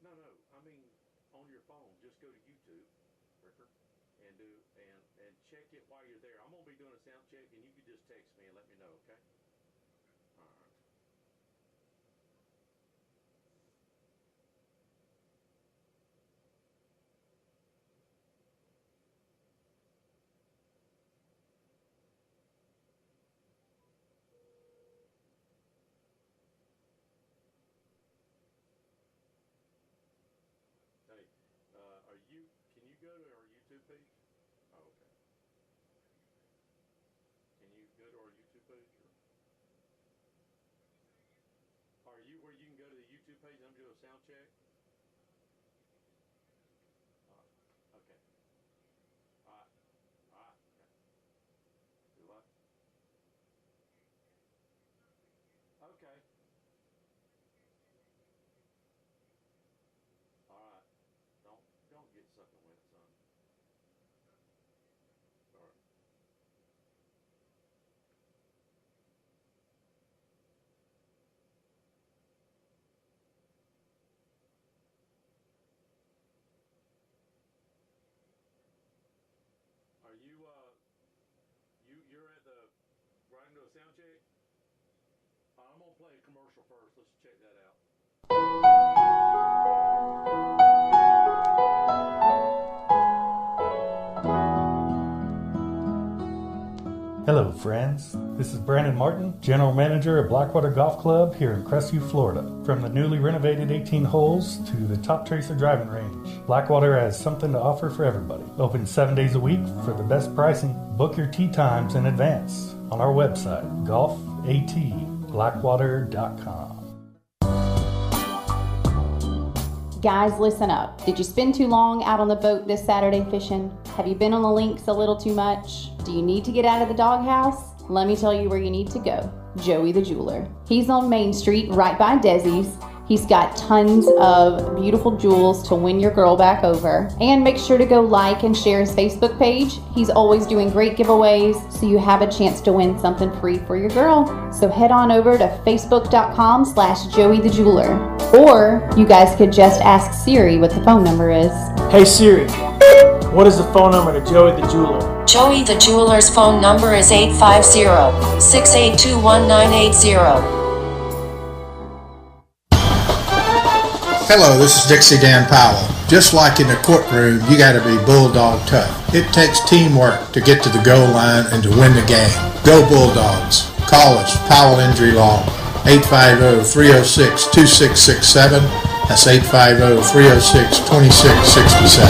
No, no. I mean, on your phone, just go to YouTube, Ricker, and check it while you're there. I'm gonna be doing a sound check, and you can just text me and let me know, okay? All right. Hey, are you? Can you go to our YouTube page? Oh, okay. Can you go to our YouTube page? Or are you where you can go to the YouTube page and I'm do a sound check? Okay. All right. All right. Okay. Do what? Okay. All right. Don't get sucking wet, son. All right. Are you're at the right into a sound check? I'm gonna play a commercial first. Let's check that out. Hello, friends. This is Brandon Martin, General Manager of Blackwater Golf Club here in Crestview, Florida. From the newly renovated 18 holes to the Top Tracer driving range, Blackwater has something to offer for everybody. Open 7 days a week for the best pricing. Book your tee times in advance on our website, golfatblackwater.com. Guys, listen up. Did you spend too long out on the boat this Saturday fishing? Have you been on the links a little too much? Do you need to get out of the doghouse? Let me tell you where you need to go. Joey the Jeweler. He's on Main Street right by Desi's. He's got tons of beautiful jewels to win your girl back over. And make sure to go like and share his Facebook page. He's always doing great giveaways, so you have a chance to win something free for your girl. So head on over to facebook.com/Joey the Jeweler. Or you guys could just ask Siri what the phone number is. Hey Siri, what is the phone number to Joey the Jeweler? Joey the Jeweler's phone number is 850-682-1980. Hello, this is Dixie Dan Powell. Just like in the courtroom, you gotta be bulldog tough. It takes teamwork to get to the goal line and to win the game. Go Bulldogs. Call us, Powell Injury Law, 850-306-2667. That's 850-306-2667.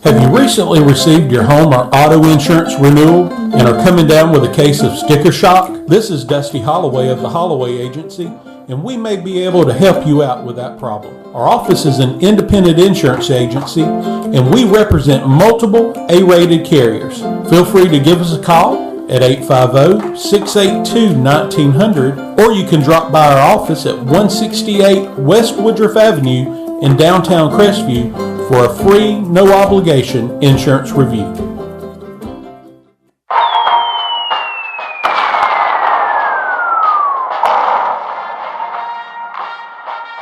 Have you recently received your home or auto insurance renewal and are coming down with a case of sticker shock? This is Dusty Holloway of the Holloway Agency, and we may be able to help you out with that problem. Our office is an independent insurance agency, and we represent multiple A-rated carriers. Feel free to give us a call at 850-682-1900, or you can drop by our office at 168 West Woodruff Avenue in downtown Crestview for a free, no-obligation insurance review.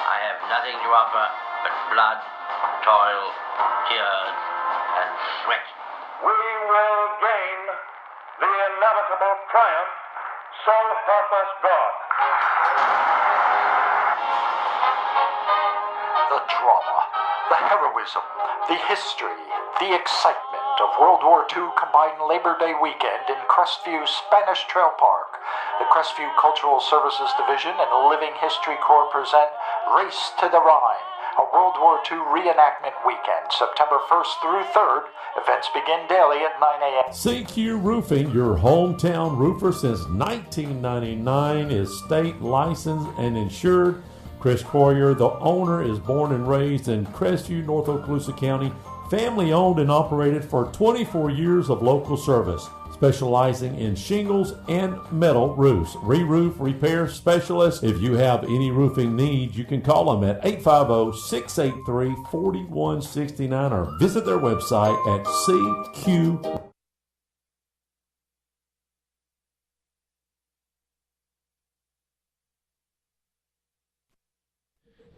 I have nothing to offer but blood, toil, tears, and sweat. We will gain the inevitable triumph, so help us God. The drama, the heroism, the history, the excitement of World War II combined Labor Day weekend in Crestview Spanish Trail Park. The Crestview Cultural Services Division and Living History Corps present Race to the Rhine, a World War II reenactment weekend, September 1st through 3rd. Events begin daily at 9 a.m. CQ Roofing, your hometown roofer since 1999, is state licensed and insured. Chris Coyer, the owner, is born and raised in Crestview, North Okaloosa County, family owned and operated for 24 years of local service, specializing in shingles and metal roofs. Re-roof repair specialist. If you have any roofing needs, you can call them at 850-683-4169 or visit their website at CQ.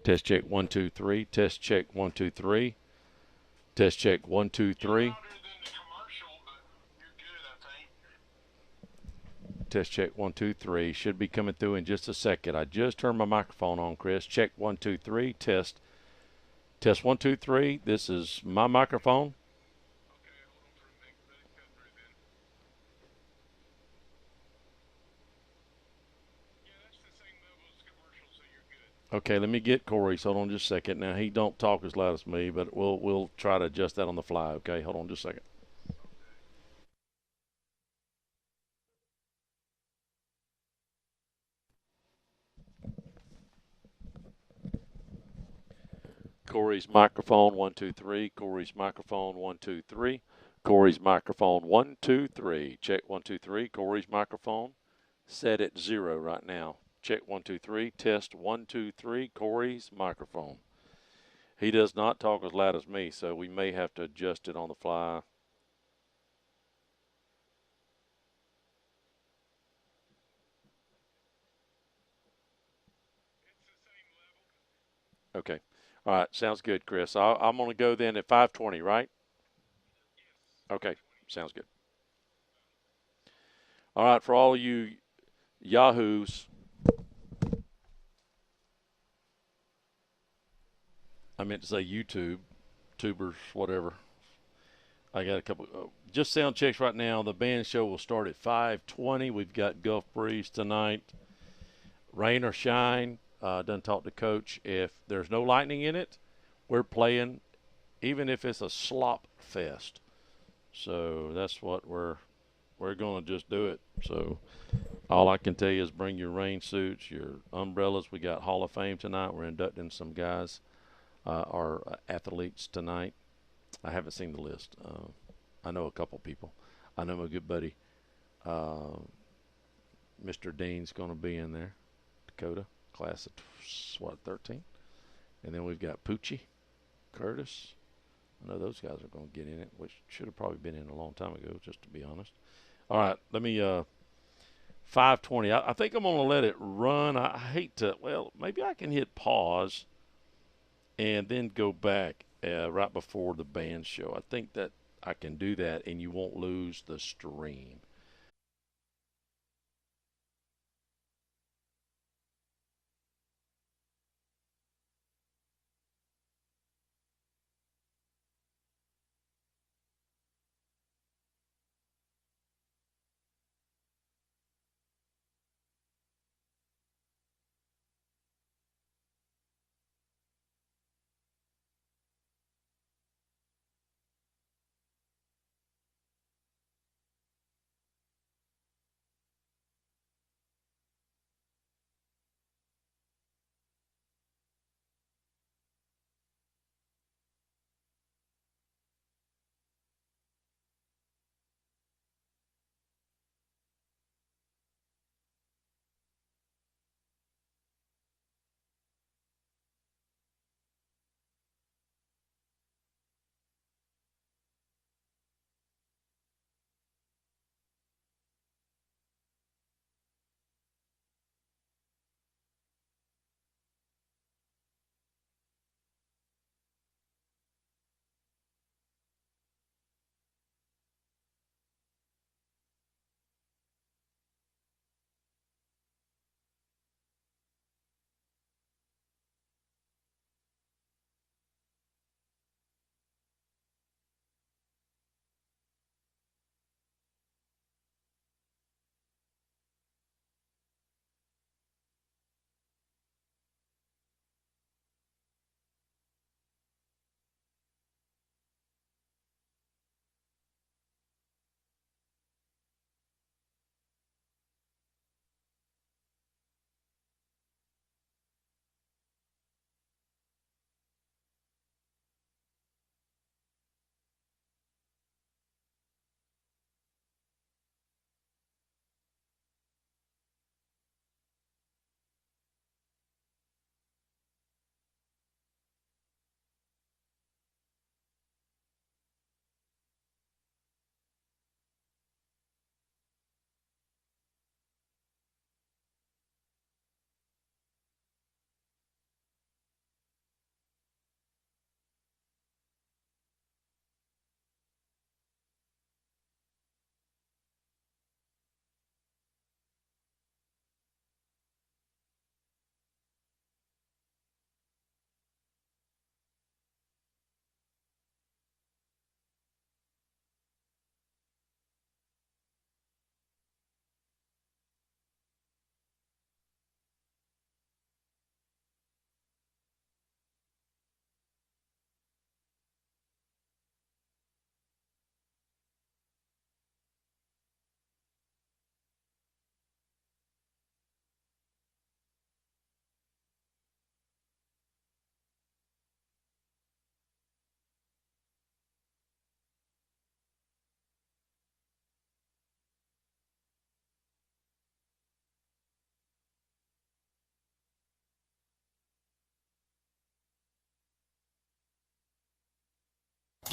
Test check 1 2 3. Test check 1 2 3. Test check 1 2 3. Test check 1 2 3. Should be coming through in just a second. I just turned my microphone on, Chris. Check 1 2 3. Test. Test 1 2 3. This is my microphone. Okay, let me get Corey. So hold on just a second. Now he don't talk as loud as me, but we'll try to adjust that on the fly. Okay, hold on just a second. Corey's microphone 1 2 3. Corey's microphone 1 2 3. Corey's microphone 1 2 3. Check 1 2 3. Corey's microphone set at 0 right now. Check 1 2 3. Test 1 2 3. Corey's microphone. He does not talk as loud as me, so we may have to adjust it on the fly. Okay. All right. Sounds good, Chris. I'm going to go then at 520, right? Okay. Sounds good. All right. For all of you yahoos, I meant to say YouTube, tubers, whatever. I got a couple. Just sound checks right now. The band show will start at 5:20. We've got Gulf Breeze tonight. Rain or shine. Done talk to Coach. If there's no lightning in it, we're playing, even if it's a slop fest. So that's what we're going to just do it. So all I can tell you is bring your rain suits, your umbrellas. We got Hall of Fame tonight. We're inducting some guys, our athletes tonight. I haven't seen the list. I know a couple people. I know my good buddy, Mr. Dean's going to be in there. Dakota, class of 13. And then we've got Poochie, Curtis. I know those guys are going to get in it, which should have probably been in a long time ago, just to be honest. All right, let me 5:20. I think I'm going to let it run. I hate to. Well, maybe I can hit pause and then go back right before the band show. I think that I can do that, and you won't lose the stream.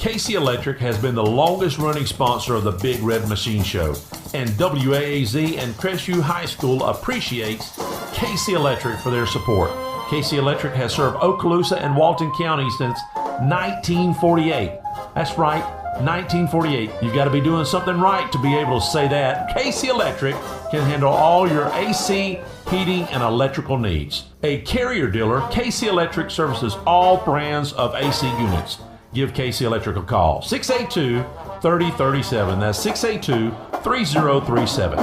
Casey Electric has been the longest running sponsor of the Big Red Machine Show, and WAAZ and Crestview High School appreciates Casey Electric for their support. Casey Electric has served Okaloosa and Walton County since 1948. That's right, 1948. You've got to be doing something right to be able to say that. Casey Electric can handle all your AC, heating, and electrical needs. A Carrier dealer, Casey Electric services all brands of AC units. Give Casey Electric a call. 682-3037. That's 682-3037.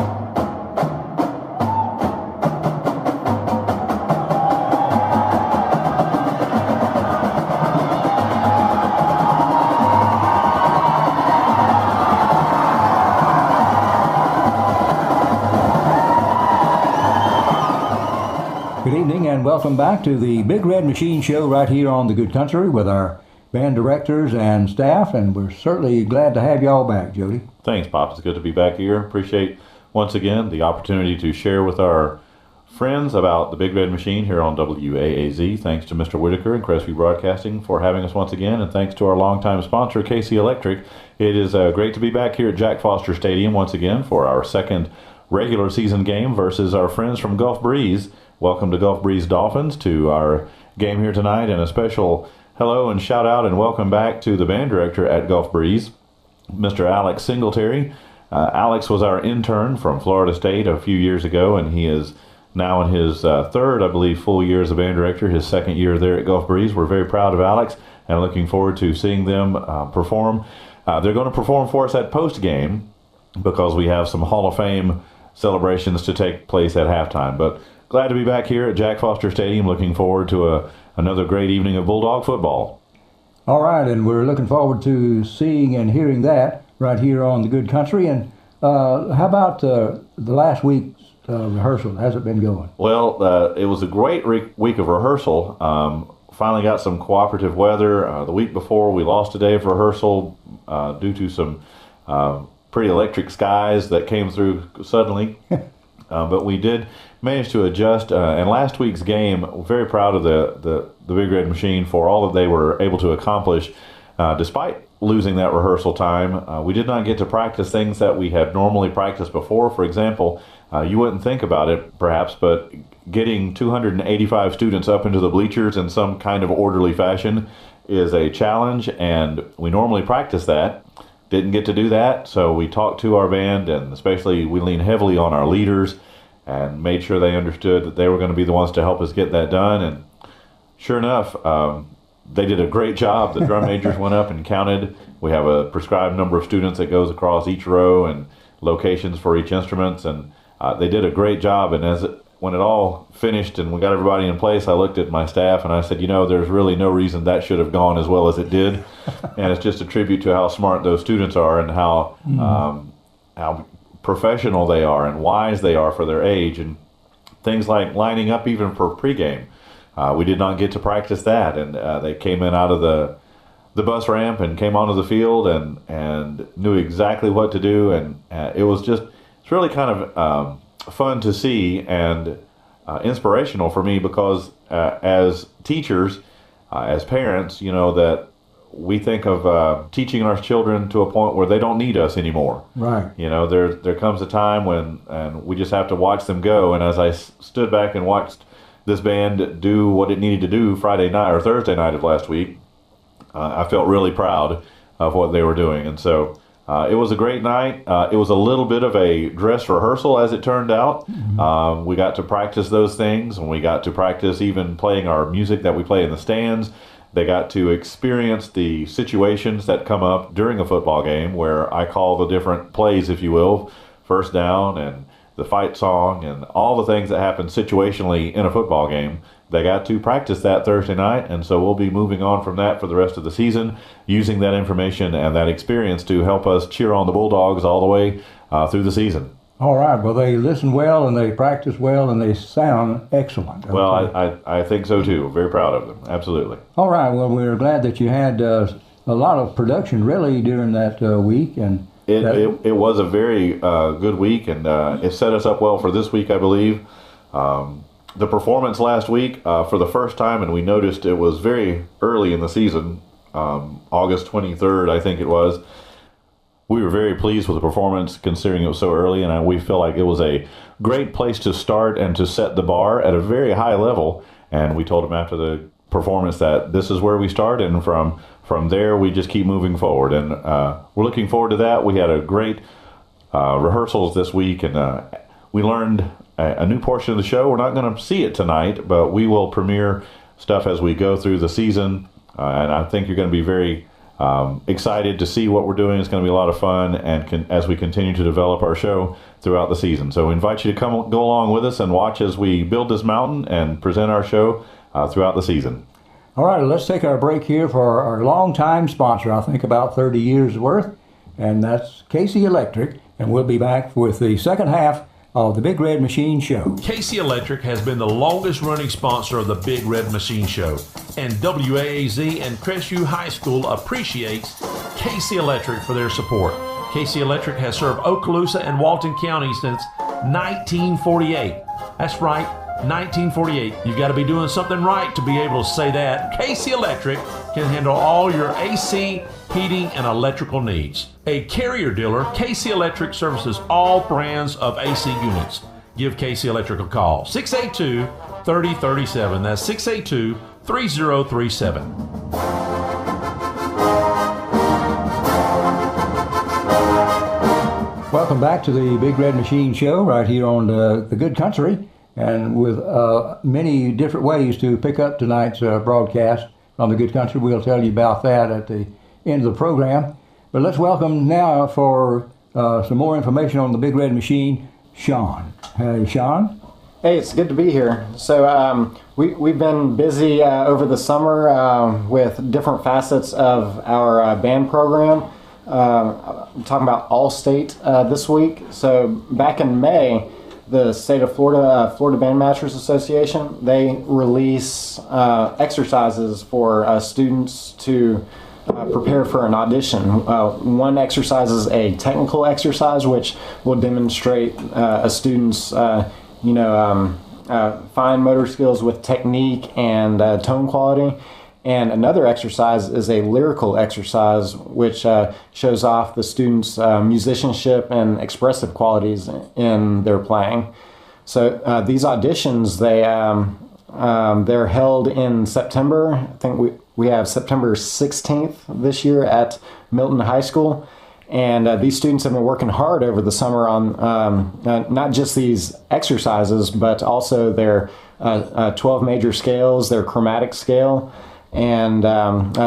Good evening and welcome back to the Big Red Machine Show right here on the Good Country with our band directors and staff, and we're certainly glad to have you all back, Jody. Thanks, Pop. It's good to be back here. Appreciate, once again, the opportunity to share with our friends about the Big Red Machine here on WAAZ. Thanks to Mr. Whitaker and Crestview Broadcasting for having us once again, and thanks to our longtime sponsor, Casey Electric. It is great to be back here at Jack Foster Stadium once again for our second regular season game versus our friends from Gulf Breeze. Welcome to Gulf Breeze Dolphins to our game here tonight, and a special hello and shout out and welcome back to the band director at Gulf Breeze, Mr. Alex Singletary. Alex was our intern from Florida State a few years ago, and he is now in his third, I believe, full year as a band director, his second year there at Gulf Breeze. We're very proud of Alex and looking forward to seeing them perform. They're going to perform for us at post-game because we have some Hall of Fame celebrations to take place at halftime. But glad to be back here at Jack Foster Stadium, looking forward to another great evening of Bulldog football. All right, and we're looking forward to seeing and hearing that right here on the Good Country. And how about the last week's rehearsal? How's it been going? Well, it was a great week of rehearsal. Finally got some cooperative weather. The week before, we lost a day of rehearsal due to some pretty electric skies that came through suddenly. But we did manage to adjust. And last week's game, very proud of the Big Red Machine for all that they were able to accomplish despite losing that rehearsal time. We did not get to practice things that we had normally practiced before. For example, you wouldn't think about it perhaps, but getting 285 students up into the bleachers in some kind of orderly fashion is a challenge, and we normally practice that. Didn't get to do that, so we talked to our band, and especially we leaned heavily on our leaders and made sure they understood that they were going to be the ones to help us get that done. And sure enough, they did a great job. The drum majors went up and counted. We have a prescribed number of students that goes across each row and locations for each instruments, and they did a great job. And when it all finished and we got everybody in place, I looked at my staff and I said, there's really no reason that should have gone as well as it did. And it's just a tribute to how smart those students are and how professional they are and wise they are for their age, and things like lining up even for pregame. We did not get to practice that, and they came in out of the bus ramp and came onto the field and knew exactly what to do, and it's really kind of fun to see and inspirational for me because as teachers, as parents, that we think of teaching our children to a point where they don't need us anymore. Right. There comes a time when we just have to watch them go. And as I stood back and watched this band do what it needed to do Friday night or Thursday night of last week, I felt really proud of what they were doing. And so it was a great night. It was a little bit of a dress rehearsal, as it turned out. Mm-hmm. We got to practice those things, and we got to practice even playing our music that we play in the stands. They got to experience the situations that come up during a football game, where I call the different plays, if you will, first down and the fight song and all the things that happen situationally in a football game. They got to practice that Thursday night, and so we'll be moving on from that for the rest of the season, using that information and that experience to help us cheer on the Bulldogs all the way through the season. All right. Well, they listen well, and they practice well, and they sound excellent. Well, I think so, too. Very proud of them. Absolutely. All right. Well, we're glad that you had a lot of production, really, during that week. And it was a very good week, and it set us up well for this week, I believe. The performance last week, for the first time, and we noticed it was very early in the season, August 23rd, I think it was. We were very pleased with the performance considering it was so early, and we feel like it was a great place to start and to set the bar at a very high level. And we told them after the performance that this is where we start, and from there we just keep moving forward. And we're looking forward to that. We had a great rehearsals this week, and we learned a new portion of the show. We're not going to see it tonight, but we will premiere stuff as we go through the season, and I think you're going to be very excited to see what we're doing. It's going to be a lot of fun, and as we continue to develop our show throughout the go we invite you to go along with us and watch as we build this mountain and present our show throughout the season. All right, let's take our break here for our longtime sponsor, I think about 30 years worth, and that's Casey Electric, and we'll be back with the second half of the Big Red Machine Show. Casey Electric has been the longest running sponsor of the Big Red Machine Show, and WAAZ and Crestview High School appreciates Casey Electric for their support. Casey Electric has served Okaloosa and Walton County since 1948. That's right, 1948. You've got to be doing something right to be able to say that. Casey Electric can handle all your AC, heating, and electrical needs. A Carrier dealer, Casey Electric services all brands of AC units. Give Casey Electric a call. 682-3037. That's 682-3037. Welcome back to the Big Red Machine Show right here on the Good Country, and with many different ways to pick up tonight's broadcast on the Good Country. We'll tell you about that at the end of the program. But let's welcome now for some more information on the Big Red Machine, Sean. Hey, Sean. Hey, it's good to be here. So we've been busy over the summer with different facets of our band program. I'm talking about All-State this week. So back in May, the state of Florida, Florida Bandmasters Association, they release exercises for students to prepare for an audition. One exercise is a technical exercise, which will demonstrate a student's, fine motor skills with technique and tone quality. And another exercise is a lyrical exercise, which shows off the students' musicianship and expressive qualities in their playing. So these auditions, they're held in September. I think we have September 16th this year at Milton High School. And these students have been working hard over the summer on not just these exercises, but also their 12 major scales, their chromatic scale, and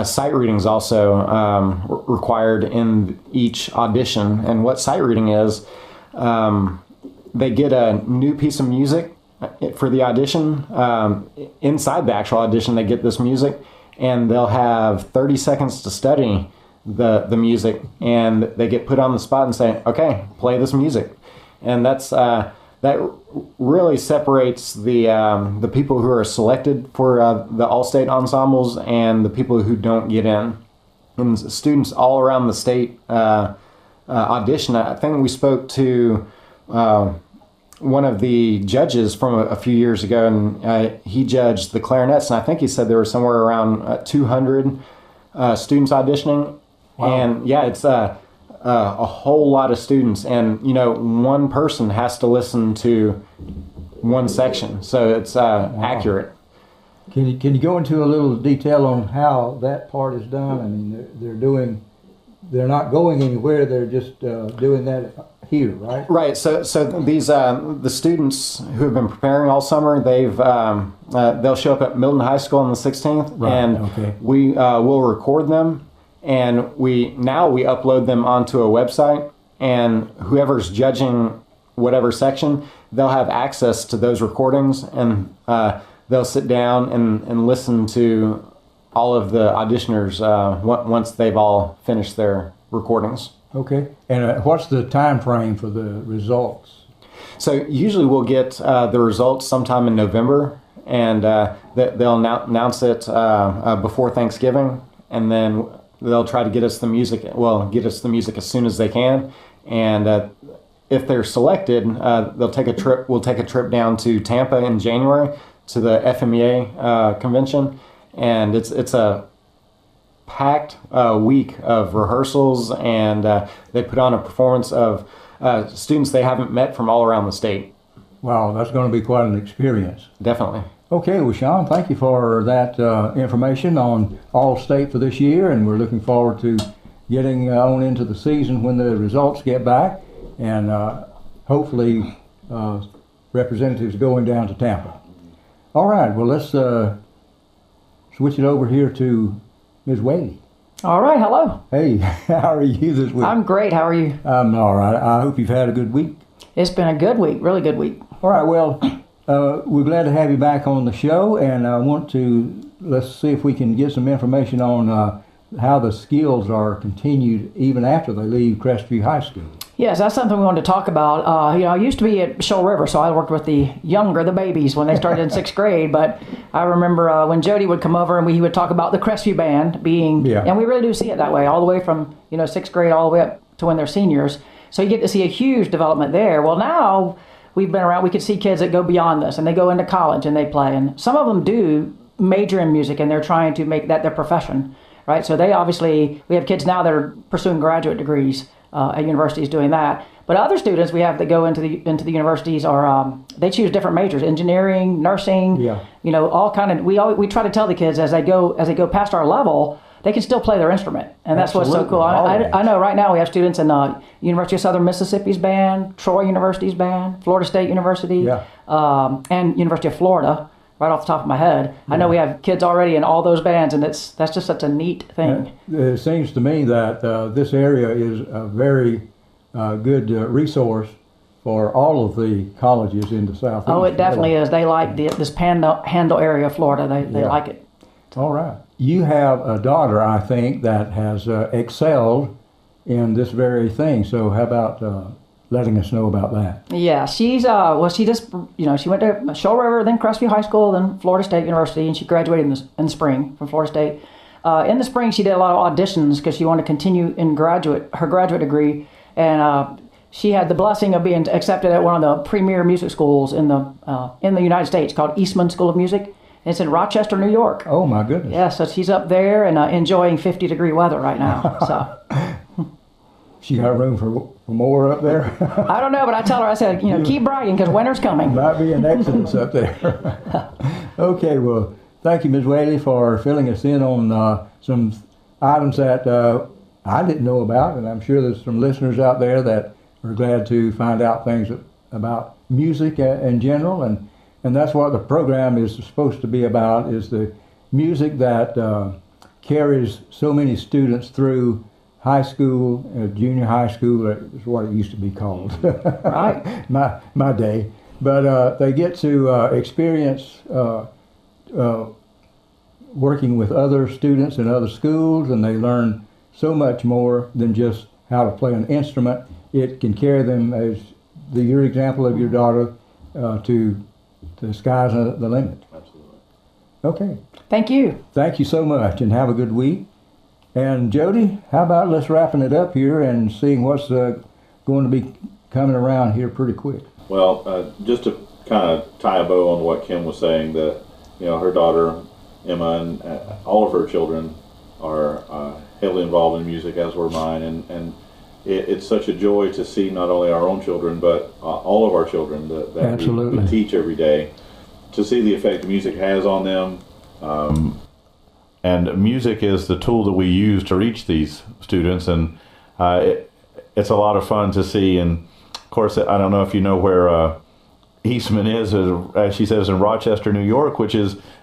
sight reading is also required in each audition. And what sight reading is, they get a new piece of music for the audition. Inside the actual audition, they get this music, and they'll have 30 seconds to study the music, and they get put on the spot and say, okay, play this music. And that really separates the people who are selected for the all-state ensembles and the people who don't get in. And students all around the state audition. I think we spoke to one of the judges from a few years ago, and he judged the clarinets, and I think he said there were somewhere around 200 students auditioning. Wow. And yeah, it's a whole lot of students, and one person has to listen to one section, so it's accurate. Can you go into a little detail on how that part is done? I mean, they're not going anywhere. They're just doing that here, right? Right. So these the students who have been preparing all summer, they'll show up at Milton High School on the 16th, right, and okay, we will record them. And we upload them onto a website, and whoever's judging whatever section, they'll have access to those recordings, and they'll sit down and listen to all of the auditioners once they've all finished their recordings. Okay. And what's the time frame for the results? So usually we'll get the results sometime in November, and they'll announce it before Thanksgiving, and then they'll try to get us the music as soon as they can. And if they're selected, we'll take a trip down to Tampa in January to the FMEA convention. And it's a packed week of rehearsals, and they put on a performance of students they haven't met from all around the state. Wow, that's going to be quite an experience. Definitely. Okay, well, Sean, thank you for that information on All-State for this year, and we're looking forward to getting on into the season when the results get back, and hopefully representatives going down to Tampa. All right, well, let's switch it over here to Ms. Whaley. All right, hello. Hey, how are you this week? I'm great. How are you? I'm all right. I hope you've had a good week. It's been a good week, really good week. All right, well, we're glad to have you back on the show, and I want to, let's see if we can get some information on how the skills are continued even after they leave Crestview High School. Yes, that's something we wanted to talk about. I used to be at Shoal River, so I worked with the babies, when they started in 6th grade. But I remember when Jody would come over and he would talk about the Crestview band being, and we really do see it that way, all the way from 6th grade all the way up to when they're seniors. So you get to see a huge development there. Well, now we've been around, we could see kids that go beyond this, and they go into college and they play. And some of them do major in music, and they're trying to make that their profession, right? So they obviously, we have kids now that are pursuing graduate degrees at universities doing that. But other students we have that go into the universities are they choose different majors: engineering, nursing, all kind of. We try to tell the kids as they go past our level, they can still play their instrument, and that's what's so cool. I know right now we have students in University of Southern Mississippi's band, Troy University's band, Florida State University, and University of Florida. Right off the top of my head, I know we have kids already in all those bands, and that's just such a neat thing. It seems to me that this area is a very good resource for all of the colleges in the Southeast. Oh, it definitely is. They like this Panhandle area of Florida. They like it. All right. You have a daughter, I think, that has excelled in this very thing. So how about letting us know about that? Yeah, she's she just she went to Shoal River, then Crestview High School, then Florida State University, and she graduated in the spring from Florida State. In the spring, she did a lot of auditions because she wanted to continue in her graduate degree, and she had the blessing of being accepted at one of the premier music schools in the United States called Eastman School of Music. And it's in Rochester, New York. Oh my goodness! Yeah, so she's up there and enjoying 50-degree weather right now. So. She got room for more up there? I don't know, but I tell her, I said, keep bragging because winter's coming. Might be an exodus up there. Okay, well, thank you, Ms. Whaley, for filling us in on some items that I didn't know about, and I'm sure there's some listeners out there that are glad to find out things about music in general, and that's what the program is supposed to be about, is the music that carries so many students through high school, junior high school is what it used to be called. Right. my day. But they get to experience working with other students in other schools, and they learn so much more than just how to play an instrument. It can carry them, as your example of your daughter, to the sky's the limit. Absolutely. Okay. Thank you. Thank you so much, and have a good week. And Jody, how about let's wrapping it up here and seeing what's going to be coming around here pretty quick. Well, just to kind of tie a bow on what Kim was saying, that her daughter Emma and all of her children are heavily involved in music, as were mine, and it's such a joy to see not only our own children but all of our children that we teach every day, to see the effect music has on them. And music is the tool that we use to reach these students, and it's a lot of fun to see. And of course, I don't know if you know where Eastman is, as she says, in Rochester, New York, which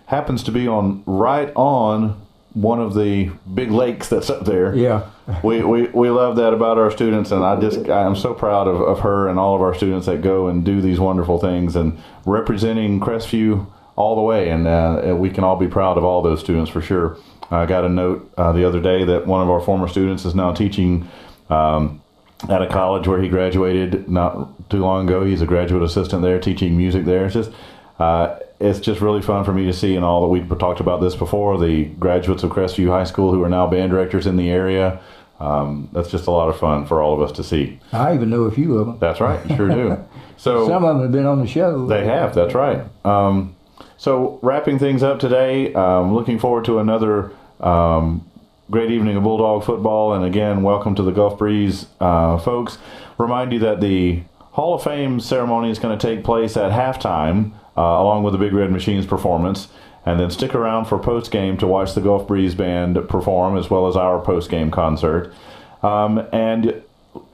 happens to be right on one of the big lakes that's up there. Yeah, we love that about our students, and I'm so proud of her and all of our students that go and do these wonderful things and representing Crestview all the way, and we can all be proud of all those students for sure. I got a note the other day that one of our former students is now teaching at a college where he graduated not too long ago. He's a graduate assistant there, teaching music there. It's just really fun for me to see, and all that we talked about this before, the graduates of Crestview High School who are now band directors in the area. That's just a lot of fun for all of us to see. I even know a few of them. That's right, you sure do. So some of them have been on the show. They have, that's right. So wrapping things up today, looking forward to another great evening of Bulldog football. And again, welcome to the Gulf Breeze, folks. Remind you that the Hall of Fame ceremony is going to take place at halftime, along with the Big Red Machines performance. And then stick around for post-game to watch the Gulf Breeze Band perform, as well as our post-game concert. And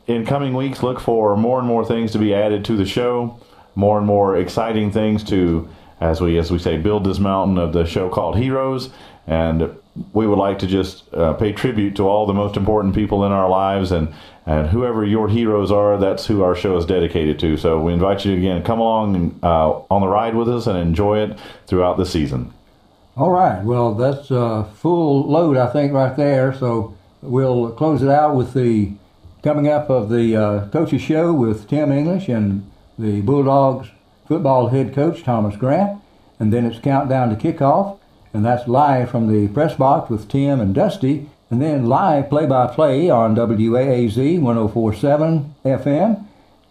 in coming weeks, look for more and more things to be added to the show, more and more exciting things to, as we say, build this mountain of the show called Heroes. And we would like to just pay tribute to all the most important people in our lives, and whoever your heroes are, that's who our show is dedicated to. So we invite you again, come along on the ride with us and enjoy it throughout the season. All right. Well, that's a full load, I think, right there. So we'll close it out with the coming up of the coaches show with Tim English and the Bulldogs football head coach, Thomas Grant. And then it's countdown to kickoff. And that's live from the press box with Tim and Dusty. And then live play-by-play on WAAZ 104.7 FM,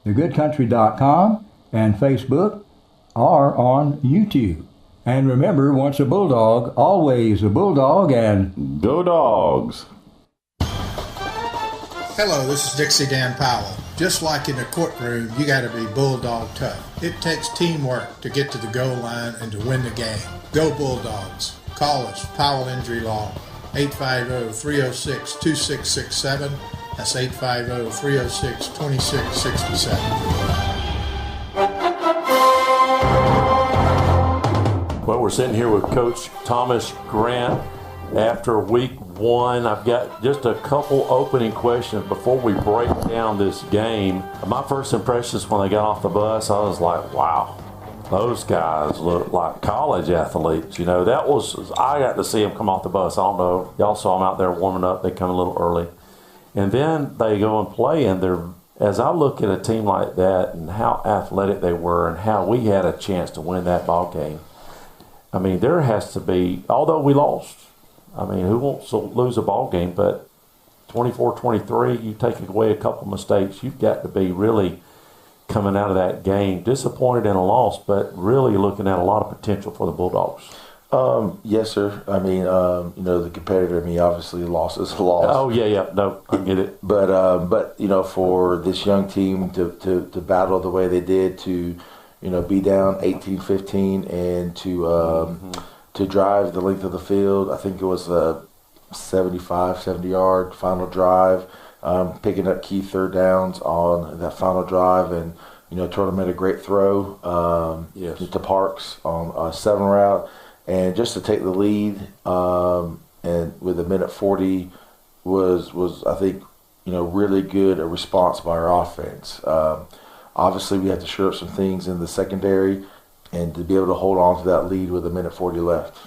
thegoodcountry.com, and Facebook, or on YouTube. And remember, once a Bulldog, always a Bulldog, and go Dogs! Hello, this is Dixie Dan Powell. Just like in the courtroom, you got to be Bulldog tough. It takes teamwork to get to the goal line and to win the game. Go Bulldogs. Call us, Powell Injury Law, 850-306-2667. That's 850-306-2667. Well, we're sitting here with Coach Thomas Grant after week one. I've got just a couple opening questions before we break down this game. My first impressions when they got off the bus, I was like, wow. Those guys look like college athletes. You know, I got to see them come off the bus. I don't know. Y'all saw them out there warming up. They come a little early. And then they go and play, and as I look at a team like that and how athletic they were and how we had a chance to win that ball game, I mean, there has to be, although we lost, I mean, who wants to lose a ball game? But 24-23, you take away a couple mistakes, you've got to be really coming out of that game disappointed in a loss, but really looking at a lot of potential for the Bulldogs. Yes, sir. I mean, the competitor in me, obviously, loss is a loss. Oh, yeah. No, I get it. But for this young team to battle the way they did, to, be down 18-15 and to drive the length of the field, I think it was a 70-yard final drive, picking up key third downs on that final drive, and Turner made a great throw to Parks on a 7 route, and just to take the lead and with a minute 40 was I think really good a response by our offense. Obviously we had to shore up some things in the secondary, and to be able to hold on to that lead with a minute 40 left.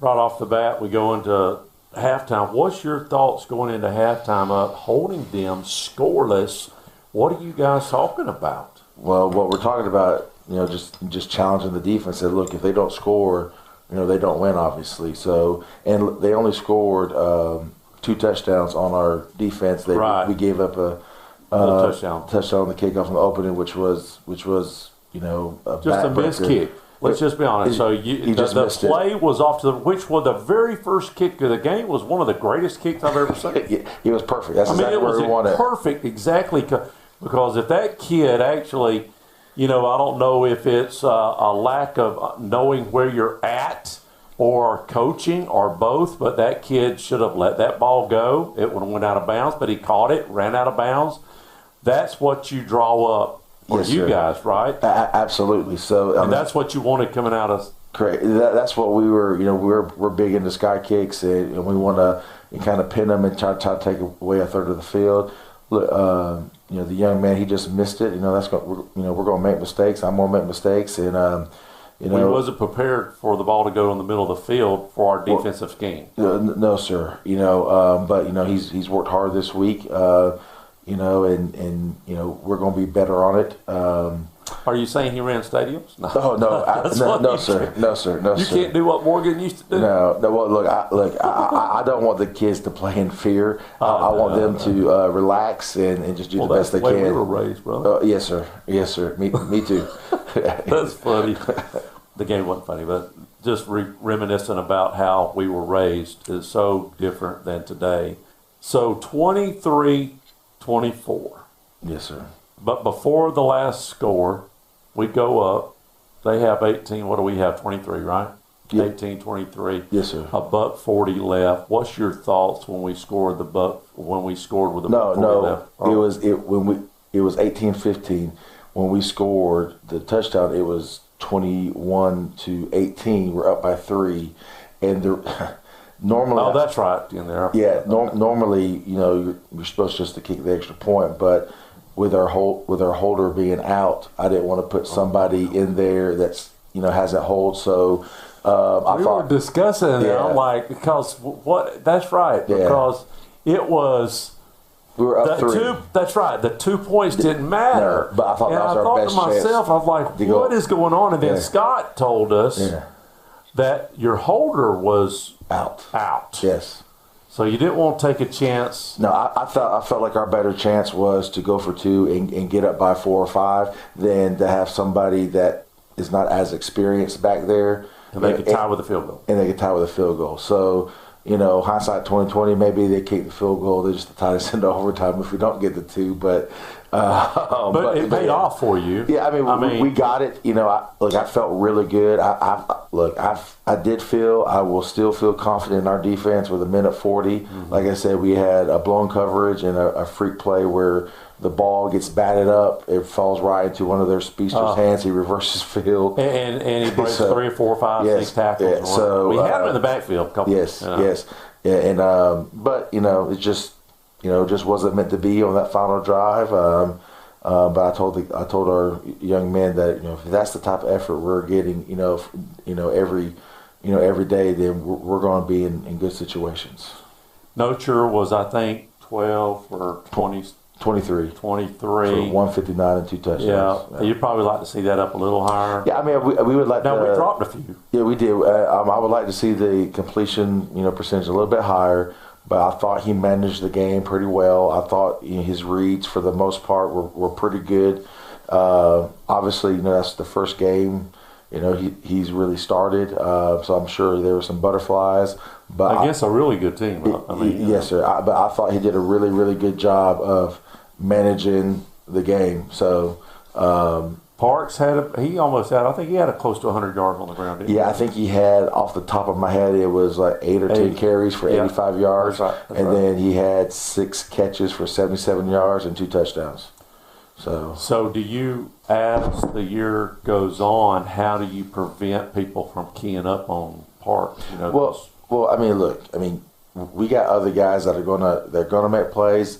Right off the bat, we go into halftime. What's your thoughts going into halftime up, holding them scoreless? What are you guys talking about? Well, what we're talking about, just challenging the defense. Said, look, if they don't score, they don't win, obviously. So, and they only scored 2 touchdowns on our defense. We gave up a touchdown on the kickoff in the opening, which was a just a missed kick. Let's just be honest. So the play was off to which was the very first kick of the game was one of the greatest kicks I've ever seen. It was perfect. That's exactly where we wanted. Perfect, exactly. Because if that kid actually, I don't know if it's a lack of knowing where you're at or coaching or both, but that kid should have let that ball go. It would have went out of bounds, but he caught it, ran out of bounds. That's what you draw up for you guys, right? Absolutely. So and that's what you wanted coming out of. Correct. That's what we were. We're big into sky kicks, and we want to kind of pin them and try to take away a third of the field. Look, the young man, he just missed it. That's what we're going to make mistakes. I'm going to make mistakes, and we wasn't prepared for the ball to go in the middle of the field for our defensive scheme. No, sir. But he's worked hard this week. And we're going to be better on it. Are you saying he ran stadiums? No, no, sir. You can't do what Morgan used to do. No. Well, look, I don't want the kids to play in fear. I want them to relax and just do the best they can. We were raised, brother. Yes, sir. Me too. That's funny. the game wasn't funny, but just reminiscent about how we were raised is so different than today. So 23-24. Yes, sir. But before the last score, we go up. They have 18. What do we have? 23, right? Yep. 18-23. Yes, sir. $1:40 left. What's your thoughts when we scored with $1:40 left? It was 18-15 when we scored the touchdown. It was 21-18. We're up by 3, and normally. Oh, that's right. In there. Yeah. Normally, you're supposed just to kick the extra point, but with our holder being out, I didn't want to put somebody in there that's has that hold. So we were discussing it. Yeah. I'm like, because what? That's right. Because it was. We were up 3. That's right. The 2 points didn't matter. No, but I thought that was our best chance. I thought to myself, I was like, what is going on? And then Scott told us that your holder was out. Yes. So you didn't want to take a chance. No, I felt like our better chance was to go for 2 and get up by 4 or 5 than to have somebody that is not as experienced back there. And they could tie with a field goal. So, hindsight 2020, maybe they kick the field goal. They just tie us into overtime if we don't get the 2. But it paid off for you. Yeah, I mean, we got it. I felt really good. I will still feel confident in our defense with a minute 40. Mm-hmm. Like I said, we had a blown coverage and a freak play where the ball gets batted up. It falls right into one of their speedster's hands. He reverses field. And he breaks 3 or 4 or 5, 6 tackles. Yeah, so we had him in the backfield a couple. Yes. Yeah, and but it just just wasn't meant to be on that final drive. But I told our young men that if that's the type of effort we're getting, every day, then we're going to be in good situations. Nocher was, I think, 12 or 20. 23. 23. For 159 and 2 touchdowns. Yeah. You'd probably like to see that up a little higher. Yeah, I mean, we would like to. No, we dropped a few. Yeah, we did. I would like to see the completion, percentage a little bit higher, but I thought he managed the game pretty well. I thought his reads, for the most part, were pretty good. Obviously, that's the first game. He's really started, so I'm sure there were some butterflies. But against a really good team. Yes, sir. But I thought he did a really, really good job of managing the game. So Parks he almost had. I think he had close to 100 yards on the ground. Didn't he? I think he had, off the top of my head, it was like 8 or 10 carries for 85 yards, That's right. Then he had 6 catches for 77 yards and 2 touchdowns. So do you, as the year goes on, how do you prevent people from keying up on Parks? Well, I mean, look, we got other guys that are gonna make plays.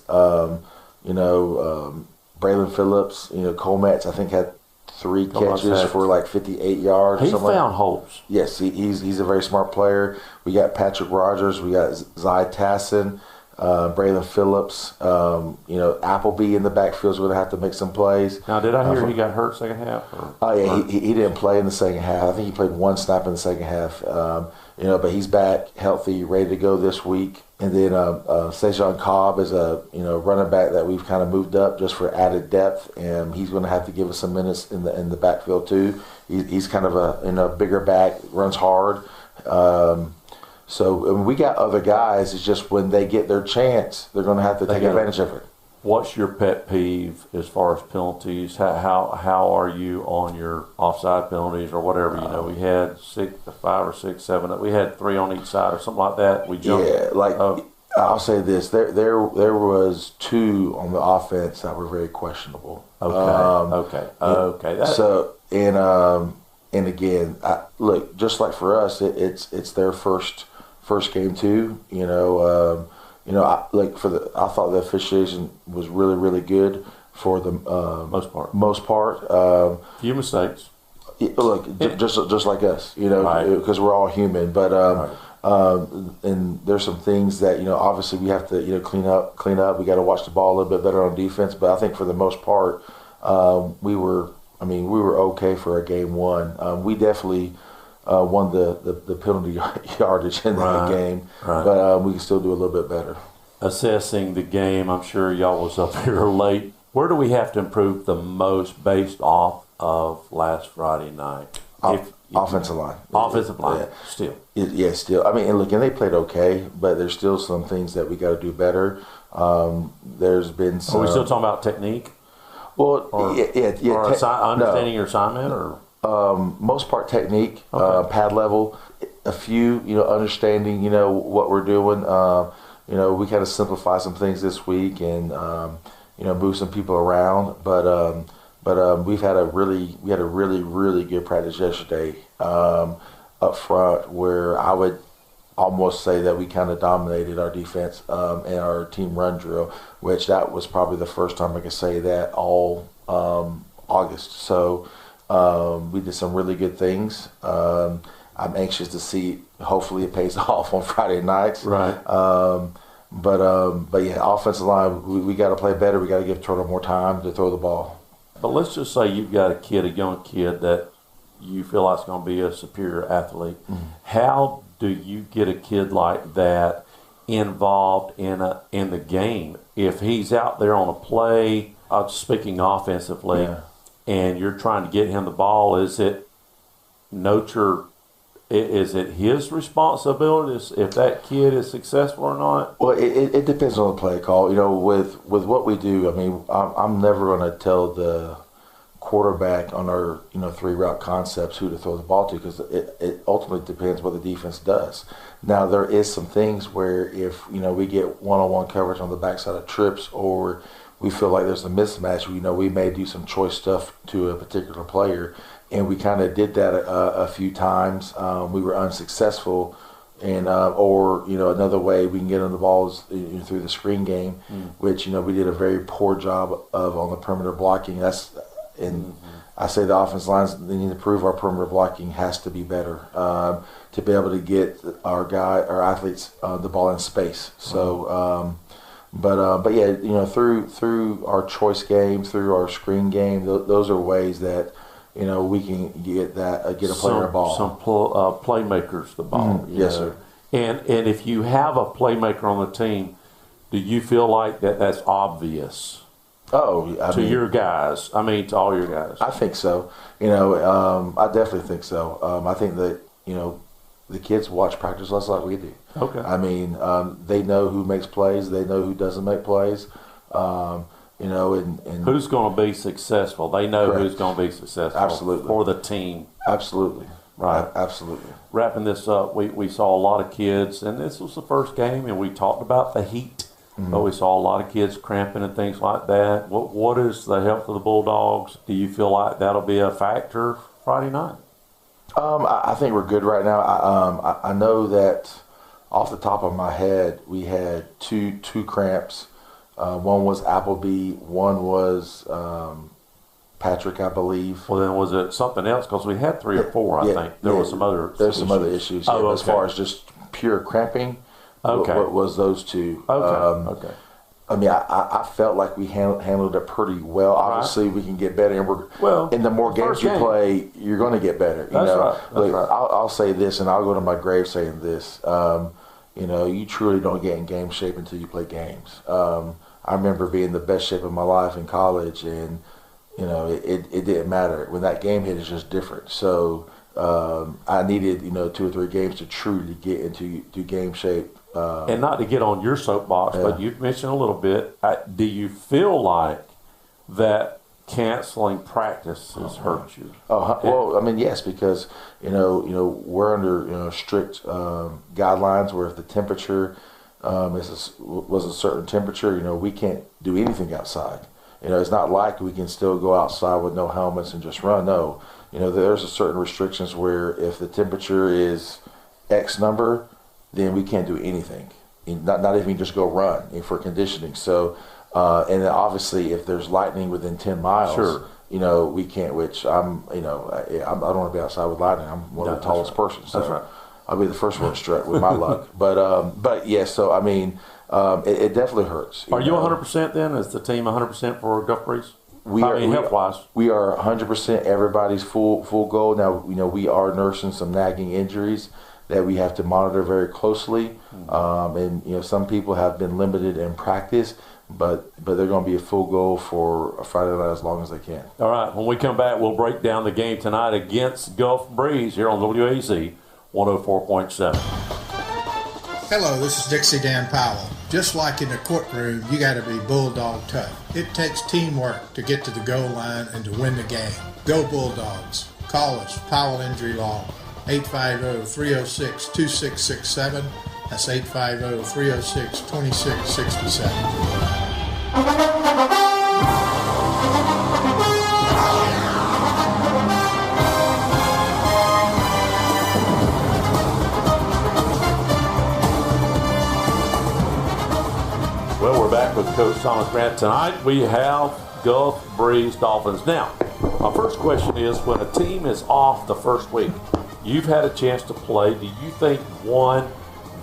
Braylon Phillips, Cole Metz, I think had 3 catches for like 58 yards. He found holes. Yes, he's a very smart player. We got Patrick Rogers, we got Zy Tassin, Braylon Phillips, Appleby in the backfield is going to have to make some plays. Now, did I hear he got hurt second half? He didn't play in the second half. I think he played 1 snap in the second half. But he's back, healthy, ready to go this week. And then Sejan Cobb is a running back that we've kind of moved up just for added depth, and he's going to have to give us some minutes in the backfield too. He's kind of a bigger back, runs hard. So we got other guys. It's just when they get their chance, they're going to have to take advantage of it. What's your pet peeve as far as penalties? How are you on your offside penalties or whatever? We had 5 or 6, 7. We had 3 on each side or something like that. We jumped. Yeah, I'll say this: there was 2 on the offense that were very questionable. Okay. And again, look, just like for us, it's their first game too. I thought the officiation was really, really good for the most part. Few mistakes. Look, just like us, because we're all human. But and there's some things that obviously we have to clean up. We got to watch the ball a little bit better on defense. But I think for the most part, we were okay for a game 1. We definitely won the penalty yardage in that game, but we can still do a little bit better. Assessing the game, I'm sure y'all was up here late. Where do we have to improve the most based off of last Friday night? Offensive line. Offensive line, yeah. still. Yeah, still. I mean, and look, and they played okay, but there's still some things that we got to do better. There's been some. Are we still talking about technique? Well, or understanding your assignment, or most part technique, okay. pad level, a few, understanding, what we're doing. We kind of simplify some things this week and move some people around, but we had a really good practice yesterday up front, where I would almost say that we kind of dominated our defense and our team run drill, which that was probably the first time I could say that all August. So we did some really good things. I'm anxious to see. Hopefully, it pays off on Friday nights. Right. But yeah, offensive line, we got to play better. We got to give Turtle more time to throw the ball. But let's just say you've got a young kid that you feel like is going to be a superior athlete. Mm-hmm. How do you get a kid like that involved in the game? If he's out there on a play, speaking offensively, yeah. and you're trying to get him the ball, is it his responsibility if that kid is successful or not? Well, it depends on the play call. With what we do, I mean, I'm never going to tell the quarterback on our 3-route concepts who to throw the ball to, because it ultimately depends what the defense does. Now, there is some things where if we get one-on-one coverage on the backside of trips, or we feel like there's a mismatch, we may do some choice stuff to a particular player, and we kind of did that a few times. We were unsuccessful, and another way we can get on the balls through the screen game, which we did a very poor job of on the perimeter blocking. I say the offensive lines, they need to prove our perimeter blocking has to be better to be able to get our athletes the ball in space. So, but yeah, through our choice game, through our screen game, those are ways that we can get a player a ball. Some playmakers the ball. Yes, sir. And if you have a playmaker on the team, do you feel like that's obvious? To your guys. I mean, to all your guys. I think so. I definitely think so. I think that, the kids watch practice less like we do. Okay. I mean, they know who makes plays. They know who doesn't make plays. And who's going to be successful. They know correct. Who's going to be successful. Absolutely. For the team. Absolutely. Right. Absolutely. Wrapping this up, we saw a lot of kids, and this was the first game, and we talked about the heat. Mm-hmm. But we saw a lot of kids cramping and things like that. What is the health of the Bulldogs? Do you feel like that'll be a factor Friday night? I think we're good right now. I know that off the top of my head, we had two cramps. One was Appleby. One was Patrick, I believe. Well, then was it something else? Because we had 3 or 4, I think. There was some other There's some other issues. Oh, okay. As far as just pure cramping. Okay. What was those two? Okay. I mean, I felt like we handled it pretty well. Right. Obviously, we can get better, and and the more games you play, you're going to get better. That's right. That's right. I'll say this, and I'll go to my grave saying this. You truly don't get in game shape until you play games. I remember being in the best shape of my life in college, and it didn't matter. When that game hit, it's just different. So I needed 2 or 3 games to truly get into game shape. And not to get on your soapbox, but you've mentioned a little bit. Do you feel like that canceling practice has hurt you? Well, I mean, yes, because we're under strict guidelines where if the temperature was a certain temperature, we can't do anything outside. It's not like we can still go outside with no helmets and just run. No, there's a certain restrictions where if the temperature is X number, then we can't do anything. Not even just go run for conditioning. So, and then obviously if there's lightning within 10 miles, sure. We can't, which I don't want to be outside with lightning. I'm one of the tallest persons. So that's right. I'll be the first one struck with my luck. But yeah, so I mean, it definitely hurts. Are you 100% then? Is the team 100% for Gulf Breeze? Health-wise. We are 100%. Everybody's full go. Now, we are nursing some nagging injuries that we have to monitor very closely. And some people have been limited in practice, but they're going to be a full go for a Friday night as long as they can. All right, when we come back, we'll break down the game tonight against Gulf Breeze here on WAZ 104.7. Hello, this is Dixie Dan Powell. Just like in the courtroom, you got to be bulldog tough. It takes teamwork to get to the goal line and to win the game. Go Bulldogs. Call us, Powell Injury Law, 850-306-2667. That's 850-306-2667. Well, we're back with Coach Thomas Grant. Tonight we have Gulf Breeze Dolphins. Now, my first question is, when a team is off the first week, you've had a chance to play. Do you think, one,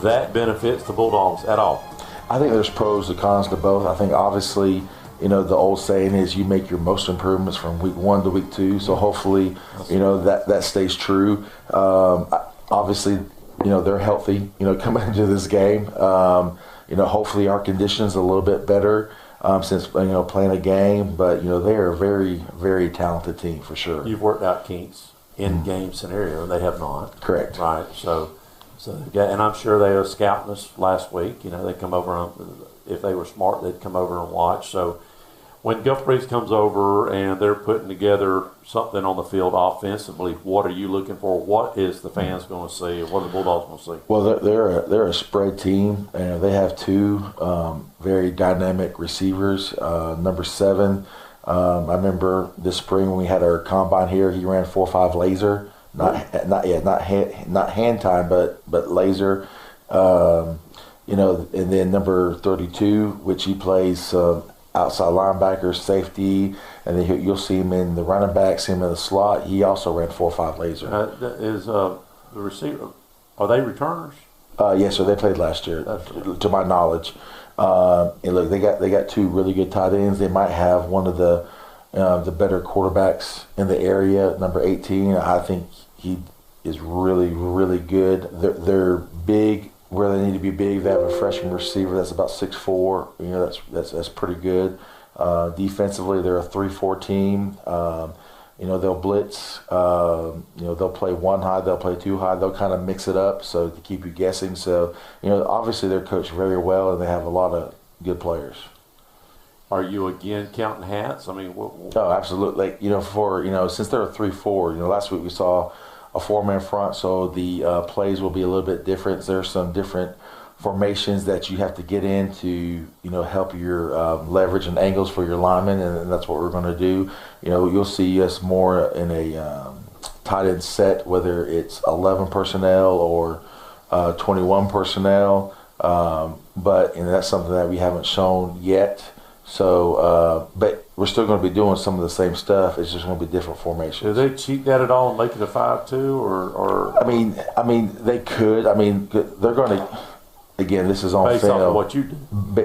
that benefits the Bulldogs at all? I think there's pros and cons to both. I think obviously, the old saying is you make your most improvements from week 1 to week 2. So hopefully, that stays true. Obviously, they're healthy, coming into this game. Hopefully our condition's a little bit better since, playing a game. But, they're a very, very talented team for sure. You've worked out kinks in game scenario, and they have not. Correct. Right. So and I'm sure they were scouting us last week. They come over, if they were smart, they'd come over and watch. So when Gulf Breeze comes over and they're putting together something on the field offensively, what are you looking for? What is the fans going to see? What are the Bulldogs going to see? Well, they're a spread team, and they have 2 very dynamic receivers. Number 7, I remember this spring when we had our combine here, he ran 4.5 laser. Not hand time, but laser. And then number 32, which he plays outside linebacker, safety, and then you'll see him in the running back, see him in the slot. He also ran 4.5 laser. Is the receiver? Are they returners? Yes, sir. They played last year, to my knowledge. And look, they got 2 really good tight ends. They might have one of the better quarterbacks in the area, number 18. I think he is really, really good. They're big where they need to be big. They have a freshman receiver that's about 6'4". That's pretty good. Defensively, they're a 3-4 team. They'll blitz. They'll play 1 high. They'll play 2 high. They'll kind of mix it up so to keep you guessing. So obviously they're coached very well, and they have a lot of good players. Are you again counting hats? I mean, oh, absolutely. Since they're a 3-4, last week we saw a 4-man front, so the plays will be a little bit different. There's some different formations that you have to get in to, help your leverage and angles for your linemen, and that's what we're going to do. You'll see us more in a tight end set, whether it's 11 personnel or 21 personnel, but that's something that we haven't shown yet. So, but we're still going to be doing some of the same stuff. It's just going to be different formations. Do they cheat that at all and make it a 5-2, or? I mean, they could. I mean, they're going to. Again, this is on based film. Off of what you do.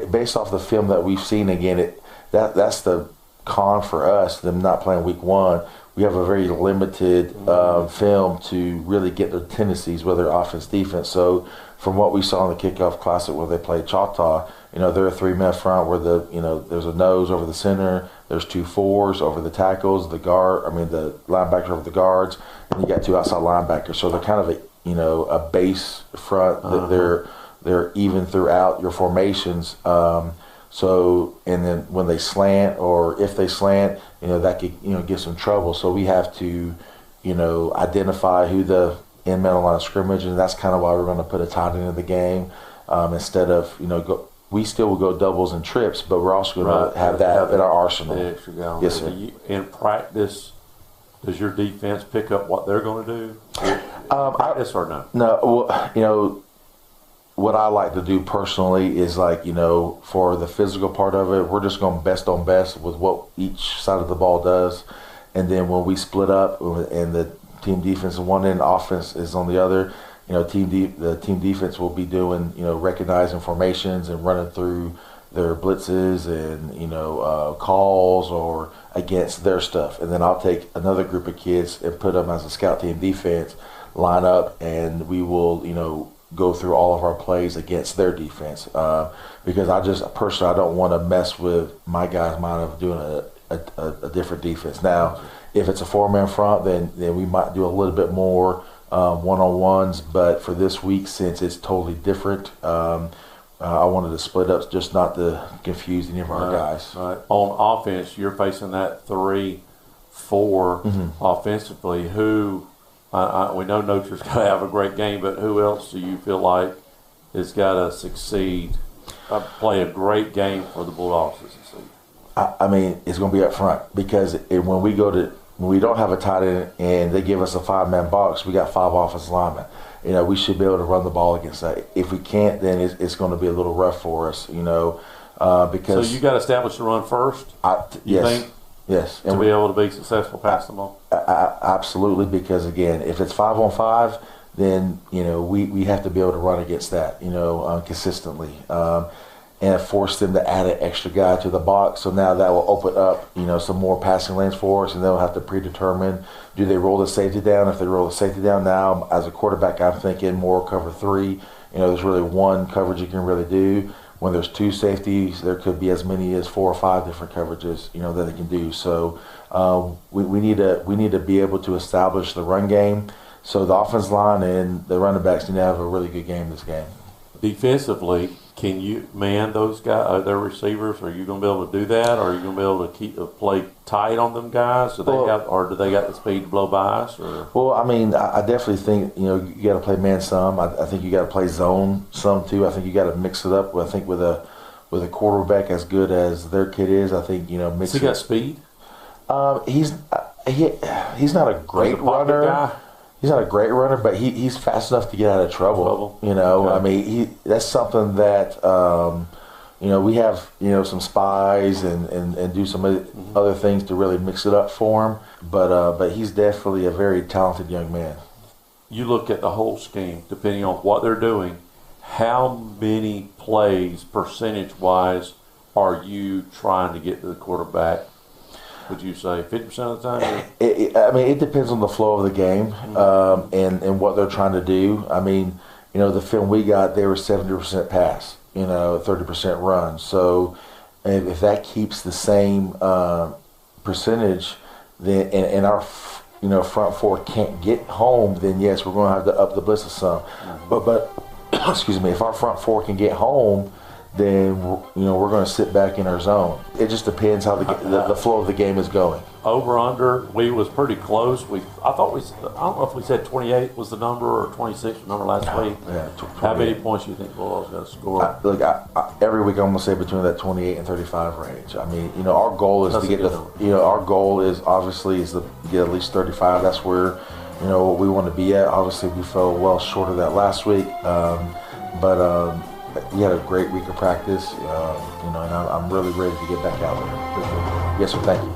Based off the film that we've seen. Again, that's the con for us. Them not playing week 1. We have a very limited film to really get their tendencies, whether offense, defense. So, from what we saw in the Kickoff Classic where they played Choctaw, they're a 3-man front where there's a nose over the center, there's 2 4s over the tackles, the linebacker over the guards, and you got 2 outside linebackers. So they're kind of a base front. They're even throughout your formations. So, and then when they slant, or if they slant, that could get some trouble. So we have to identify who the end man on line of scrimmage, and that's kind of why we're going to put a tight end in the game instead of we still will go doubles and trips, but we're also going to have that in our arsenal. Yes, sir. In practice, does your defense pick up what they're going to do? Practice or no? No. Well, what I like to do personally is for the physical part of it, we're just going best on best with what each side of the ball does, and then when we split up and the team defense is one end, offense is on the other. The team defense will be doing recognizing formations and running through their blitzes and calls or against their stuff, and then I'll take another group of kids and put them as a scout team defense, line up, and we will go through all of our plays against their defense, because I don't want to mess with my guys' mind of doing a different defense. Now, if it's a 4-man front, then we might do a little bit more one-on-ones, but for this week, since it's totally different, I wanted to split up just not to confuse any of our guys. Right. On offense, you're facing that 3-4 offensively. Who we know Notra's got to have a great game, but who else do you feel like has got to succeed, play a great game for the Bulldogs to succeed? I mean, it's going to be up front, because when we don't have a tight end and they give us a 5-man box, we got 5 offensive linemen. We should be able to run the ball against that. If we can't, then it's going to be a little rough for us, because. So you got to establish the run first. You think? Yes. To be able to be successful past the ball. Absolutely, because again, if it's 5-on-5, then we have to be able to run against that, consistently. And force them to add an extra guy to the box. So now that will open up, some more passing lanes for us, and they'll have to predetermine, do they roll the safety down? If they roll the safety down now, as a quarterback, I'm thinking more cover 3. There's really one coverage you can really do. When there's 2 safeties, there could be as many as 4 or 5 different coverages, that they can do. So we need to be able to establish the run game. So the offensive line and the running backs need to have a really good game this game. Defensively, can you man those guys, their receivers? Are you going to be able to do that? Or are you going to be able to play tight on them guys? Do they got the speed to blow by us? Or? Well, I mean, I definitely think you got to play man some. I think you got to play zone some too. I think you got to mix it up. I think with a quarterback as good as their kid is, I think mix. Has he got speed? He's not a great runner. Guy. He's not a great runner, but he's fast enough to get out of trouble. Okay. I mean, that's something that we have some spies and do some other things to really mix it up for him. But he's definitely a very talented young man. You look at the whole scheme, depending on what they're doing. How many plays, percentage-wise, are you trying to get to the quarterback? Would you say 50% of the time? It depends on the flow of the game and what they're trying to do. I mean, the film we got, they were 70% pass, 30% run. So if that keeps the same percentage, then and our front 4 can't get home, then yes, we're going to have to up the blitzes some. But excuse me, if our front 4 can get home, then we're going to sit back in our zone. It just depends how the flow of the game is going. Over under, we was pretty close. I don't know if we said 28 was the number or 26 was the number last week. Yeah, how many points do you think Bulldogs got to score? Look, every week I'm going to say between that 28 and 35 range. I mean, our goal is to get our goal is obviously is to get at least 35. That's where what we want to be at. Obviously, we fell well short of that last week, but. We had a great week of practice, and I'm really ready to get back out there. Yes, sir. Thank you.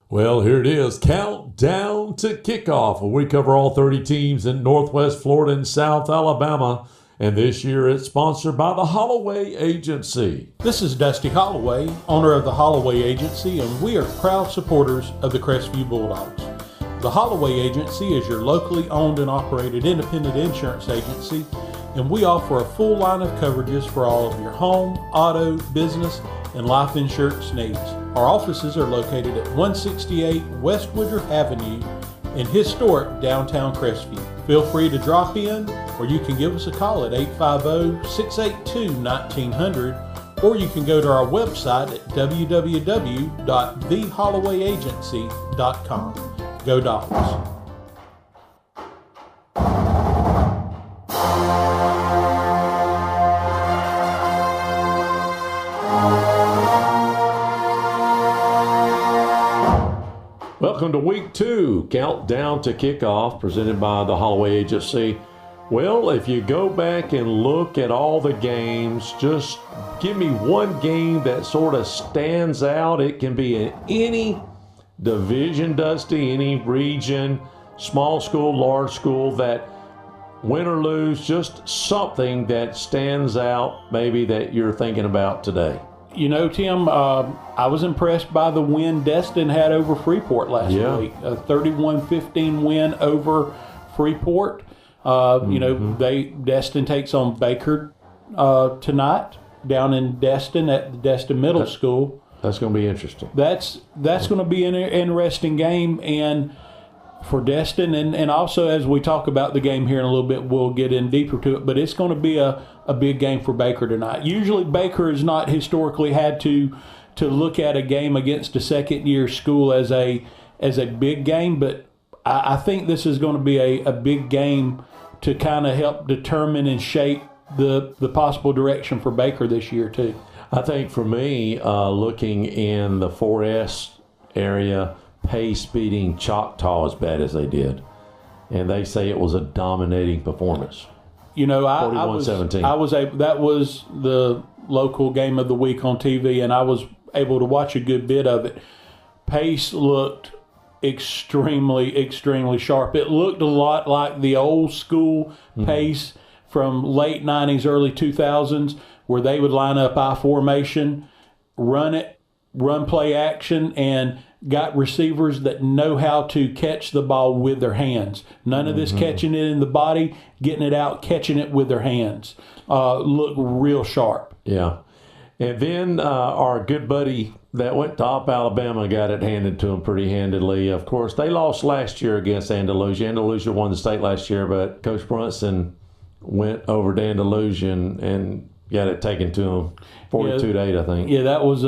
Well, here it is. Countdown to kickoff, where we cover all 30 teams in Northwest Florida and South Alabama. And this year it's sponsored by the Holloway Agency. This is Dusty Holloway, owner of the Holloway Agency, and we are proud supporters of the Crestview Bulldogs. The Holloway Agency is your locally owned and operated independent insurance agency, and we offer a full line of coverages for all of your home, auto, business, and life insurance needs. Our offices are located at 168 West Woodruff Avenue in historic downtown Crestview. Feel free to drop in, or you can give us a call at 850-682-1900, or you can go to our website at www.thehollowayagency.com. Go Dogs! Welcome to week 2, Countdown to Kickoff, presented by the Holloway Agency. Well, if you go back and look at all the games, just give me one game that sort of stands out. It can be in any division, Dusty, any region, small school, large school, that win or lose, just something that stands out maybe that you're thinking about today? You know, Tim, I was impressed by the win Destin had over Freeport last week. A 31-15 win over Freeport. You know, Destin takes on Baker tonight down in Destin at the Destin Middle School. That's going to be interesting. That's going to be an interesting game, and for Destin, and also as we talk about the game here in a little bit, we'll get in deeper to it, but it's going to be a big game for Baker tonight. Usually Baker has not historically had to look at a game against a second-year school as a big game, but I think this is going to be a big game to kind of help determine and shape the possible direction for Baker this year too. I think for me, looking in the 4S area, Pace beating Choctaw as bad as they did, and they say it was a dominating performance. You know, I was that was the local game of the week on TV, and I was able to watch a good bit of it. Pace looked extremely sharp. It looked a lot like the old school Pace from late 90s, early 2000s, where they would line up I formation, run play action, and got receivers that know how to catch the ball with their hands. None of this catching it in the body, getting it out, catching it with their hands. Look real sharp. Yeah. And then our good buddy that went to Op Alabama got it handed to him pretty handedly. Of course, they lost last year against Andalusia. Andalusia won the state last year, but Coach Brunson went over to Andalusia and got it taken to him 42-8, I think. Yeah, that was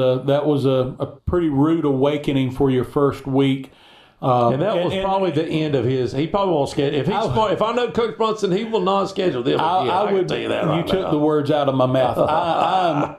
a pretty rude awakening for your first week. And that was probably the end of his. He probably won't schedule. If I know Coach Brunson, he will not schedule them. I would tell you that. You took the words out of my mouth.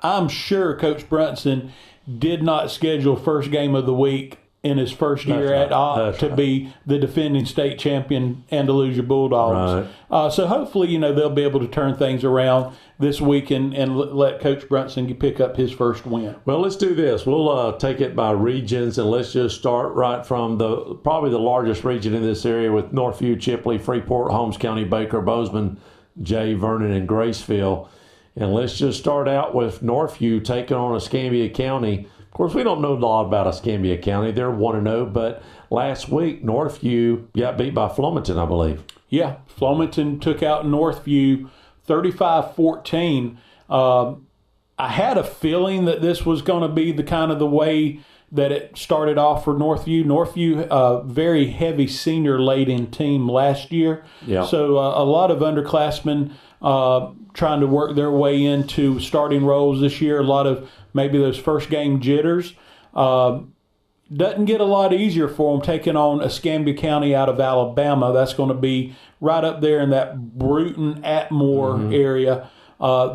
I'm sure Coach Brunson did not schedule first game of the week in his first year at Op to be the defending state champion Andalusia Bulldogs. Right. So hopefully, they'll be able to turn things around this week and let Coach Brunson pick up his first win. Well, let's do this. We'll take it by regions, and let's just start right from probably the largest region in this area with Northview, Chipley, Freeport, Holmes County, Baker, Bozeman, Jay, Vernon, and Graceville. And let's just start out with Northview taking on Escambia County. Of course, we don't know a lot about Escambia County. They're 1-0, but last week, Northview got beat by Flomaton, I believe. Yeah, Flomaton took out Northview 35-14. I had a feeling that this was going to be the way that it started off for Northview. Northview, very heavy senior-laden team last year. Yeah. So a lot of underclassmen trying to work their way into starting roles this year. A lot of maybe those first game jitters. Doesn't get a lot easier for them taking on Escambia County out of Alabama. That's going to be right up there in that Bruton, Atmore area.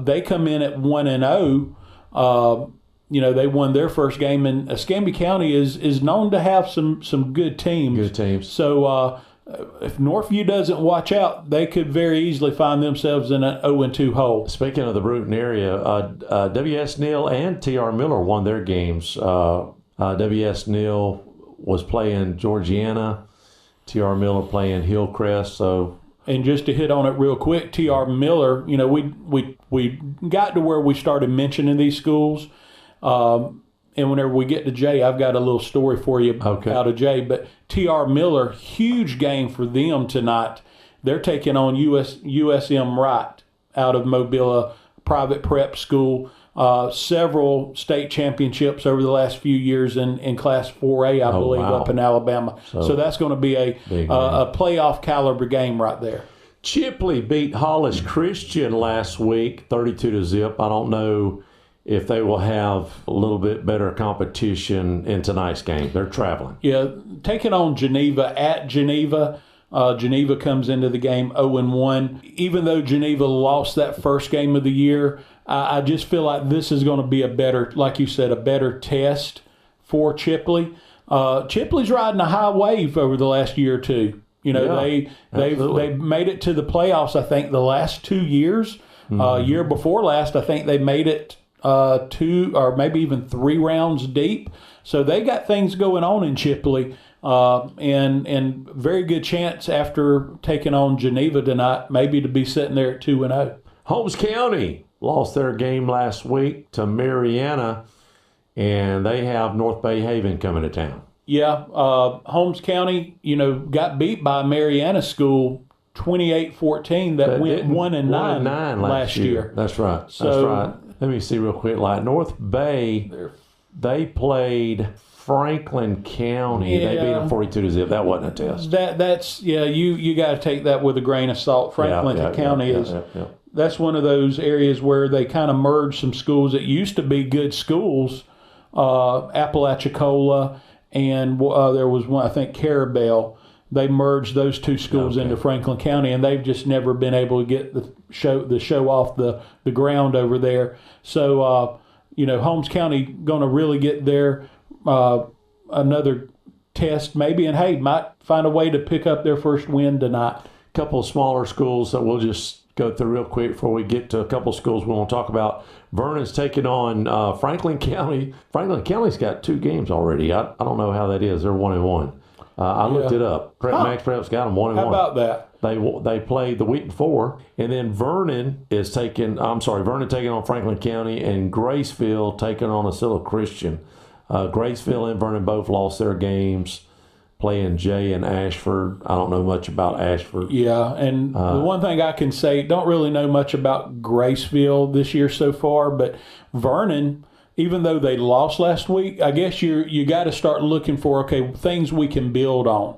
They come in at 1-0. They won their first game, and Escambia County is known to have some good teams. Good teams. So if Northview doesn't watch out, they could very easily find themselves in an 0-2 hole. Speaking of the Bruton area, W.S. Neal and T.R. Miller won their games. W.S. Neal was playing Georgiana, T.R. Miller playing Hillcrest. And just to hit on it real quick, T.R. Miller, we got to where we started mentioning these schools. And whenever we get to Jay, I've got a little story for you out of Jay. But T.R. Miller, huge game for them tonight. They're taking on USM Wright out of Mobile, private prep school. Several state championships over the last few years in Class 4A, I believe, up in Alabama. So that's going to be a playoff caliber game right there. Chipley beat Hollis Christian last week, 32-0. I don't know if they will have a little bit better competition in tonight's game. They're traveling. Yeah, taking on Geneva at Geneva. Geneva comes into the game 0-1. Even though Geneva lost that first game of the year, I just feel like this is going to be a better, like you said, a better test for Chipley. Chipley's riding a high wave over the last year or two. They've made it to the playoffs, I think, the last 2 years. Year before last, I think they made it 2 or maybe even 3 rounds deep. So they got things going on in Chipley. and very good chance after taking on Geneva tonight, maybe to be sitting there at 2-0. Holmes County lost their game last week to Mariana, and they have North Bay Haven coming to town. Yeah, Holmes County, got beat by Mariana School 28-14. That went 1-9 last year. That's right. That's right. Let me see real quick. Like North Bay, they played Franklin County. Yeah. They beat them 42-0. That wasn't a test. That's you got to take that with a grain of salt. Franklin County is. That's one of those areas where they kind of merged some schools that used to be good schools, Apalachicola, and there was one, I think, Carabel. They merged those two schools into Franklin County, and they've just never been able to get the show off the ground over there. So, Holmes County going to really get their another test maybe, and hey, might find a way to pick up their first win tonight. A couple of smaller schools that we'll just go through real quick before we get to a couple of schools we want to talk about. Vernon's taking on Franklin County. Franklin County's got 2 games already. I don't know how that is. They're 1-1. I looked it up. Max Prep's got them 1-1. How about that? They played the week before, and then Vernon taking on Franklin County, and Graceville taking on Acilla Christian. Graceville and Vernon both lost their games, playing Jay and Ashford. I don't know much about Ashford. Yeah, and the one thing I can say, don't really know much about Graceville this year so far, but Vernon, even though they lost last week, I guess you got to start looking for things we can build on.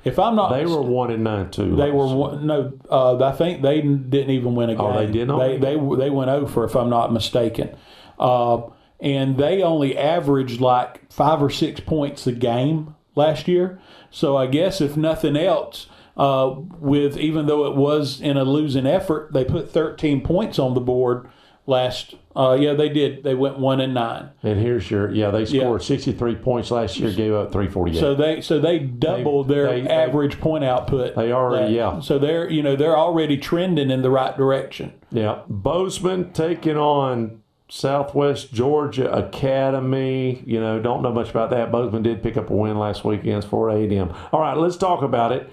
If I'm not, they were 1-9 too. They were I think they didn't even win a game. Oh, they did not. They went over, if I'm not mistaken, and they only averaged like 5 or 6 points a game last year. So I guess if nothing else, even though it was in a losing effort, they put 13 points on the board last. They did. They went 1-9. And here's they scored 63 points last year, gave up 348. So they doubled their average point output. They already So they're already trending in the right direction. Yeah. Bozeman taking on Southwest Georgia Academy. Don't know much about that. Bozeman did pick up a win last week against Fort A&M. All right, let's talk about it.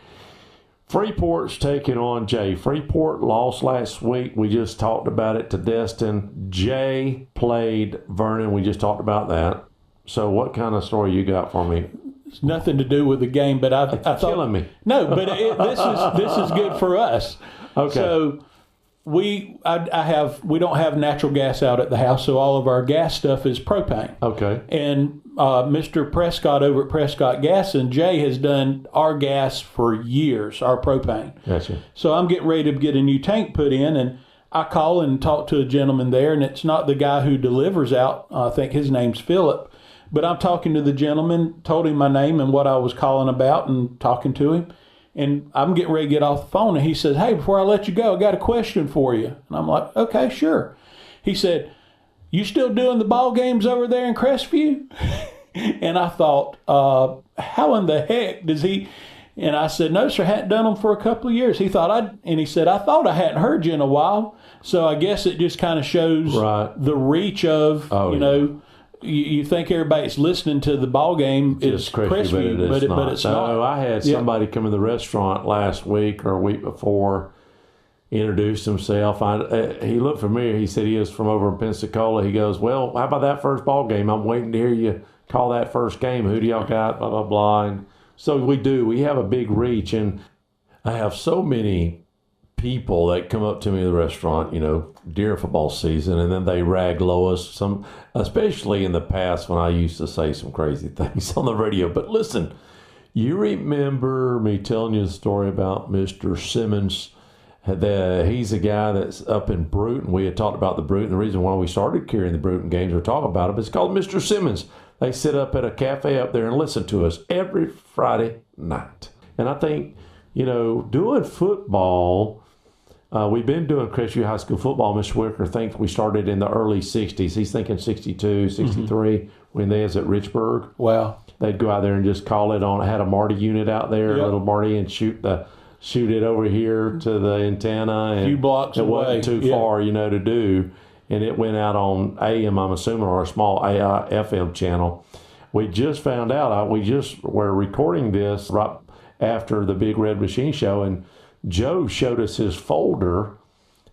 Freeport's taking on Jay. Freeport lost last week. We just talked about it to Destin. Jay played Vernon. We just talked about that. So what kind of story you got for me? It's nothing to do with the game, but I thought, killing me. No, but this is good for us. Okay. So we don't have natural gas out at the house, so all of our gas stuff is propane. Okay. And Mr. Prescott over at Prescott Gas and Jay has done our gas for years, our propane. Gotcha. So I'm getting ready to get a new tank put in, and I call and talk to a gentleman there, and it's not the guy who delivers out. I think his name's Philip. But I'm talking to the gentleman, told him my name and what I was calling about and talking to him. And I'm getting ready to get off the phone, and he says, "Hey, before I let you go, I got a question for you." And I'm like, "Okay, sure." He said, "You still doing the ball games over there in Crestview?" And I thought, how in the heck does he? And I said, "No, sir, hadn't done them for a couple of years." He said, "I thought I hadn't heard you in a while." So I guess it just kind of shows the reach of, you think everybody's listening to the ball game. It's Crestview, but it's not. No, I had somebody come in the restaurant last week or a week before, introduced himself. He looked familiar. He said he is from over in Pensacola. He goes, "Well, how about that first ball game? I'm waiting to hear you call that first game. Who do y'all got?" Blah, blah, blah. And so we do. We have a big reach. And I have so many people that come up to me in the restaurant, during football season, and then they rag Lois, especially in the past when I used to say some crazy things on the radio. But listen, you remember me telling you the story about Mr. Simmons? He's a guy that's up in Bruton. We had talked about the Bruton. The reason why we started carrying the Bruton games or talking about them is called Mr. Simmons. They sit up at a cafe up there and listen to us every Friday night. And I think, doing football, we've been doing Crestview High School football. Mr. Wicker thinks we started in the early 60s. He's thinking 62, 63 when they was at Richburg. Wow. They'd go out there and just call it on. I had a Marty unit out there, a little Marty, and shoot it over here to the antenna. And a few blocks it away. Wasn't too far, to do. And it went out on AM, I'm assuming, or a small FM channel. we just found out. We're recording this right after the Big Red Machine show, and Joe showed us his folder.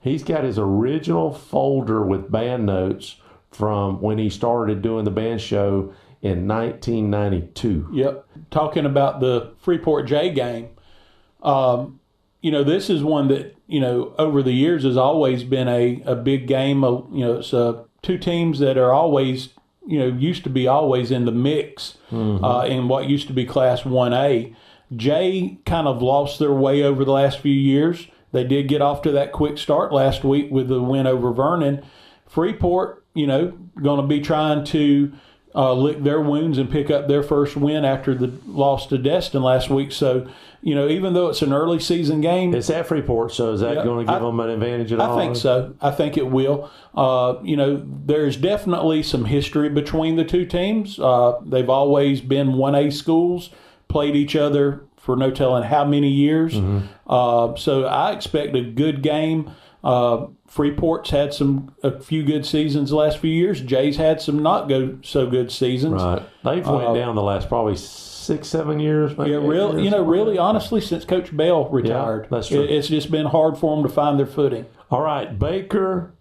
He's got his original folder with band notes from when he started doing the band show in 1992. Yep. Talking about the Freeport J game, this is one that, over the years has always been a big game. It's two teams that are always, used to be always in the mix in what used to be Class 1A. J kind of lost their way over the last few years. They did get off to that quick start last week with the win over Vernon. Freeport, going to be trying to lick their wounds and pick up their first win after the loss to Destin last week. So, even though it's an early season game. It's at Freeport, so is that going to give them an advantage at all? I think so. I think it will. There's definitely some history between the two teams. They've always been 1A schools, played each other for no telling how many years. So I expect a good game. Freeport's had a few good seasons the last few years. Jay's had some not so good seasons. Right. They've went down the last probably 6-7 years. Maybe really, honestly, since Coach Bell retired. Yeah, that's true. It's just been hard for them to find their footing. All right, Baker.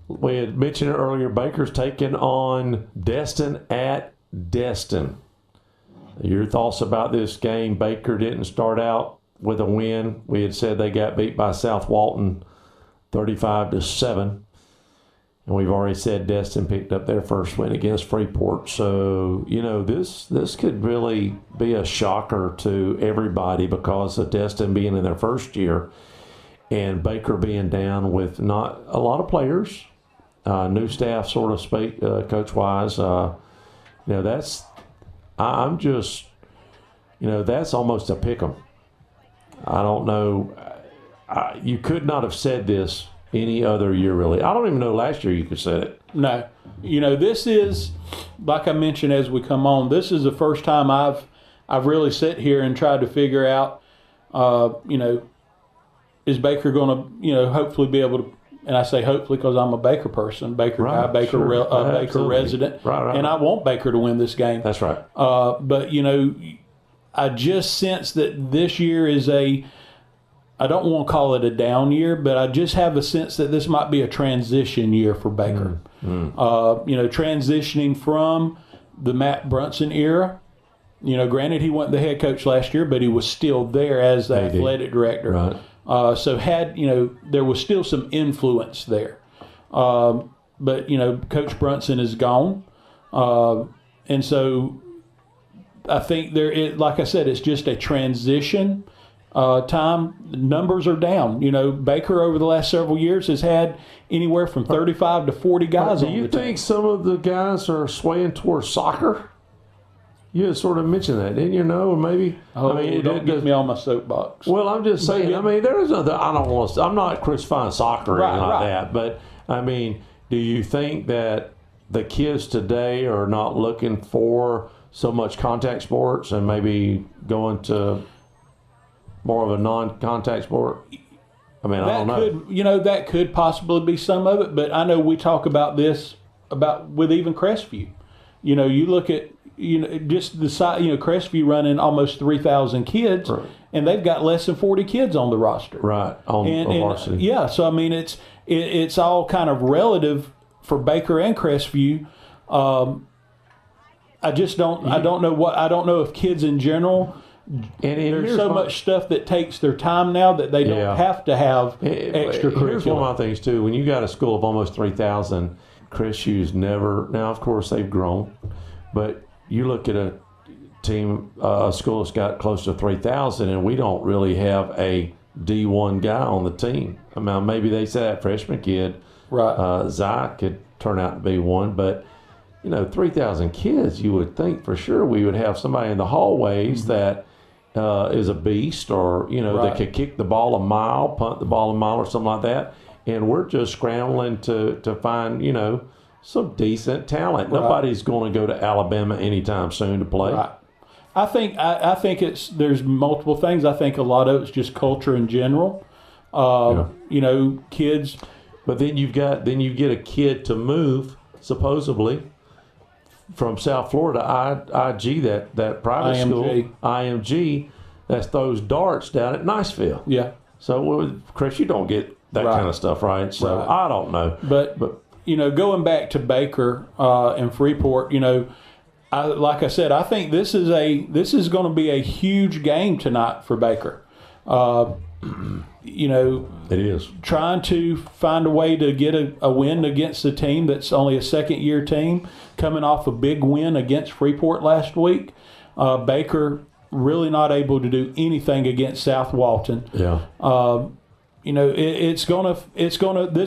We had mentioned it earlier. Baker's taking on Destin at Destin. Your thoughts about this game? Baker didn't start out with a win. We had said they got beat by South Walton 35-7. And we've already said Destin picked up their first win against Freeport. So, this could really be a shocker to everybody because of Destin being in their first year and Baker being down with not a lot of players, new staff, sort of speak, coach-wise. I'm just, that's almost a pick 'em. I don't know. You could not have said this any other year, really. I don't even know last year you could say it. No. This is, like I mentioned as we come on, this is the first time I've really sat here and tried to figure out, is Baker going to, hopefully be able to, and I say hopefully because I'm a Baker person, Baker guy, Baker resident, right. And I want Baker to win this game. That's right. But, I just sense that this year is I don't want to call it a down year, but I just have a sense that this might be a transition year for Baker. Transitioning from the Matt Brunson era. Granted, he wasn't the head coach last year, but he was still there as the athletic director. Right. So there was still some influence there. But, Coach Brunson is gone. And so I think like I said, it's just a transition time. Numbers are down. Baker over the last several years has had anywhere from 35 to 40 guys on the team. Do you think some of the guys are swaying towards soccer? You had sort of mentioned that, didn't you? Maybe. Don't get me on my soapbox. Well, I'm just saying. There's other. I'm not crucifying soccer or anything like that. But do you think that the kids today are not looking for so much contact sports and maybe going to more of a non-contact sport? I don't know. That could possibly be some of it. But I know we talk about this with even Crestview. You look at. Just the size, Crestview running almost 3,000 kids, right. And they've got less than 40 kids on the roster. Right, on varsity. Yeah, so it's all kind of relative for Baker and Crestview. I just don't. I don't know if kids in general. There's so much stuff that takes their time now that they don't have to have extracurricular. Here's one of my things too. When you got a school of almost 3,000, Crestview's never. Now, of course, they've grown, but you look at a team, a school that's got close to 3,000, and we don't really have a D1 guy on the team. Maybe they say that freshman kid, right? Zach could turn out to be one, but 3,000 kids, you would think for sure we would have somebody in the hallways that is a beast, or that could kick the ball a mile, punt the ball a mile, or something like that. And we're just scrambling to find some decent talent. Right. Nobody's going to go to Alabama anytime soon to play. Right. I think there's multiple things. I think a lot of it's just culture in general. Kids. But then you get a kid to move supposedly from South Florida, IG, that private school, IMG, that throws darts down at Niceville. Yeah. So, Chris, you don't get that kind of stuff, right? So I don't know. But going back to Baker and Freeport, like I said, I think this is going to be a huge game tonight for Baker. It is trying to find a way to get a win against a team that's only a second-year team, coming off a big win against Freeport last week. Baker really not able to do anything against South Walton. Yeah. This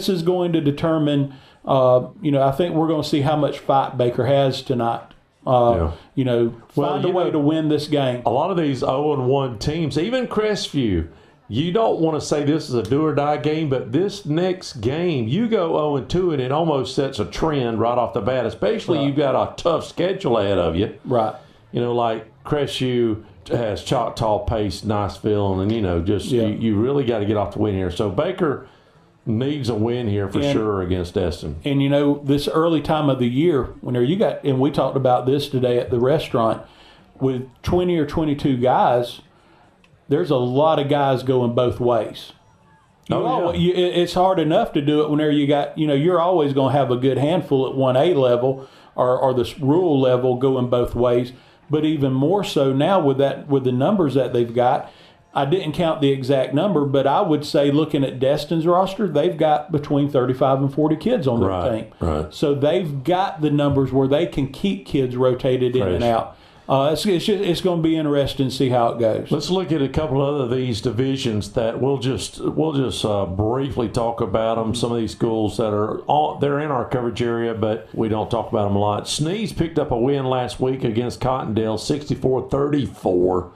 is going to determine. I think we're going to see how much fight Baker has tonight. Find a way to win this game. A lot of these 0-1 teams, even Crestview, you don't want to say this is a do-or-die game, but this next game, you go 0-2, and it almost sets a trend right off the bat, especially you've got a tough schedule ahead of you. Right. Like Crestview has Choctaw, Pace, Niceville, and, you really got to get off the win here. So Baker needs a win here for sure against Destin. And, this early time of the year, whenever you got, and we talked about this today at the restaurant, with 20 or 22 guys, there's a lot of guys going both ways. It's hard enough to do it whenever you got, you're always going to have a good handful at 1A level or the rural level going both ways. But even more so now with the numbers that they've got, I didn't count the exact number, but I would say looking at Destin's roster, they've got between 35 and 40 kids on their team. Right. So they've got the numbers where they can keep kids rotated in and out. It's going to be interesting to see how it goes. Let's look at a couple of these divisions that we'll just briefly talk about them. Some of these schools that they're in our coverage area, but we don't talk about them a lot. Sneeze picked up a win last week against Cottondale, 64-34.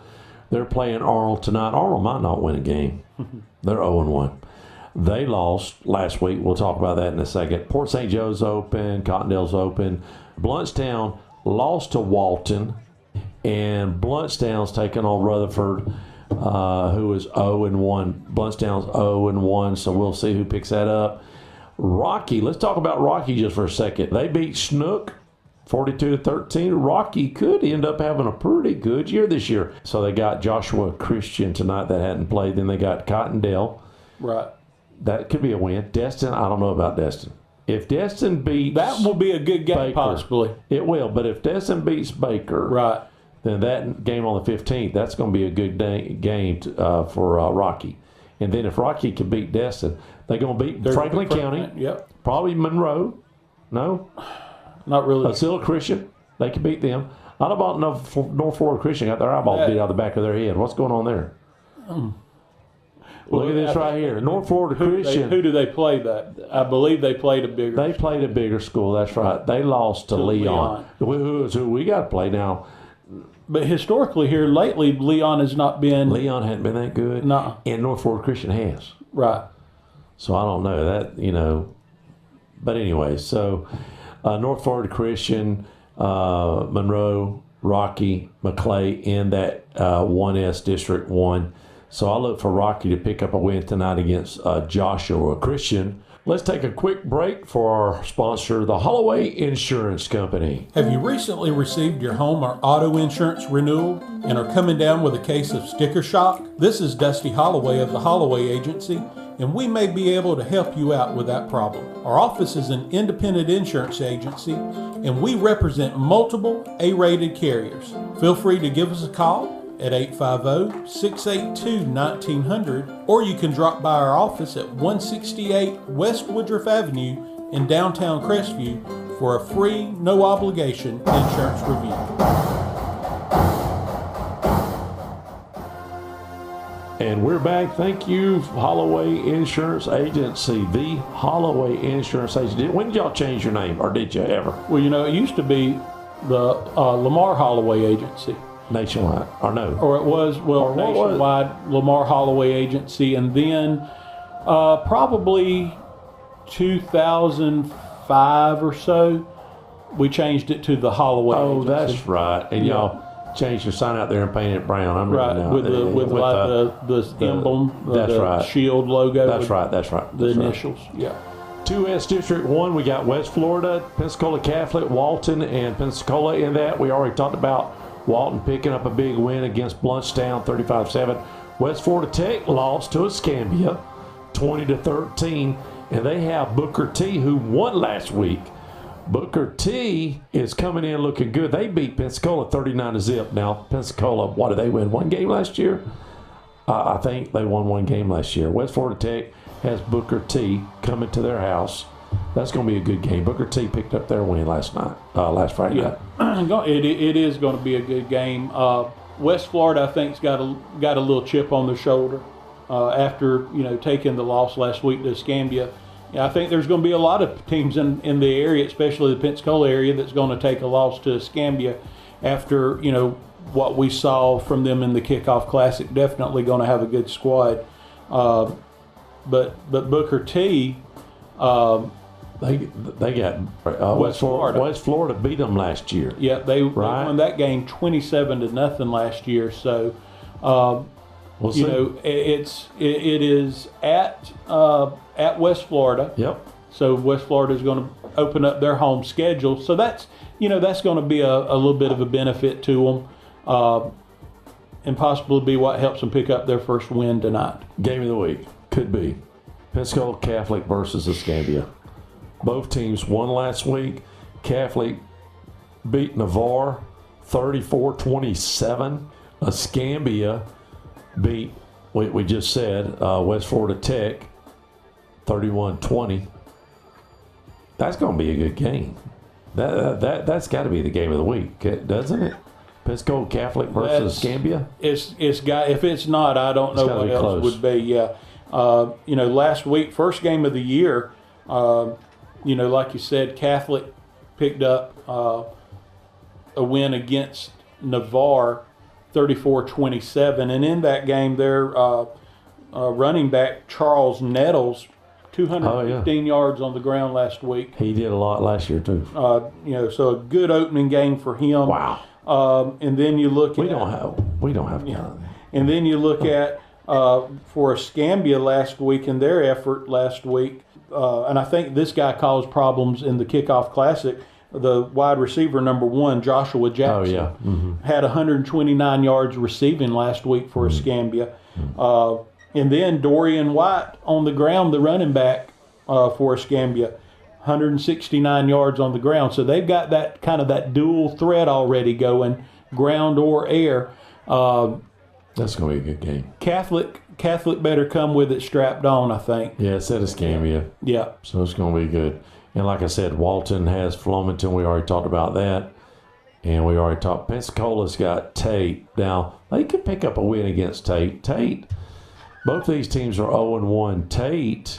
They're playing Arnold tonight. Arnold might not win a game. They're 0-1. They lost last week. We'll talk about that in a second. Port St. Joe's open. Cottondale's open. Bluntstown lost to Walton. And Bluntstown's taking on Rutherford, who is 0-1. Bluntstown's 0-1, so we'll see who picks that up. Rocky, let's talk about Rocky just for a second. They beat Snook 42-13. Rocky could end up having a pretty good year this year. So they got Joshua Christian tonight that hadn't played. Then they got Cottondale. Right. That could be a win. Destin, I don't know about Destin. If Destin beats that will be a good game, Baker, possibly. It will, but if Destin beats Baker, right, then that game on the 15th, that's going to be a good game for Rocky. And then if Rocky can beat Destin, they're going to beat Franklin County. Yep. Probably Monroe. No? Not really. Osceola Christian. They can beat them. I don't know about North Florida Christian. Got their eyeballs beat out of the back of their head. What's going on there? Look at this right here. North Florida Christian. Who do they play that? I believe they played a bigger. They played a bigger school. That's right. They lost to Leon. Who we got to play now. But historically here lately, Leon has not been. Leon hadn't been that good. No. And North Florida Christian has. Right. So I don't know that, But anyway, so North Florida Christian, Monroe, Rocky, McClay in that 1S District 1. So I look for Rocky to pick up a win tonight against Joshua Christian. Let's take a quick break for our sponsor, the Holloway Insurance Company. Have you recently received your home or auto insurance renewal and are coming down with a case of sticker shock? This is Dusty Holloway of the Holloway Agency, and we may be able to help you out with that problem. Our office is an independent insurance agency, and we represent multiple A-rated carriers. Feel free to give us a call at 850-682-1900, or you can drop by our office at 168 West Woodruff Avenue in downtown Crestview for a free, no-obligation insurance review. And we're back. Thank you, Holloway Insurance Agency, the Holloway Insurance Agency. When did y'all change your name, or did you ever? Well, it used to be the Lamar Holloway Agency. Nationwide, or no? Or it was, Nationwide, Lamar Holloway Agency, and then probably 2005 or so, we changed it to the Holloway Agency. That's right. And y'all changed your sign out there and painted it brown. I'm right, now. with the emblem, that's the right. shield logo. That's right. The initials, yeah. 2S District 1, we got West Florida, Pensacola Catholic, Walton, and Pensacola in that. We already talked about Walton picking up a big win against Blountstown, 35-7. West Florida Tech lost to Escambia, 20-13, and they have Booker T, who won last week. Booker T is coming in looking good. They beat Pensacola 39-0. Now, Pensacola, what did they win? One game last year? I think they won one game last year. West Florida Tech has Booker T coming to their house. That's going to be a good game. Booker T picked up their win last Friday night. It is going to be a good game. West Florida, I think, has got a little chip on their shoulder after taking the loss last week to Escambia. I think there's going to be a lot of teams in the area, especially the Pensacola area, that's going to take a loss to Escambia after what we saw from them in the Kickoff Classic. Definitely going to have a good squad. But Booker T, they got West Florida. West Florida beat them last year. Yeah, they won that game 27-0 last year. So, it is at West Florida. Yep. So West Florida is going to open up their home schedule. So that's going to be a little bit of a benefit to them, and possibly be what helps them pick up their first win tonight. Game of the week could be Pensacola Catholic versus Escambia. Both teams won last week. Catholic beat Navarre 34-27. Escambia beat, we just said, West Florida Tech 31-20. That's going to be a good game. That's got to be the game of the week, doesn't it? Pensacola Catholic versus Escambia? It's got. If it's not, I don't know what else would be. Yeah. Last week, first game of the year, like you said, Catholic picked up a win against Navarre, 34-27. And in that game, their running back, Charles Nettles, 215 yards on the ground last week. He did a lot last year, too. So a good opening game for him. Wow. And then you look we don't have and then you look at for Escambia last week and their effort last week, and I think this guy caused problems in the Kickoff Classic. The wide receiver number 1, Joshua Jackson, had 129 yards receiving last week for Escambia. And then Dorian White on the ground, the running back for Escambia, 169 yards on the ground. So they've got that kind of that dual threat already going, ground or air. That's going to be a good game. Catholic better come with it strapped on, I think. Yeah, it's at Escambia. Yeah. So it's going to be good. And like I said, Walton has Flomaton. We already talked about that. And we already talked. Pensacola's got Tate. Now, they could pick up a win against Tate. Both of these teams are 0-1. Tate,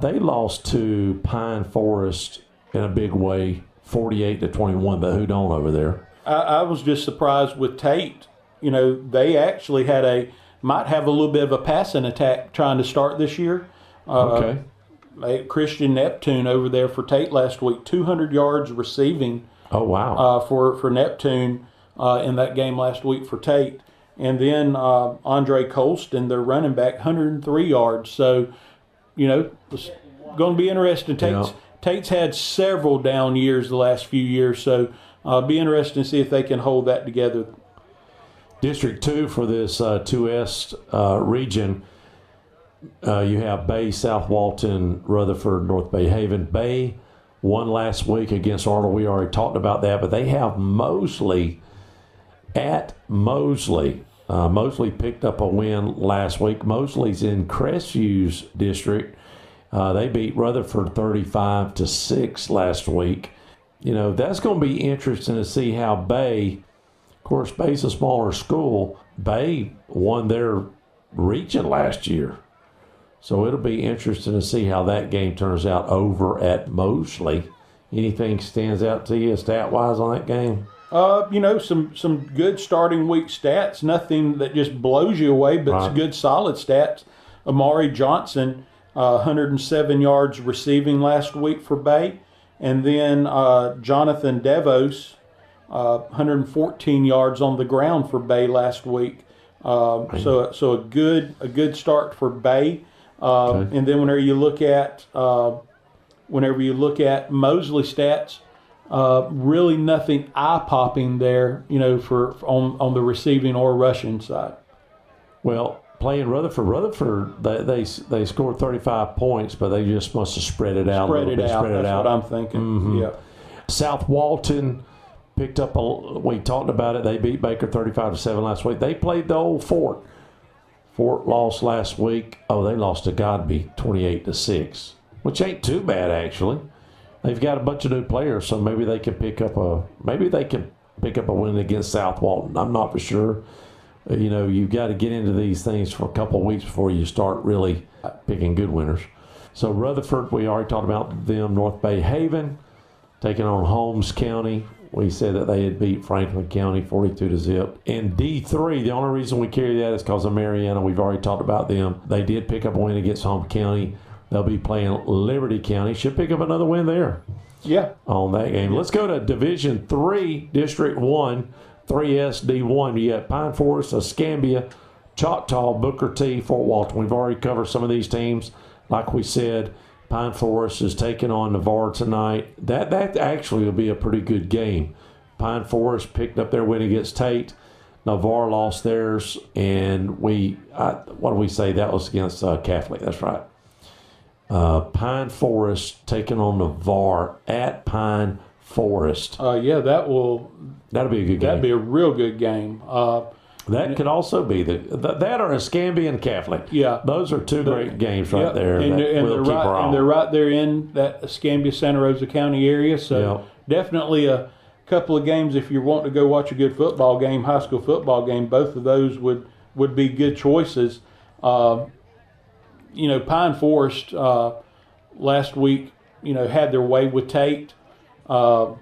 they lost to Pine Forest in a big way, 48-21. But who don't over there? I was just surprised with Tate. They actually might have a little bit of a passing attack trying to start this year. Okay. Christian Neptune over there for Tate last week, 200 yards receiving. Oh, wow. For Neptune in that game last week for Tate. And then Andre Colston, their running back, 103 yards. So, it's going to be interesting. Tate's had several down years the last few years, so be interesting to see if they can hold that together. District 2 for this 2S region, you have Bay, South Walton, Rutherford, North Bay Haven. Bay won last week against Arnold. We already talked about that, but they have Mosley at Mosley. Mosley picked up a win last week. Mosley's in Crestview's district. They beat Rutherford 35-6 last week. That's going to be interesting to see how Bay, of course, Bay's a smaller school. Bay won their region last year. So it'll be interesting to see how that game turns out over at Mosley. Anything stands out to you stat-wise on that game? Some good starting week stats. Nothing that just blows you away, but some good solid stats. Amari Johnson, 107 yards receiving last week for Bay. And then Jonathan Devos, 114 yards on the ground for Bay last week. So a good start for Bay. And then whenever you look at Mosley stats, really nothing eye popping there, for on the receiving or rushing side. Well, playing Rutherford, they scored 35 points, but they just must have spread it out. That's what I'm thinking. Mm-hmm. Yeah. South Walton picked up we talked about it. They beat Baker 35-7 last week. They played the old Fort. Fort lost last week. Oh, they lost to Godby 28-6, which ain't too bad actually. They've got a bunch of new players, so maybe they can pick up a win against South Walton. I'm not for sure. You've got to get into these things for a couple of weeks before you start really picking good winners. So Rutherford, we already talked about them. North Bay Haven taking on Holmes County. We said that they had beat Franklin County 42-0. In D3, the only reason we carry that is because of Mariana. We've already talked about them. They did pick up a win against Holmes County. They'll be playing Liberty County. Should pick up another win there. Yeah. On that game. Let's go to Division 3, District 1, 3S D1. You got Pine Forest, Escambia, Choctaw, Booker T, Fort Walton. We've already covered some of these teams. Like we said, Pine Forest is taking on Navarre tonight. That actually will be a pretty good game. Pine Forest picked up their win against Tate. Navarre lost theirs, and what do we say? That was against Catholic. That's right. Pine Forest taking on Navarre at Pine Forest. That'll be a good game. That'd be a real good game. That could also be that or Escambia and Catholic. Yeah, those are two great games right there. And they're right there in that Escambia Santa Rosa County area. So definitely a couple of games if you want to go watch a good football game, high school football game. Both of those would be good choices. Pine Forest last week, had their way with Tate, and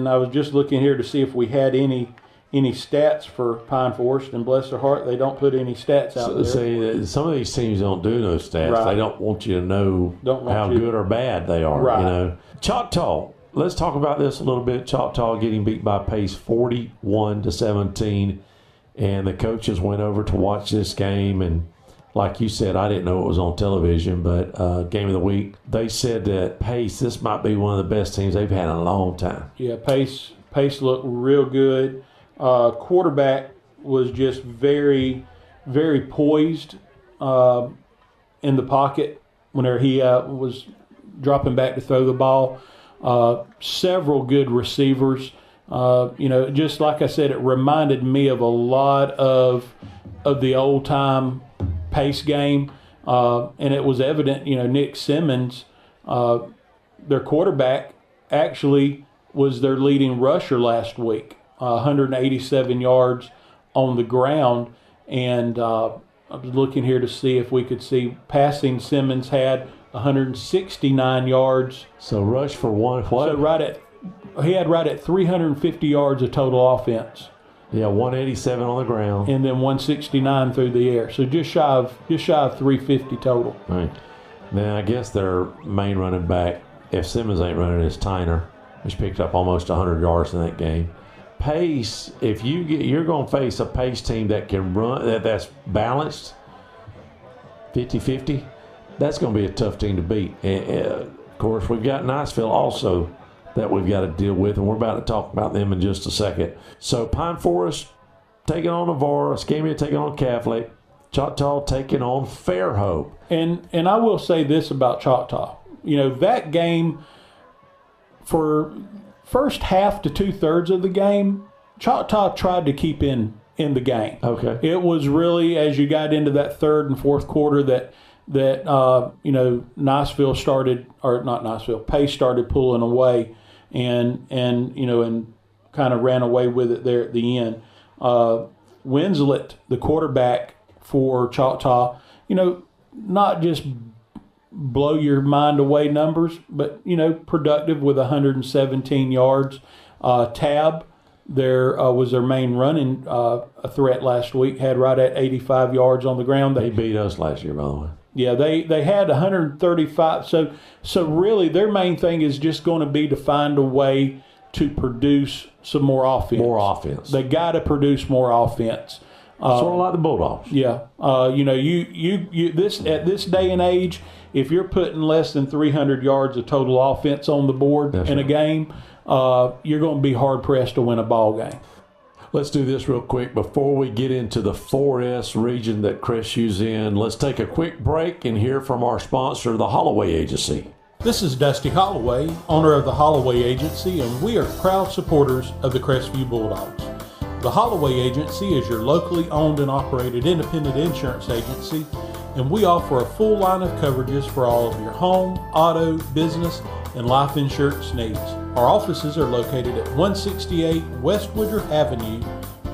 I was just looking here to see if we had any stats for Pine Forest, and bless their heart, they don't put any stats out there. See, some of these teams don't do no stats. Right. They don't want you to know how good or bad they are. Right. Choctaw. Let's talk about this a little bit. Choctaw getting beat by Pace 41-17, and the coaches went over to watch this game, and like you said, I didn't know it was on television, but game of the week, they said that Pace, this might be one of the best teams they've had in a long time. Yeah, Pace looked real good. Quarterback was just very, very poised in the pocket whenever he was dropping back to throw the ball. Several good receivers. Just like I said, it reminded me of a lot of the old-time Pace game, and it was evident, Nick Simmons, their quarterback, actually was their leading rusher last week. 187 yards on the ground, and I was looking here to see if we could see passing. Simmons had 169 yards. So rush for one. What? So he had right at 350 yards of total offense. Yeah, 187 on the ground, and then 169 through the air. So just shy of 350 total. Right. Now I guess their main running back, if Simmons ain't running, is Tyner, which picked up almost 100 yards in that game. Pace, if you're going to face a Pace team that can run, that's balanced, 50-50, that's going to be a tough team to beat. And, of course, we've got Niceville also that we've got to deal with, and we're about to talk about them in just a second. So Pine Forest taking on Navarre, Escambia taking on Catholic, Choctaw taking on Fairhope. And I will say this about Choctaw. That game, for first half to 2/3 of the game, Choctaw tried to keep in the game. Okay. It was really as you got into that third and fourth quarter that Niceville started, or not Niceville, Pace started pulling away, and kind of ran away with it there at the end. Winslet, the quarterback for Choctaw, not just blow your mind away numbers, but productive with 117 yards. Tab, was their main running threat last week, had right at 85 yards on the ground. They beat us last year, by the way. Yeah, they had 135. So really their main thing is just going to be to find a way to produce some more offense. More offense. They got to produce more offense. Sort of like the Bulldogs. Yeah. At this day and age, if you're putting less than 300 yards of total offense on the board in a game, you're going to be hard pressed to win a ball game. Let's do this real quick before we get into the 4S region that Crestview's in. Let's take a quick break and hear from our sponsor, the Holloway Agency. This is Dusty Holloway, owner of the Holloway Agency, and we are proud supporters of the Crestview Bulldogs. The Holloway Agency is your locally owned and operated independent insurance agency, and we offer a full line of coverages for all of your home, auto, business, and life insurance needs. Our offices are located at 168 West Woodruff Avenue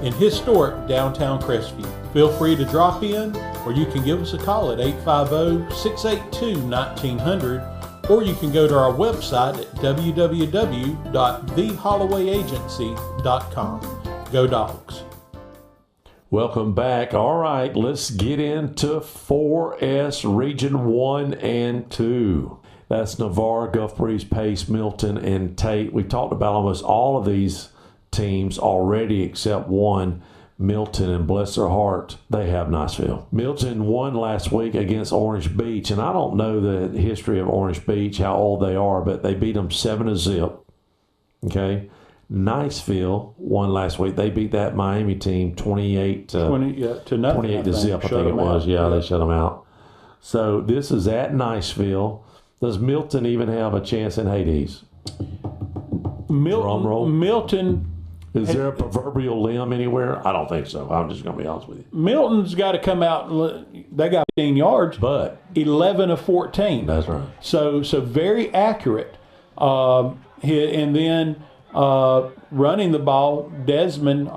in historic downtown Crestview. Feel free to drop in, or you can give us a call at 850-682-1900, or you can go to our website at www.thehollowayagency.com. Go Dogs. Welcome back. All right, let's get into 4S Region 1 and 2. That's Navarre, Gulf Breeze, Pace, Milton, and Tate. We talked about almost all of these teams already except one, Milton, and bless their heart, they have Niceville. Milton won last week against Orange Beach, and I don't know the history of Orange Beach, how old they are, but they beat them 7-0. Okay? Niceville won last week. They beat that Miami team 28 to nothing. 28 to zip, I think it was. Yeah, they shut them out. So this is at Niceville. Does Milton even have a chance in Hades? Milton. Is there a proverbial limb anywhere? I don't think so. I'm just going to be honest with you. Milton's got to come out. They got 15 yards, but 11 of 14. That's right. So very accurate. And then running the ball, Densman,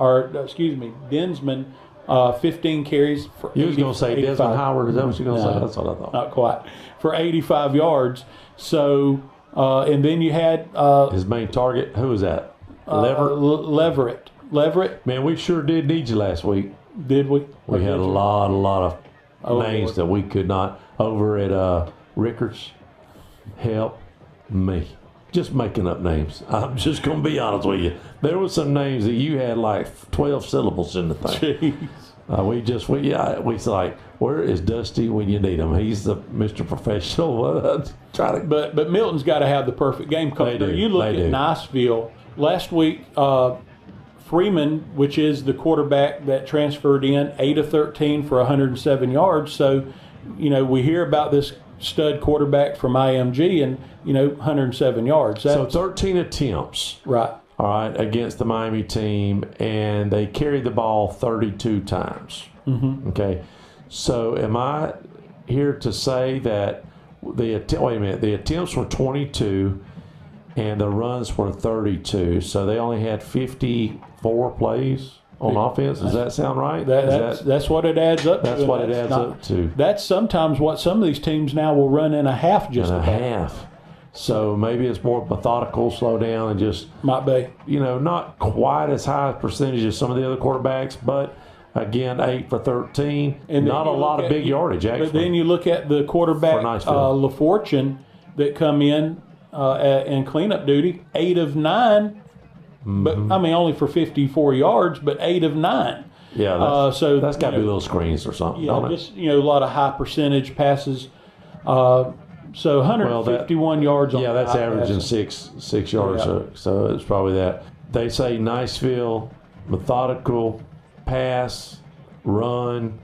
15 carries for. You was going to say 85. Desmond Howard. Is that what you were going to say? That's what I thought. Not quite. For 85 yards. So, and then you had his main target. Who was that? Leverett. Man, we sure did need you last week. Did we? We had a lot of names that we could not. Over at Rickards, help me. Just making up names. I'm just going to be honest with you. There were some names that you had like 12 syllables in the thing. Jeez. We like, where is Dusty when you need him? He's the Mr. Professional. But Milton's got to have the perfect game. You look at Niceville. Last week, Freeman, which is the quarterback that transferred in, 8 of 13 for 107 yards. So, we hear about this stud quarterback from IMG and, 107 yards. So 13 attempts. Right. All right, against the Miami team, and they carried the ball 32 times. Mm-hmm. Okay. So am I here to say that the attempts were 22 and the runs were 32, so they only had 54 plays on offense? Does that sound right? That's what it adds up to. That's what it adds up to. That's sometimes what some of these teams now will run in a half just a half. So maybe it's more methodical, slow down, and just might be. Not quite as high a percentage as some of the other quarterbacks, but again, 8 for 13, and not a lot of big yardage, actually. But then you look at the quarterback, LaFortune, that come in cleanup duty, 8 of 9, but only for 54 yards, but 8 of 9. Yeah, so that's got to be little screens or something. Yeah, just a lot of high percentage passes. So 151 yards on that's averaging six yards. Yeah. So it's probably that. They say Niceville, methodical, pass, run.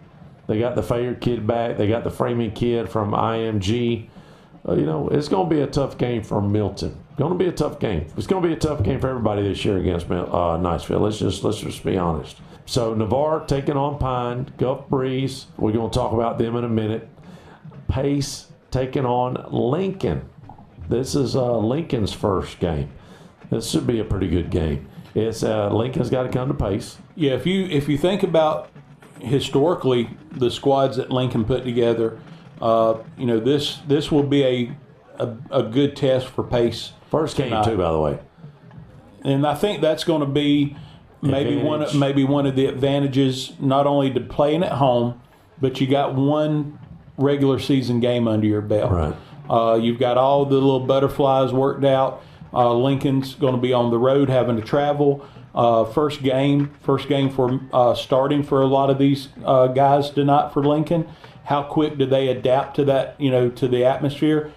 They got the Fayard kid back. They got the Freeman kid from IMG. It's going to be a tough game for Milton. Going to be a tough game. It's going to be a tough game for everybody this year against Niceville. Let's just be honest. So Navarre taking on Pine, Gulf Breeze. We're going to talk about them in a minute. Pace taking on Lincoln. This is Lincoln's first game. This should be a pretty good game. It's Lincoln's got to come to Pace. Yeah, if you think about historically the squads that Lincoln put together, this will be a good test for Pace. First game too, by the way. And I think that's going to be maybe one of the advantages, not only to playing at home, but you got one regular season game under your belt. Right. You've got all the little butterflies worked out. Lincoln's going to be on the road having to travel. First game for starting for a lot of these guys tonight for Lincoln. How quick do they adapt to that, to the atmosphere?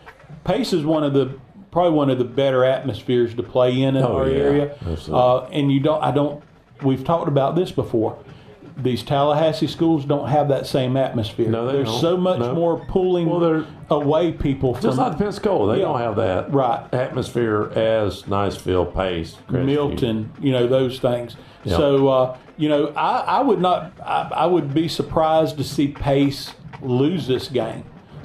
Pace is probably one of the better atmospheres to play in our area. And we've talked about this before. These Tallahassee schools don't have that same atmosphere. No, There's so much more pulling away people from. Just like Pensacola, they don't have that atmosphere as Niceville, Pace, Crestview. Milton, those things. Yep. So, I would be surprised to see Pace lose this game.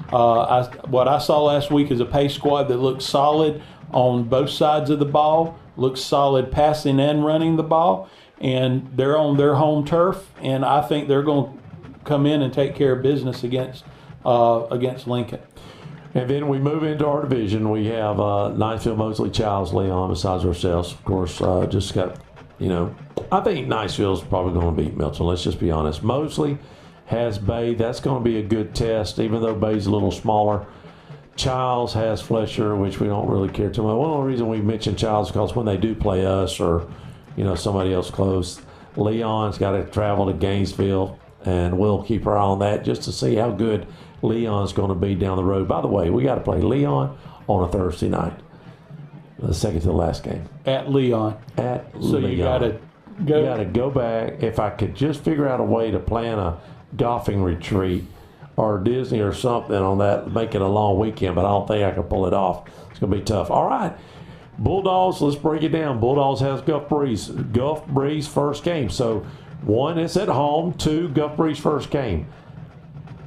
What I saw last week is a Pace squad that looks solid on both sides of the ball, looks solid passing and running the ball, and they're on their home turf, and I think they're going to come in and take care of business against Lincoln. And then we move into our division. We have Niceville, Mosley, Childs, Leon besides ourselves. Of course, just got, I think Niceville's probably going to beat Milton. Let's just be honest. Mosley has Bay. That's going to be a good test, even though Bay's a little smaller. Childs has Fletcher, which we don't really care too much. One of the reasons we mention Childs is because when they do play us or somebody else close, Leon's got to travel to Gainesville, and we'll keep our eye on that just to see how good Leon's going to be down the road. By the way, we got to play Leon on a Thursday night, the second to the last game. At Leon. So Leon. You got to go. You got to go back. If I could just figure out a way to plan a golfing retreat or Disney or something on that, make it a long weekend, but I don't think I can pull it off. It's going to be tough. All right. Bulldogs, let's break it down. Bulldogs has Gulf Breeze. Gulf Breeze first game. So, 1, it's at home. 2, Gulf Breeze first game.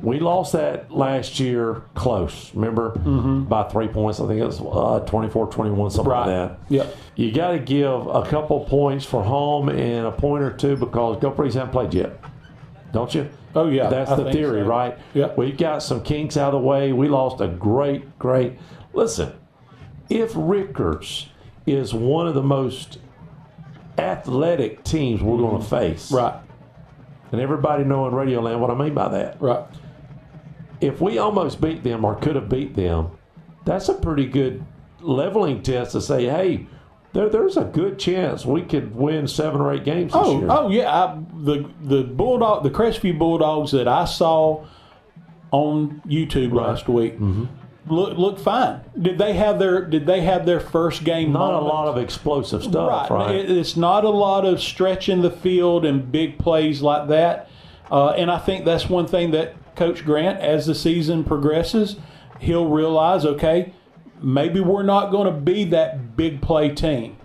We lost that last year close, remember? By 3 points. I think it was 24-21, something like that. Yep. You got to give a couple points for home and a point or two because Gulf Breeze haven't played yet. Don't you? Oh, yeah. That's the theory, right? Yep. We've got some kinks out of the way. We lost a great. Listen, if Rickards is one of the most athletic teams we're going to face. Right. And everybody know in Radio Land what I mean by that. Right. If we almost beat them or could have beat them, that's a pretty good leveling test to say, hey, there's a good chance we could win 7 or 8 games this year. Oh yeah, the Crestview Bulldogs that I saw on YouTube last week looked fine. Did they have their first game? Not moments? A lot of explosive stuff, right? It's not a lot of stretching the field and big plays like that. And I think that's one thing that Coach Grant, as the season progresses, he'll realize, okay, maybe we're not going to be that big play team.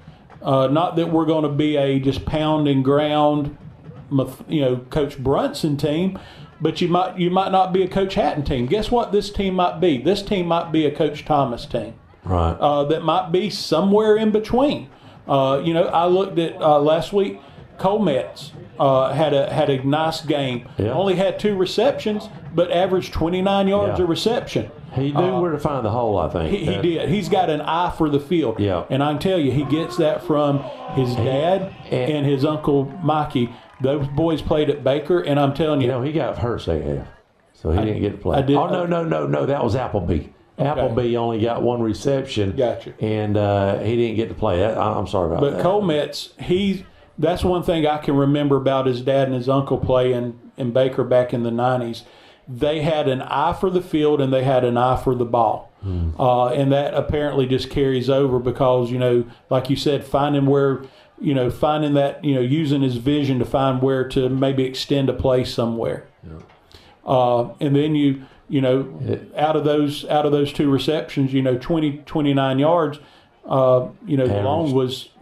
Not that we're going to be a just pound and ground, Coach Brunson team, but you might not be a Coach Hatton team. Guess what this team might be? This team might be a Coach Thomas team. Right. That might be somewhere in between. I looked at last week, Colmetz had a nice game. Yeah. Only had 2 receptions, but averaged 29 yards a reception. He knew where to find the hole, I think. He did. He's got an eye for the field. Yeah. And I can tell you, he gets that from his dad and his uncle Mikey. Those boys played at Baker, and I'm telling you. He got hurt second half, so he didn't get to play. No. That was Appleby. Okay. Appleby only got 1 reception. Gotcha. And he didn't get to play. I'm sorry about that. But Colmetz, that's one thing I can remember about his dad and his uncle playing in Baker back in the 90s. They had an eye for the field and they had an eye for the ball. And that apparently just carries over because, like you said, finding that, using his vision to find where to maybe extend a play somewhere. Yeah. And then out of those 2 receptions, 29 yards, the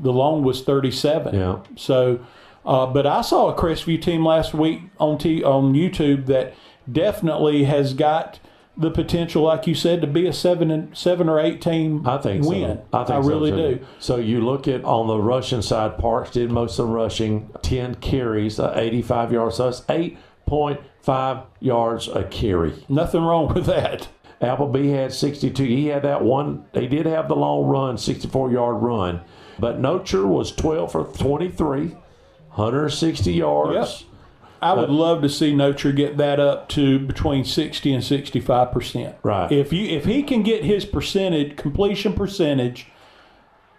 long was 37. Yeah. So, but I saw a Crestview team last week on YouTube that definitely has got the potential, like you said, to be a 7 or 8 team I think win. So. I really do. So you look at on the rushing side, Parks did most of the rushing, 10 carries, 85 yards. So that's 8.5 yards a carry. Nothing wrong with that. Appleby had 62. He had that one. They did have the long run, 64-yard run. But Nocher was 12 for 23, 160 yards. Yep. I would love to see Nocher get that up to between 60 and 65%. Right. If he can get his completion percentage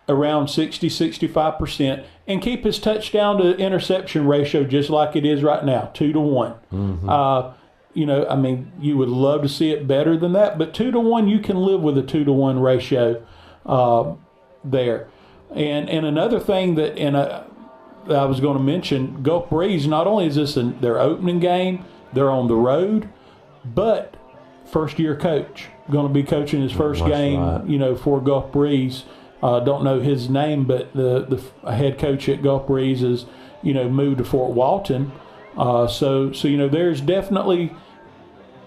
around 60-65%, and keep his touchdown to interception ratio just like it is right now, 2-1. Mm-hmm. You would love to see it better than that, but 2-1, you can live with a 2-1 ratio there. And another thing that I was going to mention, Gulf Breeze, not only is this their opening game, they're on the road, but first-year coach, going to be coaching his first game, right. For Gulf Breeze. Don't know his name, but the head coach at Gulf Breeze is, moved to Fort Walton. So there's definitely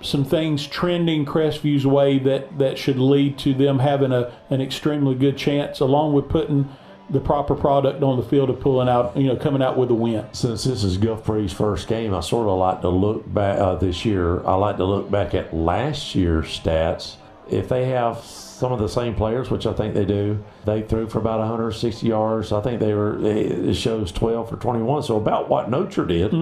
some things trending Crestview's way that should lead to them having an extremely good chance, along with putting the proper product on the field of pulling out, coming out with a win. Since this is Gulf Breeze's first game, I sort of like to look back this year. I like to look back at last year's stats. If they have some of the same players, which I think they do, they threw for about 160 yards. I think it shows 12 for 21, so about what Notre did,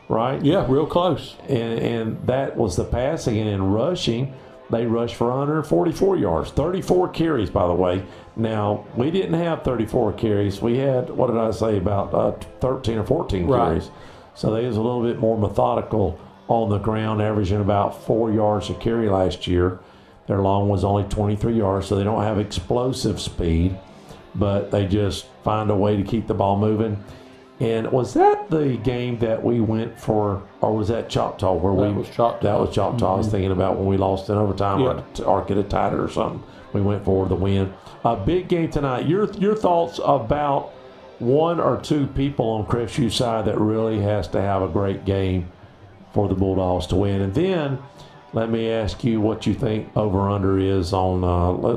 right? Yeah, real close. And that was the passing, and in rushing, they rushed for 144 yards, 34 carries, by the way. Now, we didn't have 34 carries. We had, what did I say, about 13 or 14 carries. Right. So they was a little bit more methodical on the ground, averaging about 4 yards a carry last year. Their long was only 23 yards, so they don't have explosive speed, but they just find a way to keep the ball moving. And was that the game that we went for, or was that Choctaw? That was Choctaw. That was Choctaw. I was thinking about when we lost in overtime or could have tied it or something. We went for the win. A big game tonight. Your thoughts about one or two people on Crestview's side that really has to have a great game for the Bulldogs to win. And then let me ask you what you think over-under is on,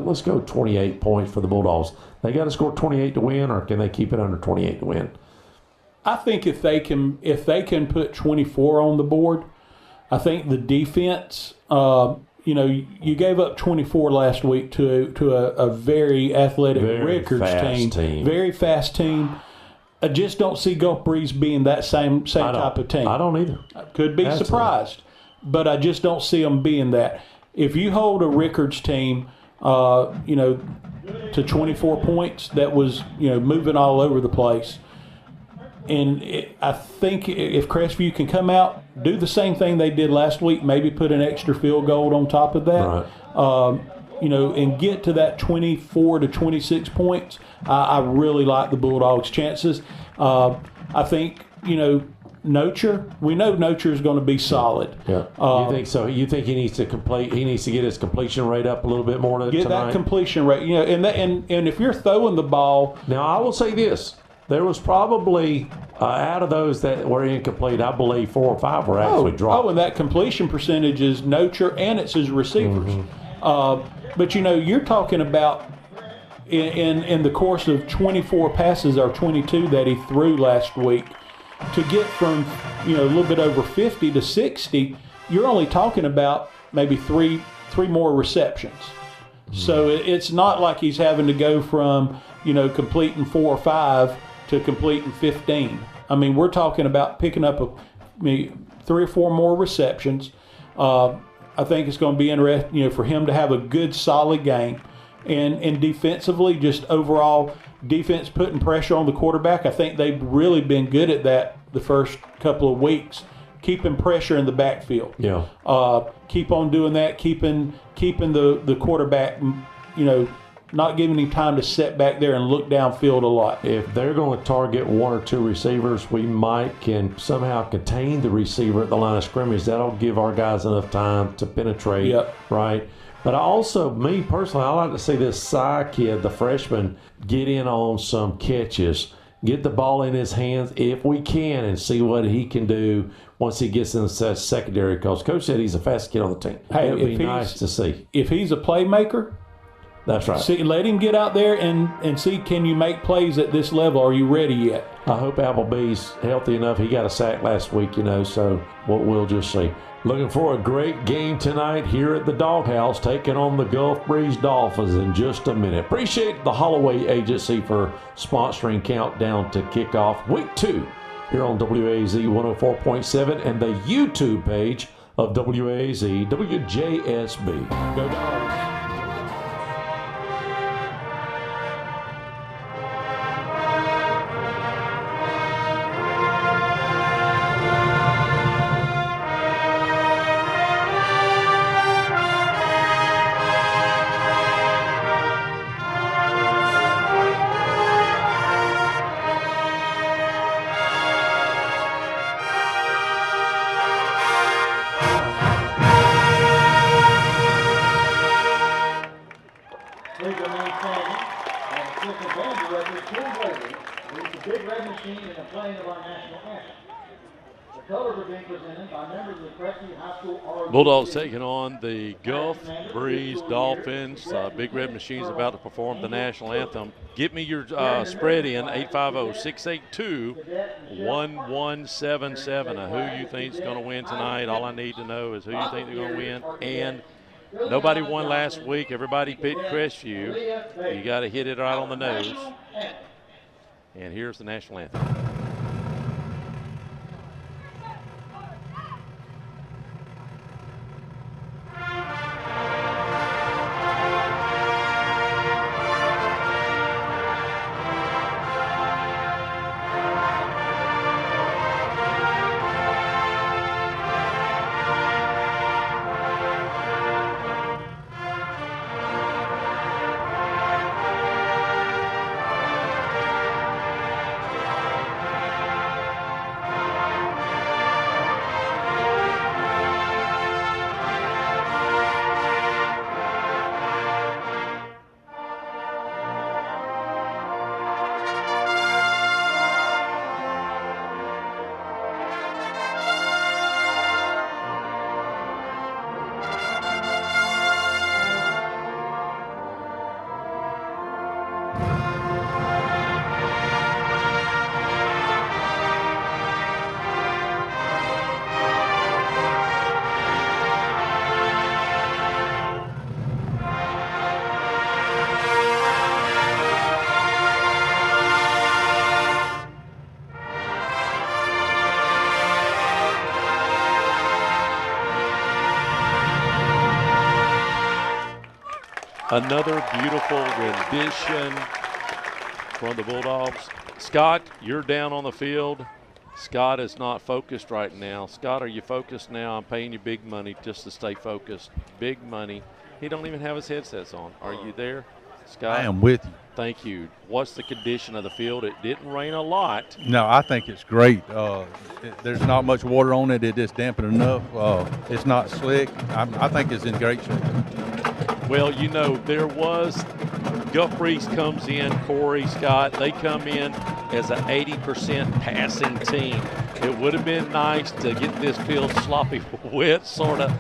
let's go 28 points for the Bulldogs. They got to score 28 to win, or can they keep it under 28 to win? I think if they can put 24 on the board, I think the defense, you gave up 24 last week to a very athletic Rickards team. Very fast team. I just don't see Gulf Breeze being that same type of team. I don't either. Could be surprised, but I just don't see them being that. If you hold a Rickards team, to 24 points, that was moving all over the place. And I think if Crestview can come out, do the same thing they did last week, maybe put an extra field goal on top of that, and get to that 24 to 26 points, I really like the Bulldogs' chances. I think, Nocher, we know Nocher is going to be solid. Yeah. You think so? You think he needs to complete? He needs to get his completion rate up a little bit more tonight? Get that completion rate, and if you're throwing the ball. Now, I will say this. There was probably, out of those that were incomplete, I believe 4 or 5 were actually dropped. Oh, and that completion percentage is Nocher and it's his receivers. But, you're talking about in the course of 24 passes or 22 that he threw last week, to get from, a little bit over 50 to 60, you're only talking about maybe three more receptions. So it's not like he's having to go from, completing 4 or 5 to completing 15. I mean, we're talking about picking up 3 or 4 more receptions. I think it's going to be interesting, for him to have a good, solid game. And defensively, just overall defense putting pressure on the quarterback. I think they've really been good at that the first couple of weeks, keeping pressure in the backfield. Yeah. Keep on doing that, keeping the quarterback, not giving him time to sit back there and look downfield a lot. If they're going to target 1 or 2 receivers, we can somehow contain the receiver at the line of scrimmage. That'll give our guys enough time to penetrate, right? But me personally, I like to see this Cy kid, the freshman, get in on some catches, get the ball in his hands if we can, and see what he can do once he gets in the secondary. Because Coach said he's the fastest kid on the team. Hey, it would be nice to see. If he's a playmaker, that's right. See, let him get out there and see, can you make plays at this level? Are you ready yet? I hope Applebee's healthy enough. He got a sack last week, so we'll just see. Looking for a great game tonight here at the Doghouse, taking on the Gulf Breeze Dolphins in just a minute. Appreciate the Holloway Agency for sponsoring Countdown to Kickoff Week 2 here on WAZ 104.7 and the YouTube page of WAZ WJSB. Go Dogs! Please remain standing. And Assistant Band Director Tim Blakely leads the Big Red Machine in the playing of our national anthem. The colors are being presented by members of the Crestview High School ROTC. Bulldogs taking on the Gulf Breeze Dolphins. Big Red Machine's about to perform the national anthem. Get me your spread in, 850-682-1177. Who you think is going to win tonight. All I need to know is who you think they're going to win. And nobody won last week. Everybody picked Crestview. You got to hit it right on the nose. And here's the national anthem. Another beautiful rendition from the Bulldogs. Scott, you're down on the field. Scott is not focused right now. Scott, are you focused now? I'm paying you big money just to stay focused. Big money. He don't even have his headsets on. Are you there, Scott? I am with you. Thank you. What's the condition of the field? It didn't rain a lot. No, I think it's great. There's not much water on it. It is dampened enough. It's not slick. I think it's in great shape. Well, you know, there was Gulf Breeze comes in, Corey, Scott, they come in as an 80% passing team. It would have been nice to get this field sloppy wet, sort of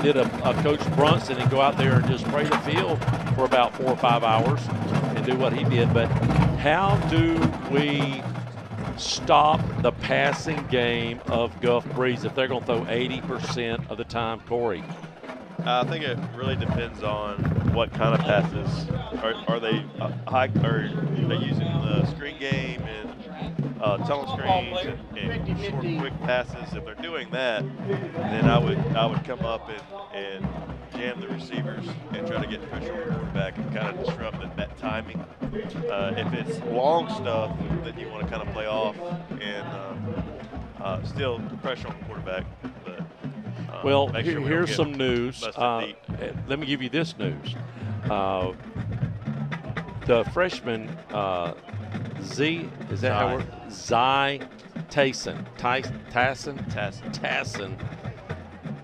did a Coach Brunson and go out there and just spray the field for about 4 or 5 hours and do what he did. But how do we stop the passing game of Gulf Breeze if they're going to throw 80% of the time, Corey? I think it really depends on what kind of passes. Are they high? Are they using the screen game and tunnel screens and short, quick passes? If they're doing that, then I would come up and jam the receivers and try to get pressure on the quarterback and kind of disrupt that timing. If it's long stuff, then you want to kind of play off and still pressure on the quarterback. Well, here's some news. Let me give you this news. The freshman, Zy Tassin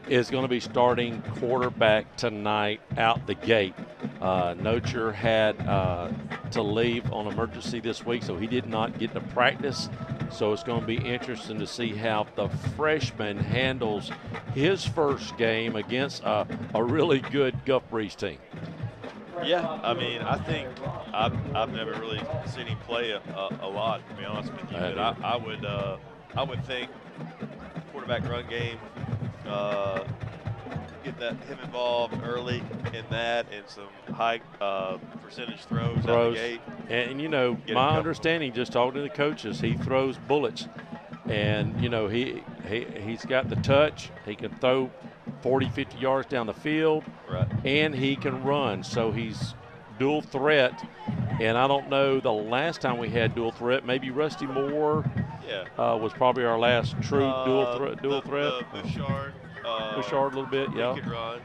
is going to be starting quarterback tonight out the gate. Nocher had to leave on emergency this week, so he did not get to practice. So it's going to be interesting to see how the freshman handles his first game against a really good Gulf Breeze team. Yeah, I mean, I think I've never really seen him play a lot, to be honest with you. But I would think quarterback run game, get him involved early in that and some high percentage throws out the gate. And you know, my understanding, just talking to the coaches, he throws bullets. And, you know, he's got the touch. He can throw 40, 50 yards down the field. Right. And he can run. So he's dual threat. And I don't know, the last time we had dual threat, maybe Rusty Moore was probably our last true dual threat. Bouchard. Bouchard a little bit, yeah. He could run.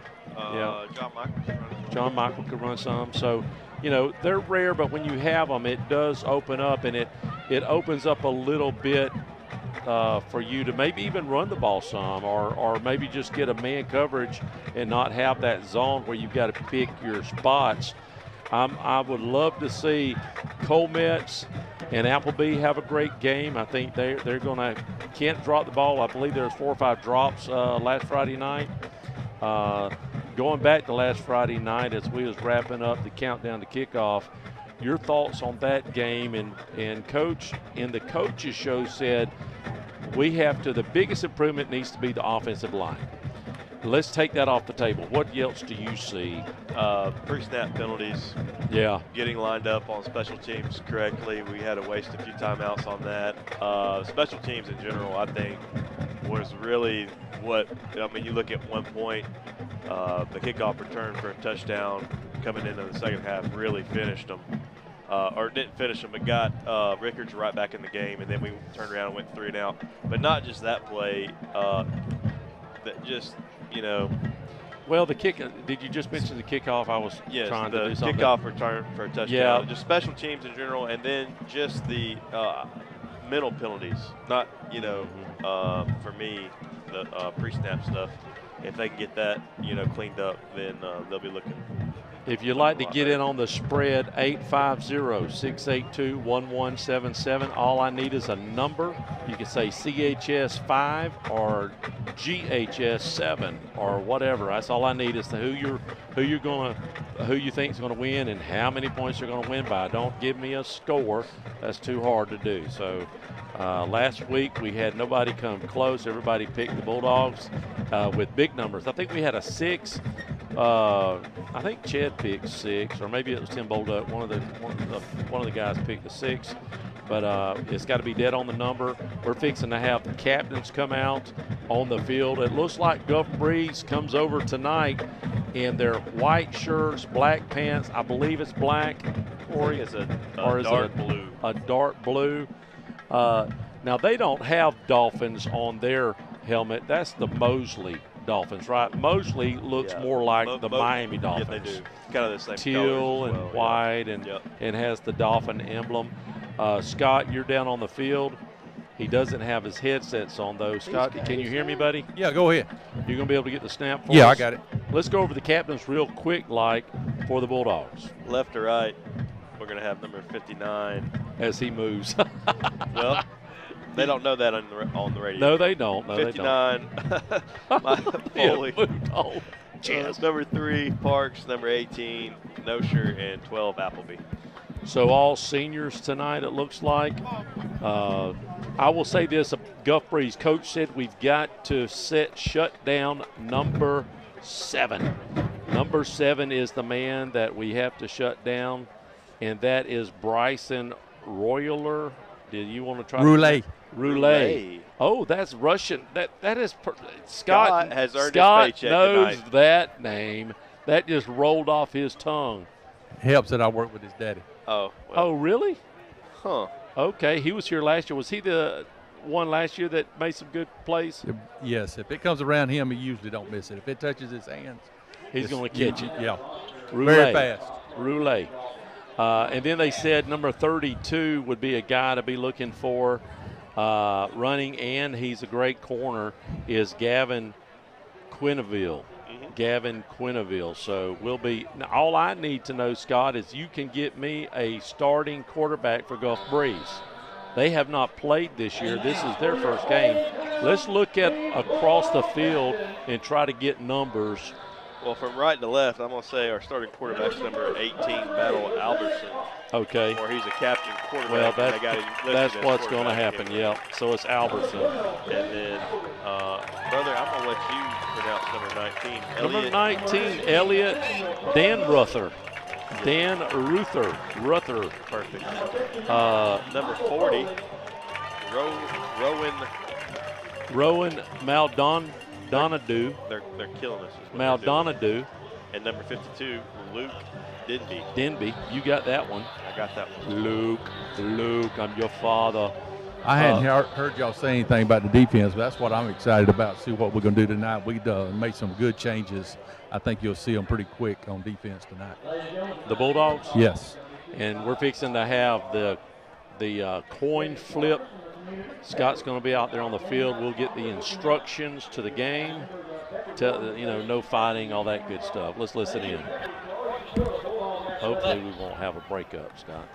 John Michael could run. John Michael could run some. So, you know, they're rare, but when you have them, it does open up, and it opens up a little bit for you to maybe even run the ball some, or maybe just get a man coverage and not have that zone where you've got to pick your spots. I would love to see Colmetz and Appleby have a great game. I think they're going to can't drop the ball. I believe there's 4 or 5 drops last Friday night. Going back to last Friday night as we was wrapping up the countdown to kickoff, your thoughts on that game? And Coach in the coaches show said the biggest improvement needs to be the offensive line. Let's take that off the table. What else do you see? Pre-snap penalties. Yeah. Getting lined up on special teams correctly. We had to waste a few timeouts on that. Special teams in general, I think, was really you look at 1 point, the kickoff return for a touchdown coming into the second half really finished them. Or didn't finish them, but got Rickards right back in the game, and then we turned around and went 3 and out. But not just that play, that just, Well, the kick. Did you just mention the kickoff? I was trying to do something. Kickoff return for a touchdown. Yeah. Just special teams in general, and then just the mental penalties. Not, for me, the pre-snap stuff. If they can get that, cleaned up, then they'll be looking. If you'd like to get in on the spread, 850-682-1177. All I need is a number. You can say CHS 5 or GHS 7 or whatever. That's all I need is who you think is going to win and how many points you're going to win by. Don't give me a score. That's too hard to do. So last week we had nobody come close. Everybody picked the Bulldogs with big numbers. I think we had a 6. I think Chad picked 6, or maybe it was Tim Bolduc. One of the guys picked the 6, but it's got to be dead on the number. We're fixing to have the captains come out on the field. It looks like Gulf Breeze comes over tonight in their white shirts, black pants. I believe it's black. Or is it dark blue? A dark blue. Now they don't have Dolphins on their helmet. That's the Mosley Dolphins, right? Mosley looks more like the Miami Dolphins. Yeah, they do. Kind of the same teal and white, and has the Dolphin emblem. Scott, you're down on the field. He doesn't have his headsets on, though. Scott, can you hear me, buddy? Yeah, go ahead. You're going to be able to get the snap for us? Yeah, I got it. Let's go over the captains real quick, for the Bulldogs. Left to right, we're going to have number 59. As he moves. Well, they don't know that on the radio. No, they don't. No, 59. Foley. Number 3, Parks. Number 18, Nosher, and 12, Appleby. So all seniors tonight, it looks like. I will say this, Gulf Breeze coach said we've got to shut down number 7. Number 7 is the man that we have to shut down, and that is Bryson Royler. Did you want to try? Roulette. Oh, that's Russian. That is Scott has earned Scott his paycheck knows tonight. that name. That just rolled off his tongue. Helps that I work with his daddy. Oh. Well. Oh, really? Huh. Okay, he was here last year. Was he the one last year that made some good plays? Yes. If it comes around him, he usually don't miss it. If it touches his hands, he's going to catch it. Yeah. Roulette. Very fast. Roulette. And then they said number 32 would be a guy to be looking for running, and he's a great corner, is Gavin Quenneville. Gavin Quenneville. So all I need to know, Scott, is you can get me a starting quarterback for Gulf Breeze. They have not played this year. This is their first game. Let's look at across the field and try to get numbers. Well, from right to left, I'm going to say our starting quarterback's number 18, Battle Albertson. Okay. Or he's a captain quarterback. Well, that's what's going to happen, yeah. So it's Albertson. And then, brother, I'm going to let you pronounce number 19. Number 19, Elliot Dan Ruther. Dan Ruther. Perfect. Number 40, Rowan Maldonado. They're killing us. Maldonado. And number 52, Luke Denby. You got that one. I got that one. Luke, I'm your father. I hadn't heard y'all say anything about the defense, but that's what I'm excited about, see what we're going to do tonight. We made some good changes. I think you'll see them pretty quick on defense tonight. The Bulldogs? Yes. And we're fixing to have the coin flip. Scott's going to be out there on the field. We'll get the instructions to the game. No fighting, all that good stuff. Let's listen in. hopefully we won't have a breakup, Scott.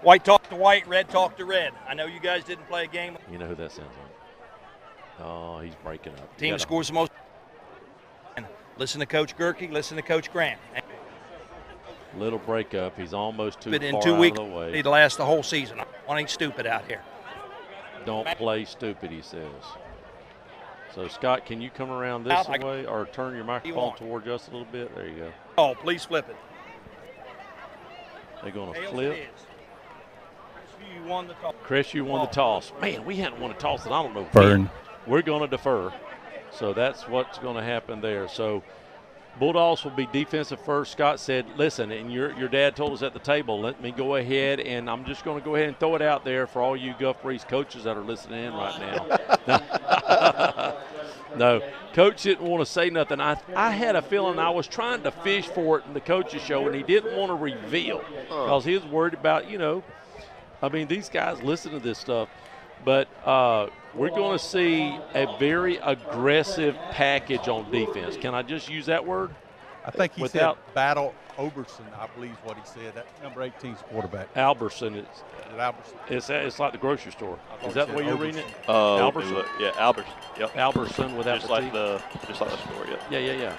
White talk to white, red talk to red. I know you guys didn't play a game. You know who that sounds like? Oh, he's breaking up. Team scores the most. Listen to Coach Gerke, listen to Coach Grant. Little breakup. He's almost too But in far 2 out weeks, of the way. he'd last the whole season. One ain't stupid out here. Don't play stupid, he says. So, Scott, can you come around this way or turn your microphone towards us a little bit? There you go. Oh, please flip it. They're going to flip. You won the toss. Chris, you won the toss. Man, we hadn't won a toss and I don't know. Burn. We're going to defer. So that's what's going to happen there. So Bulldogs will be defensive first. Scott said, listen, and your dad told us at the table, let me go ahead, and I'm just going to go ahead and throw it out there for all you Gulf Breeze coaches that are listening in right now. No, Coach didn't want to say nothing. I had a feeling I was trying to fish for it in the coaches show, and he didn't want to reveal because he was worried about, I mean, these guys listen to this stuff. But we're going to see a very aggressive package on defense. Can I just use that word? I think he said Battle Oberson, I believe is what he said. That number 18's quarterback. Alberson. Alberson. It's like the grocery store. Is that the way you're reading it? Alberson. Yeah, Alberson. Yep. Alberson without just the like T. Just like the store. Yeah. Yeah.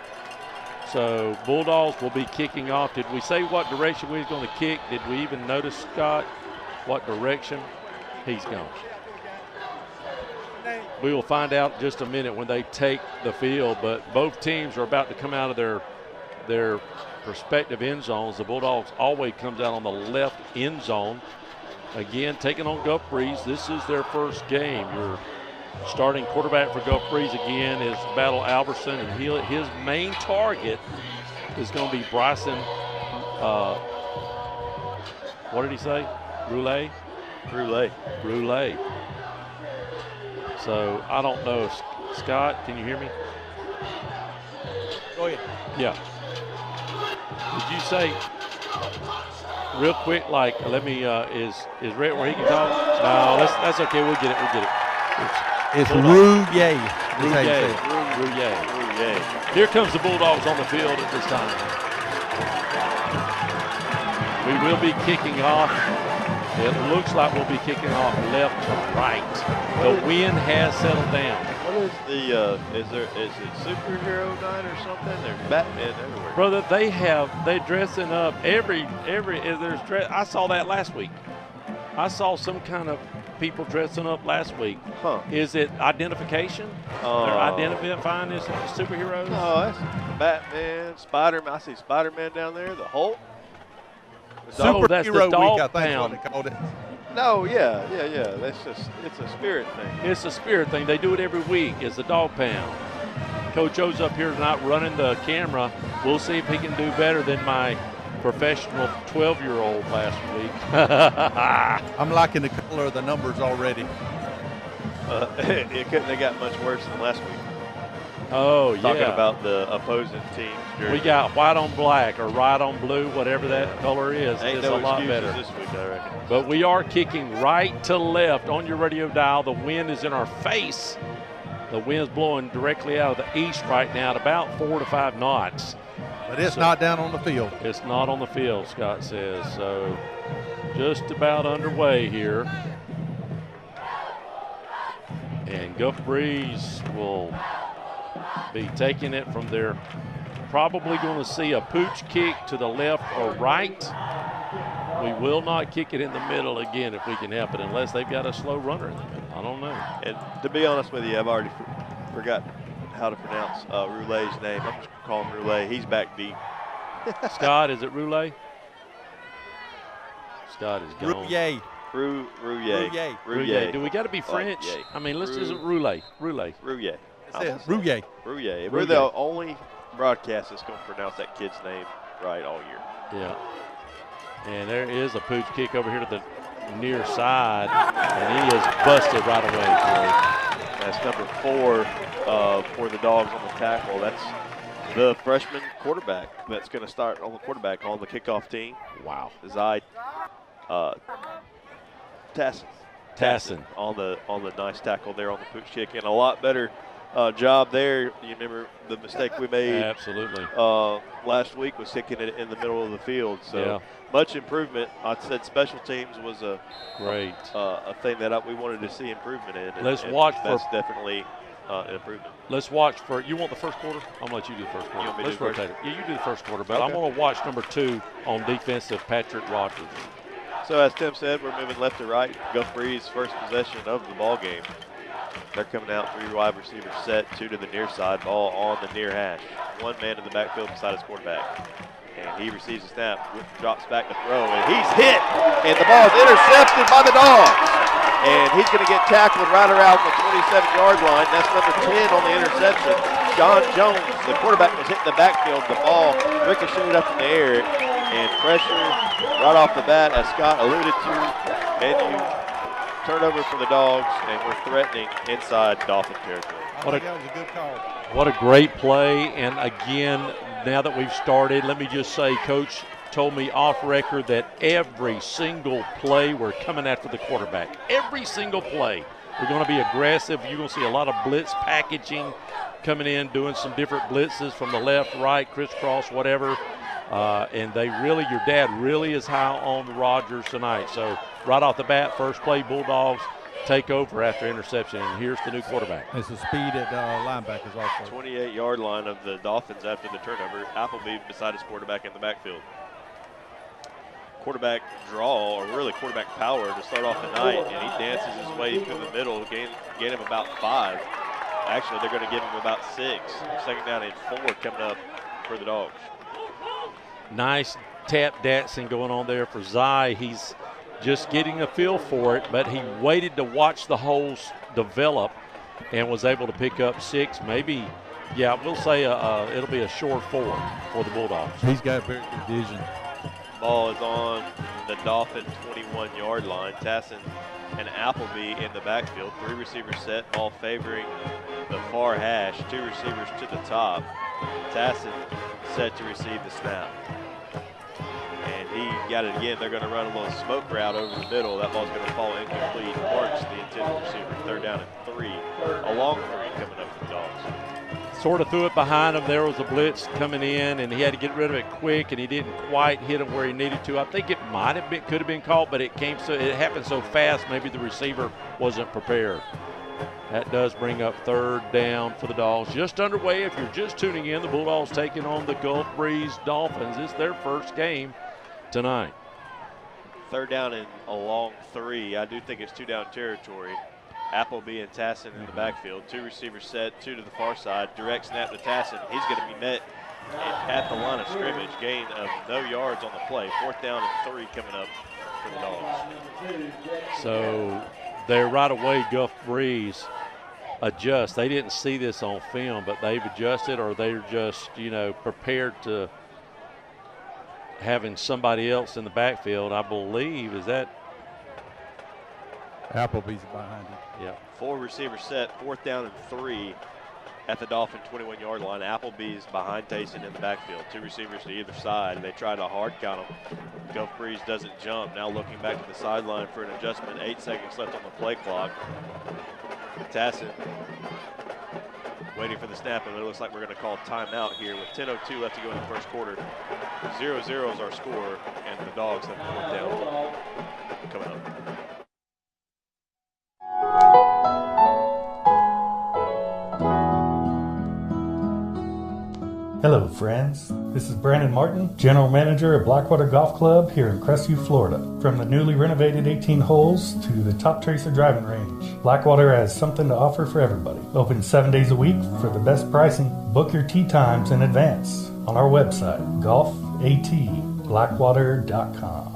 So Bulldogs will be kicking off. Did we say what direction we was going to kick? Did we even notice, Scott, what direction? He's gone. We will find out in just a minute when they take the field, but both teams are about to come out of their respective end zones. The Bulldogs always comes out on the left end zone. Again, taking on Gulf Breeze. This is their first game. Your starting quarterback for Gulf Breeze again is Battle Alberson, and his main target is going to be Bryson. What did he say? Roulet. So I don't know. Scott, can you hear me? Go ahead. Yeah. Did you say real quick? Like, let me. Is Rhett where he can talk? No, that's okay. We'll get it. It's Roulet. Here comes the Bulldogs on the field at this time. We will be kicking off. It looks like we'll be kicking off left to right. The wind has settled down. What is is it superhero night or something? There's Batman everywhere. Brother, they're dressing up I saw that last week. I saw some kind of people dressing up last week. Huh. Is it identification? They're identifying as superheroes? No, that's Batman, Spider-Man. I see Spider-Man down there, the Hulk. Oh, that's the dog week, I think pound. what they called it. No, yeah. It's a spirit thing. It's a spirit thing. They do it every week. It's the dog pound. Coach O's up here tonight running the camera. We'll see if he can do better than my professional 12-year-old last week. I'm liking the color of the numbers already. It couldn't have got much worse than last week. Oh, yeah. Talking about the opposing team's jersey. We got white on black or red on blue, whatever that color is. Ain't it's no a lot excuses better. This week, I reckon. But we are kicking right to left on your radio dial. The wind is in our face. The wind's blowing directly out of the east right now at about 4 to 5 knots. But it's not down on the field. It's not on the field, Scott says. So just about underway here. And Gulf Breeze will be taking it from there. Probably going to see a pooch kick to the left or right. We will not kick it in the middle again if we can help it, unless they've got a slow runner in the middle. I don't know. And to be honest with you, I've already forgot how to pronounce Roulet's name. I'm just going to call him Roulet. He's back deep. Scott, is it Roulet? Scott is gone. Roulet. Do we got to be French? I mean, let's just Roulet. Roulet. Roulet. We're the only broadcast that's going to pronounce that kid's name right all year. Yeah. And there is a pooch kick over here to the near side, and he is busted right away. That's number 4 for the Dogs on the tackle. That's the freshman quarterback that's going to start on the quarterback on the kickoff team. Wow. Zai Tassin on the nice tackle there on the pooch kick, and a lot better job there. You remember the mistake we made? Absolutely. Last week was kicking it in the middle of the field. So yeah. much improvement. I said special teams was a great thing that we wanted to see improvement in. And, Let's watch that's definitely an improvement. Let's watch for. You want the first quarter? I'm gonna let you do the first quarter. Let's rotate it. Yeah, you do the first quarter, but I'm gonna watch number 2 on defensive Patrick Rogers. So as Tim said, we're moving left to right. Gulf Breeze first possession of the ball game. They're coming out 3 wide receiver set, 2 to the near side, ball on the near hash. 1 man in the backfield beside his quarterback. And he receives a snap, drops back to throw, and he's hit. And the ball is intercepted by the Dogs. And he's going to get tackled right around the 27-yard line. That's number 10 on the interception. John Jones, the quarterback, was hit in the backfield. The ball ricocheted up in the air, and pressure right off the bat, as Scott alluded to. And turnover for the Dogs, and we're threatening inside Dolphin territory. That was a good call. What a great play. And again, now that we've started, let me just say, Coach told me off record that every single play we're coming after the quarterback. Every single play. We're going to be aggressive. You're going to see a lot of blitz packaging coming in, doing some different blitzes from the left, right, crisscross, whatever. And your dad really is high on Rogers tonight. So right off the bat, first play, Bulldogs take over after interception, and here's the new quarterback. It's the speed at linebackers also. 28-yard line of the Dolphins after the turnover. Appleby beside his quarterback in the backfield. Quarterback draw, or really quarterback power to start off the night, and he dances his way through the middle, gain him about 5. Actually, they're going to give him about 6. Second down and 4 coming up for the Dogs. Nice tap dancing going on there for Zai. He's just getting a feel for it, but he waited to watch the holes develop and was able to pick up 6, maybe. Yeah, we'll say it'll be a short 4 for the Bulldogs. He's got very good vision. Ball is on the Dolphin 21-yard line. Tassin and Appleby in the backfield. 3 receivers set, ball favoring the far hash. 2 receivers to the top. Tassin set to receive the snap. And he got it again. They're going to run a little smoke route over the middle. That ball's going to fall incomplete. Marks the intended receiver. 3rd down and 3. A long 3 coming up for the Dogs. Sort of threw it behind him. There was a blitz coming in, and he had to get rid of it quick, and he didn't quite hit him where he needed to. I think it could have been called, but it happened so fast, maybe the receiver wasn't prepared. That does bring up 3rd down for the Dogs. Just underway. If you're just tuning in, the Bulldogs taking on the Gulf Breeze Dolphins. It's their first game tonight. 3rd down and a long 3. I do think it's 2-down territory. Appleby and Tassin in the backfield. 2 receivers set, 2 to the far side. Direct snap to Tassin. He's going to be met at the line of scrimmage. Gain of no yards on the play. 4th down and 3 coming up for the Dogs. So they're right away, Gulf Breeze adjust. They didn't see this on film, but they've adjusted, or they're just, prepared to having somebody else in the backfield, I believe. Is that Appleby's behind him? Yeah. 4 receivers set, 4th down and 3 at the Dolphin 21-yard line. Appleby's behind Tayson in the backfield. 2 receivers to either side. They try to hard count him. Gulf Breeze doesn't jump. Now looking back to the sideline for an adjustment. 8 seconds left on the play clock. Tassin waiting for the snap, and it looks like we're going to call timeout here with 10:02 left to go in the first quarter. 0-0 is our score, and the Dogs have 4th down coming up. Hello, friends. This is Brandon Martin, General Manager at Blackwater Golf Club here in Crestview, Florida. From the newly renovated 18 holes to the Top Tracer driving range, Blackwater has something to offer for everybody. Open 7 days a week for the best pricing. Book your tee times in advance on our website, golfatblackwater.com.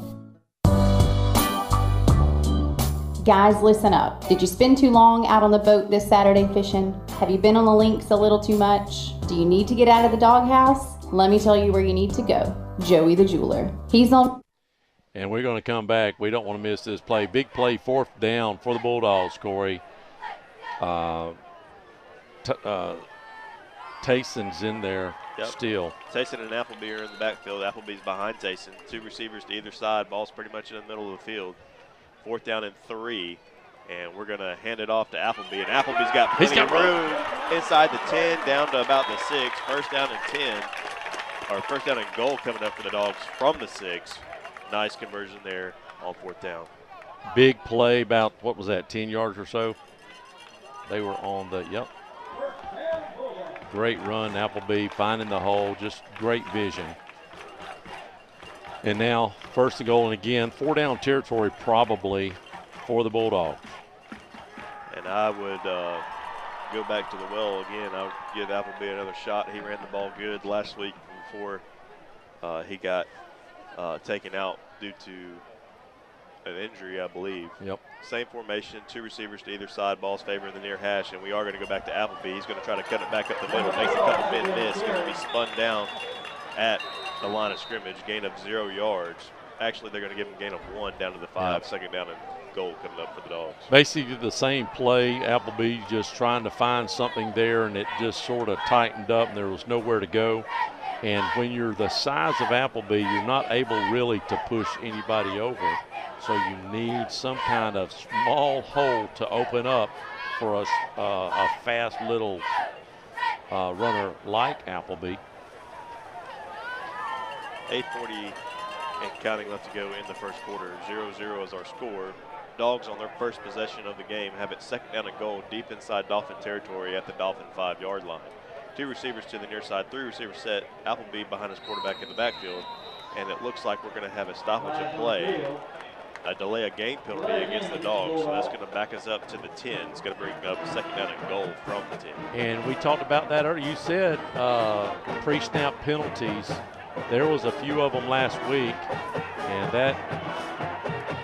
Guys, listen up. Did you spend too long out on the boat this Saturday fishing? Have you been on the links a little too much? Do you need to get out of the doghouse? Let me tell you where you need to go. Joey the Jeweler. He's on. And we're going to come back. We don't want to miss this play. Big play, 4th down for the Bulldogs, Corey. Tayson's in there still. Tayson and Appleby are in the backfield. Appleby's behind Tayson. 2 receivers to either side. Ball's pretty much in the middle of the field. 4th down and 3. And we're going to hand it off to Appleby. And Appleby's got plenty of room inside the 10, down to about the 6. First down and 10, or first down and goal coming up for the Dogs from the 6. Nice conversion there on 4th down. Big play, about, what was that, 10 yards or so? They were on the, yep. Great run, Appleby finding the hole, just great vision. And now, first and goal, and again, 4 down territory probably for the Bulldogs. And I would go back to the well again. I would give Appleby another shot. He ran the ball good last week before he got taken out due to an injury, I believe. Yep. Same formation, 2 receivers to either side, balls favoring the near hash, and we are going to go back to Appleby. He's going to try to cut it back up the middle, makes a couple big miss, going to be spun down at the line of scrimmage, gain of 0 yards. Actually, they're going to give him a gain of 1 down to the 5, yep. Second down and goal coming up for the Dogs. Basically the same play. Appleby just trying to find something there, and it just sort of tightened up, and there was nowhere to go. And when you're the size of Appleby, you're not able really to push anybody over. So you need some kind of small hole to open up for a fast little runner like Appleby. 8:40 and counting left to go in the first quarter. 0-0 is our score. Dogs on their first possession of the game have it second down and goal deep inside Dolphin territory at the Dolphin 5-yard line. 2 receivers to the near side, 3 receivers set. Appleby behind his quarterback in the backfield. And it looks like we're going to have a stoppage of play, a delay of game penalty against the Dogs. So that's going to back us up to the 10. It's going to bring up second down and goal from the 10. And we talked about that earlier. You said pre-snap penalties. There was a few of them last week, and that,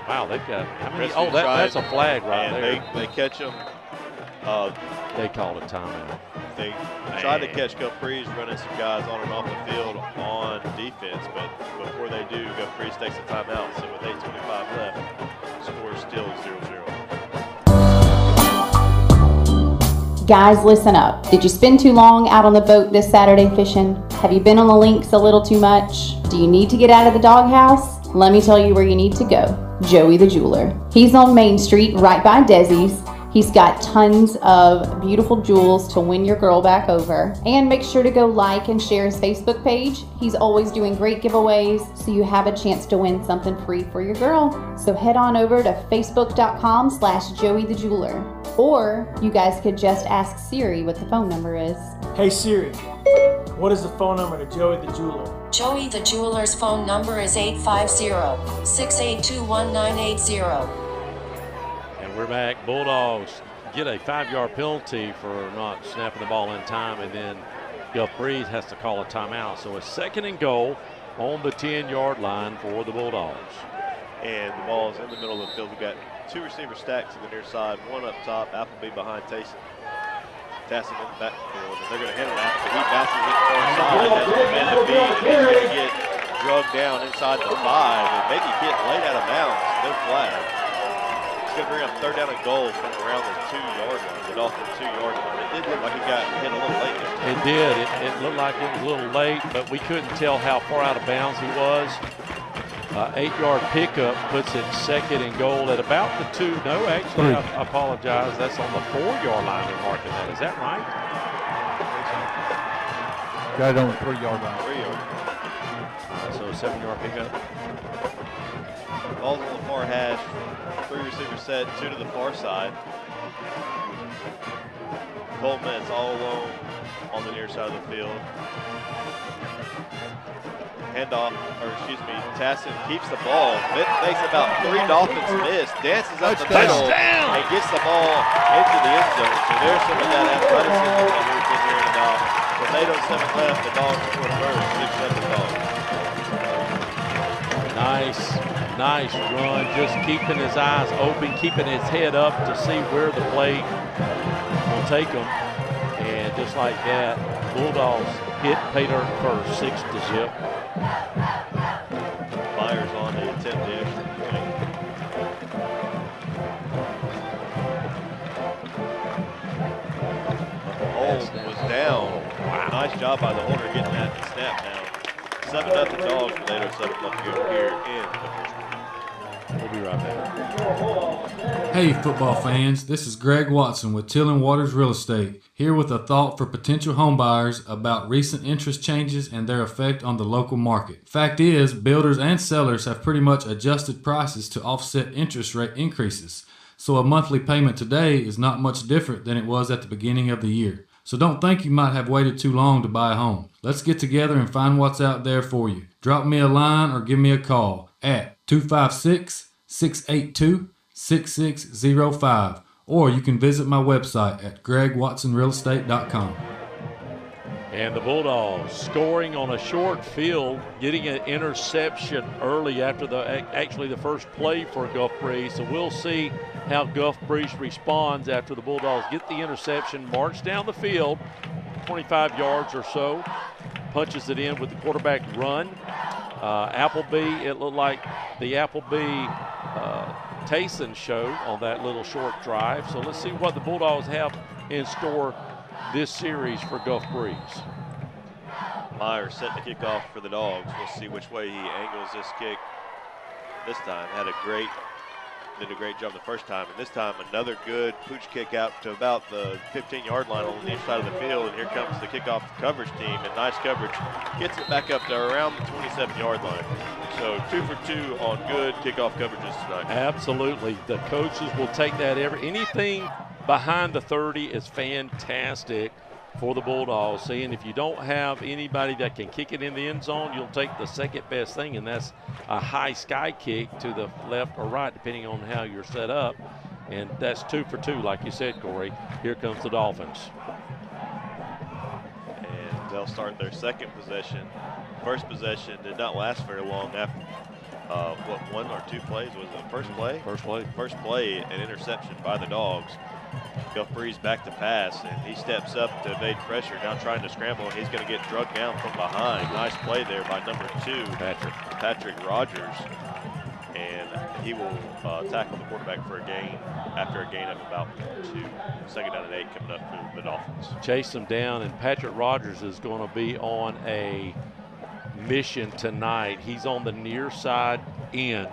wow, they've got how many? Oh, that's a flag right there. They catch them. They called a timeout. They tried to catch Caprice running some guys on and off the field on defense, but before they do, Caprice takes a timeout. So with 8:25 left, score still 0-0. Guys, listen up. Did you spend too long out on the boat this Saturday fishing? Have you been on the links a little too much? Do you need to get out of the doghouse? Let me tell you where you need to go. Joey the Jeweler. He's on Main Street right by Desi's. He's got tons of beautiful jewels to win your girl back over. And make sure to go like and share his Facebook page. He's always doing great giveaways, so you have a chance to win something free for your girl. So head on over to facebook.com/Joey the Jeweler. Or you guys could just ask Siri what the phone number is. Hey Siri, what is the phone number to Joey the Jeweler? Joey the Jeweler's phone number is 850-682-1980. We're back. Bulldogs get a 5-yard penalty for not snapping the ball in time, and then Breeze has to call a timeout. So a second and goal on the 10-yard line for the Bulldogs. And the ball is in the middle of the field. We've got 2 receivers stacked to the near side, 1 up top, Appleby behind Taysom. Tassin in the backfield, and they're going to hit it after he bounces it far side. That's the man to beat, and he's going to get drugged down inside the 5, and maybe get laid out of bounds. No flag. Going to bring up third down and goal from around the 2-yard line, the Dolphin 2-yard line. It did look like he got hit a little late there. It did. It looked like it was a little late, but we couldn't tell how far out of bounds he was. 8-yard pickup puts it second and goal at about the 2. No, actually, I apologize. That's on the 4-yard line they're marking that. Is that right? Got it on the 3-yard line. 3-yard. So 7-yard pickup. Ball's on the far hash. 3 receivers set, 2 to the far side. Coleman's all alone on the near side of the field. Handoff, or excuse me, Tassin keeps the ball. Makes about 3 Dolphins miss. Dances up the middle and gets the ball into the end zone. So there's some of that athleticism that we've been hearing about. With 8:07 left, the Dogs scored first. 6-7 Dogs. Nice run, just keeping his eyes open, keeping his head up to see where the play will take him. And just like that, Bulldogs hit pay dirt first, 6-0. Myers on to attempt the extra point. Hold was down. Wow. Nice job by the holder getting that snap down. 7-0 Dogs with 8:07 left to go here in the first quarter. be right back. Hey, football fans, this is Greg Watson with Till & Waters Real Estate, here with a thought for potential homebuyers about recent interest changes and their effect on the local market. Fact is, builders and sellers have pretty much adjusted prices to offset interest rate increases, so a monthly payment today is not much different than it was at the beginning of the year. So don't think you might have waited too long to buy a home. Let's get together and find what's out there for you. Drop me a line or give me a call at 256-682-6605, or you can visit my website at gregwatsonrealestate.com. And the Bulldogs scoring on a short field, getting an interception early after the first play for Gulf Breeze. So we'll see how Gulf Breeze responds after the Bulldogs get the interception, march down the field, 25 yards or so, punches it in with the quarterback run. Appleby, it looked like the Appleby Tayson show on that little short drive. So let's see what the Bulldogs have in store this series for Gulf Breeze. Myers setting the kickoff for the Dogs. We'll see which way he angles this kick this time. Did a great job the first time, and this time another good pooch kick out to about the 15-yard line on the near side of the field, and here comes the kickoff coverage team, and nice coverage. Gets it back up to around the 27-yard line. So 2 for 2 on good kickoff coverages tonight. Absolutely. The coaches will take that anything behind the 30 is fantastic for the Bulldogs, saying if you don't have anybody that can kick it in the end zone, you'll take the second best thing, and that's a high sky kick to the left or right, depending on how you're set up. And that's 2 for 2, like you said, Corey. Here comes the Dolphins. And they'll start their second possession. First possession did not last very long after, 1 or 2 plays? Was it the first play? First play, an interception by the Dogs. Gulf Breeze back to pass, and he steps up to evade pressure, now trying to scramble, and he's going to get drugged down from behind. Nice play there by number 2, Patrick Rogers. And he will tackle the quarterback for a gain after a gain of about 2. Second down and 8 coming up for the Dolphins. Chase him down, and Patrick Rogers is going to be on a mission tonight. He's on the near side end,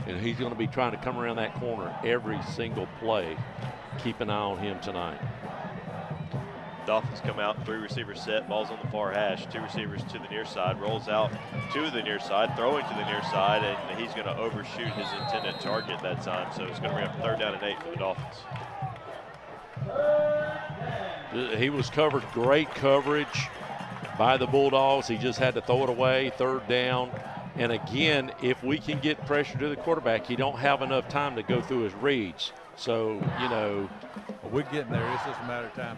and he's going to be trying to come around that corner every single play. Keep an eye on him tonight. Dolphins come out, 3 receivers set, ball's on the far hash, 2 receivers to the near side, rolls out to the near side, throwing to the near side, and he's going to overshoot his intended target that time, so it's going to bring up 3rd down and 8 for the Dolphins. He was covered, great coverage by the Bulldogs. He just had to throw it away, 3rd down. And again, if we can get pressure to the quarterback, he don't have enough time to go through his reads. So, we're getting there. It's just a matter of time.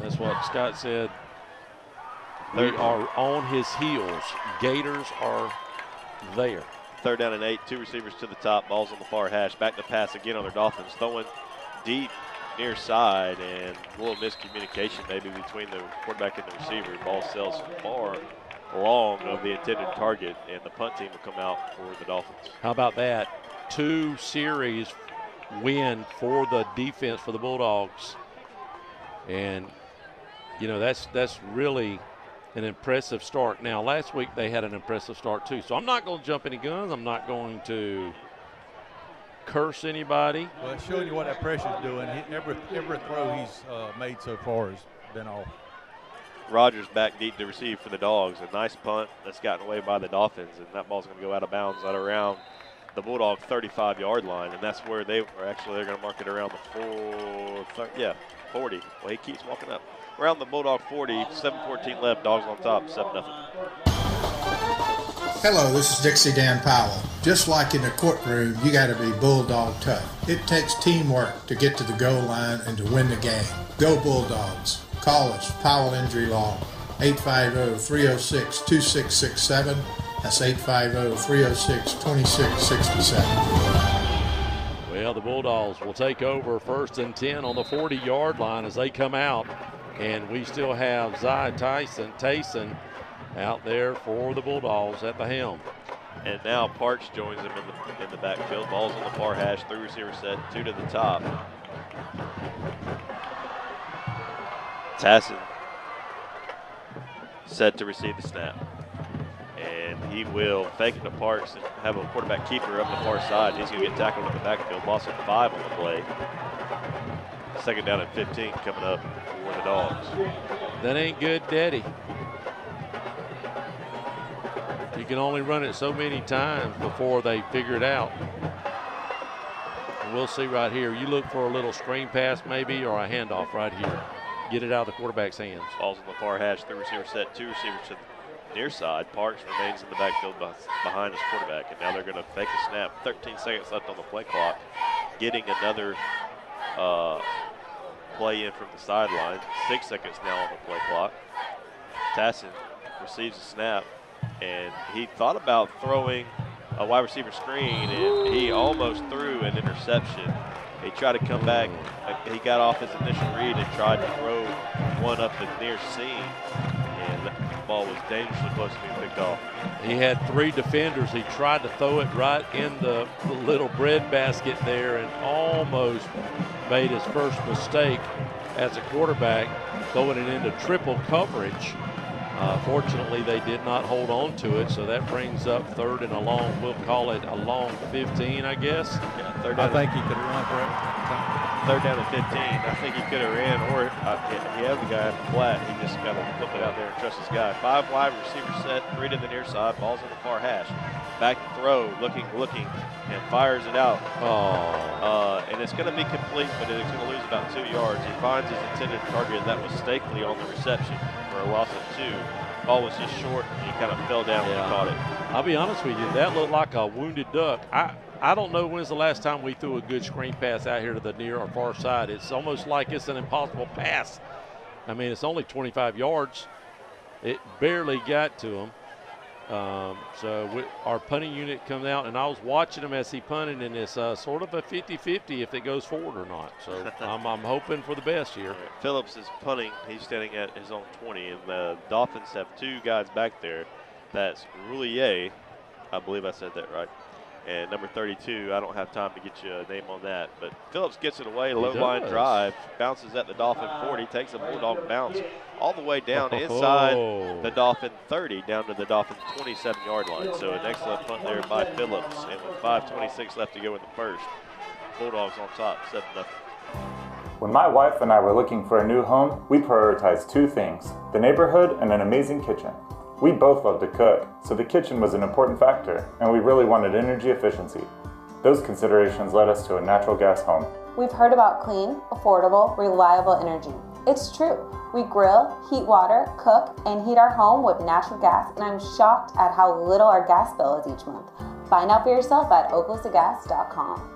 That's what Scott said. We are on his heels. Gators are there. 3rd down and 8, 2 receivers to the top, ball's on the far hash. Back to pass again on their Dolphins, throwing deep near side, and a little miscommunication maybe between the quarterback and the receiver. Ball sails far long of the intended target, and the punt team will come out for the Dolphins. How about that? 2 series win for the defense for the Bulldogs. And, that's really an impressive start. Now, last week they had an impressive start too. So I'm not going to jump any guns. I'm not going to curse anybody. Well, it's showing you what that pressure is doing. Every throw he's made so far has been off. Rogers back deep to receive for the Dogs. A nice punt that's gotten away by the Dolphins, and that ball's going to go out of bounds at around the Bulldog 35-yard line, and that's where they're going to mark it around the 40. Well, he keeps walking up. Around the Bulldog 40, 7:14 left, Dogs on top, 7-0. Hello, this is Dixie Dan Powell. Just like in the courtroom, you got to be bulldog tough. It takes teamwork to get to the goal line and to win the game. Go Bulldogs. Call us, Powell Injury Law, 850-306-2667. That's 850-306-2667. Well, the Bulldogs will take over 1st and 10 on the 40-yard line as they come out. And we still have Zy Tayson out there for the Bulldogs at the helm. And now Parks joins him in the backfield. Ball's on the far hash, 3 receivers set, 2 to the top. Tassin set to receive the snap. And and he will fake it to Parks and have a quarterback keeper up the far side. He's going to get tackled in the backfield. Loss of 5 on the play. Second down and 15 coming up for the Dogs. That ain't good, Daddy. You can only run it so many times before they figure it out. And we'll see right here. You look for a little screen pass maybe or a handoff right here. Get it out of the quarterback's hands. Ball's on the far hash. 3 receiver set. 2 receivers to the near side. Parks remains in the backfield behind his quarterback. And now they're going to fake a snap. 13 seconds left on the play clock. Getting another play in from the sideline. 6 seconds now on the play clock. Tassin receives a snap, and he thought about throwing a wide receiver screen, and he almost threw an interception. He tried to come back. He got off his initial read and tried to throw one up the near seam, and the ball was dangerously close to being picked off. He had 3 defenders. He tried to throw it right in the little bread basket there and almost made his first mistake as a quarterback, throwing it into triple coverage. Fortunately, they did not hold on to it, so that brings up 3rd and a long. We'll call it a long 15, I guess. Yeah, I think he could have run for it. 3rd down and 15. I think he could have ran, or he had the guy at the flat. He just got to flip it out there and trust his guy. 5 wide receiver set, 3 to the near side. Ball's on the far hash. Back throw, looking, and fires it out. And it's going to be complete, but it's going to lose about 2 yards. He finds his intended target. That was Stakely on the reception for a loss of 2. Ball was just short, and he kind of fell down when he caught it. I'll be honest with you, that looked like a wounded duck. I don't know when's the last time we threw a good screen pass out here to the near or far side. It's almost like it's an impossible pass. I mean, it's only 25 yards. It barely got to him. Our punting unit comes out, and I was watching him as he punted, and it's sort of a 50-50 if it goes forward or not. So I'm hoping for the best here. Phillips is punting. He's standing at his own 20, and the Dolphins have 2 guys back there. That's Roulier. I believe I said that right. And number 32, I don't have time to get you a name on that. But Phillips gets it away, low line drive, bounces at the Dolphin 40, takes a Bulldog bounce all the way down inside the Dolphin 30, down to the Dolphin 27-yard line. So an excellent punt there by Phillips. And with 5:26 left to go in the first, Bulldogs on top, 7-0. When my wife and I were looking for a new home, we prioritized 2 things: the neighborhood and an amazing kitchen. We both love to cook, so the kitchen was an important factor, and we really wanted energy efficiency. Those considerations led us to a natural gas home. We've heard about clean, affordable, reliable energy. It's true. We grill, heat water, cook, and heat our home with natural gas, and I'm shocked at how little our gas bill is each month. Find out for yourself at oklasagas.com.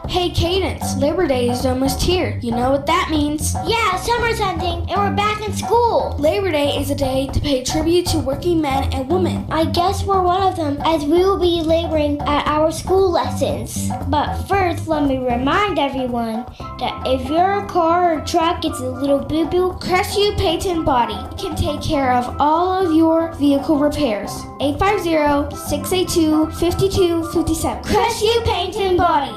Hey Cadence, Labor Day is almost here. You know what that means? Yeah, summer's ending and we're back in school. Labor Day is a day to pay tribute to working men and women. I guess we're one of them, as we will be laboring at our school lessons. But first, let me remind everyone that if your car or truck gets a little boo-boo, Crestview Paint and Body can take care of all of your vehicle repairs. 850-682-5257. Crestview Paint and Body.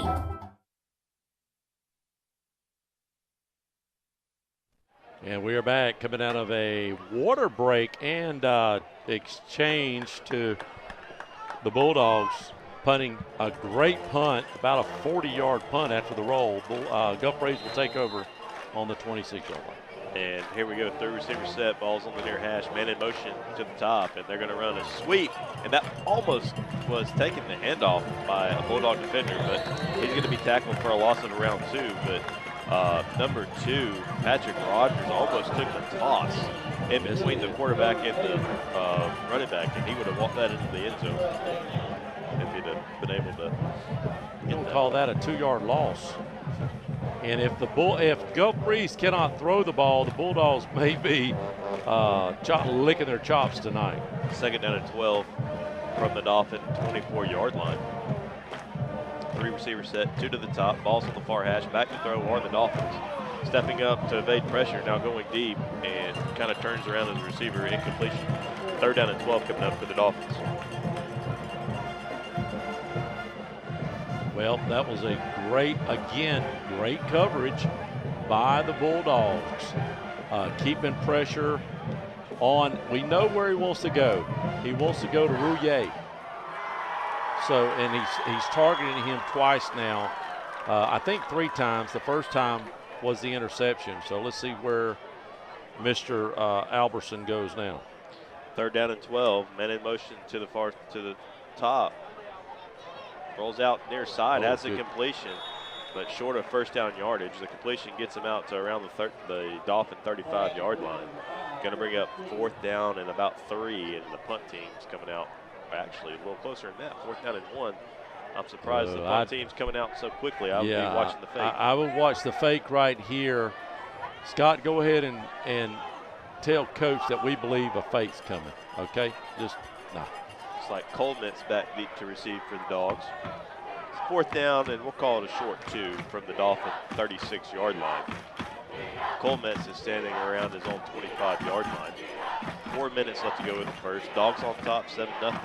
And we are back, coming out of a water break and exchange to the Bulldogs, punting a great punt, about a 40-yard punt after the roll. Gulf Breeze will take over on the 26-yard line. And here we go, 3rd receiver set, ball's on the near hash, man in motion to the top, and they're going to run a sweep. And that almost was taking the handoff by a Bulldog defender, but he's going to be tackled for a loss of around 2. But number 2, Patrick Rogers, almost took the toss in between the quarterback and the running back, and he would have walked that into the end zone if he'd have been able to. We'll call that a 2-yard loss. And if Gulf Breeze cannot throw the ball, the Bulldogs may be licking their chops tonight. 2nd down and 12 from the Dolphin 24-yard line. 3 receiver set, 2 to the top, balls on the far hash, back to throw are the Dolphins. Stepping up to evade pressure, now going deep, and kind of turns around as a receiver, incompletion. 3rd down and 12 coming up for the Dolphins. Well, that was a great coverage by the Bulldogs. keeping pressure on. We know where he wants to go. He wants to go to Rouillet. So, and he's targeting him twice now. I think 3 times. The first time was the interception. So let's see where Mr. Alberson goes now. 3rd down and 12. Men in motion to the top. Rolls out near side, has a completion, but short of 1st down yardage. The completion gets him out to around the Dolphin 35-yard line. Going to bring up 4th down and about 3, and the punt team's coming out actually a little closer than that. 4th down and 1. I'm surprised the punt team's coming out so quickly. I would be watching the fake. I would watch the fake right here. Scott, go ahead and tell Coach that we believe a fake's coming, okay? Just, no. It's like Coleman's back deep to receive for the Dogs. It's 4th down, and we'll call it a short 2 from the Dolphin 36-yard line. Coleman's is standing around his own 25-yard line. 4 minutes left to go in the first. Dogs on top, 7-0.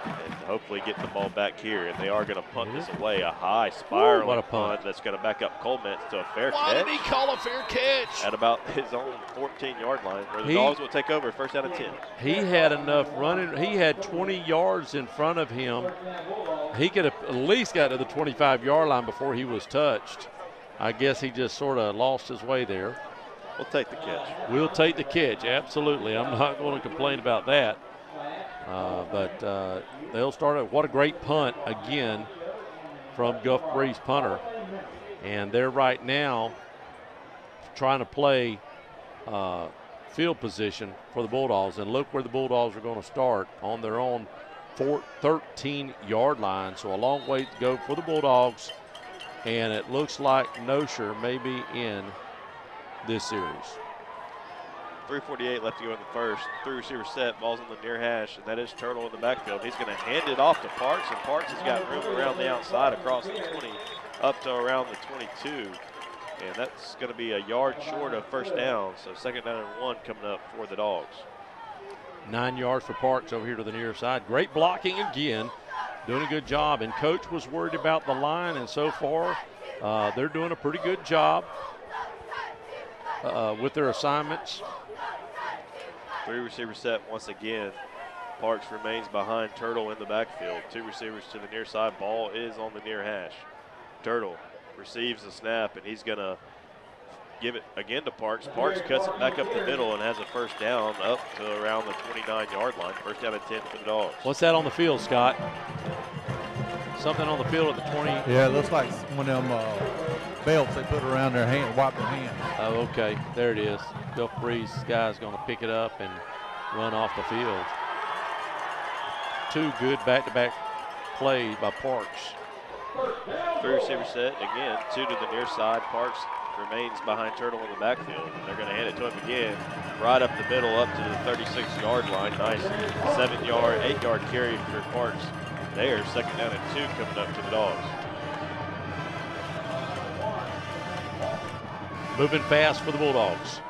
And hopefully get the ball back here. And they are going to punt this away. A high spiraling punt that's going to back up Coleman to a fair catch. Why did he call a fair catch? At about his own 14-yard line, where the Dogs will take over 1st down and 10. He had enough running. He had 20 yards in front of him. He could have at least got to the 25-yard line before he was touched. I guess he just sort of lost his way there. We'll take the catch. We'll take the catch, absolutely. I'm not going to complain about that. But they'll start it. What a great punt again from Guff Breeze punter. And they're right now trying to play field position for the Bulldogs. And look where the Bulldogs are going to start on their own 13-yard line. So a long way to go for the Bulldogs. And it looks like Nosher may be in this series. 3:48 left to go in the first. 3 receiver set, ball's on the near hash, and that is Turtle in the backfield. He's going to hand it off to Parks, and Parks has got room around the outside across the 20 up to around the 22. And that's going to be a yard short of 1st down, so 2nd down and 1 coming up for the Dogs. 9 yards for Parks over here to the near side. Great blocking again. Doing a good job, and Coach was worried about the line, and so far they're doing a pretty good job with their assignments. 3 receiver set once again. Parks remains behind Turtle in the backfield. 2 receivers to the near side. Ball is on the near hash. Turtle receives the snap, and he's going to give it again to Parks. Parks cuts it back up the middle and has a 1st down up to around the 29-yard line. 1st down and 10 for the Dogs. What's that on the field, Scott? Something on the field at the 20. Yeah, it looks like one of them belts they put around their hand, wipe their hand. Oh, okay. There it is. Guff Breeze guy's going to pick it up and run off the field. 2 good back-to-back plays by Parks. 3 receiver set again. 2 to the near side. Parks remains behind Turtle in the backfield. And they're going to hand it to him again, right up the middle, up to the 36-yard line. Nice 8-yard carry for Parks there. 2nd down and 2 coming up to the Dogs. Moving fast for the Bulldogs.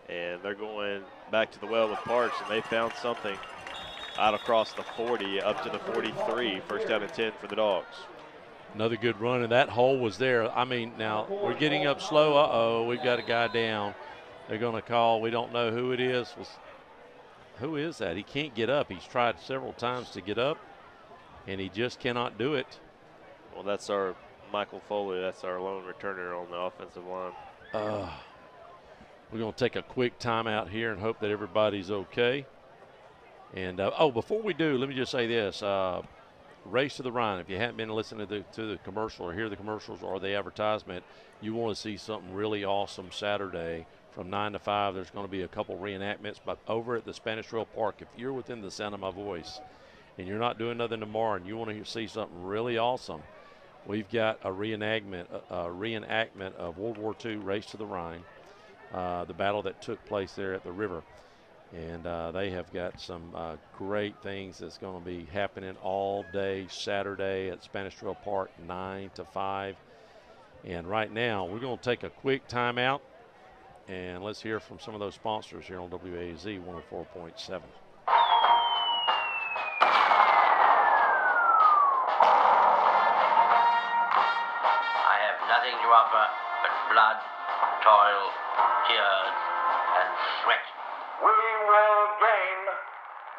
And they're going back to the well with Parks, and they found something out across the 40 up to the 43. 1st down and 10 for the Dogs. Another good run, and that hole was there. I mean, now we're getting up slow. Uh-oh, we've got a guy down. They're going to call. We don't know who it is. Who is that? He can't get up. He's tried several times to get up, and he just cannot do it. Well, that's our Michael Foley. That's our lone returner on the offensive line. We're going to take a quick timeout here and hope that everybody's okay. And, before we do, let me just say this. Race to the Rhine. If you haven't been listening to the commercial or hear the commercials or the advertisement, you want to see something really awesome Saturday from 9 to 5. There's going to be a couple reenactments, but over at the Spanish Trail Park, if you're within the sound of my voice and you're not doing nothing tomorrow and you want to see something really awesome, we've got a reenactment of World War II Race to the Rhine, the battle that took place there at the river. And they have got some great things that's going to be happening all day Saturday at Spanish Trail Park, 9 to 5. And right now, we're going to take a quick timeout, and let's hear from some of those sponsors here on WAZ 104.7. I have nothing to offer but blood, toil, Cheers and stretch. We will gain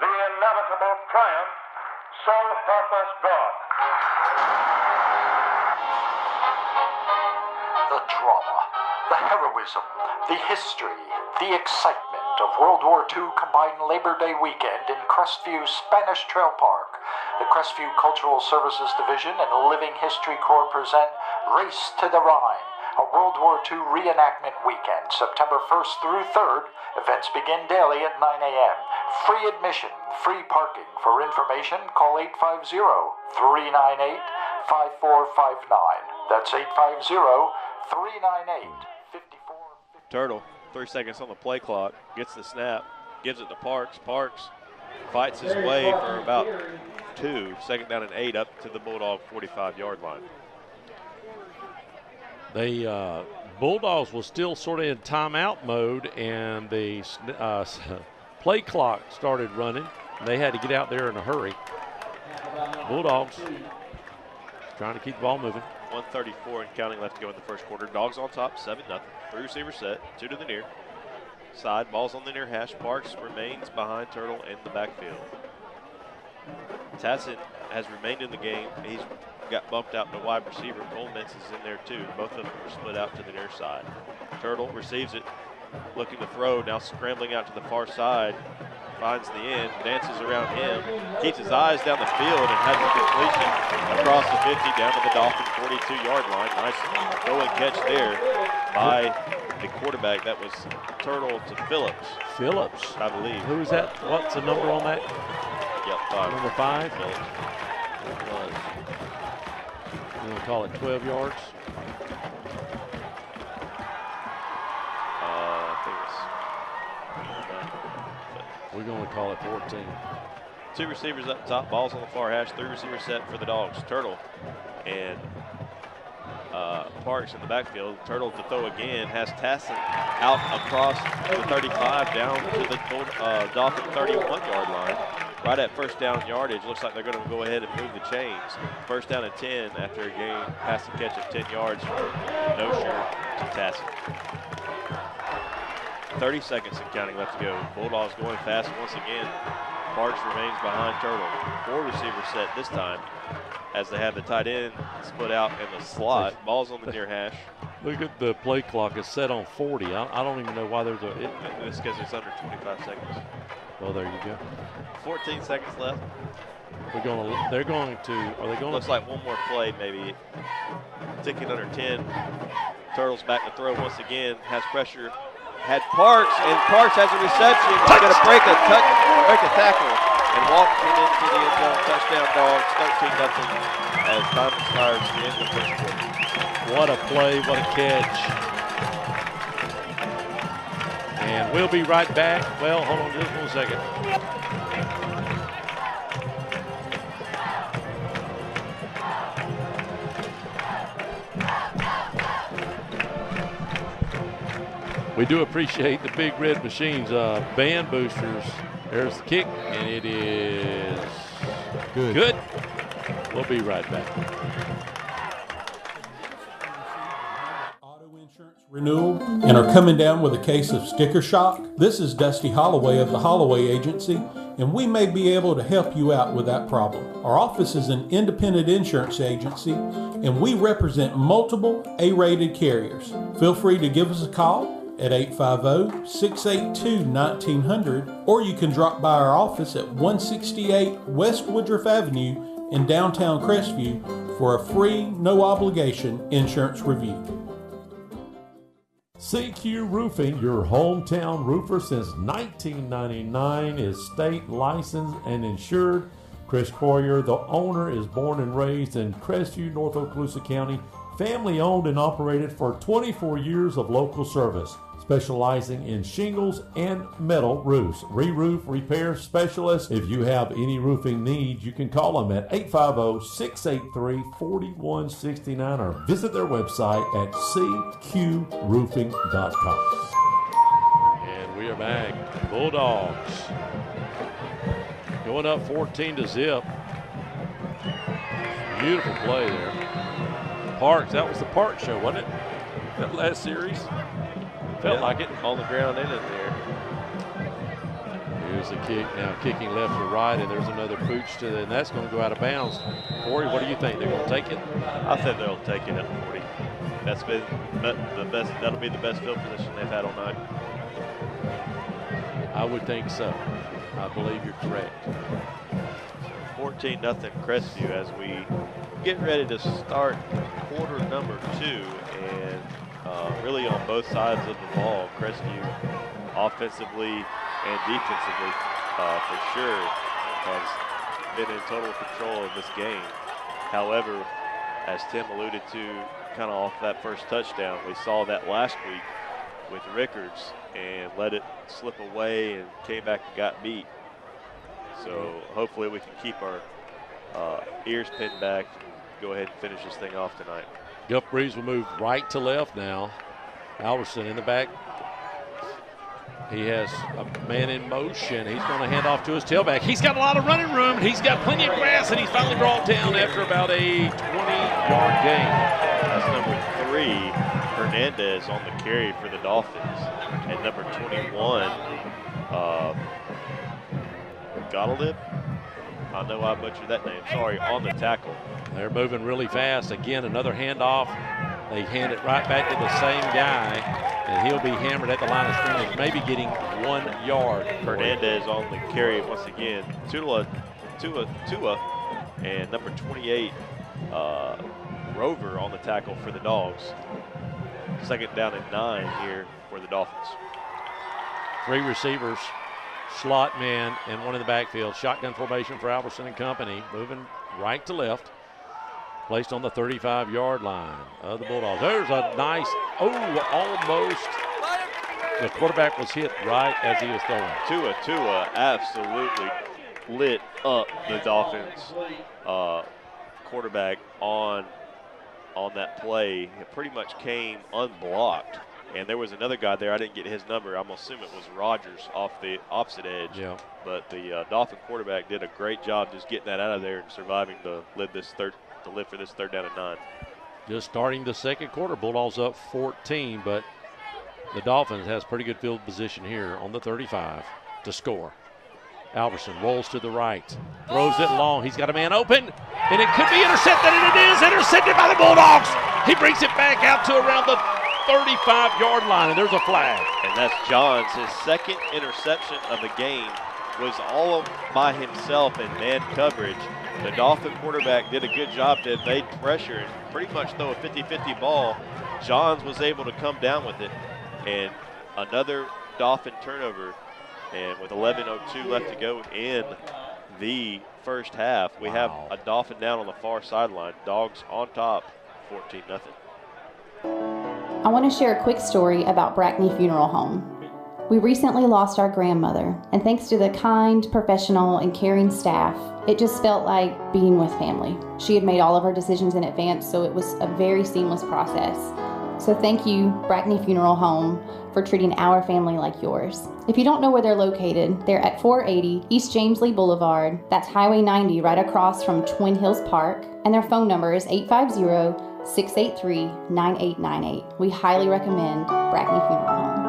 the inevitable triumph, so help us God. The drama, the heroism, the history, the excitement of World War II combined Labor Day weekend in Crestview Spanish Trail Park. The Crestview Cultural Services Division and Living History Corps present Race to the Rhine, a World War II reenactment weekend, September 1st through 3rd. Events begin daily at 9 a.m. Free admission, free parking. For information, call 850-398-5459. That's 850-398-5459. Turtle, 3 seconds on the play clock, gets the snap, gives it to Parks. Parks fights his way for about 2, second down and 8 up to the Bulldog 45-yard line. The Bulldogs was still sort of in timeout mode, and the play clock started running. They had to get out there in a hurry. Bulldogs trying to keep the ball moving. 1:34 and counting left to go in the first quarter. Dogs on top, 7-0. 3 receiver set, 2 to the near. Side, ball's on the near hash. Parks remains behind Turtle in the backfield. Tassin has remained in the game. He's got bumped out to wide receiver. Goldmintz is in there too. Both of them are split out to the near side. Turtle receives it, looking to throw, now scrambling out to the far side. Finds the end, dances around him, keeps his eyes down the field, and has a completion across the 50 down to the Dolphin 42-yard line. Nice throw and catch there by the quarterback. That was Turtle to Phillips. Phillips, I believe. Who is that? What's the number on that? Yep, 5. Number 5? Phillips. You want to call it 12 yards? We're going to call it 14. 2 receivers up top, balls on the far hash, 3 receivers set for the Dogs. Turtle and Parks in the backfield. Turtle to throw again, has Tassin out across the 35 down to the Dolphin 31-yard line. Right at first down yardage, looks like they're going to go ahead and move the chains. First down and 10 after a gain, pass and catch of 10 yards from Nosher to Tassin. 30 seconds and counting left to go. Bulldogs going fast once again. Parks remains behind Turtle. 4 receivers set this time as they have the tight end split out in the slot. Ball's on the near hash. Look at the play clock. It's set on 40. I don't even know why there's a... It's because it's under 25 seconds. Well, there you go. 14 seconds left. Are they going to... Looks like one more play maybe. Ticking under 10. Turtle's back to throw once again. Has pressure. Had Parks, and Parks has a reception. He's going to break a tackle and walk it into the end zone. Touchdown, Dogs, 13-0 as time expires at the end of the first quarter. What a play, what a catch. And we'll be right back. Well, hold on just 1 second. We do appreciate the Big Red Machines band boosters. There's the kick, and it is good. We'll be right back. Auto insurance renewal and are coming down with a case of sticker shock? This is Dusty Holloway of the Holloway Agency, and we may be able to help you out with that problem. Our office is an independent insurance agency, and we represent multiple A-rated carriers. Feel free to give us a call at 850-682-1900, or you can drop by our office at 168 West Woodruff Avenue in downtown Crestview for a free, no-obligation insurance review. CQ Roofing, your hometown roofer since 1999, is state licensed and insured. Chris Coyer, the owner, is born and raised in Crestview, North Okaloosa County, family owned and operated for 24 years of local service, specializing in shingles and metal roofs. Re-roof repair specialist. If you have any roofing needs, you can call them at 850-683-4169 or visit their website at cqroofing.com. And we are back. Bulldogs going up 14-0. Beautiful play there. Parks, that was the Parks show, wasn't it? That last series. Felt like it. On the ground and in there. Here's the kick. Now kicking left to right, and there's another pooch to and that's going to go out of bounds. Corey, what do you think? They're going to take it? I think they'll take it at 40. That's been the best. That'll be the best field position they've had all night. I would think so. I believe you're correct. 14-0 Crestview as we get ready to start quarter number 2, and really on both sides of the ball, Crestview offensively and defensively for sure has been in total control of this game. However, as Tim alluded to kind of off that first touchdown, we saw that last week with Rickards and let it slip away and came back and got beat. So hopefully we can keep our ears pinned back and go ahead and finish this thing off tonight. Guff Breeze will move right to left now. Alverson in the back. He has a man in motion. He's going to hand off to his tailback. He's got a lot of running room. He's got plenty of grass, and he's finally brought down after about a 20-yard gain. That's number 3, Hernandez on the carry for the Dolphins. And number 21, Gottlieb. I know I butchered that name. Sorry, on the tackle. They're moving really fast. Again, another handoff. They hand it right back to the same guy, and he'll be hammered at the line of scrimmage, maybe getting 1 yard. Hernandez on the carry once again. Tua, and number 28, Rover on the tackle for the Dogs. 2nd down and 9 here for the Dolphins. 3 receivers, slot man, and 1 in the backfield. Shotgun formation for Alverson and company, moving right to left. Placed on the 35-yard line of the Bulldogs. There's a nice, almost. The quarterback was hit right as he was throwing. Tua absolutely lit up the Dolphins quarterback on that play. It pretty much came unblocked. And there was another guy there. I didn't get his number. I'm going to assume it was Rogers off the opposite edge. Yeah. But the Dolphin quarterback did a great job just getting that out of there and surviving to live for this 3rd down and 9. Just starting the second quarter, Bulldogs up 14, but the Dolphins has pretty good field position here on the 35 to score. Alverson rolls to the right, throws it long. He's got a man open, and it could be intercepted, and it is intercepted by the Bulldogs. He brings it back out to around the 35-yard line, and there's a flag. And that's Johns. His 2nd interception of the game was all by himself in man coverage. The Dolphin quarterback did a good job to evade pressure and pretty much throw a 50-50 ball. Johns was able to come down with it, and another Dolphin turnover. And with 11:02 left to go in the first half, we have a Dolphin down on the far sideline. Dogs on top, 14-0. I want to share a quick story about Brackney Funeral Home. We recently lost our grandmother, and thanks to the kind, professional, and caring staff, it just felt like being with family. She had made all of her decisions in advance, so it was a very seamless process. So thank you, Brackney Funeral Home, for treating our family like yours. If you don't know where they're located, they're at 480 East James Lee Boulevard. That's Highway 90 right across from Twin Hills Park, and their phone number is 850-683-9898. We highly recommend Brackney Funeral Home.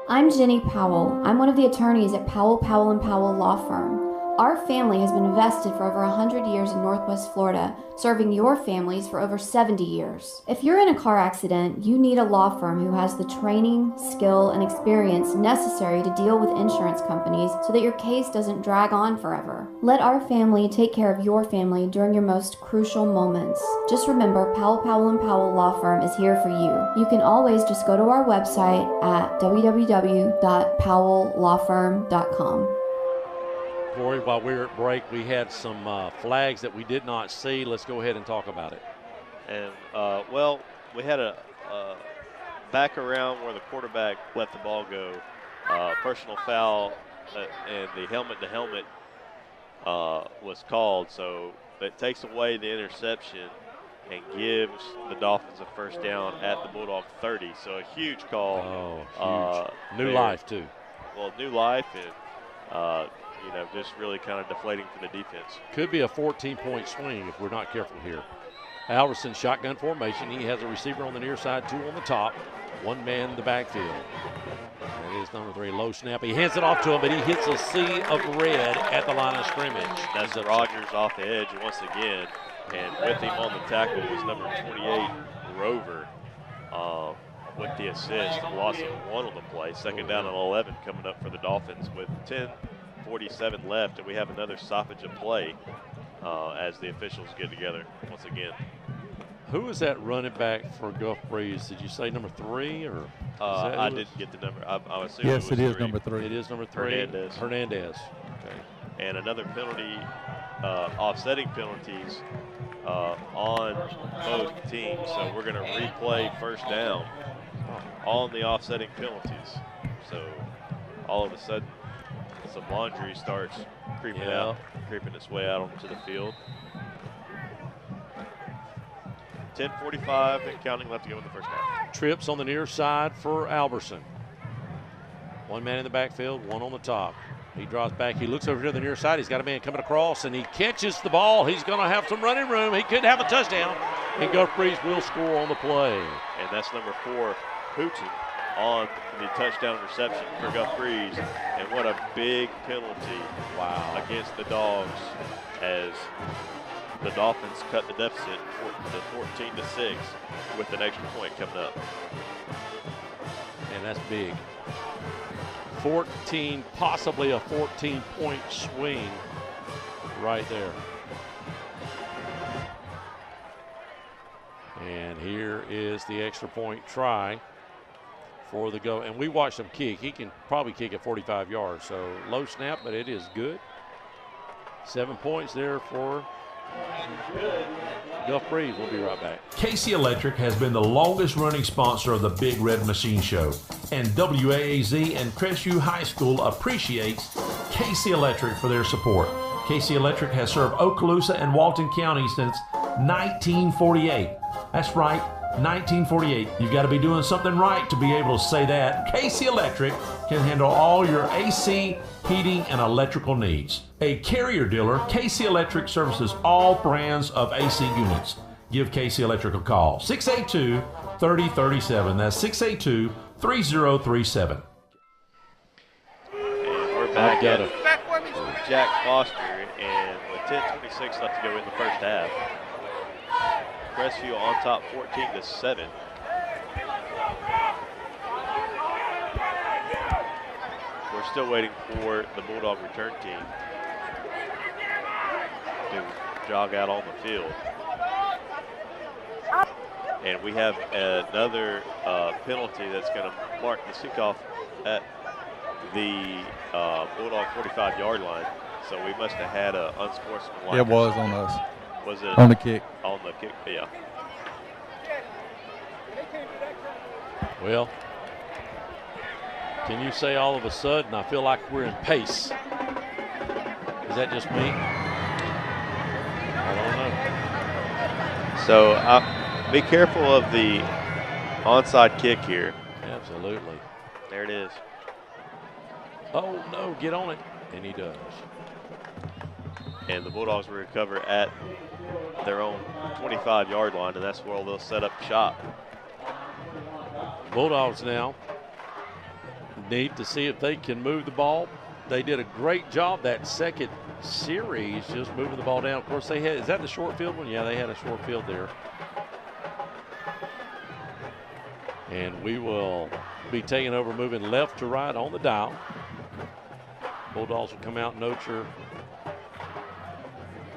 I'm Jenny Powell. I'm one of the attorneys at Powell, Powell & Powell Law Firm. Our family has been invested for over 100 years in Northwest Florida, serving your families for over 70 years. If you're in a car accident, you need a law firm who has the training, skill, and experience necessary to deal with insurance companies so that your case doesn't drag on forever. Let our family take care of your family during your most crucial moments. Just remember, Powell, Powell & Powell Law Firm is here for you. You can always just go to our website at www.powelllawfirm.com. Corey, while we were at break, we had some flags that we did not see. Let's go ahead and talk about it. And, well, we had a back around where the quarterback let the ball go. Personal foul and the helmet-to-helmet was called. So it takes away the interception and gives the Dolphins a first down at the Bulldog 30. So a huge call. Oh, huge. New life, too. Well, new life and, just really kind of deflating for the defense. Could be a 14-point swing if we're not careful here. Alverson shotgun formation. He has a receiver on the near side, 2 on the top, 1 man in the backfield. That is number 3, low snap. He hands it off to him, but he hits a sea of red at the line of scrimmage. That's Rogers off the edge once again. And with him on the tackle was number 28, Rover, with the assist. Loss of 1 on the play. Second down and 11 coming up for the Dolphins with 10:47 left, and we have another stoppage of play as the officials get together once again. Who is that running back for Gulf Breeze? Did you say number 3 or? I didn't get the number. I would assume yes, it is 3. number 3. It is number 3. Hernandez. Okay. And another penalty, offsetting penalties on both teams. So we're going to replay first down on the offsetting penalties. So all of a sudden, some laundry starts creeping its way out onto the field. 10:45 and counting left to go in the first half. Trips on the near side for Alverson. 1 man in the backfield, 1 on the top. He draws back. He looks over to the near side. He's got a man coming across, and he catches the ball. He's going to have some running room. He could have a touchdown, and Gulf Breeze will score on the play. And that's number 4, Hooten, on the touchdown reception for Gulf Breeze. And what a big penalty against the Dogs as the Dolphins cut the deficit to 14-6 with an extra point coming up. And that's big. 14, possibly a 14-point swing right there. And here is the extra point try for the go. And we watched him kick. He can probably kick at 45 yards. So low snap, but it is good. 7 points there for Gulf Breeze. We'll be right back. KC Electric has been the longest running sponsor of the Big Red Machine Show, and WAAZ and Crestview High School appreciates KC Electric for their support. KC Electric has served Okaloosa and Walton County since 1948. That's right, 1948. You've got to be doing something right to be able to say that. KC Electric can handle all your AC, heating, and electrical needs. A Carrier dealer, KC Electric services all brands of AC units. Give KC Electric a call. 682-3037. That's 682-3037. And we're back at it. Jack Foster, and with 10:26 left to go in the first half. Crestview on top 14-7. We're still waiting for the Bulldog return team to jog out on the field. And we have another penalty that's going to mark the kickoff at the Bulldog 45-yard line. So we must have had an unsportsmanlike. It was on us. Was it on the kick? On the kick, yeah. Well, can you say all of a sudden, I feel like we're in pace? Is that just me? I don't know. So be careful of the onside kick here. Absolutely. There it is. Oh, no, get on it. And he does. And the Bulldogs will recover at their own 25-yard line, and that's where they'll set up shop. Bulldogs now need to see if they can move the ball. They did a great job that second series just moving the ball down. Of course, they had, is that the short field one? Yeah, they had a short field there. And we will be taking over, moving left to right on the dial. Bulldogs will come out. Nocher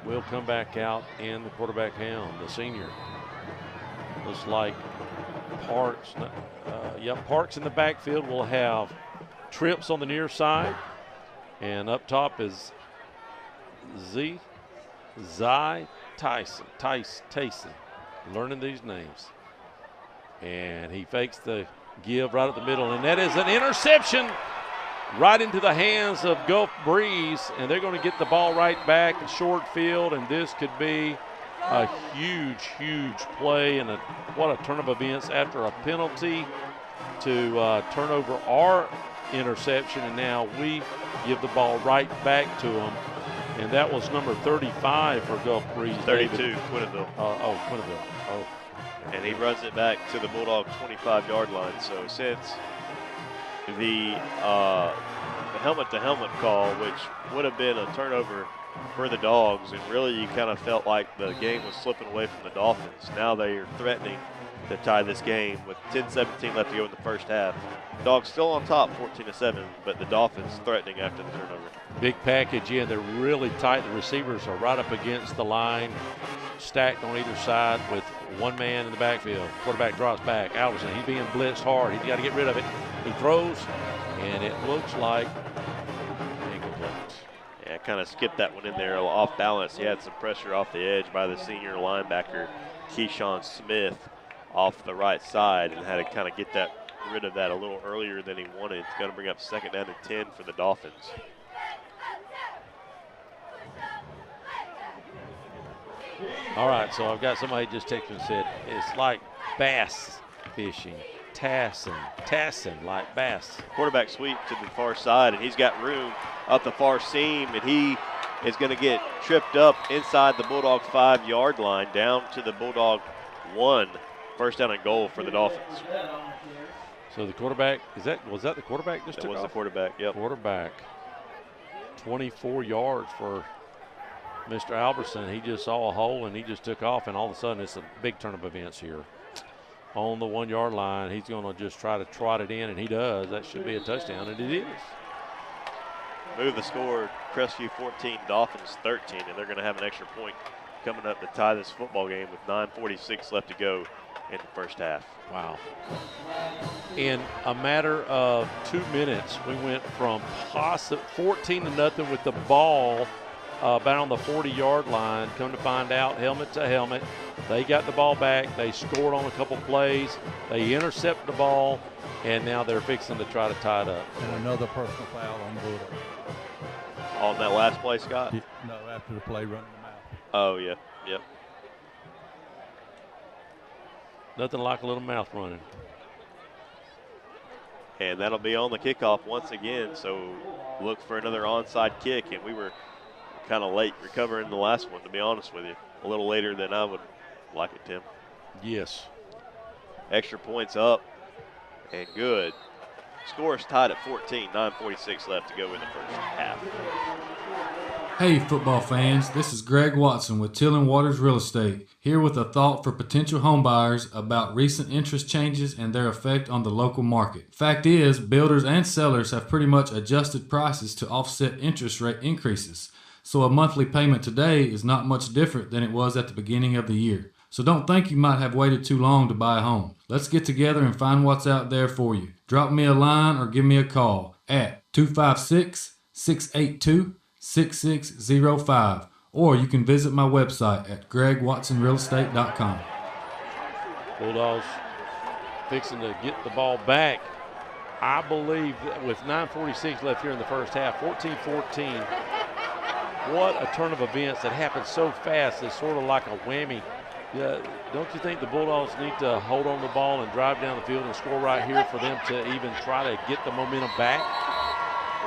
will come back out in the quarterback helm, the senior. Looks like Parks. Parks in the backfield will have Trips on the near side. And up top is Zy Tyson. Learning these names. And he fakes the give right at the middle. And that is an interception right into the hands of Gulf Breeze. And they're going to get the ball right back in short field. And this could be a huge, huge play. And what a turn of events after a penalty to turn over our interception. And now we give the ball right back to them. And that was number 35 for Gulf Breeze. 32, Quinneville. Quinneville. Oh. And he runs it back to the Bulldog 25-yard line. So since the helmet-to-helmet call, which would have been a turnover for the Dogs, and really you kind of felt like the game was slipping away from the Dolphins. Now they are threatening to tie this game with 10-17 left to go in the first half. Dogs still on top, 14-7, but the Dolphins threatening after the turnover. Big package in. They're really tight. The receivers are right up against the line, stacked on either side with one man in the backfield. Quarterback drops back. Alverson, he's being blitzed hard. He's got to get rid of it. He throws, and it looks like incomplete. Yeah, kind of skipped that one in there off balance. He had some pressure off the edge by the senior linebacker, Keyshawn Smith, off the right side, and had to kind of get rid of that a little earlier than he wanted. It's going to bring up 2nd down and 10 for the Dolphins. All right, so I've got somebody just texted and said, it's like bass fishing. Tassin, like bass. Quarterback sweep to the far side, and he's got room up the far seam, and he is going to get tripped up inside the Bulldog 5-yard line down to the Bulldog 1. 1st down and goal for the Dolphins. So the quarterback, was that the quarterback just that took was off? The quarterback, yep. Quarterback. 24 yards for Mr. Alberson. He just saw a hole and he just took off, and all of a sudden it's a big turn of events here. On the 1-yard line, he's going to just try to trot it in, and he does. That should be a touchdown, and it is. Move the score, Crestview 14, Dolphins 13, and they're going to have an extra point coming up to tie this football game with 9:46 left to go in the first half. Wow. In a matter of 2 minutes, we went from 14-0 with the ball about on the 40-yard line. Come to find out, helmet to helmet, they got the ball back. They scored on a couple plays. They intercepted the ball, and now they're fixing to try to tie it up. And another personal foul on Bulldog. On that last play, Scott? No, after the play, running them out. Oh, yeah, yep. Nothing like a little mouth running. And that'll be on the kickoff once again, so look for another onside kick, and we were kind of late recovering the last one, to be honest with you. A little later than I would like it, Tim. Yes. Extra points up and good. Score is tied at 14, 9:46 left to go in the first half. Hey football fans, this is Greg Watson with Till & Waters Real Estate, here with a thought for potential homebuyers about recent interest changes and their effect on the local market. Fact is, builders and sellers have pretty much adjusted prices to offset interest rate increases, so a monthly payment today is not much different than it was at the beginning of the year. So don't think you might have waited too long to buy a home. Let's get together and find what's out there for you. Drop me a line or give me a call at 256-682-6605, or you can visit my website at gregwatsonrealestate.com. Bulldogs fixing to get the ball back. I believe that with 9:46 left here in the first half, 14-14. What a turn of events that happened so fast. It's sort of like a whammy. Yeah, don't you think the Bulldogs need to hold on the ball and drive down the field and score right here for them to even try to get the momentum back?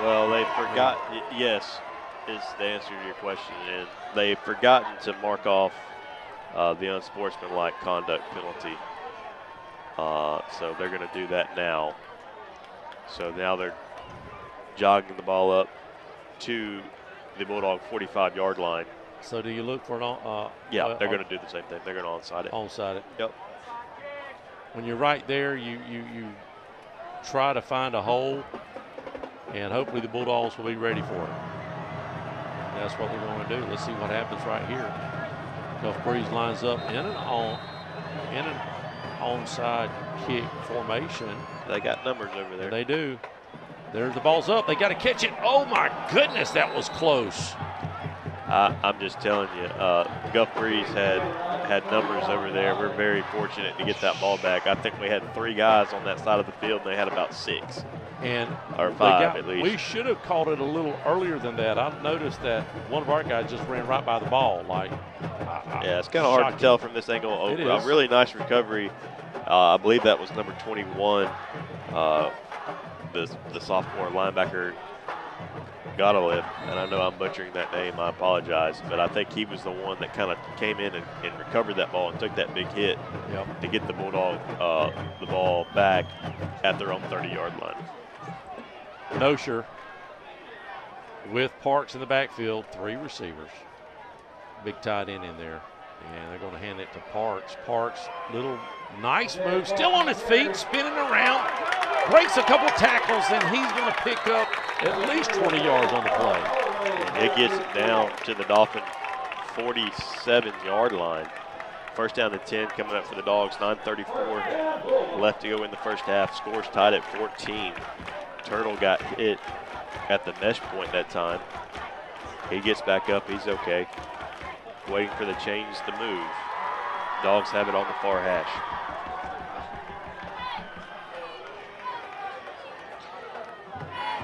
Well, they forgot, yes, is the answer to your question. And they've forgotten to mark off the unsportsmanlike conduct penalty. So they're going to do that now. So now they're jogging the ball up to the Bulldog 45-yard line. So do you look for an yeah, they're going to do the same thing. They're going to onside it. Onside it. Yep. When you're right there, you try to find a hole, and hopefully the Bulldogs will be ready for it. And that's what they're going to do. Let's see what happens right here. Gulf Breeze lines up in an onside kick formation. They got numbers over there. They do. There's the ball's up. They got to catch it. Oh my goodness, that was close. I'm just telling you, Gulf Breeze had numbers over there. We're very fortunate to get that ball back. I think we had 3 guys on that side of the field, and they had about 6. Or 5 at least. We should have called it a little earlier than that. I noticed that one of our guys just ran right by the ball. Yeah, it's kind of hard to tell from this angle. It is. A really nice recovery. I believe that was number 21, the sophomore linebacker, Godoliv, and I know I'm butchering that name, I apologize, but I think he was the one that kind of came in and recovered that ball and took that big hit to get the Bulldog the ball back at their own 30-yard line. Nosher with Parks in the backfield, 3 receivers. Big tight end in there. And they're going to hand it to Parks. Parks, little nice move, still on his feet, spinning around, breaks a couple tackles, and he's going to pick up at least 20 yards on the play. It gets it down to the Dolphin 47-yard line. First down and 10 coming up for the Dogs. 9:34 left to go in the first half. Scores tied at 14. Turtle got hit at the mesh point that time. He gets back up. He's okay. Waiting for the chains to move. Dogs have it on the far hash.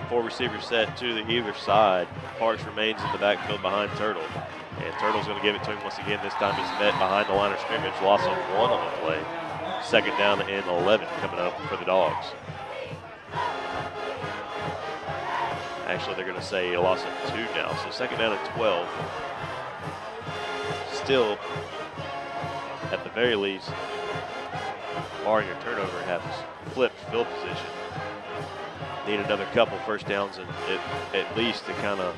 Four receivers set to the either side. Parks remains in the backfield behind Turtle. And Turtle's going to give it to him once again. This time he's met behind the line of scrimmage. Loss of 1 on the play. Second down and 11 coming up for the Dogs. Actually, they're going to say a loss of 2 now. So second down and 12. Still, at the very least, barring a turnover, have flipped field position. Need another couple first downs and at least to kind of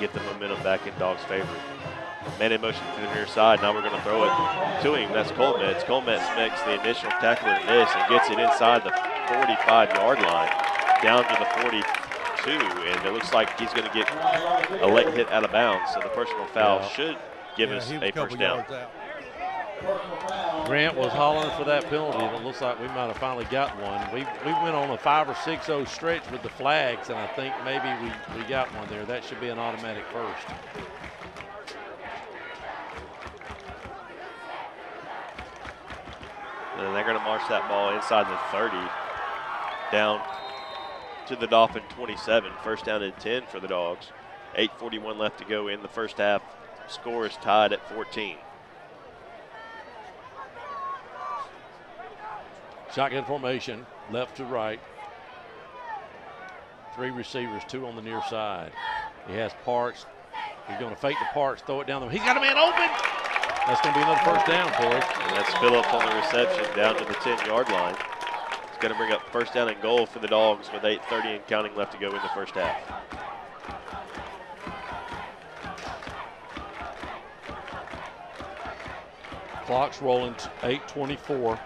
get the momentum back in Dogs' favor. Man in motion to the near side. Now we're going to throw it to him. That's Colmetz. Colmetz makes the initial tackle and miss and gets it inside the 45-yard line down to the 42. And it looks like he's going to get a late hit out of bounds. So the personal foul should give us a first down. Grant was hollering for that penalty, and it looks like we might have finally got one. We went on a 5 or 6-0 stretch with the flags, and I think maybe we got one there. That should be an automatic first. And they're going to march that ball inside the 30 down to the Dolphin 27. First down and 10 for the Dogs. 8:41 left to go in the first half. Score is tied at 14. Shotgun formation, left to right. 3 receivers, 2 on the near side. He has Parks. He's going to fake the Parks, throw it down there. He's got a man open. That's going to be another first down for us. And that's Phillips on the reception down to the 10-yard line. It's going to bring up first down and goal for the Dogs with 8:30 and counting left to go in the first half. Clock's rolling, 8:24.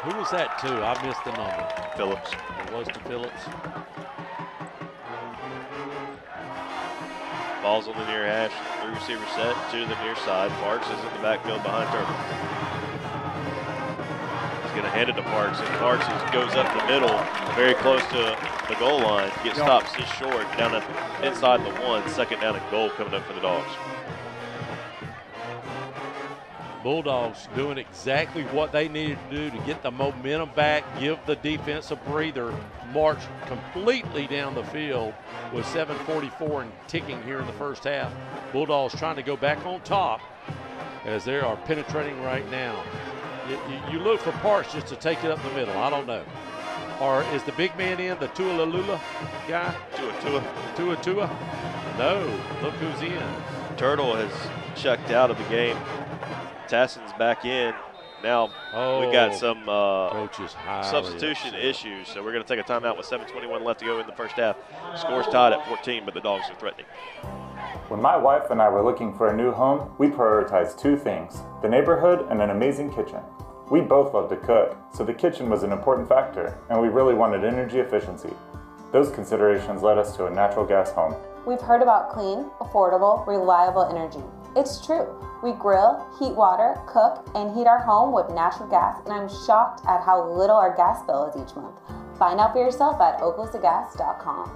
Who was that to? I missed the number. Phillips. It was to Phillips. Ball's on the near hash. 3 receivers set to the near side. Parks is in the backfield behind Turtle. He's going to hand it to Parks, and Parks goes up the middle, very close to the goal line. Gets stopped just short down inside the 1. Second down and goal coming up for the Dogs. Bulldogs doing exactly what they needed to do to get the momentum back, give the defense a breather, march completely down the field with 7:44 and ticking here in the first half. Bulldogs trying to go back on top as they are penetrating right now. You look for Parks just to take it up the middle. I don't know. Or is the big man in, the Tualalula guy? Tua? No, look who's in. Turtle has checked out of the game. Tasson's back in. Now we got some substitution issues, so we're going to take a timeout with 7:21 left to go in the first half. Score's tied at 14, but the Dogs are threatening. When my wife and I were looking for a new home, we prioritized 2 things: the neighborhood and an amazing kitchen. We both love to cook, so the kitchen was an important factor, and we really wanted energy efficiency. Those considerations led us to a natural gas home. We've heard about clean, affordable, reliable energy. It's true. We grill, heat water, cook, and heat our home with natural gas, and I'm shocked at how little our gas bill is each month. Find out for yourself at oklasagas.com.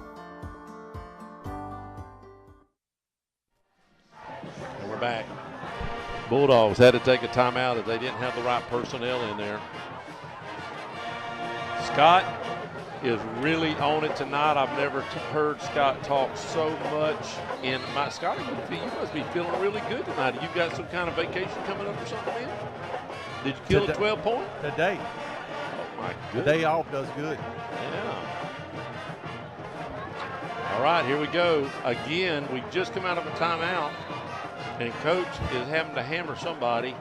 And we're back. Bulldogs had to take a timeout as they didn't have the right personnel in there. Scott is really on it tonight. I've never heard Scott talk so much. And Scott, you must be feeling really good tonight. You got some kind of vacation coming up or something, man? Did you kill a 12-point? Today. Oh, my The goodness. day off does good. Yeah. All right, here we go. Again, we just come out of a timeout, and Coach is having to hammer somebody.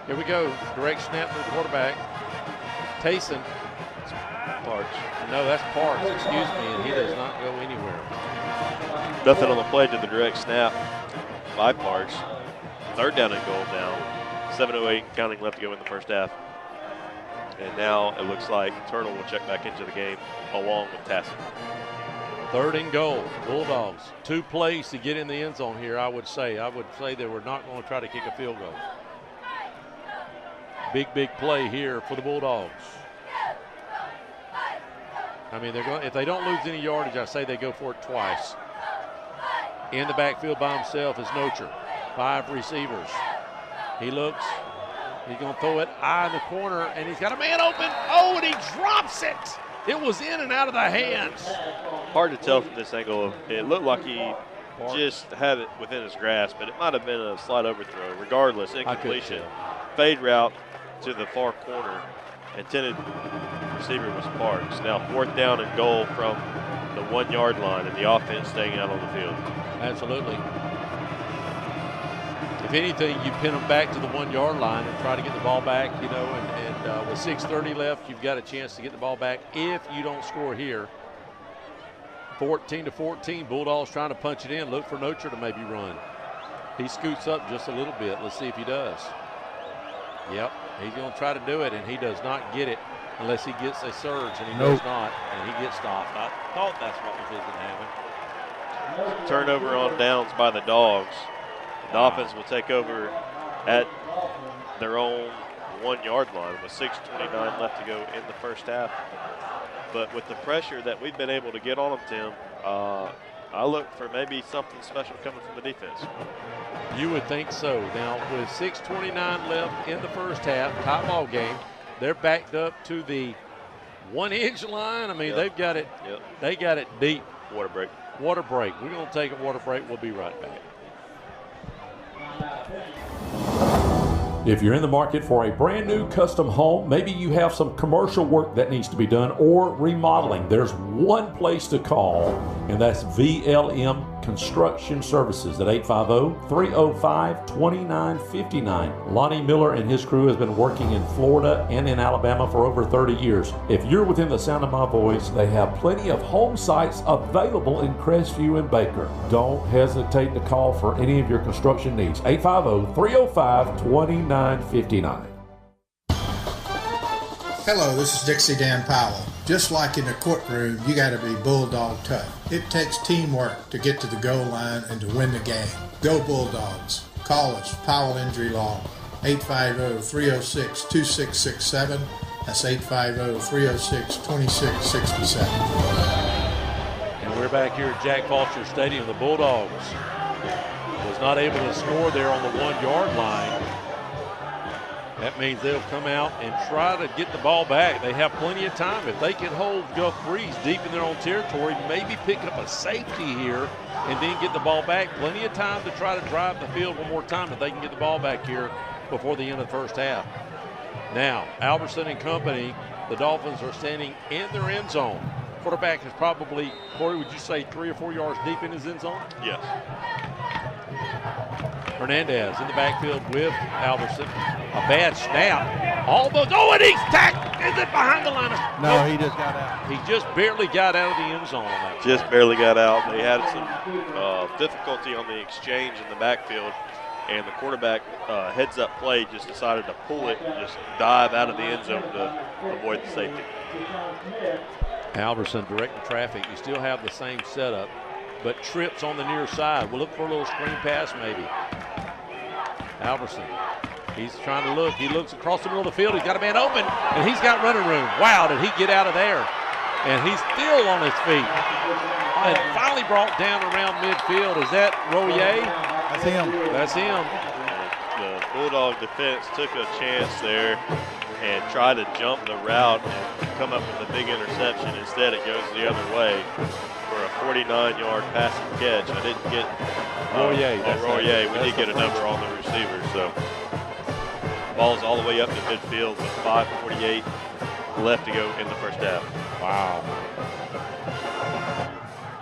Here we go. Direct snap to the quarterback. Tayson. Parks. No, that's Parks, excuse me, and he does not go anywhere. Nothing on the play to the direct snap by Parks. 3rd down and goal now. 7:08 counting left to go in the first half. And now it looks like Turtle will check back into the game along with Tassin. 3rd and goal, Bulldogs. 2 plays to get in the end zone here, I would say. I would say they were not going to try to kick a field goal. Big play here for the Bulldogs. I mean, they're going. If they don't lose any yardage, I say they go for it twice. In the backfield by himself is Nocher. 5 receivers. He looks. He's going to throw it eye in the corner, and he's got a man open. Oh, and he drops it. It was in and out of the hands. Hard to tell from this angle. It looked like he just had it within his grasp, but it might have been a slight overthrow. Regardless, incompletion. Fade route to the far corner. Intended receiver was Parks. Now 4th down and goal from the 1-yard line, and the offense staying out on the field. Absolutely. If anything, you pin them back to the 1-yard line and try to get the ball back, you know, and with 6:30 left, you've got a chance to get the ball back if you don't score here. 14-14, Bulldogs trying to punch it in. Look for Nocher to maybe run. He scoots up just a little bit. Let's see if he does. Yep, he's going to try to do it, and he does not get it unless he gets a surge, and he does not, and he gets stopped. I thought that's what was going to happen. Turnover on downs by the Dogs. The offense will take over at their own 1-yard line with 6:29 left to go in the first half. But with the pressure that we've been able to get on them, Tim, I look for maybe something special coming from the defense. You would think so. Now, with 6:29 left in the first half, tie ball game, they're backed up to the 1-inch line. I mean, they've got it. They got it deep. Water break. Water break. We're going to take a water break. We'll be right back. If you're in the market for a brand new custom home, maybe you have some commercial work that needs to be done or remodeling, there's one place to call, and that's VLM Construction Services at 850-305-2959. Lonnie Miller and his crew has been working in Florida and in Alabama for over 30 years. If you're within the sound of my voice, they have plenty of home sites available in Crestview and Baker. Don't hesitate to call for any of your construction needs. 850-305-2959. Hello, this is Dixie Dan Powell. Just like in the courtroom, you got to be bulldog tough. It takes teamwork to get to the goal line and to win the game. Go Bulldogs. Call us, Powell Injury Law, 850-306-2667. That's 850-306-2667. And we're back here at Jack Foster Stadium. The Bulldogs was not able to score there on the 1-yard line. That means they'll come out and try to get the ball back. They have plenty of time. If they can hold Gulf Breeze deep in their own territory, maybe pick up a safety here and then get the ball back. Plenty of time to try to drive the field one more time if they can get the ball back here before the end of the first half. Now, Albertson and company, the Dolphins are standing in their end zone. Quarterback is probably, Corey, would you say 3 or 4 yards deep in his end zone? Yes. Hernandez in the backfield with Albertson. A bad snap. Almost. Oh, and he's tackled. Is it behind the line? No, he just got out. He just barely got out of the end zone on that. Just barely got out. They had some difficulty on the exchange in the backfield, and the quarterback heads-up play just decided to pull it and just dive out of the end zone to avoid the safety. Albertson directing traffic. You still have the same setup, but trips on the near side. We'll look for a little screen pass maybe. Albertson, he's trying to look. He looks across the middle of the field. He's got a man open, and he's got running room. Wow, did he get out of there? And he's still on his feet. And finally brought down around midfield. Is that Royer? That's him. That's him. The Bulldog defense took a chance there and tried to jump the route and come up with a big interception. Instead, it goes the other way for a 49-yard passing catch. I didn't get Royer. Royer. We did get a number on the receiver. So ball's all the way up to midfield with 5:48 left to go in the first half. Wow.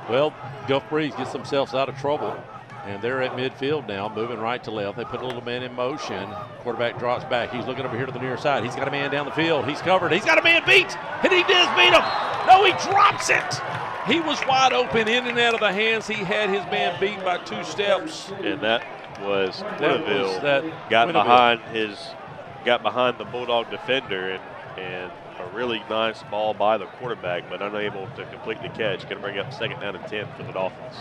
Well, Gulf Breeze gets themselves out of trouble, and they're at midfield now, moving right to left. They put a little man in motion. Quarterback drops back. He's looking over here to the near side. He's got a man down the field. He's covered. He's got a man beat, and he does beat him. No, he drops it. He was wide open, in and out of the hands. He had his man beat by 2 steps. And that was Winneville. Got behind the Bulldog defender and a really nice ball by the quarterback, but unable to complete the catch. Going to bring up 2nd down and 10 for the Dolphins.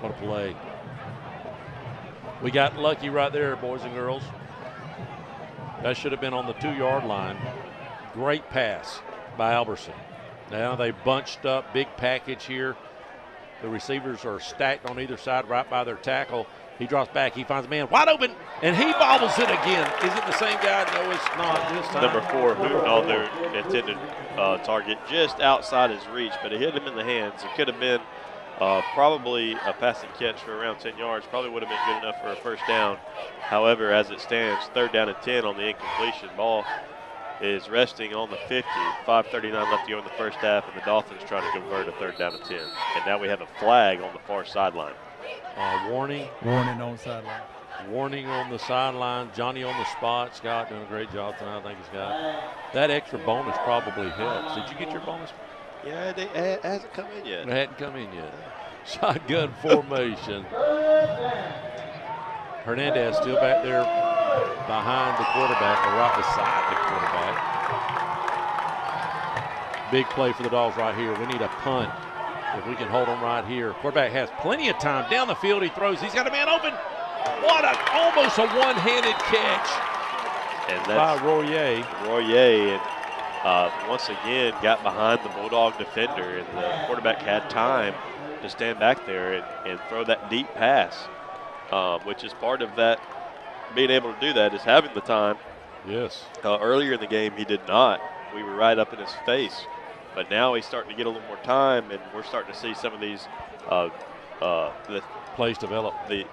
What a play. We got lucky right there, boys and girls. That should have been on the 2-yard line. Great pass by Alberson. Now they bunched up, big package here. The receivers are stacked on either side right by their tackle. He drops back, he finds a man wide open, and he bobbles it again. Is it the same guy? No, it's not this time. Number 4, moving on their intended target just outside his reach, but it hit him in the hands. It could have been probably a passing catch for around 10 yards. Probably would have been good enough for a first down. However, as it stands, 3rd down and 10 on the incompletion. Ball is resting on the 50. 5:39 left to go in the first half, and the Dolphins trying to convert a 3rd down and 10. And now we have a flag on the far sideline. Warning. Warning on the sideline. Warning on the sideline. Johnny on the spot. Scott doing a great job tonight. I think he's got that extra bonus probably helps. Did you get your bonus? Yeah, it hasn't come in yet. It hadn't come in yet. Shotgun formation. Hernandez still back there behind the quarterback, or right beside the quarterback. Big play for the Dogs right here. We need a punt if we can hold them right here. Quarterback has plenty of time. Down the field he throws. He's got a man open. Almost a one-handed catch. And that's by Royer. Royer, and once again got behind the Bulldog defender, and the quarterback had time to stand back there and throw that deep pass, which is part of that. Being able to do that is having the time. Yes. Earlier in the game, he did not. We were right up in his face. But now he's starting to get a little more time, and we're starting to see some of these the plays develop. The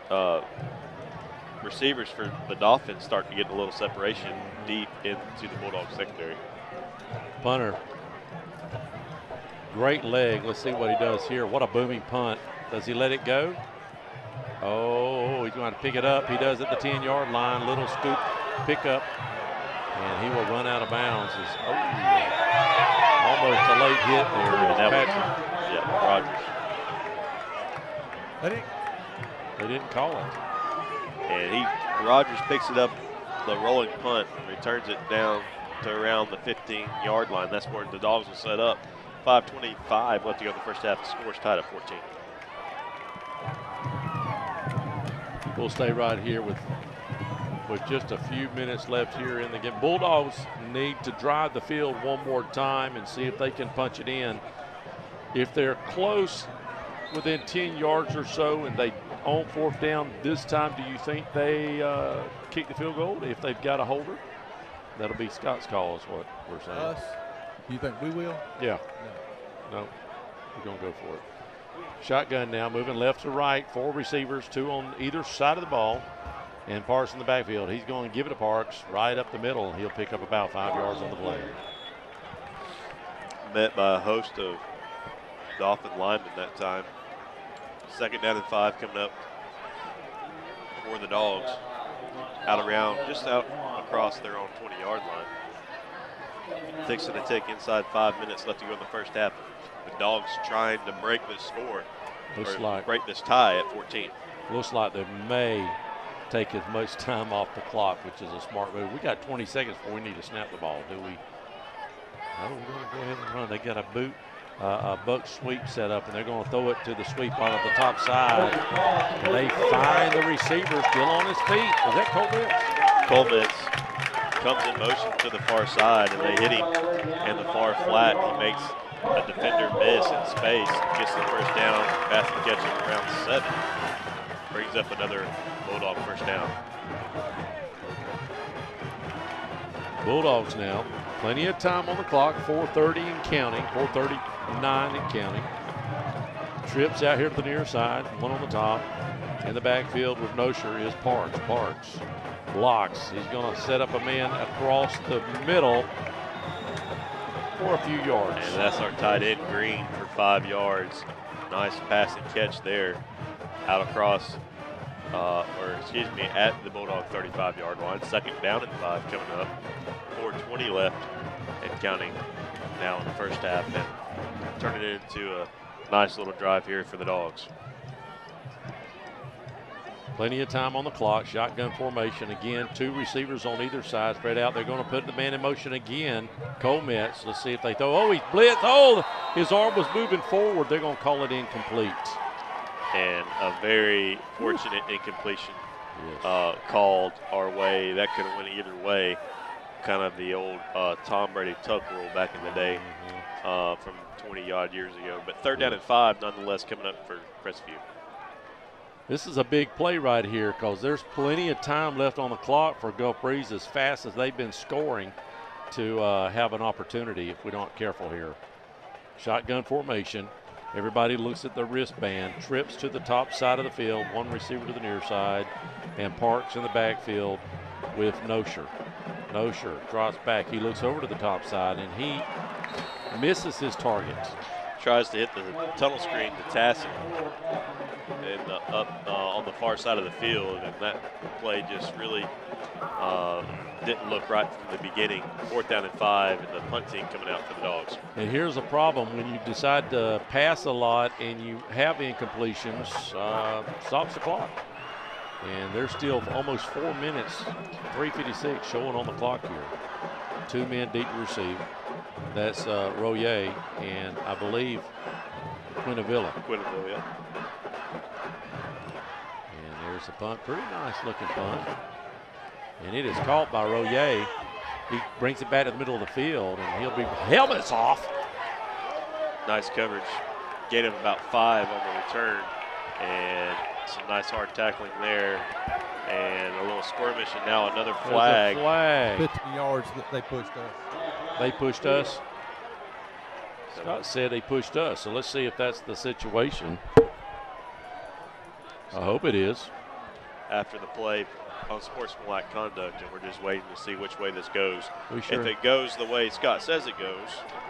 receivers for the Dolphins start to get a little separation deep into the Bulldogs secondary. Punter. Great leg. Let's see what he does here. What a booming punt. Does he let it go? Oh, he's going to pick it up. He does at the 10-yard line. Little scoop pickup, and he will run out of bounds. Almost a late hit there. And that was, Rogers. They didn't call it. And Rogers picks it up, the rolling punt, and returns it down to around the 15-yard line. That's where the Dogs will set up. 5:25 left to go in the first half. The score's tied at 14. We'll stay right here with just a few minutes left here in the game. Bulldogs need to drive the field one more time and see if they can punch it in. If they're close, within 10 yards or so, and they on 4th down this time, do you think they kick the field goal if they've got a holder? That'll be Scott's call is what we're saying. Us? You think we will? Yeah. No. We're going to go for it. Shotgun now, moving left to right. 4 receivers, 2 on either side of the ball. And Parks in the backfield. He's going to give it to Parks right up the middle. He'll pick up about 5 yards on the play. Met by a host of Dolphin linemen that time. 2nd down and 5 coming up for the Dogs. Just out across their own 20-yard line. Fixing to take inside 5 minutes left to go in the first half. The Dogs trying to break this score, break this tie at 14. Looks like they may take as much time off the clock, which is a smart move. We got 20 seconds before we need to snap the ball, do we? No, we're going to go ahead and run. They got a buck sweep set up, and they're going to throw it to the sweep on the top side. And they find the receiver still on his feet. Is that Colbitz? Colbitz comes in motion to the far side, and they hit him in the far flat. He makes a defender miss in space, gets the first down, basket catch at around 7. Brings up another Bulldog first down. Bulldogs now, plenty of time on the clock, 4:30 and counting, 4:39 and counting. Trips out here to the near side, one on the top. In the backfield with Nosher is Parks. Parks blocks. He's going to set up a man across the middle for a few yards. And that's our tight end, Green, for 5 yards. Nice pass and catch there. Out across, at the Bulldog 35-yard line. 2nd down and 5 coming up. 4:20 left and counting now in the first half, and turning it into a nice little drive here for the Dogs. Plenty of time on the clock. Shotgun formation again. 2 receivers on either side spread out. They're going to put the man in motion again. Colmetz. Let's see if they throw. Oh, he's blitzed. Oh, his arm was moving forward. They're going to call it incomplete. And a very fortunate incompletion called our way. That could have went either way. Kind of the old Tom Brady tuck rule back in the day from 20-odd years ago. But 3rd down and 5 nonetheless coming up for Crestview. This is a big play right here because there's plenty of time left on the clock for Gulf Breeze, as fast as they've been scoring, to have an opportunity if we aren't careful here. Shotgun formation. Everybody looks at the wristband, trips to the top side of the field, 1 receiver to the near side, and parks in the backfield with Nosher. Nosher drops back. He looks over to the top side, and he misses his target. Tries to hit the tunnel screen to Tassin and up on the far side of the field, and that play just really didn't look right from the beginning. 4th down and 5, and the punt team coming out for the Dogs. And here's a problem: when you decide to pass a lot and you have incompletions, stops the clock. And there's still almost 4 minutes, 3:56 showing on the clock here. 2 men deep to receive. That's Royer and I believe Quinavilla. Yeah. And there's the punt. Pretty nice looking punt. And it is caught by Royer. He brings it back to the middle of the field, and he'll be helmets off. Nice coverage. Gain of about 5 on the return. And some nice hard tackling there. And a little skirmish, and now another flag. 15 yards that they pushed us. They pushed us. Scott said they pushed us, so let's see if that's the situation. I hope it is. After the play on sportsmanlike conduct, and we're just waiting to see which way this goes. Sure? If it goes the way Scott says it goes,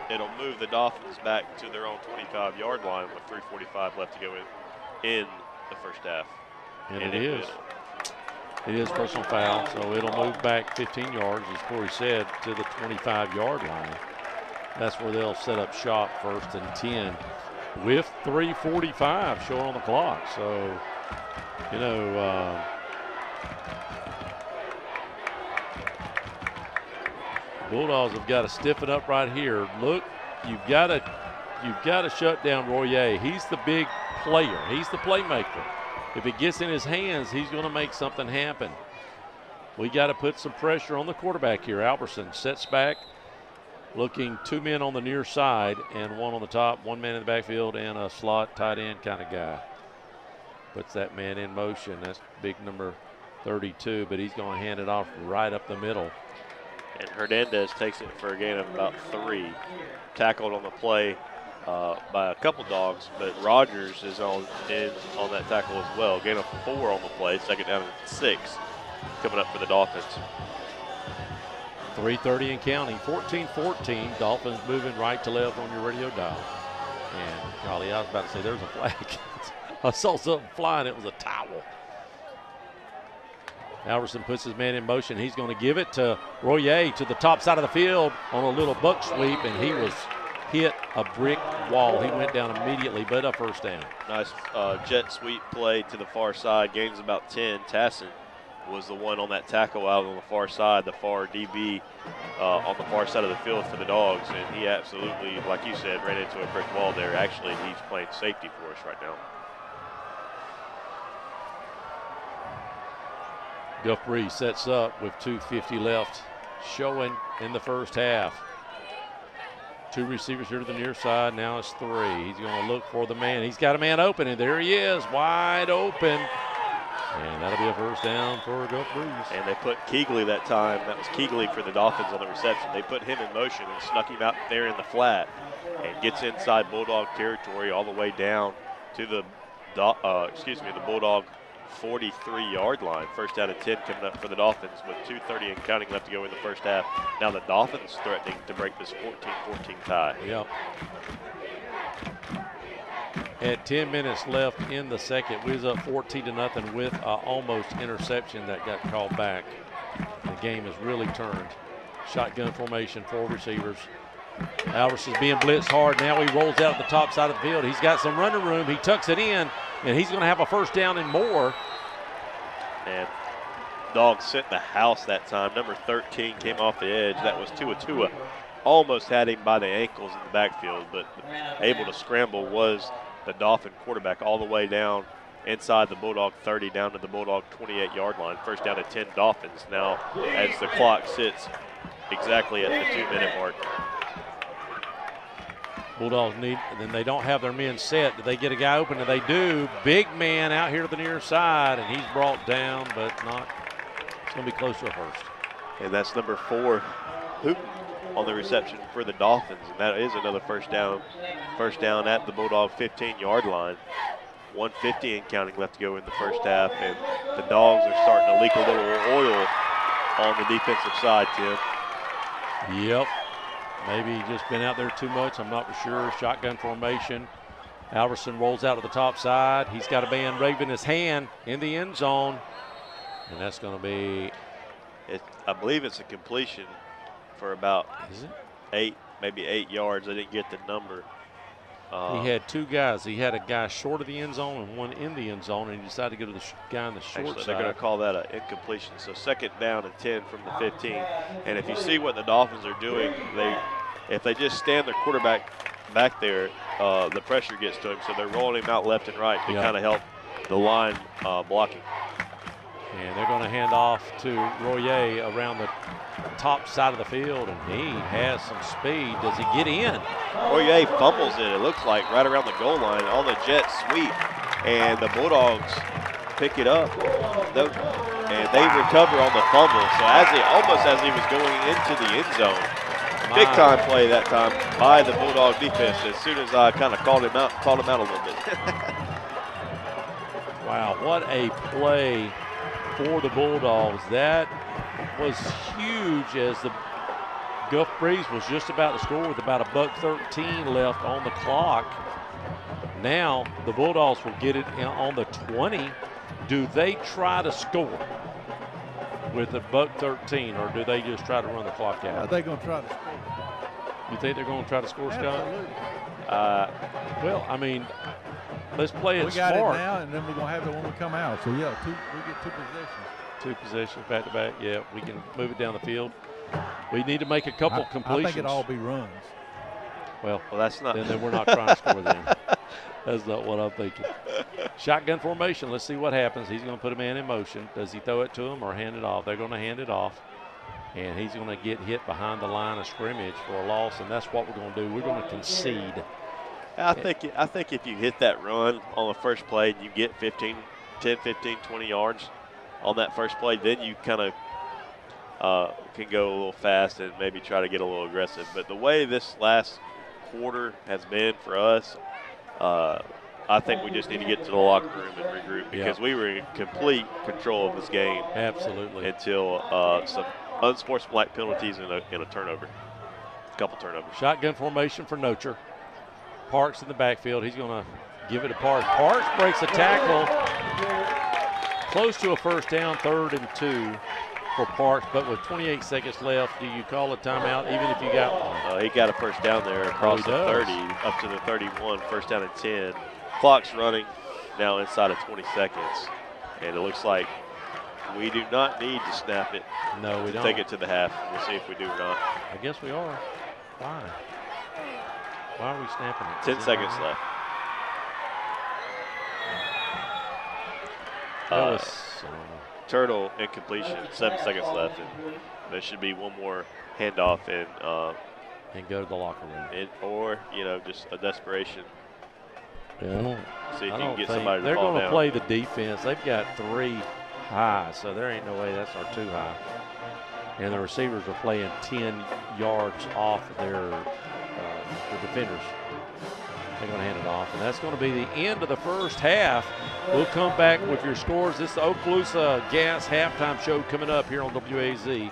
it'll move the Dolphins back to their own 25-yard line with 3:45 left to go in the first half. And it is. It is personal foul, so it'll move back 15 yards, as Corey said, to the 25-yard line. That's where they'll set up shop, 1st and 10, with 3:45 showing on the clock. So, you know, Bulldogs have got to stiffen up right here. Look, you've got to shut down Royer. He's the big player. He's the playmaker. If it gets in his hands, he's going to make something happen. We got to put some pressure on the quarterback here. Alberson sets back, looking 2 men on the near side and 1 on the top, 1 man in the backfield, and a slot tight end kind of guy. Puts that man in motion. That's big number 32, but he's going to hand it off right up the middle. And Hernandez takes it for a gain of about 3. Tackled on the play by a couple Dogs, but Rogers is on that tackle as well. Gain of 4 on the play, 2nd down and 6 coming up for the Dolphins. 3:30 and counting, 14-14. Dolphins moving right to left on your radio dial. And golly, I was about to say there's a flag. I saw something flying. It was a towel. Alberson puts his man in motion. He's going to give it to Royer to the top side of the field on a little buck sweep, and he was hit a brick wall. He went down immediately, but a 1st down. Nice jet sweep play to the far side. Gains about 10. Tassin was the one on that tackle out on the far side, the far DB on the far side of the field for the Dogs, and he absolutely, like you said, ran into a brick wall there. Actually, he's playing safety for us right now. Gulf Breeze sets up with 2:50 left, showing in the first half. 2 receivers here to the near side. Now it's 3. He's going to look for the man. He's got a man open, and there he is, wide open. And that'll be a 1st down for Gulf Breeze. And they put Keegley that time. That was Keegley for the Dolphins on the reception. They put him in motion and snuck him out there in the flat and gets inside Bulldog territory all the way down to the Bulldog 43-yard line. First down and 10 coming up for the Dolphins with 2:30 and counting left to go in the first half. Now the Dolphins threatening to break this 14-14 tie. Yep. At 10 minutes left in the second, we was up 14-0 with an almost interception that got called back. The game has really turned. Shotgun formation, 4 receivers. Alverson's being blitzed hard. Now he rolls out the top side of the field. He's got some running room. He tucks it in, and he's going to have a first down and more. And Dogs sent the house that time. Number 13 came off the edge. That was Tua. Almost had him by the ankles in the backfield, but able to scramble was the Dolphin quarterback all the way down inside the Bulldog 30 down to the Bulldog 28-yard line. First down to 10 Dolphins now as the clock sits exactly at the 2-minute mark. Bulldogs need, then they don't have their men set. Do they get a guy open? And they do. Big man out here to the near side, and he's brought down, but not. It's going to be close to a first. And that's number 4, Hoop, on the reception for the Dolphins, and that is another first down. First down at the Bulldog 15-yard line. 1:50 and counting left to go in the first half, and the Dogs are starting to leak a little oil on the defensive side, Tim. Yep. Maybe just been out there too much. I'm not for sure. Shotgun formation. Alverson rolls out to the top side. He's got a man waving his hand in the end zone. And that's going to be. I believe it's a completion for about is it? 8, maybe 8 yards. I didn't get the number. He had 2 guys. He had a guy short of the end zone and one in the end zone, and he decided to go to the guy on the short Actually, side. they're going to call that an incompletion. So second down and 10 from the 15. And if you see what the Dolphins are doing, if they just stand their quarterback back there, the pressure gets to him. So they're rolling him out left and right to kind of help the line blocking. And they're going to hand off to Royer around the top side of the field, and he has some speed. Does he get in? Royer fumbles it looks like, right around the goal line on the jet sweep. And the Bulldogs pick it up. And they recover on the fumble. So almost as he was going into the end zone. Big time play that time by the Bulldog defense as soon as I kind of called him out a little bit. Wow, what a play for the Bulldogs. That was huge as the Gulf Breeze was just about to score with about $1:13 left on the clock. Now the Bulldogs will get it on the 20. Do they try to score with $1:13, or do they just try to run the clock out? Are they going to try to score? You think they're going to try to score, Scott? Absolutely. Well, I mean, let's play it we got smart. it now, and then we're going to have it when we come out. So, yeah, we get 2 possessions. 2 possessions back to back. Yeah, we can move it down the field. We need to make a couple completions. I think it'll all be runs. Well, that's not. Then we're not trying to score then. That's not what I'm thinking. Shotgun formation. Let's see what happens. He's going to put a man in motion. Does he throw it to him or hand it off? They're going to hand it off. And he's going to get hit behind the line of scrimmage for a loss, and that's what we're going to do. We're going to concede. I think if you hit that run on the first play and you get 10, 15, 20 yards on that first play, then you kind of can go a little fast and maybe try to get a little aggressive. But the way this last quarter has been for us, I think we just need to get to the locker room and regroup because we were in complete control of this game. Absolutely. Until some unsportsmanlike penalties and a turnover. A couple turnovers. Shotgun formation for Nocher. Parks in the backfield. He's going to give it to Parks. Parks breaks a tackle. Close to a first down, 3rd and 2 for Parks, but with 28 seconds left, do you call a timeout even if you got one? He got a first down there across the 30 up to the 31, first down and 10. Clock's running now inside of 20 seconds, and it looks like we do not need to snap it. No, we don't. Take it to the half. We'll see if we do or not. I guess we are. Why? Why are we snapping it? 10 seconds left. Turtle incompletion, 7 seconds left, and there should be one more handoff and go to the locker room, or just a desperation. Yeah, see if you can get somebody to they're fall going to down. play the defense. They've got 3 high, so there ain't no way that's our 2 high. And the receivers are playing 10 yards off their the defenders. They're going to hand it off, and that's going to be the end of the first half. We'll come back with your scores. This is the Okaloosa Gas halftime show coming up here on WAZ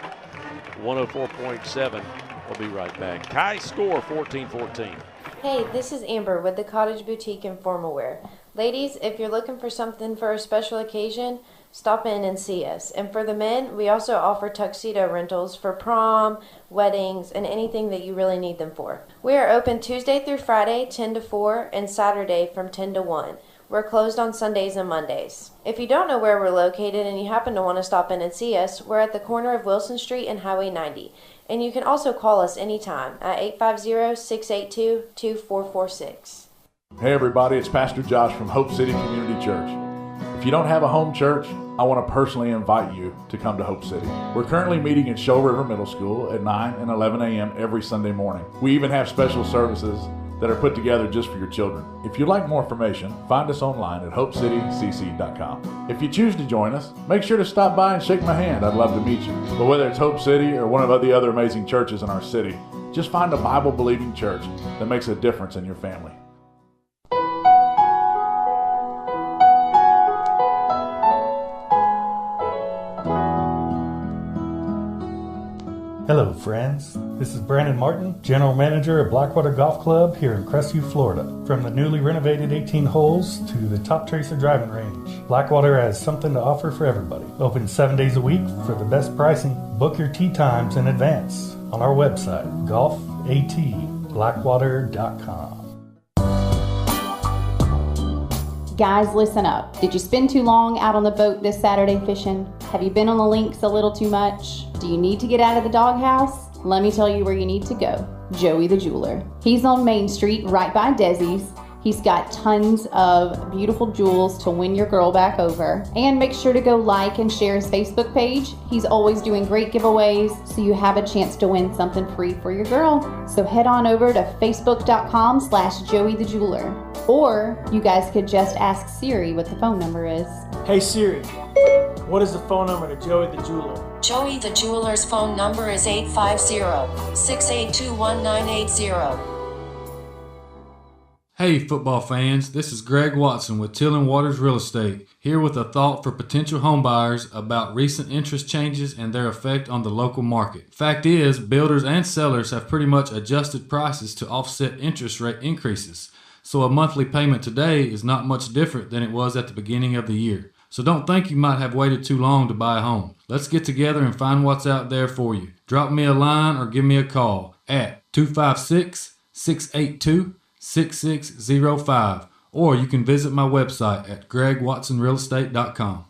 104.7. We'll be right back. Kai score 14-14. Hey, this is Amber with the Cottage Boutique and Formal Wear. Ladies, if you're looking for something for a special occasion, stop in and see us. And for the men, we also offer tuxedo rentals for prom, weddings, and anything that you really need them for. We are open Tuesday through Friday, 10 to 4, and Saturday from 10 to 1. We're closed on Sundays and Mondays. If you don't know where we're located and you happen to want to stop in and see us, we're at the corner of Wilson Street and Highway 90. And you can also call us anytime at 850-682-2446. Hey everybody, it's Pastor Josh from Hope City Community Church. If you don't have a home church, I want to personally invite you to come to Hope City. We're currently meeting at Show River Middle School at 9 and 11 a.m. every Sunday morning. We even have special services that are put together just for your children. If you'd like more information, find us online at hopecitycc.com. If you choose to join us, make sure to stop by and shake my hand. I'd love to meet you. But whether it's Hope City or one of the other amazing churches in our city, just find a Bible-believing church that makes a difference in your family. Hello, friends. This is Brandon Martin, General Manager at Blackwater Golf Club here in Crestview, Florida. From the newly renovated 18 holes to the Top Tracer driving range, Blackwater has something to offer for everybody. Open 7 days a week for the best pricing. Book your tee times in advance on our website, golfatblackwater.com. Guys, listen up. Did you spend too long out on the boat this Saturday fishing? Have you been on the links a little too much? Do you need to get out of the doghouse? Let me tell you where you need to go. Joey the Jeweler. He's on Main Street right by Desi's. He's got tons of beautiful jewels to win your girl back over. And make sure to go like and share his Facebook page. He's always doing great giveaways, so you have a chance to win something free for your girl. So head on over to facebook.com/Joey the Jeweler. Or you guys could just ask Siri what the phone number is. Hey Siri, what is the phone number to Joey the Jeweler? Joey the Jeweler's phone number is 850-682-1980. Hey football fans, this is Greg Watson with Till & Waters Real Estate, here with a thought for potential homebuyers about recent interest changes and their effect on the local market. Fact is, builders and sellers have pretty much adjusted prices to offset interest rate increases, so a monthly payment today is not much different than it was at the beginning of the year. So don't think you might have waited too long to buy a home. Let's get together and find what's out there for you. Drop me a line or give me a call at 256-682-6605, or you can visit my website at gregwatsonrealestate.com.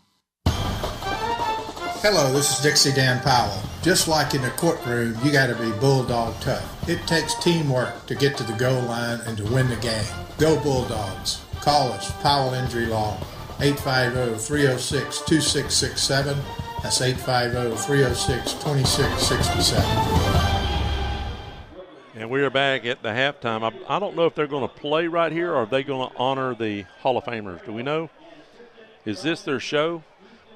Hello, this is Dixie Dan Powell. Just like in the courtroom, you got to be bulldog tough. It takes teamwork to get to the goal line and to win the game. Go Bulldogs. Call us, Powell Injury Law, 850-306-2667. That's 850-306-2667. And we are back at the halftime. I don't know if they're going to play right here or are they going to honor the Hall of Famers. Do we know? Is this their show?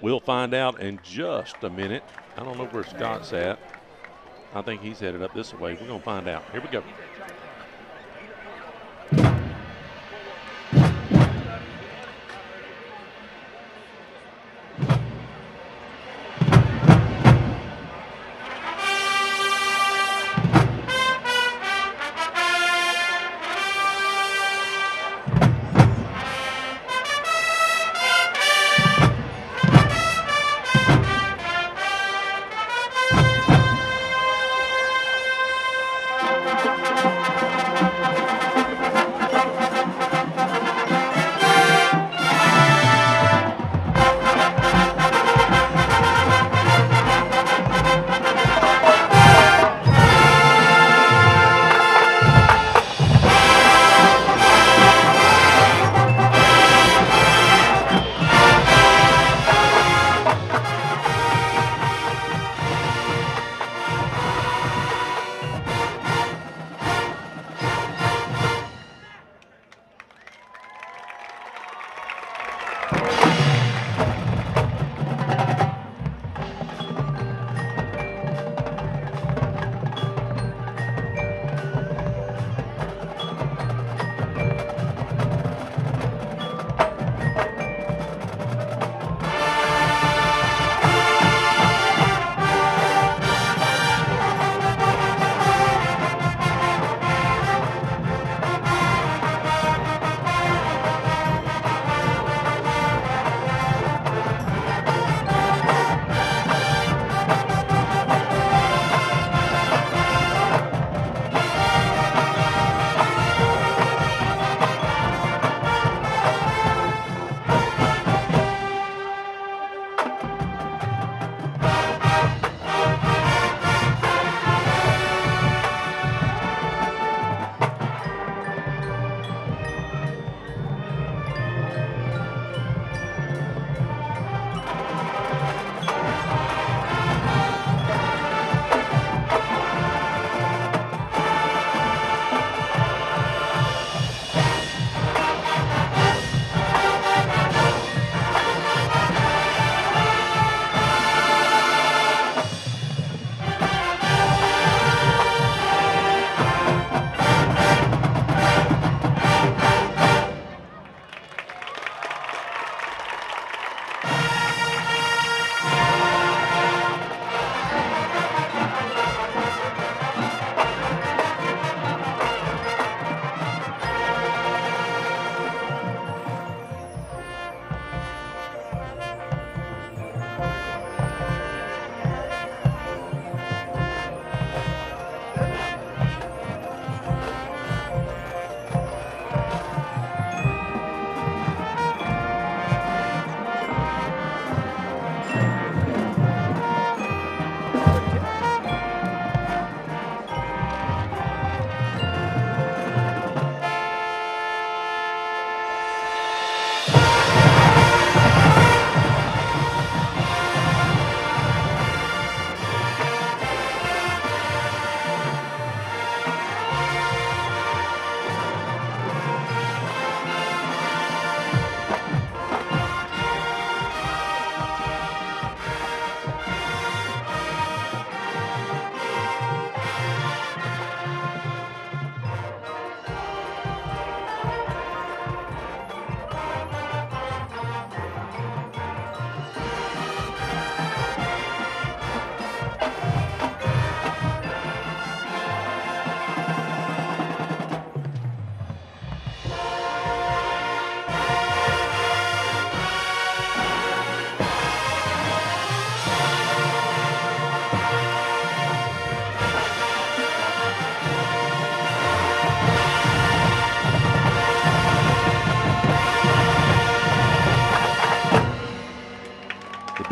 We'll find out in just a minute. I don't know where Scott's at. I think he's headed up this way. We're going to find out. Here we go.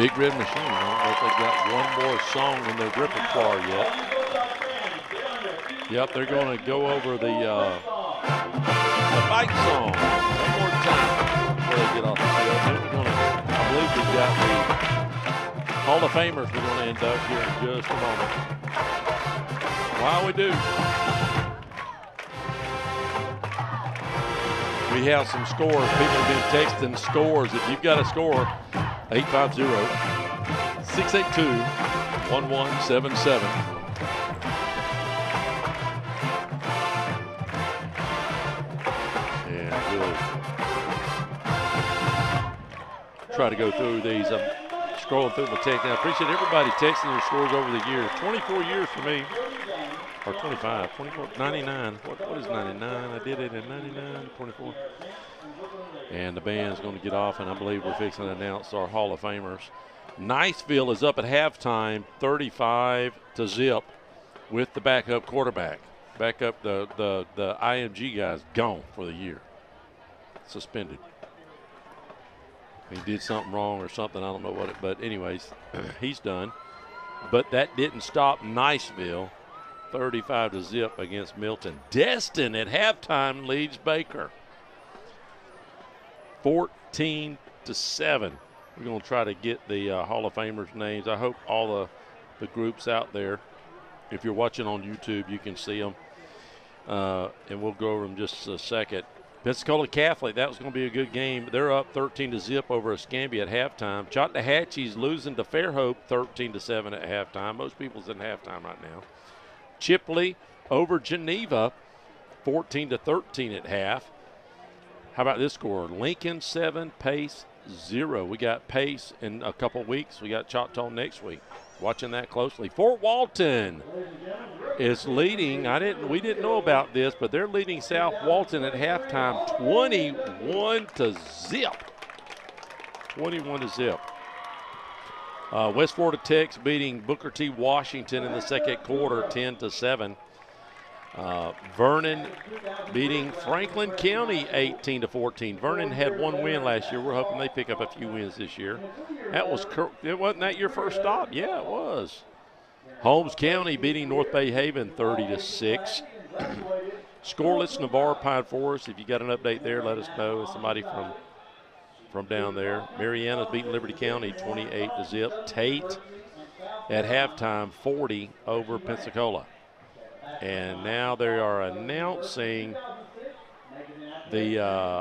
Big Red Machine. I don't know if they've got one more song in their repertoire yet. Yep, they're going to go over the fight song one more time before they get off the field. Then we're going to, I believe we've got the Hall of Famers we're going to induct here in just a moment. While we do, we have some scores. People have been texting scores. If you've got a score, 850-682-1177. And we'll try to go through these. I'm scrolling through my text. I appreciate everybody texting their scores over the years. 24 years for me. Or 25, 24, 99. What is 99? I did it in 99, 24. And the band's going to get off, and I believe we're fixing to announce our Hall of Famers. Niceville is up at halftime, 35-0 with the backup quarterback. Backup, the IMG guy's gone for the year. Suspended. He did something wrong or something, I don't know what it, but anyways, he's done. But that didn't stop Niceville. 35-0 against Milton. Destin at halftime leads Baker. 14-7. We're going to try to get the Hall of Famers names. I hope all the groups out there, if you're watching on YouTube, you can see them. And we'll go over them just a second. Pensacola Catholic, that was going to be a good game. They're up 13-0 over Escambia at halftime. Chattahatchee's losing to Fairhope 13-7 at halftime. Most people's in halftime right now. Chipley over Geneva, 14-13 at half. How about this score? Lincoln 7, Pace 0. We got Pace in a couple weeks. We got Choctaw next week. Watching that closely. Fort Walton is leading. We didn't know about this, but they're leading South Walton at halftime, 21-0. 21-0. West Florida Tech's beating Booker T. Washington in the second quarter, 10-7. Vernon beating Franklin County 18-14. Vernon had one win last year. We're hoping they pick up a few wins this year. Wasn't that your first stop? Yeah, it was. Holmes County beating North Bay Haven 30-6. Scoreless Navarre Pine Forest. If you got an update there, let us know. Somebody from down there. Mariana's beating Liberty County 28-0. Tate at halftime 40 over Pensacola. And now they are announcing the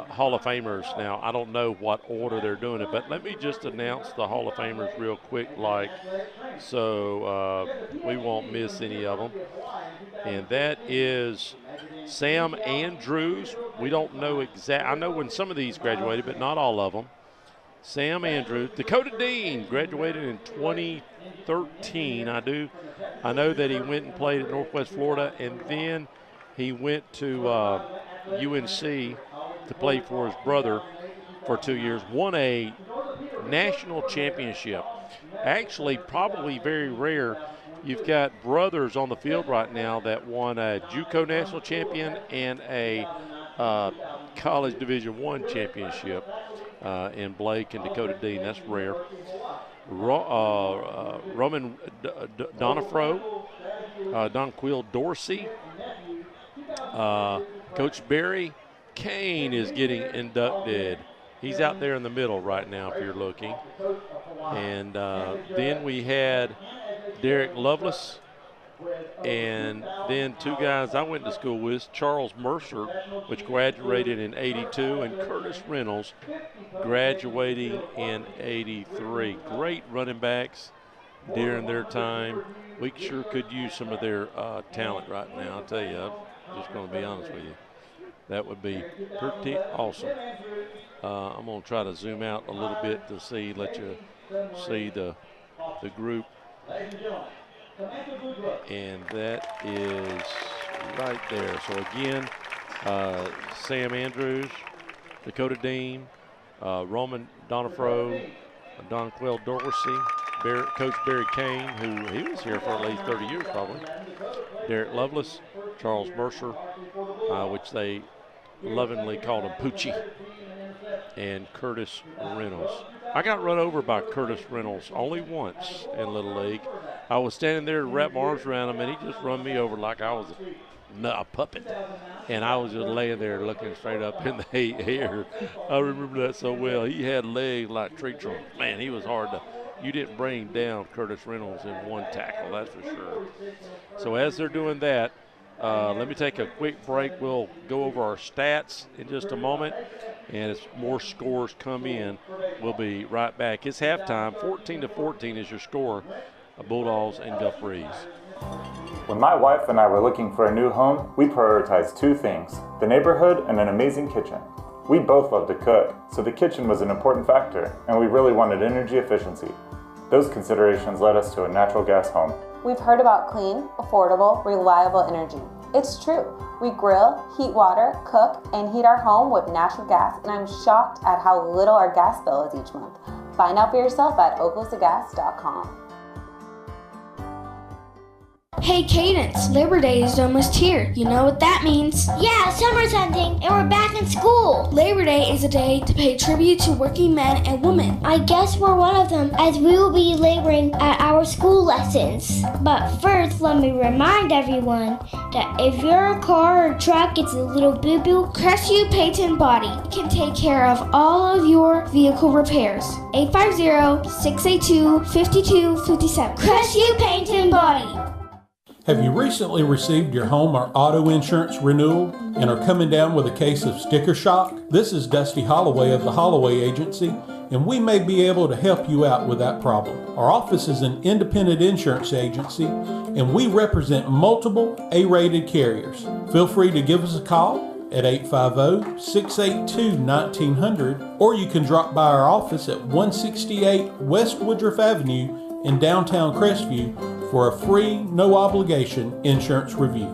Hall of Famers. Now, I don't know what order they're doing it, but let me just announce the Hall of Famers real quick, so we won't miss any of them. And that is Sam Andrews. We don't know I know when some of these graduated, but not all of them. Sam Andrews. Dakota Dean graduated in 2013. I know that he went and played at Northwest Florida, and then he went to UNC to play for his brother for 2 years. Won a national championship. Actually, probably very rare. You've got brothers on the field right now that won a JUCO national champion and a college Division I championship in Blake and Dakota Dean. That's rare. Roman Donafro, Donquil Dorsey, Coach Barry Kane is getting inducted. He's out there in the middle right now if you're looking. And then we had Derek Lovelace, and then two guys I went to school with, Charles Mercer, which graduated in 82, and Curtis Reynolds graduating in 83. Great running backs during their time. We sure could use some of their talent right now. I'll tell you, I'm just going to be honest with you. That would be pretty awesome. I'm going to try to zoom out a little bit to let you see the group. And that is right there. So again, Sam Andrews, Dakota Dean, Roman Donafro, Donquil Dorsey, Coach Barry Kane, who he was here for at least 30 years probably, Derek Lovelace, Charles Mercer, which they lovingly called him Poochie, and Curtis Reynolds. I got run over by Curtis Reynolds only once in Little League. I was standing there to wrap my arms around him, and he just run me over like I was a puppet. And I was just laying there looking straight up in the air. I remember that so well. He had legs like tree trunks. Man, he was hard to. You didn't bring down Curtis Reynolds in one tackle, that's for sure. So as they're doing that, let me take a quick break. We'll go over our stats in just a moment. And as more scores come in, we'll be right back. It's halftime. 14-14 is your score. Bulldogs and Gulf Breeze. When my wife and I were looking for a new home, we prioritized two things: the neighborhood and an amazing kitchen. We both love to cook, so the kitchen was an important factor, and we really wanted energy efficiency. Those considerations led us to a natural gas home. We've heard about clean, affordable, reliable energy. It's true. We grill, heat water, cook, and heat our home with natural gas, and I'm shocked at how little our gas bill is each month. Find out for yourself at oklasagas.com. Hey Cadence, Labor Day is almost here. You know what that means? Yeah, summer's ending and we're back in school. Labor Day is a day to pay tribute to working men and women. I guess we're one of them, as we will be laboring at our school lessons. But first, let me remind everyone that if your car or truck gets a little boo-boo, Crestview Paint and Body can take care of all of your vehicle repairs. 850-682-5257. Crestview Paint and Body. Have you recently received your home or auto insurance renewal and are coming down with a case of sticker shock? This is Dusty Holloway of the Holloway Agency, and we may be able to help you out with that problem. Our office is an independent insurance agency, and we represent multiple A-rated carriers. Feel free to give us a call at 850-682-1900, or you can drop by our office at 168 West Woodruff Avenue in downtown Crestview for a free, no-obligation insurance review.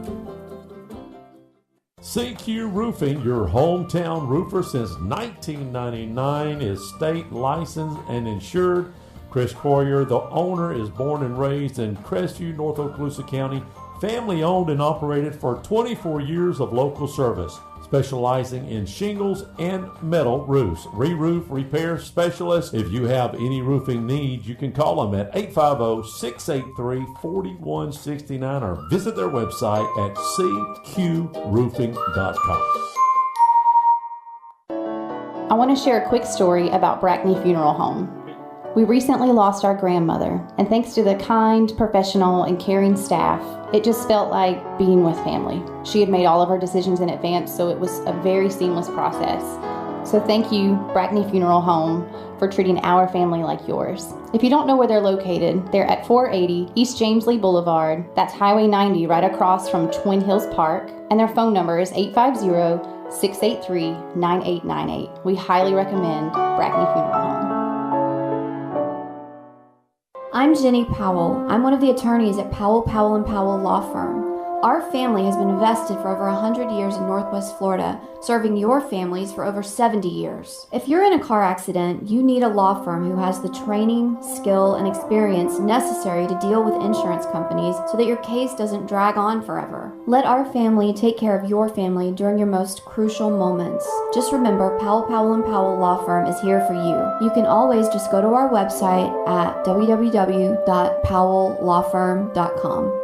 CQ Roofing, your hometown roofer since 1999, is state licensed and insured. Chris Coyer, the owner, is born and raised in Crestview, North Okaloosa County, family owned and operated for 24 years of local service, specializing in shingles and metal roofs. Re-roof repair specialist. If you have any roofing needs, you can call them at 850-683-4169 or visit their website at cqroofing.com. I want to share a quick story about Brackney Funeral Home. We recently lost our grandmother, and thanks to the kind, professional, and caring staff, it just felt like being with family. She had made all of her decisions in advance, so it was a very seamless process. So thank you, Brackney Funeral Home, for treating our family like yours. If you don't know where they're located, they're at 480 East James Lee Boulevard. That's Highway 90 right across from Twin Hills Park, and their phone number is 850-683-9898. We highly recommend Brackney Funeral Home. I'm Jenny Powell. I'm one of the attorneys at Powell, Powell & Powell Law Firm. Our family has been invested for over 100 years in Northwest Florida, serving your families for over 70 years. If you're in a car accident, you need a law firm who has the training, skill, and experience necessary to deal with insurance companies so that your case doesn't drag on forever. Let our family take care of your family during your most crucial moments. Just remember, Powell, Powell & Powell Law Firm is here for you. You can always just go to our website at www.powelllawfirm.com.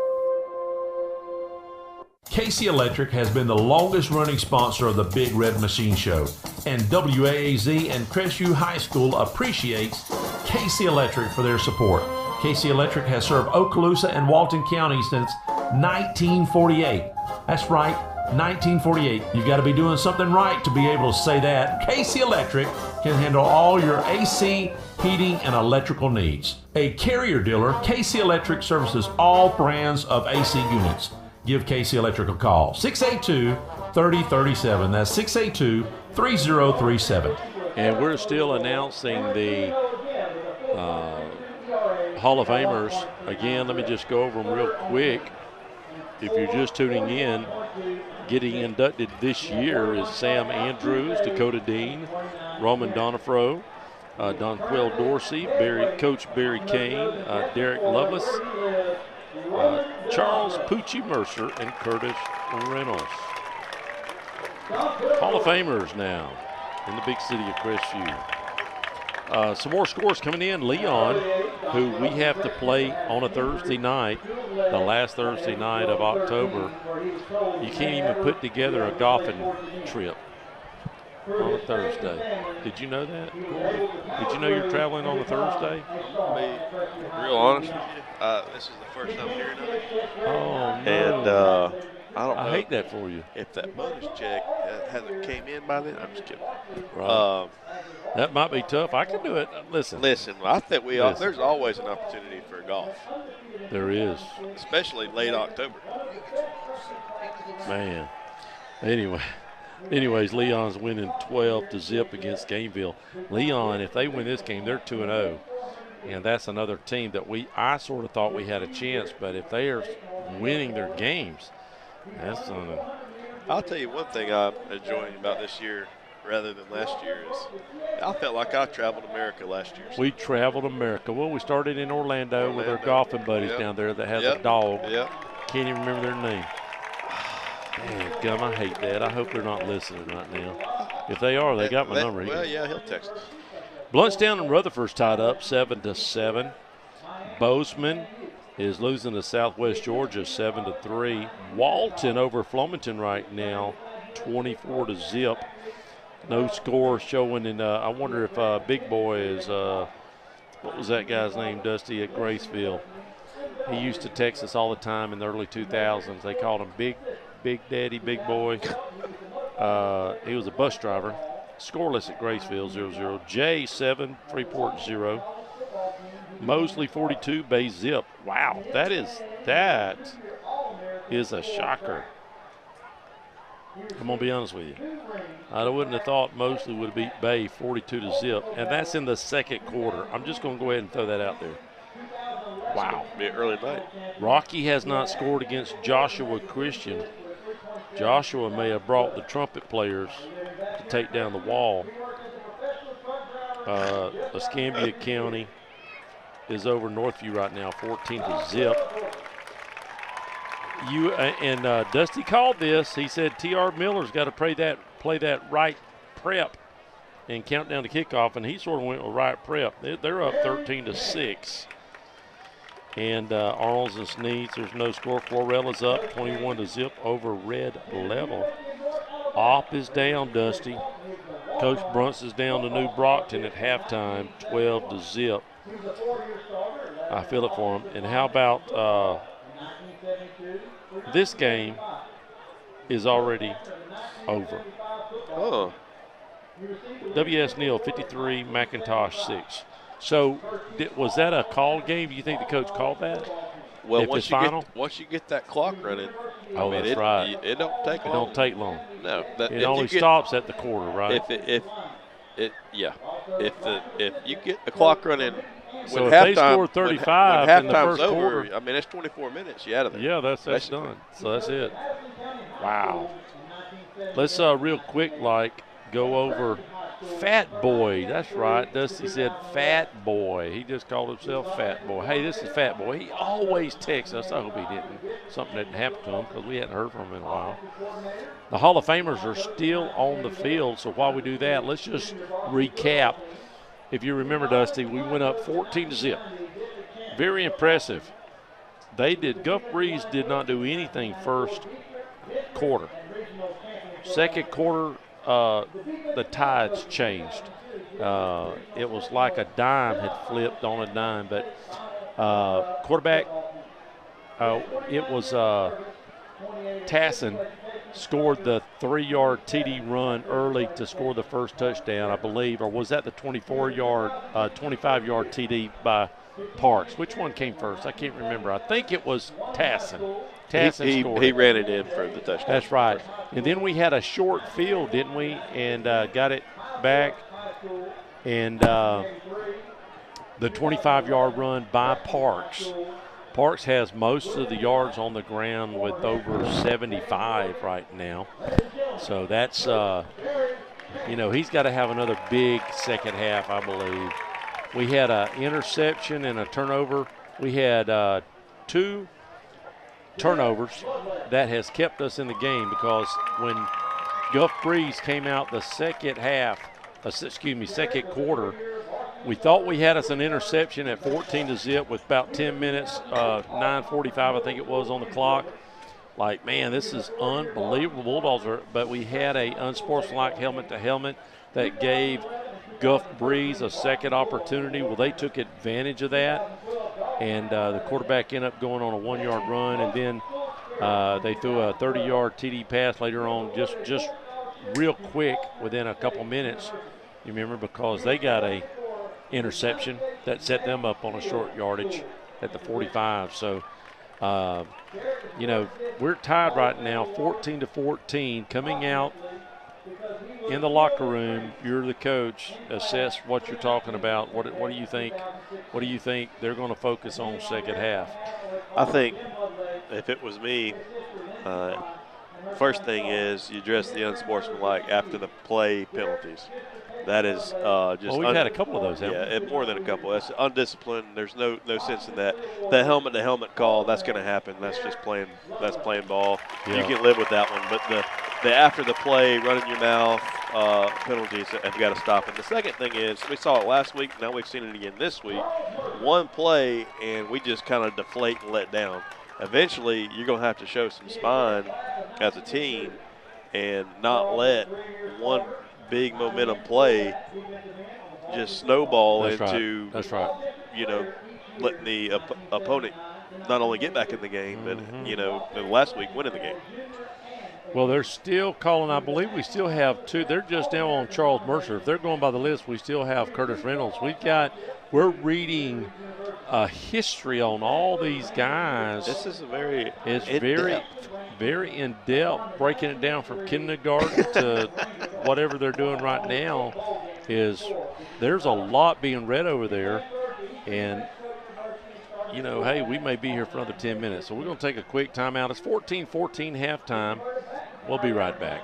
Casey Electric has been the longest running sponsor of the Big Red Machine Show, and WAAZ and Crestview High School appreciates Casey Electric for their support. Casey Electric has served Okaloosa and Walton County since 1948. That's right, 1948. You've got to be doing something right to be able to say that. Casey Electric can handle all your AC, heating, and electrical needs. A carrier dealer, Casey Electric services all brands of AC units. Give Casey Electric a call, 682-3037. That's 682-3037. And we're still announcing the Hall of Famers. Again, let me just go over them real quick. If you're just tuning in, getting inducted this year is Sam Andrews, Dakota Dean, Roman Donafro, Donquell Dorsey, Coach Barry Kane, Derek Lovelace, Charles Poochie Mercer, and Curtis Reynolds. Hall of Famers now in the big city of Crestview. some more scores coming in. Leon, who we have to play on a Thursday night, the last Thursday night of October. You can't even put together a golfing trip on a Thursday. Did you know that? Did you know you're traveling on a Thursday? To be real honest with you, this is the first time hearing of it. Oh, no. And I don't know. I hate that for you. If that bonus check hasn't came in by then, I'm just kidding. Right. That might be tough. I can do it. Listen, I think there's always an opportunity for golf. There is. Especially late October. Man. Anyways, Leon's winning 12-0 against Gameville. Leon, if they win this game, they're 2-0. And that's another team that I sort of thought we had a chance, but if they are winning their games, that's I'll tell you one thing I'm enjoying about this year rather than last year is I felt like I traveled America last year. We traveled America. Well, we started in Orlando with our golfing buddies down there that has a dog. Yep. Can't even remember their name. Man, gum, I hate that. I hope they're not listening right now. If they are, they got my number. Well, yeah, he'll text us. Bluntstown and Rutherford's tied up 7-7. Bozeman is losing to Southwest Georgia 7-3. Walton over Flomaton right now 24-0. No score showing in. I wonder if Big Boy is. What was that guy's name, Dusty, at Graceville? He used to text us all the time in the early 2000s. They called him Big Daddy, Big Boy. He was a bus driver. Scoreless at Graceville, 0-0. Jay, 7, Freeport, 0. Mosley, 42, Bay Zip. Wow, that is a shocker. I'm going to be honest with you. I wouldn't have thought Mosley would have beat Bay 42-0, and that's in the second quarter. I'm just going to go ahead and throw that out there. Wow. Be an early night. Rocky has not scored against Joshua Christian. Joshua may have brought the trumpet players to take down the wall. Escambia County is over Northview right now, 14-0. Dusty called this. He said T.R. Miller's got to play that right prep and count down to kickoff, and he sort of went with right prep. They're up 13-6. And Arnold's and Sneeds, there's no score. Florella's up 21-0 over Red Level. Opp is down, Dusty. Coach Brunson's down to New Brockton at halftime, 12-0. I feel it for him. And how about this game is already over. Oh. W.S. Neal 53, McIntosh 6. So was that a call game? Do you think the coach called that? Well, once you get that clock running, that's right. It don't take long. It don't take long. No, it only stops at the quarter, right? If you get the clock running. So if they score 35 when in the first over, quarter, I mean it's 24 minutes. You out of there. Yeah, that's done. So that's it. Wow. Let's real quick go over Fat Boy. That's right. Dusty said Fat Boy. He just called himself Fat Boy. Hey, this is Fat Boy. He always texts us. I hope something didn't happen to him because we hadn't heard from him in a while. The Hall of Famers are still on the field. So while we do that, let's just recap. If you remember, Dusty, we went up 14-0. Very impressive. Gulf Breeze did not do anything first quarter. Second quarter, the tides changed. It was like a dime had flipped on a dime, but quarterback, it was Tassin scored the 3-yard TD run early to score the first touchdown, I believe, or was that the 25-yard TD by Parks? Which one came first? I can't remember. I think it was Tassin. He ran it in for the touchdown. That's right. And then we had a short field, didn't we? And got it back. And the 25-yard run by Parks. Parks has most of the yards on the ground with over 75 right now. So that's, he's got to have another big second half, I believe. We had an interception and a turnover. We had 2 turnovers. That has kept us in the game because when Gulf Breeze came out the second quarter, we thought we had us an interception at 14-0 with about 10 minutes, 9:45 I think it was on the clock. Like, man, this is unbelievable. Bulldogs but we had a unsportsmanlike helmet-to-helmet that gave Guff Breeze a second opportunity. Well, they took advantage of that, and the quarterback ended up going on a 1-yard run, and then they threw a 30-yard TD pass later on, just real quick within a couple minutes. You remember, because they got a interception that set them up on a short yardage at the 45. So, we're tied right now, 14-14. Coming out in the locker room, you're the coach. Assess what you're talking about. What do you think? What do you think they're going to focus on second half? I think if it was me, first thing is you address the unsportsmanlike after the play penalties. That is just. Well, we've had a couple of those, haven't we? More than a couple. That's undisciplined. There's no sense in that. The helmet-to-helmet call, that's going to happen. That's just playing. That's playing ball. Yeah. You can live with that one, but the after the play, running your mouth penalties have got to stop. And the second thing is, we saw it last week. Now we've seen it again this week. One play, and we just kind of deflate and let down. Eventually, you're going to have to show some spine as a team and not let one big momentum play just snowball into That's right. Letting the opponent not only get back in the game, but last week winning the game. Well, they're still calling. I believe we still have two. They're just now on Charles Mercer. If they're going by the list, we still have Curtis Reynolds. We're reading a history on all these guys. This is very in depth, breaking it down from kindergarten to whatever they're doing right now. There's a lot being read over there, and hey, we may be here for another 10 minutes, so we're going to take a quick timeout. It's 14-14 halftime. We'll be right back.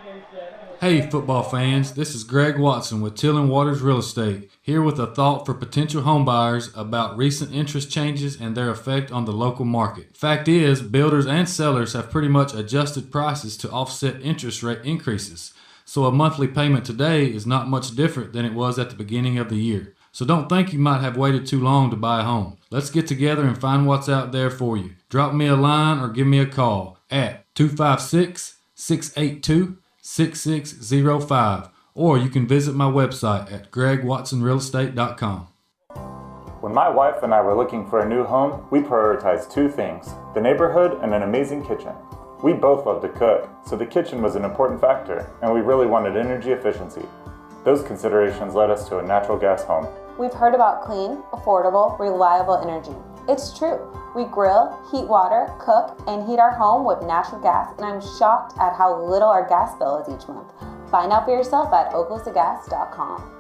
Hey, football fans, this is Greg Watson with Till and Waters Real Estate, here with a thought for potential homebuyers about recent interest changes and their effect on the local market. Fact is, builders and sellers have pretty much adjusted prices to offset interest rate increases, so a monthly payment today is not much different than it was at the beginning of the year. So don't think you might have waited too long to buy a home. Let's get together and find what's out there for you. Drop me a line or give me a call at 256-682-6605, or you can visit my website at gregwatsonrealestate.com. When my wife and I were looking for a new home, we prioritized two things: the neighborhood and an amazing kitchen. We both love to cook, so the kitchen was an important factor, and we really wanted energy efficiency. Those considerations led us to a natural gas home. We've heard about clean, affordable, reliable energy. It's true. We grill, heat water, cook, and heat our home with natural gas, and I'm shocked at how little our gas bill is each month. Find out for yourself at oklasagas.com.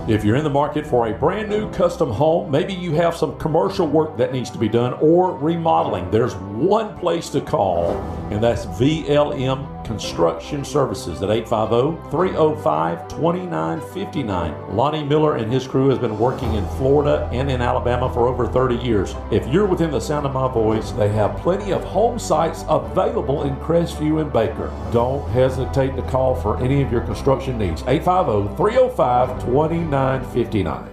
If you're in the market for a brand new custom home, maybe you have some commercial work that needs to be done or remodeling, there's one place to call, and that's VLM Construction Services at 850-305-2959. Lonnie Miller and his crew has been working in Florida and in Alabama for over 30 years. If you're within the sound of my voice, they have plenty of home sites available in Crestview and Baker. Don't hesitate to call for any of your construction needs. 850-305-2959.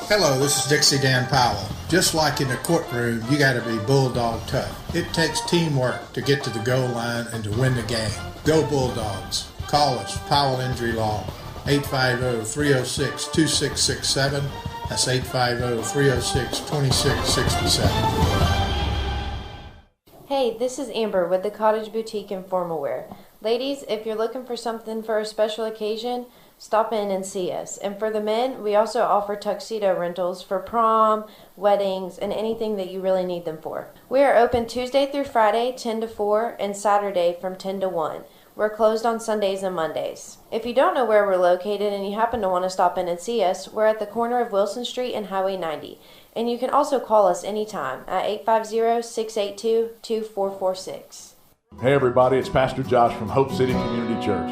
Hello, this is Dixie Dan Powell. Just like in the courtroom, you got to be bulldog tough. It takes teamwork to get to the goal line and to win the game. Go Bulldogs. Call us, Powell Injury Law, 850-306-2667. That's 850-306-2667. Hey, this is Amber with the Cottage Boutique and Formal Wear. Ladies, if you're looking for something for a special occasion, stop in and see us. And for the men, we also offer tuxedo rentals for prom, weddings, and anything that you really need them for. We are open Tuesday through Friday, 10 to 4, and Saturday from 10 to 1. We're closed on Sundays and Mondays. If you don't know where we're located and you happen to want to stop in and see us, we're at the corner of Wilson Street and Highway 90. And you can also call us anytime at 850-682-2446. Hey everybody, it's Pastor Josh from Hope City Community Church.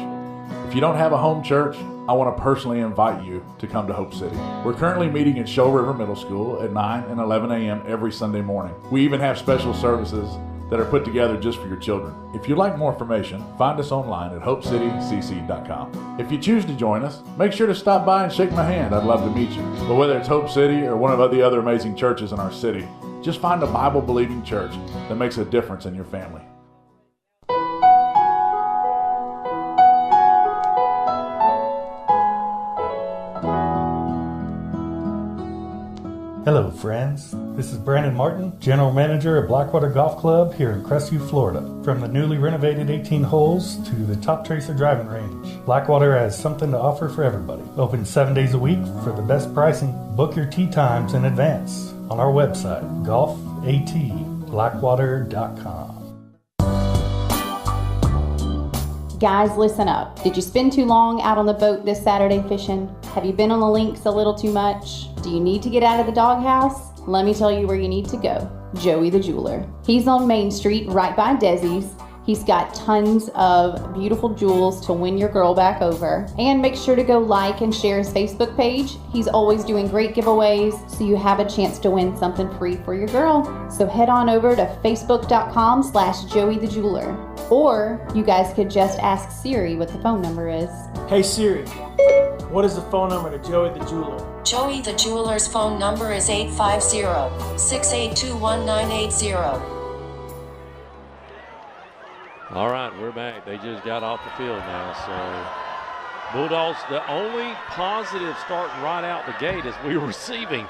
If you don't have a home church, I want to personally invite you to come to Hope City. We're currently meeting at Show River Middle School at 9 and 11 a.m. every Sunday morning. We even have special services that are put together just for your children. If you'd like more information, find us online at hopecitycc.com. If you choose to join us, make sure to stop by and shake my hand. I'd love to meet you. But whether it's Hope City or one of the other amazing churches in our city, just find a Bible-believing church that makes a difference in your family. Hello, friends. This is Brandon Martin, General Manager at Blackwater Golf Club here in Crestview, Florida. From the newly renovated 18 holes to the Top Tracer driving range, Blackwater has something to offer for everybody. Open 7 days a week for the best pricing. Book your tee times in advance on our website, golfatblackwater.com. Guys, listen up. Did you spend too long out on the boat this Saturday fishing? Have you been on the links a little too much? Do you need to get out of the doghouse? Let me tell you where you need to go. Joey the Jeweler. He's on Main Street right by Desi's. He's got tons of beautiful jewels to win your girl back over. And make sure to go like and share his Facebook page. He's always doing great giveaways, so you have a chance to win something free for your girl. So head on over to facebook.com/Joey the Jeweler. Or you guys could just ask Siri what the phone number is. Hey Siri, what is the phone number to Joey the Jeweler? Joey the Jeweler's phone number is 850-682-1980. All right, we're back. They just got off the field now. So Bulldogs, the only positive starting right out the gate is we were receiving.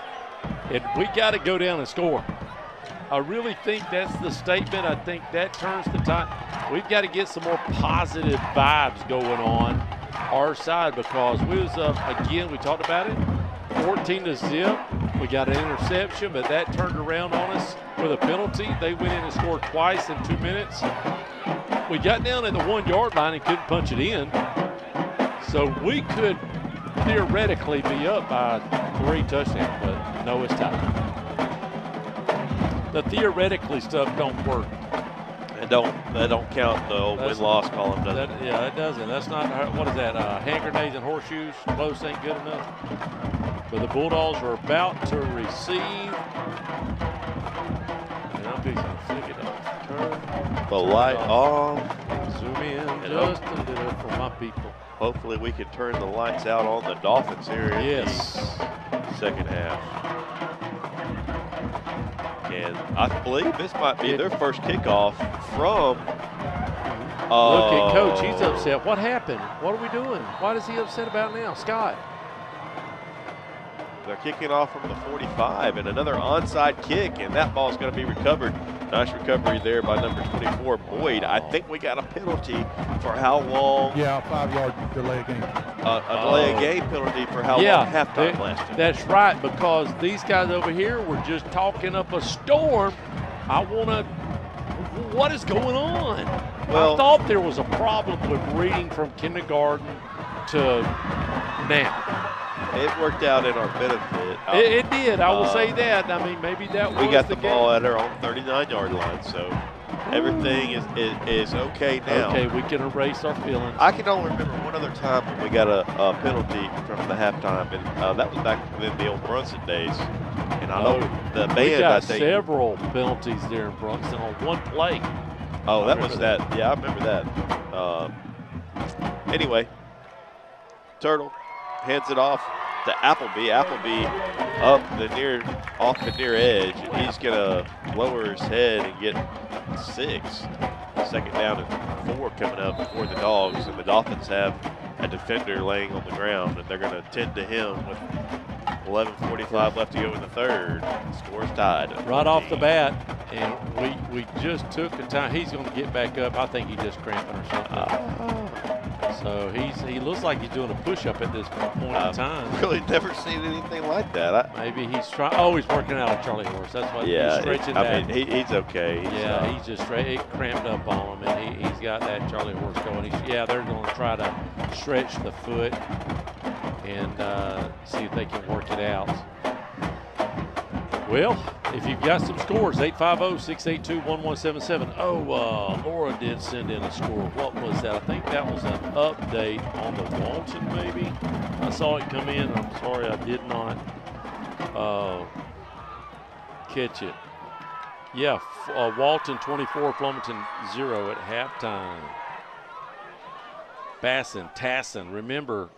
And we got to go down and score. I really think that's the statement. I think that turns the tide. We've got to get some more positive vibes going on our side because we was up again. We talked about it, 14-0. We got an interception, but that turned around on us with a penalty. They went in and scored twice in 2 minutes. We got down at the 1 yard line and couldn't punch it in. So we could theoretically be up by 3 touchdowns, but no, it's tied. The theoretically stuff don't work. That don't count the old win-loss column, does it? Yeah, it doesn't. That's not, what is that, hand grenades and horseshoes? Close ain't good enough. But the Bulldogs are about to receive. And I'm fixing to flick it off. Turn the light off. Zoom in just a little for my people. Hopefully we can turn the lights out on the Dolphins here in the second half. And I believe this might be their first kickoff from. Look at Coach, he's upset. What happened? What are we doing? What is he upset about now? Scott. They're kicking off from the 45 and another onside kick, and that ball's going to be recovered. Nice recovery there by number 24, Boyd. I think we got a penalty for how long? Yeah, a 5-yard delay game. A delay of game penalty for how long halftime lasted. That's right, because these guys over here were just talking up a storm. What is going on? Well, I thought there was a problem with reading from kindergarten to now. It worked out in our benefit. It did. I will say that. I mean, maybe that was we got the ball at our own 39-yard line, so everything is okay now. Okay, we can erase our feelings. I can only remember one other time when we got a penalty from the halftime, and that was back in the old Brunson days. And I know the band, we got I think, several penalties there in Brunson on one play. Oh, that was that. Yeah, I remember that. Anyway, Turtle hands it off to Appleby. Appleby off the near edge, and he's gonna lower his head and get 6. Second down and 4 coming up for the Dogs, and the Dolphins have a defender laying on the ground, and they're gonna tend to him with 11:45 left to go in the third. Score's tied. Right off the bat, and we just took the time. He's going to get back up. I think he's just cramping or something. So he looks like he's doing a push-up at this point in time. I've really never seen anything like that. Maybe he's trying. Oh, he's working out a Charlie horse. That's why he's stretching that. I mean, he's okay. He's just it cramped up on him, and he's got that Charlie horse going. They're going to try to stretch the foot and see if they can work it out. Well, if you've got some scores, 850-682-1177. Laura did send in a score. What was that? I think that was an update on the Walton, maybe. I saw it come in. I'm sorry I did not catch it. Yeah, Walton 24, Flomaton 0 at halftime. Tassin. Remember,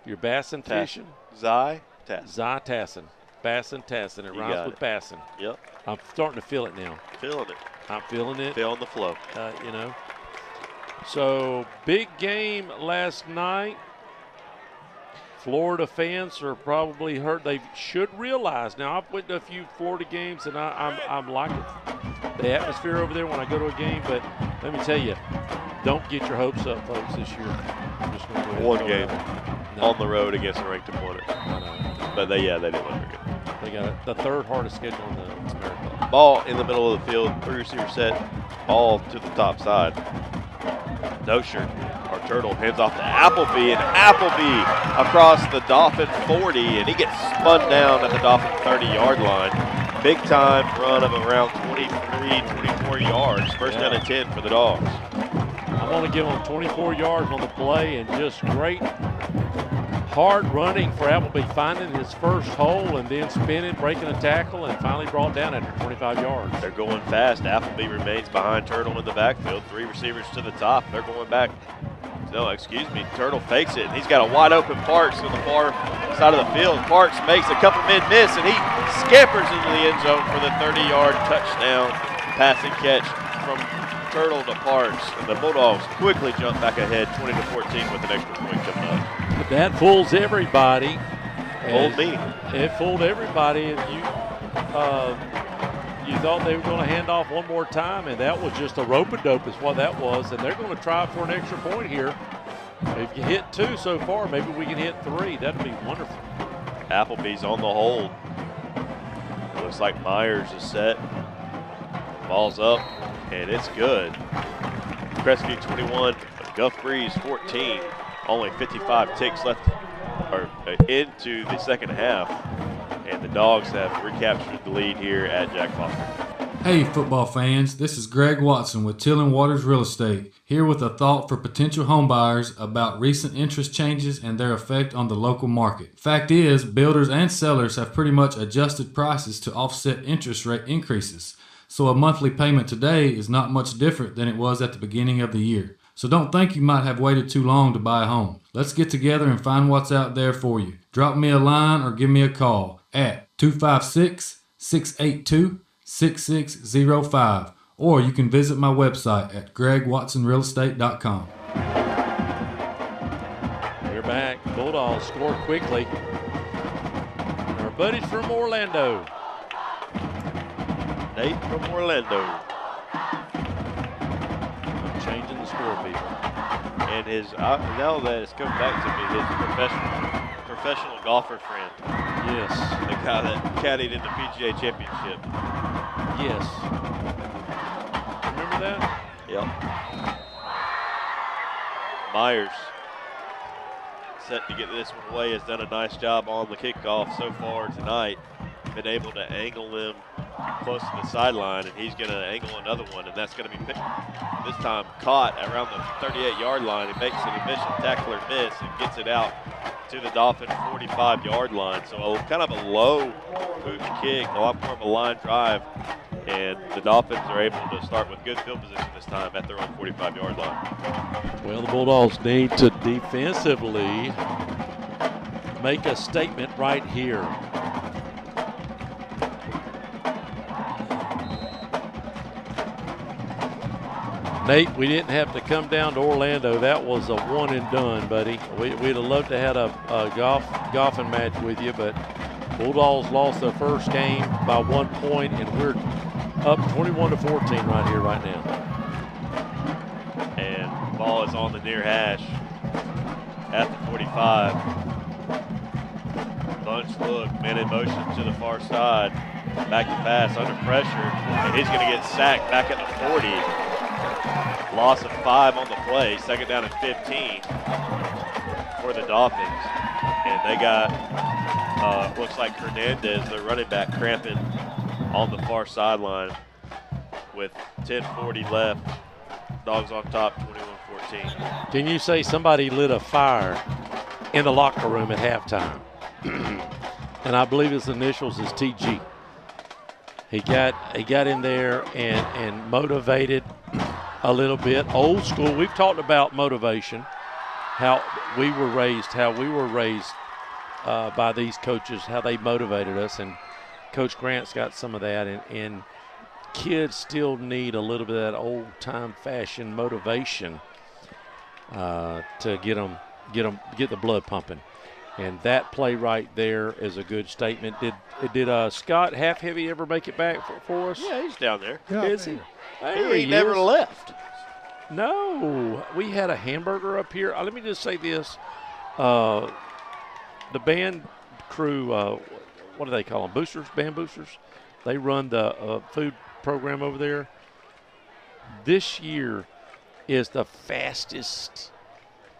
you're Bassin fishing? Tassin. Tassin. It rhymes with Bassin. Yep. I'm starting to feel it now. Feeling it. I'm feeling it. Feeling the flow. So, big game last night. Florida fans are probably hurt. They should realize. Now, I've went to a few Florida games, and I'm liking the atmosphere over there when I go to a game. But let me tell you, don't get your hopes up, folks, this year. I'm just gonna go ahead One and game on the road against a ranked opponent. But they didn't look very good. They got the third hardest schedule in the America. Ball in the middle of the field, 3 receiver set, all to the top side. Nosher, our turtle, hands off to Appleby, and Appleby across the Dolphin 40, and he gets spun down at the Dolphin 30-yard line. Big time run of around 23, 24 yards. First down and 10 for the Dogs. I'm going to give them 24 yards on the play, and just great hard running for Appleby, finding his first hole and then spinning, breaking a tackle, and finally brought down after 25 yards. They're going fast. Appleby remains behind Turtle in the backfield. 3 receivers to the top. They're going back. No, excuse me. Turtle fakes it, and he's got a wide open Parks on the far side of the field. Parks makes a couple men miss, and he scampers into the end zone for the 30-yard touchdown passing catch from Turtle to Parks. And the Bulldogs quickly jump back ahead 20-14 with an extra point coming up. That fools everybody. Fooled me. It fooled everybody. You thought they were going to hand off one more time, and that was just a rope-a-dope is what that was. And they're going to try for an extra point here. If you hit 2 so far, maybe we can hit 3. That'd be wonderful. Appleby's on the hold. Looks like Myers is set. Ball's up, and it's good. Crestview 21, Guff Breeze 14. Only 55 ticks left into the second half, and the Dogs have recaptured the lead here at Jack Foster. Hey football fans, this is Greg Watson with Till and Waters Real Estate, here with a thought for potential homebuyers about recent interest changes and their effect on the local market. Fact is, builders and sellers have pretty much adjusted prices to offset interest rate increases, so a monthly payment today is not much different than it was at the beginning of the year. So don't think you might have waited too long to buy a home. Let's get together and find what's out there for you. Drop me a line or give me a call at 256-682-6605, or you can visit my website at gregwatsonrealestate.com. We're back. Bulldogs scored quickly. Our buddies from Orlando. Nate from Orlando. Changing the score, people. And now that it's coming back to me, his professional golfer friend. Yes. The guy that caddied in the PGA Championship. Yes. Remember that? Yep. Myers, set to get this one away, has done a nice job on the kickoff so far tonight. Been able to angle him close to the sideline, and he's going to angle another one, and that's going to be picked this time caught around the 38-yard line. He makes an efficient tackler miss and gets it out to the Dolphin 45-yard line. So kind of a low booty kick, a lot more of a line drive, and the Dolphins are able to start with good field position this time at their own 45-yard line. Well, the Bulldogs need to defensively make a statement right here. Nate, we didn't have to come down to Orlando. That was a one and done, buddy. We'd have loved to have a golfing match with you, but Bulldogs lost their first game by 1 point, and we're up 21-14 right here, right now. And the ball is on the near hash at the 45. Bunch look, man in motion to the far side. Back to pass under pressure, and he's going to get sacked back at the 40. Loss of 5 on the play, second down and 15 for the Dolphins. And they got, looks like Hernandez, their running back, cramping on the far sideline with 10:40 left. Dogs on top, 21-14. Can you say somebody lit a fire in the locker room at halftime? And I believe his initials is TG. He got in there and motivated a little bit. Old school. We've talked about motivation, how we were raised by these coaches, how they motivated us, and Coach Grant's got some of that. And kids still need a little bit of that old-time fashion motivation to get the blood pumping. And that play right there is a good statement. Did Scott Half-Heavy ever make it back for us? Yeah, he's down there. Yeah, is he? He never left. No. We had a hamburger up here. Let me just say this. The band crew, what do they call them? Boosters? Band boosters? They run the food program over there. This year is the fastest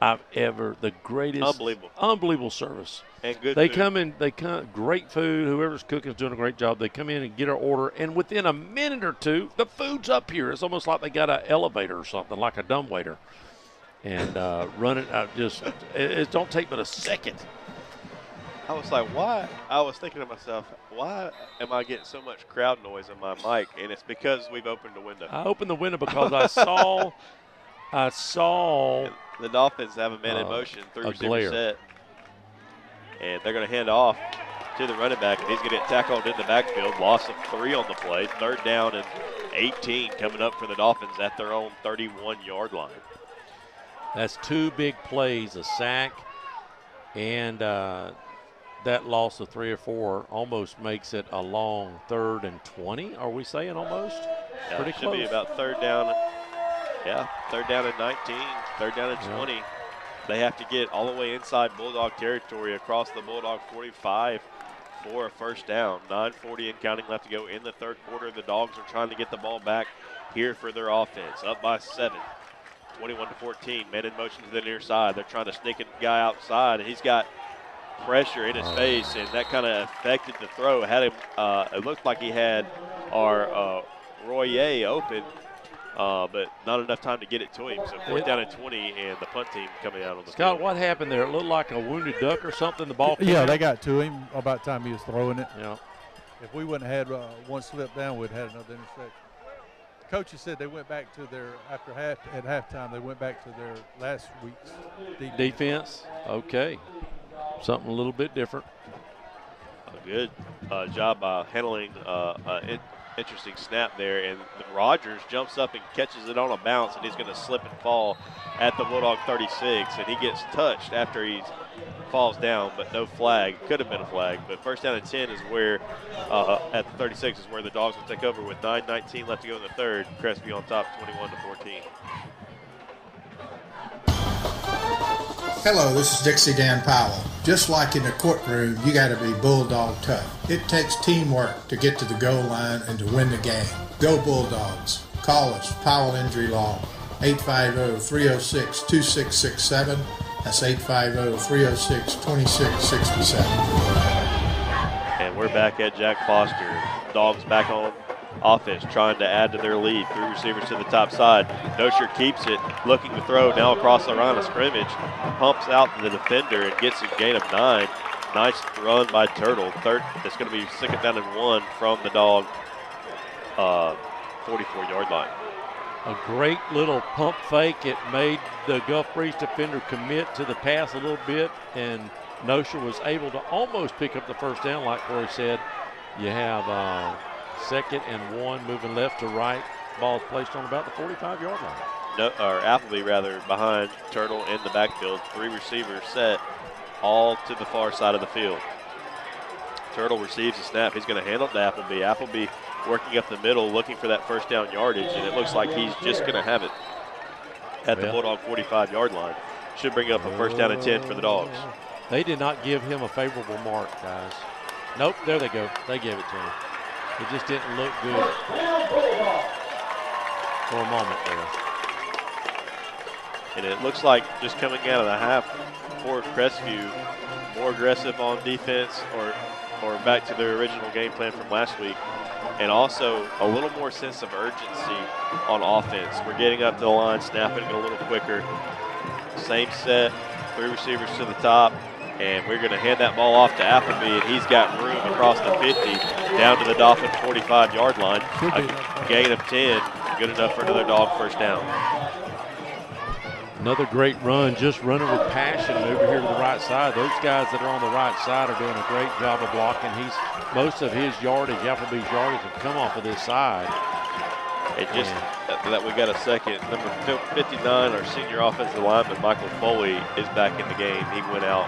I've ever, the greatest, unbelievable service. And good They food. come great food. Whoever's cooking is doing a great job. They come in and get our order, and within a minute or two, the food's up here. It's almost like they got an elevator or something, like a dumbwaiter. And run it out it don't take but a second. I was like, why? I was thinking to myself, why am I getting so much crowd noise in my mic? And it's because we've opened the window. I opened the window because I saw the Dolphins have a man in motion through receiver glare. set. And they're going to hand off to the running back, and he's going to get tackled in the backfield. Loss of 3 on the play. 3rd down and 18 coming up for the Dolphins at their own 31-yard line. That's 2 big plays, a sack, and that loss of 3 or 4 almost makes it a long 3rd and 20. Are we saying almost? Yeah, Pretty it close. should be about 3rd down. Yeah, 3rd down and 19, 3rd down and 20. They have to get all the way inside Bulldog territory across the Bulldog 45 for a first down. 9:40 and counting left to go in the 3rd quarter. The Dogs are trying to get the ball back here for their offense. Up by 7, 21-14. Man in motion to the near side. They're trying to sneak a guy outside, and he's got pressure in his face, and that kind of affected the throw. Had him. It looked like he had our Royer open. But not enough time to get it to him. So 4th down and 20, and the punt team coming out on the Scott, field. what happened there? It looked like a wounded duck or something. The ball came Yeah, out. they got to him about the time he was throwing it. Yeah. If we wouldn't have had one slip down, we'd have had another interception. The coaches said they went back to their, at halftime, they went back to their last week's defense. Okay. Something a little bit different. A good job by handling interesting snap there, and Rogers jumps up and catches it on a bounce, and he's going to slip and fall at the Bulldog 36, and he gets touched after he falls down, but no flag. Could have been a flag, but 1st down and 10 is where, at the 36 is where the Dogs will take over with 9:19 left to go in the 3rd. Crestview on top, 21-14. Hello, this is Dixie Dan Powell. Just like in the courtroom, you got to be bulldog tough. It takes teamwork to get to the goal line and to win the game. Go Bulldogs. Call us, Powell Injury Law, 850-306-2667. That's 850-306-2667. And we're back at Jack Foster. Dogs back on offense, trying to add to their lead. 3 receivers to the top side. Dosher keeps it, looking to throw now across the line of scrimmage. Pumps out the defender and gets a gain of 9. Nice run by Turtle. It's going to be 2nd down and 1 from the Dog 44-yard line. A great little pump fake. It made the Gulf Breeze defender commit to the pass a little bit, and Nosher was able to almost pick up the first down. Like Corey said, you have 2nd and 1 moving left to right. Ball's placed on about the 45-yard line. Appleby rather behind Turtle in the backfield. 3 receivers set, all to the far side of the field. Turtle receives the snap. He's going to hand it to Appleby. Appleby working up the middle, looking for that 1st down yardage, and it looks like he's just going to have it at the Bulldog 45-yard line. Should bring up a 1st down and 10 for the Dogs. They did not give him a favorable mark, guys. Nope, there they go. They gave it to him. It just didn't look good for a moment there. And it looks like just coming out of the half for Crestview, more aggressive on defense or back to their original game plan from last week. And also a little more sense of urgency on offense. We're getting up to the line, snapping it a little quicker. Same set, 3 receivers to the top. And we're going to hand that ball off to Appleby, and he's got room across the 50 down to the Dolphin 45-yard line. A gain of 10, good enough for another dog first down. Another great run, just running with passion over here to the right side. Those guys that are on the right side are doing a great job of blocking. Most of his yardage, Appleby's yardage, have come off of this side. It just that we got a second. Number 59, our senior offensive lineman, Michael Foley, is back in the game. He went out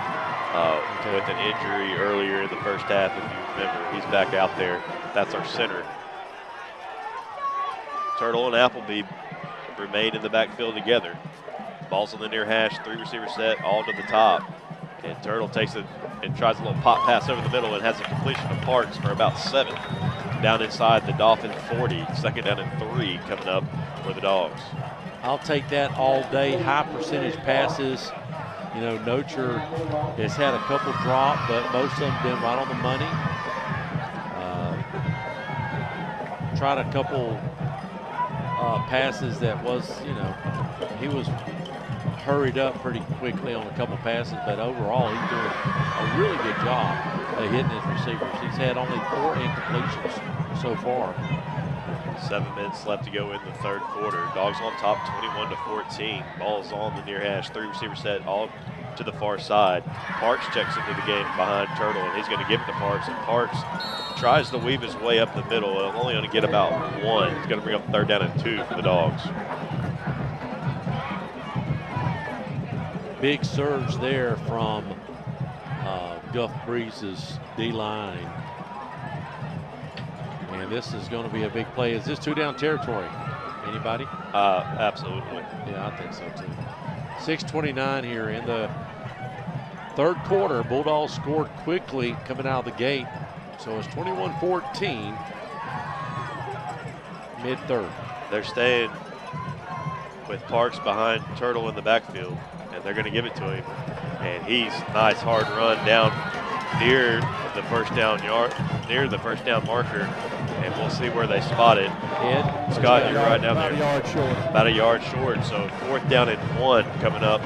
with an injury earlier in the first half, if you remember. He's back out there. That's our center. Turtle and Appleby remain in the backfield together. Ball's on the near hash, 3-receiver set, all to the top. And Turtle takes it and tries a little pop pass over the middle and has a completion of Parks for about 7. Down inside the Dolphin 40, second down and 3 coming up for the Dogs. I'll take that all day. High percentage passes. You know, Nocher has had a couple drop, but most of them been right on the money. Tried a couple passes that was, you know, he was hurried up pretty quickly on a couple passes, but overall he's doing a really good job of hitting his receivers. He's had only 4 incompletions so far. 7 minutes left to go in the third quarter. Dogs on top 21-14. Ball's on the near hash, 3-receiver set, all to the far side. Parks checks into the game behind Turtle, and he's going to give it to Parks, and Parks tries to weave his way up the middle. He'll only going to get about 1. He's going to bring up third down and 2 for the Dogs. Big surge there from Guff Breeze's D-line. And this is going to be a big play. Is this 2-down territory? Anybody? Absolutely. Yeah, I think so too. 6:29 here in the third quarter. Bulldogs scored quickly coming out of the gate. So it's 21-14 mid-third. They're staying with Parks behind Turtle in the backfield, and they're going to give it to him. And he's nice hard run down near the first down marker, and we'll see where they spot it. Ed, Scott, you're right down there. About a yard short. About a yard short. So 4th down and 1 coming up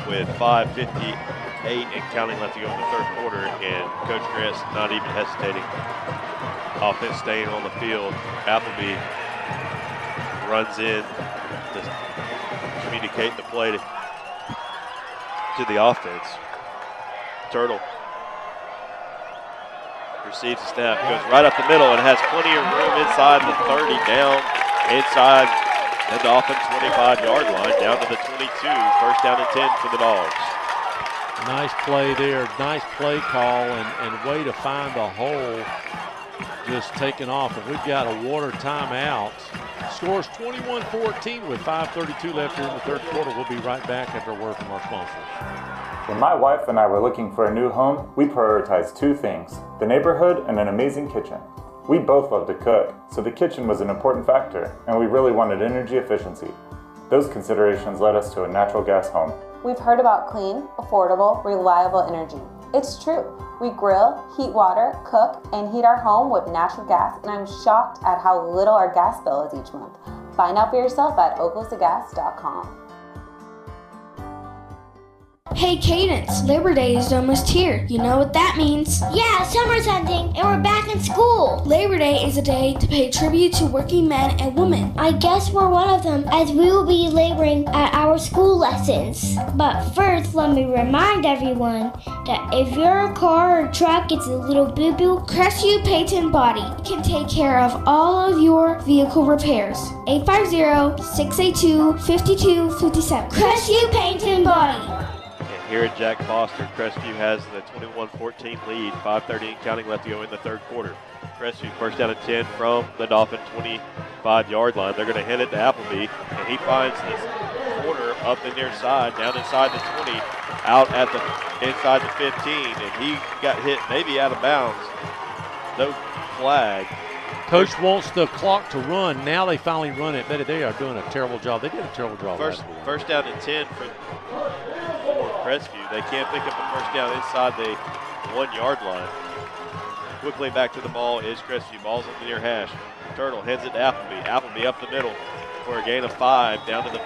with 5:58 and counting left to go in the third quarter, and Coach Grant's not even hesitating. Offense staying on the field. Appleby runs in to communicate the play to the offense. Turtle receives the snap, goes right up the middle, and has plenty of room inside the 30, down inside the Dolphin 25-yard line, down to the 22. First down and 10 for the Dogs. Nice play there, nice play call, and way to find the hole, just taking off. And we've got a water timeout. Scores 21-14 with 5:32 left here in the third quarter. We'll be right back after a word from our sponsors. When my wife and I were looking for a new home, we prioritized 2 things: the neighborhood and an amazing kitchen. We both love to cook, so the kitchen was an important factor, and we really wanted energy efficiency. Those considerations led us to a natural gas home. We've heard about clean, affordable, reliable energy. It's true. We grill, heat water, cook, and heat our home with natural gas, and I'm shocked at how little our gas bill is each month. Find out for yourself at oglesthegas.com. Hey Cadence, Labor Day is almost here. You know what that means? Yeah, summer's ending and we're back in school. Labor Day is a day to pay tribute to working men and women. I guess we're one of them, as we will be laboring at our school lessons. But first, let me remind everyone that if your car or truck gets a little boo-boo, Crestview Paint and Body can take care of all of your vehicle repairs. 850-682-5257. Crestview Paint and Body. Here at Jack Foster, Crestview has the 21-14 lead, 5:30 and counting left to go in the third quarter. Crestview first down and 10 from the Dolphin 25-yard line. They're going to hand it to Appleby, and he finds this corner up the near side, down inside the 20, out at the inside the 15, and he got hit maybe out of bounds. No flag. Coach wants the clock to run. Now they finally run it, but they are doing a terrible job. They did a terrible job. First down and 10 for Crestview. They can't pick up the first down inside the 1-yard line. Quickly back to the ball is Crestview. Ball's on the near hash. Turtle heads it to Appleby. Appleby up the middle for a gain of 5 down to the,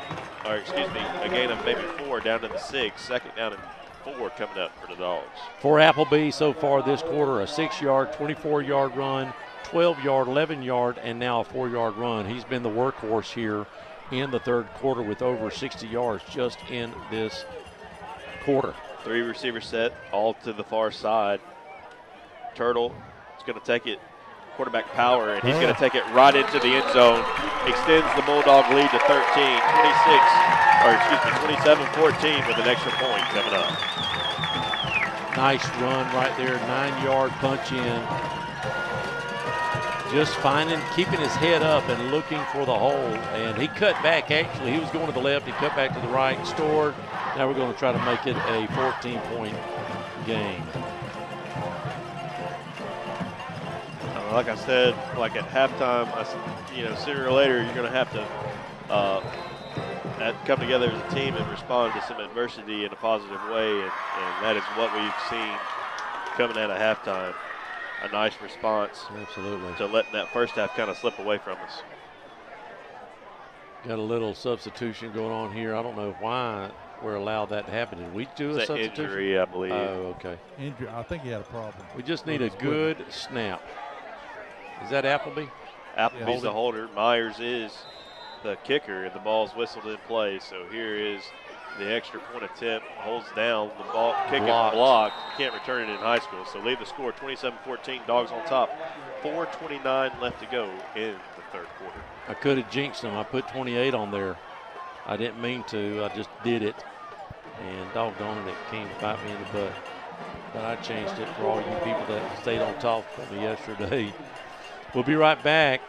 or excuse me, a gain of maybe 4 down to the 6. Second down and 4 coming up for the Dogs. For Appleby so far this quarter, a 6-yard, 24-yard run, 12-yard, 11-yard, and now a 4-yard run. He's been the workhorse here in the third quarter with over 60 yards just in this quarter. 3 receiver set, all to the far side. Turtle is going to take it, quarterback power, and he's going to take it right into the end zone. Extends the Bulldog lead to 27-14 with an extra point coming up. Nice run right there, 9-yard punch in. Just keeping his head up and looking for the hole. And he cut back, actually. He was going to the left. He cut back to the right, stored. Now we're going to try to make it a 14-point game. Like I said, like at halftime, sooner or later you're going to have to come together as a team and respond to some adversity in a positive way, and that is what we've seen coming out of halftime. A nice response. Absolutely. To letting that first half kind of slip away from us. Got a little substitution going on here. I don't know why we're allowed that to happen. Did we do a substitution? Injury, I believe. Oh, okay. Injury. I think he had a problem. We just need a good snap. Is that Appleby? Appleby's the holder. Myers is the kicker, and the ball's whistled in play. So here is the extra point attempt. Holds down the ball, kick it blocked. Can't return it in high school. So leave the score 27-14. Dogs on top. 4:29 left to go in the third quarter. I could have jinxed them. I put 28 on there. I didn't mean to. I just did it. And doggone it came to bite me in the butt. But I changed it for all you people that stayed on top of me yesterday. We'll be right back.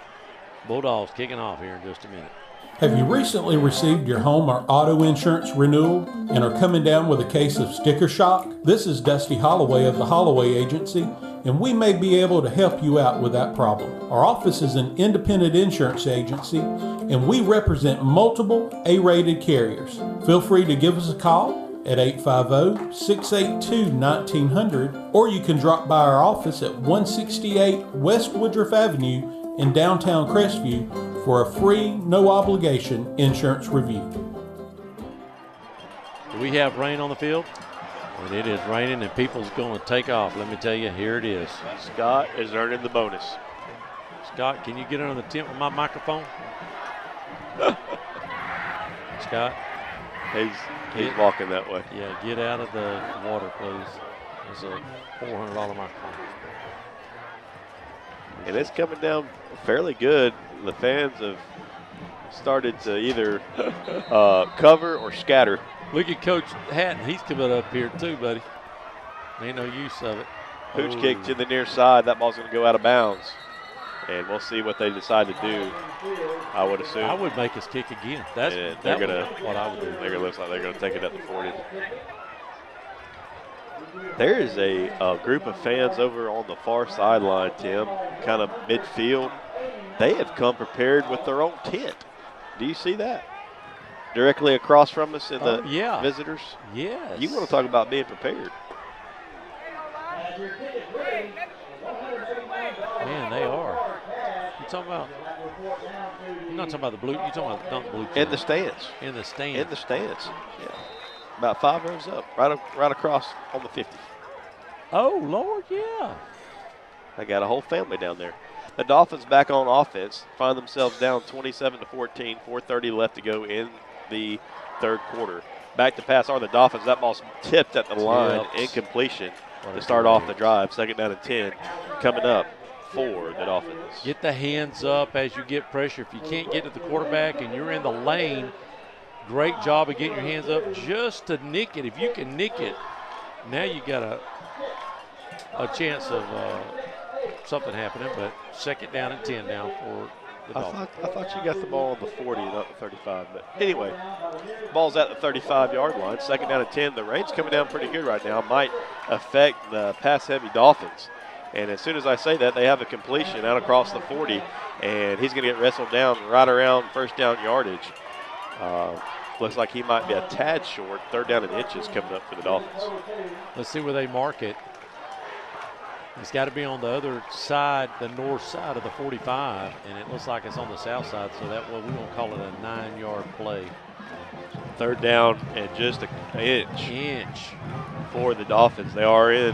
Bulldogs kicking off here in just a minute. Have you recently received your home or auto insurance renewal and are coming down with a case of sticker shock? This is Dusty Holloway of the Holloway Agency, and we may be able to help you out with that problem. Our office is an independent insurance agency, and we represent multiple A-rated carriers. Feel free to give us a call at 850-682-1900, or you can drop by our office at 168 West Woodruff Avenue in downtown Crestview for a free, no-obligation insurance review. Do we have rain on the field? And it is raining, and people's going to take off. Let me tell you, here it is. Scott is earning the bonus. Scott, can you get under the tent with my microphone? Scott? He's walking that way. Yeah, get out of the water, please. It's a $400 microphone. And it's coming down fairly good. The fans have started to either cover or scatter. Look at Coach Hatton. He's coming up here too, buddy. Ain't no use of it. Hooch kick to the near side. That ball's going to go out of bounds. And we'll see what they decide to do. I would assume. I would make us kick again. That's what I would do. It looks like they're going to take it at the 40. There is a group of fans over on the far sideline, Tim, kind of midfield. They have come prepared with their own tent. Do you see that? Directly across from us in the visitors? Yes. You want to talk about being prepared. Man, they are. You're not talking about the blue, you're talking about the blue tent. In the stands. In the stands. In the stands, yeah. About 5 rows up, right across on the 50. Oh, Lord, yeah. I got a whole family down there. The Dolphins back on offense, find themselves down 27-14, 4:30 left to go in the third quarter. Back to pass are the Dolphins. That ball's tipped at the line, incompletion to start off the drive. 2nd down and 10 coming up for the Dolphins. Get the hands up as you get pressure. If you can't get to the quarterback and you're in the lane, great job of getting your hands up just to nick it. If you can nick it, now you got a chance of something happening, but 2nd down and 10 now for the Dolphins. I thought you got the ball on the 40, not the 35. But anyway, ball's at the 35-yard line. 2nd down and 10. The rain's coming down pretty good right now. Might affect the pass-heavy Dolphins. And as soon as I say that, they have a completion out across the 40, and he's going to get wrestled down right around 1st down yardage. Looks like he might be a tad short. 3rd down and inches coming up for the Dolphins. Let's see where they mark it. It's got to be on the other side, the north side of the 45, and it looks like it's on the south side, so that way we're going to call it a 9-yard play. 3rd down and just an inch. for the Dolphins. They are in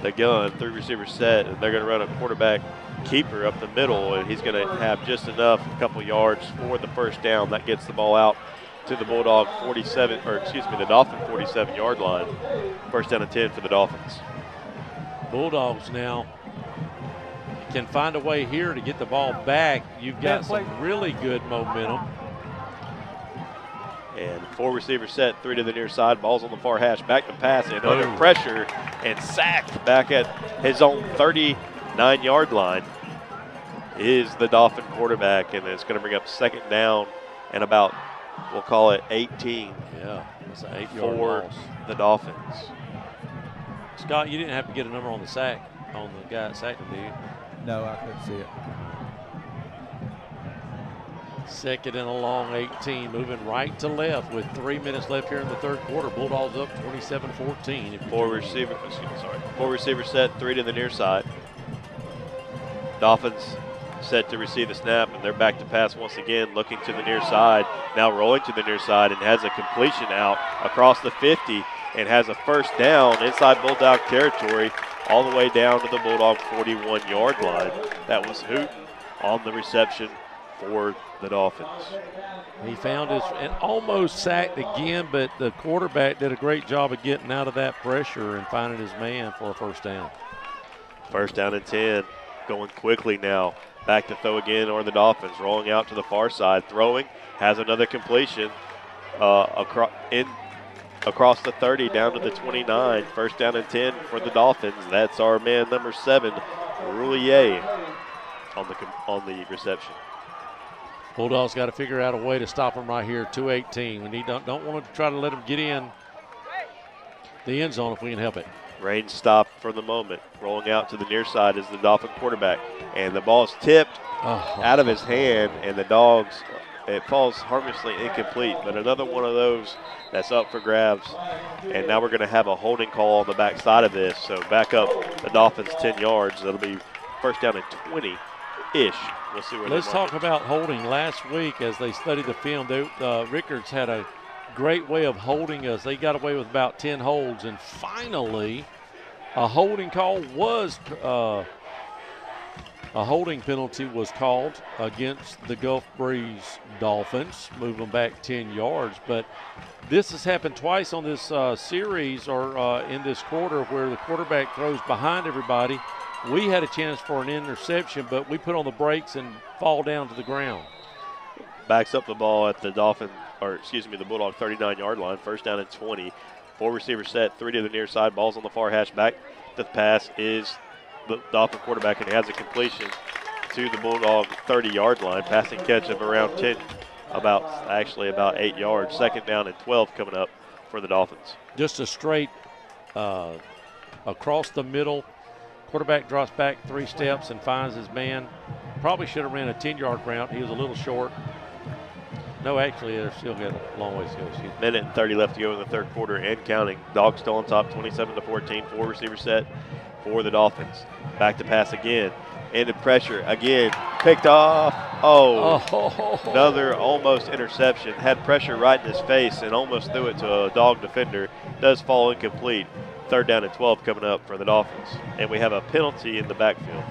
the gun, 3 receiver set, and they're going to run a quarterback keeper up the middle, and he's going to have just enough, a couple yards for the first down. That gets the ball out to the Bulldog 47, or excuse me, the Dolphin 47-yard line. First down and 10 for the Dolphins. Bulldogs now can find a way here to get the ball back. You've got some really good momentum. And 4 receiver set, 3 to the near side. Ball's on the far hash. Back to pass and under pressure and sacked back at his own 39-yard line is the Dolphin quarterback. And it's going to bring up second down and about, we'll call it 18. Yeah, that's an 8-yard for loss. The Dolphins. Scott, you didn't have to get a number on the sack, on the guy that sacked him, did you? No, I couldn't see it. Second and a long 18, moving right to left with 3 minutes left here in the third quarter. Bulldogs up 27-14. 4 receiver set, 3 to the near side. Dolphins set to receive the snap, and they're back to pass once again, looking to the near side. Now rolling to the near side and has a completion out across the 50 and has a first down inside Bulldog territory all the way down to the Bulldog 41-yard line. That was Hoot on the reception for the Dolphins. He found his, and almost sacked again, but the quarterback did a great job of getting out of that pressure and finding his man for a first down. First down and 10, going quickly now. Back to throw again are the Dolphins, rolling out to the far side, throwing, has another completion across the 30 down to the 29. First down and 10 for the Dolphins. That's our man number 7, Roulier, on the reception. Bulldogs got to figure out a way to stop him right here, 2:18. We don't want to try to let him get in the end zone if we can help it. Rain stopped for the moment. Rolling out to the near side is the Dolphin quarterback. And the ball is tipped out of his hand, and the Dogs, it falls harmlessly incomplete. But another one of those that's up for grabs. And now we're going to have a holding call on the backside of this. So back up the Dolphins 10 yards. That'll be first down and 20-ish. We'll see where. Let's talk about holding. Last week, as they studied the film, Rickards had a great way of holding us. They got away with about 10 holds, and finally, a holding call was a holding penalty was called against the Gulf Breeze Dolphins, move them back 10 yards. But this has happened twice on this series or in this quarter where the quarterback throws behind everybody. We had a chance for an interception, but we put on the brakes and fall down to the ground. Backs up the ball at the Dolphin, or excuse me, the Bulldog 39-yard line. First down and 20. 4 receiver set, 3 to the near side. Ball's on the far hash. Back to the pass is the Dolphin quarterback, and he has a completion to the Bulldog 30-yard line. Passing catch of around 10, about 8 yards. Second down and 12 coming up for the Dolphins. Just a straight across the middle. Quarterback drops back 3 steps and finds his man. Probably should have ran a 10-yard route. He was a little short. No, actually, they're still got a long ways to go. Minute and 30 left to go in the third quarter and counting. Dogs still on top, 27-14. 4 receiver set for the Dolphins. Back to pass again. Into pressure again. Picked off. Another almost interception. Had pressure right in his face and almost threw it to a Dog defender. Does fall incomplete. Third down and 12 coming up for the Dolphins. And we have a penalty in the backfield.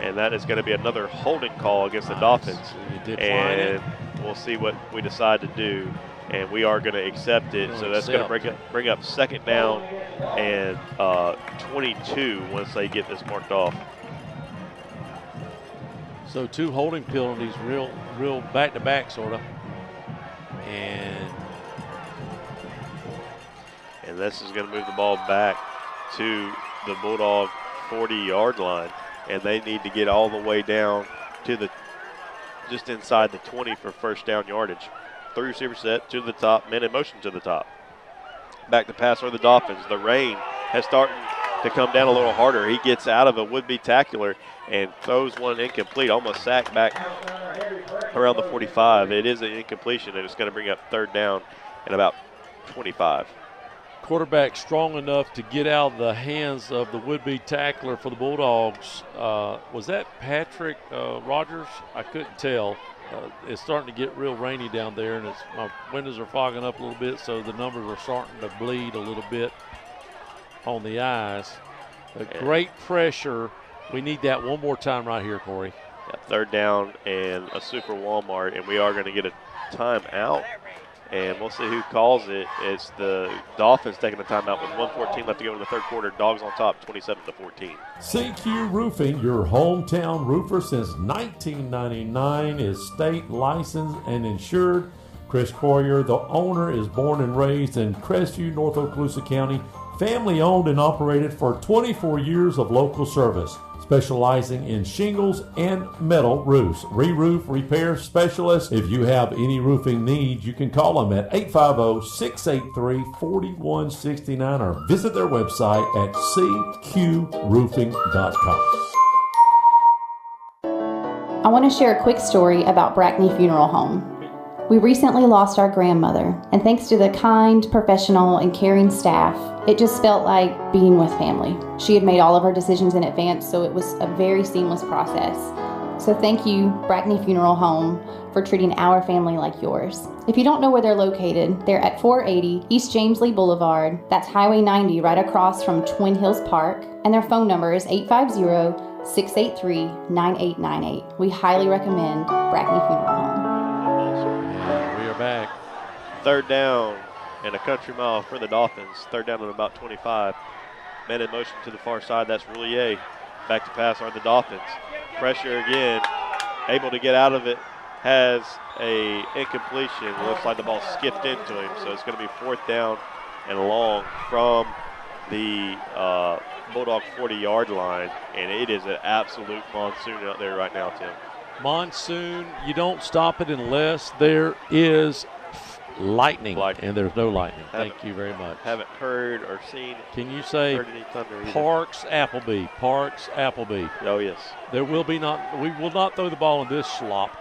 And that is going to be another holding call against the Dolphins. And we'll see what we decide to do. And we are going to accept it. So that's going to bring up second down and 22 once they get this marked off. So 2 holding penalties, real back-to-back sort of. And this is going to move the ball back to the Bulldog 40-yard line. And they need to get all the way down to just inside the 20 for first down yardage. 3 receiver set to the top, men in motion to the top. Back to pass for the Dolphins. The rain has started to come down a little harder. He gets out of a would-be tackler and throws one incomplete, almost sacked back around the 45. It is an incompletion, and it's going to bring up third down at about 25. Quarterback strong enough to get out of the hands of the would-be tackler for the Bulldogs. Was that Patrick Rogers? I couldn't tell. It's starting to get real rainy down there, and my windows are fogging up a little bit, so the numbers are starting to bleed a little bit. on the ice. A great pressure. We need that one more time right here, Corey. Yeah, third down and a super Walmart, and we are going to get a timeout. And we'll see who calls it. It's the Dolphins taking the timeout with 1:14 left to go in the third quarter. Dogs on top, 27-14. CQ Roofing, your hometown roofer since 1999, is state licensed and insured. Chris Coyer, the owner, is born and raised in Crestview, North Okaloosa County. Family owned and operated for 24 years of local service, specializing in shingles and metal roofs. Re-roof repair specialist. If you have any roofing needs, you can call them at 850-683-4169 or visit their website at cqroofing.com. I want to share a quick story about Brackney Funeral Home. We recently lost our grandmother, and thanks to the kind, professional, and caring staff, it just felt like being with family. She had made all of her decisions in advance, so it was a very seamless process. So thank you, Brackney Funeral Home, for treating our family like yours. If you don't know where they're located, they're at 480 East James Lee Boulevard. That's Highway 90 right across from Twin Hills Park, and their phone number is 850-683-9898. We highly recommend Brackney Funeral Home. Back. Third down and a country mile for the Dolphins. Third down and about 25. Men in motion to the far side. That's Roulier. Back to pass are the Dolphins. Pressure again. Able to get out of it. Has a incompletion. Looks like the ball skipped into him. So it's going to be fourth down and long from the Bulldog 40-yard line. And it is an absolute monsoon out there right now, Tim. Monsoon, you don't stop it unless there is lightning. And there's no lightning. Thank you very much. Haven't heard or seen. Can you say Parks Appleby? Parks Appleby. Oh, yes. There will be not. We will not throw the ball in this slop,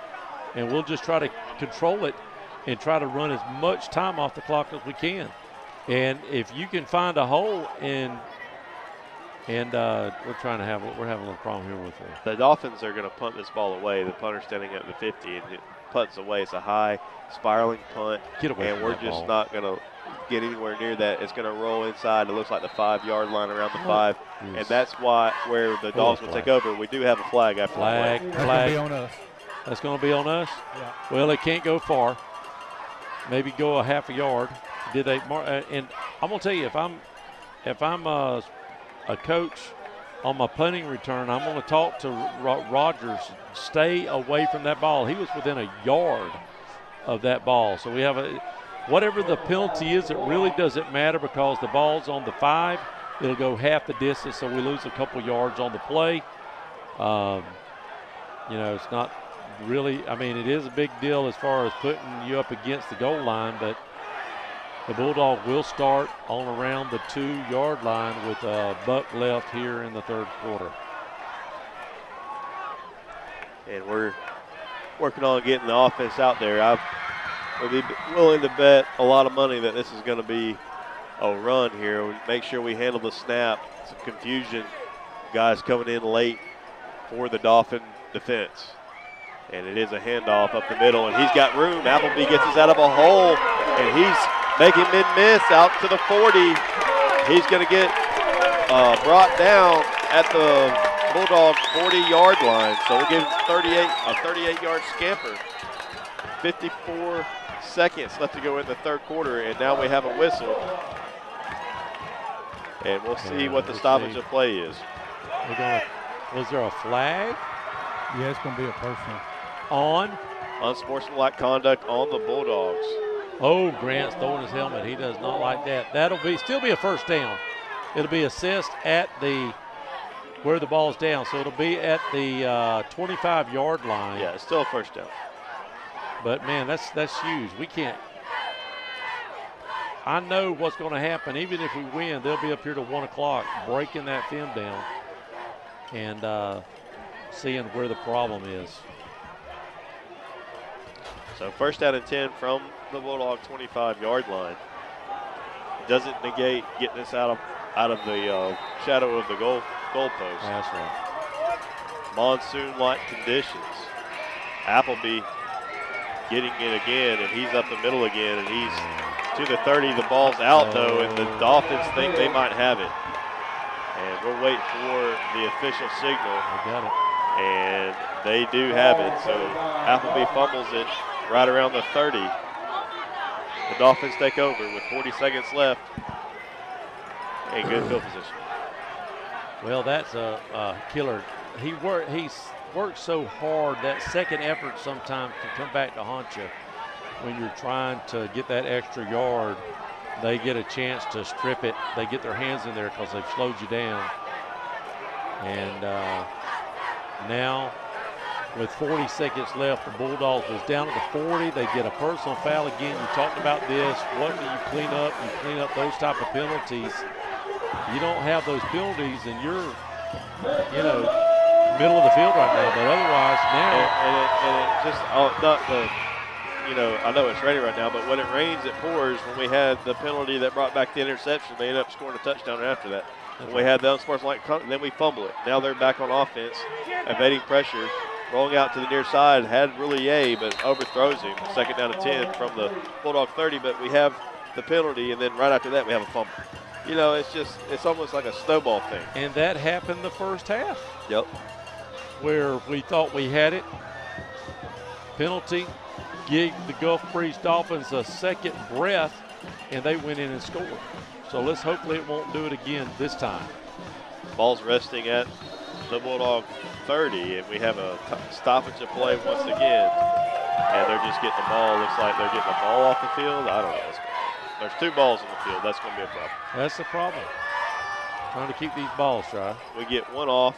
and we'll just try to control it and try to run as much time off the clock as we can. And if you can find a hole we're having a little problem here with it. The Dolphins are going to punt this ball away. The punter's standing at the 50, and it punts away. It's a high, spiraling punt. Get away and from we're that just ball. not going to get anywhere near that. It's going to roll inside. It looks like the 5-yard line around the 5, and that's where the Dogs will take over. We do have a flag after flag. the play. That's going to be on us. That's going to be on us? Yeah. Well, it can't go far. Maybe go a half a yard. Did they? And I'm going to tell you, if I'm a coach on my punting return, I'm going to talk to Rogers. Stay away from that ball. He was within a yard of that ball. So we have whatever the penalty is, it really doesn't matter because the ball's on the 5. It'll go half the distance, so we lose a couple yards on the play. It's not really, it is a big deal as far as putting you up against the goal line, but the Bulldog will start on around the 2-yard line with a buck left here in the third quarter. And we're working on getting the offense out there. I would be willing to bet a lot of money that this is going to be a run here. We make sure we handle the snap. Some confusion. Guys coming in late for the Dolphin defense. And it is a handoff up the middle, and he's got room. Appleby gets us out of a hole, and he's making mid-miss out to the 40. He's going to get brought down at the Bulldog 40-yard line. So we'll give him a 38-yard scamper. 54 seconds left to go in the third quarter, and now we have a whistle. And we'll see what the stoppage of play is. Was there a flag? Yeah, it's going to be a personal. On? Unsportsmanlike conduct on the Bulldogs. Oh, Grant's throwing his helmet. He does not like that. That'll still be a first down. It'll be assessed at where the ball's down. So it'll be at the 25-yard line. Yeah, it's still a first down. But, man, that's huge. We can't. I know what's going to happen. Even if we win, they'll be up here to 1 o'clock breaking that film down and seeing where the problem is. So first down and 10 from the Bulldog 25-yard line. Doesn't negate getting us out of the shadow of the goalpost. That's right. Monsoon-like conditions. Appleby getting it again, and he's up the middle again, and he's to the 30. The ball's out, though, and the Dolphins think they might have it. And we're waiting for the official signal. I got it. And they do have it. So Appleby fumbles it right around the 30. The Dolphins take over with 40 seconds left. A good field position. Well, that's a killer. He's worked so hard. That second effort sometimes can come back to haunt you when you're trying to get that extra yard. They get a chance to strip it. They get their hands in there because they've slowed you down. And now, with 40 seconds left, the Bulldogs was down at the 40. They get a personal foul again. You talked about this. What do you clean up? You clean up those type of penalties. You don't have those penalties, and you're, middle of the field right now. But otherwise, now. And it just, not the. I know it's raining right now, but when it rains, it pours. When we had the penalty that brought back the interception, they ended up scoring a touchdown after that. When we had the unsportsmanlike, then we fumble it. Now they're back on offense, evading pressure, rolling out to the near side. Had Roulier, but overthrows him. Second down to 10 from the Bulldog 30, but we have the penalty, and then right after that we have a fumble. It's almost like a snowball thing. And that happened the first half. Yep. Where we thought we had it. Penalty. Gave the Gulf Breeze Dolphins a second breath, and they went in and scored. So hopefully it won't do it again this time. Ball's resting at the Bulldog 30, and we have a stoppage of play once again. And they're just getting the ball. Looks like they're getting the ball off the field. I don't know what's going on. There's two balls in the field. That's going to be a problem. That's the problem. Trying to keep these balls dry. We get one off.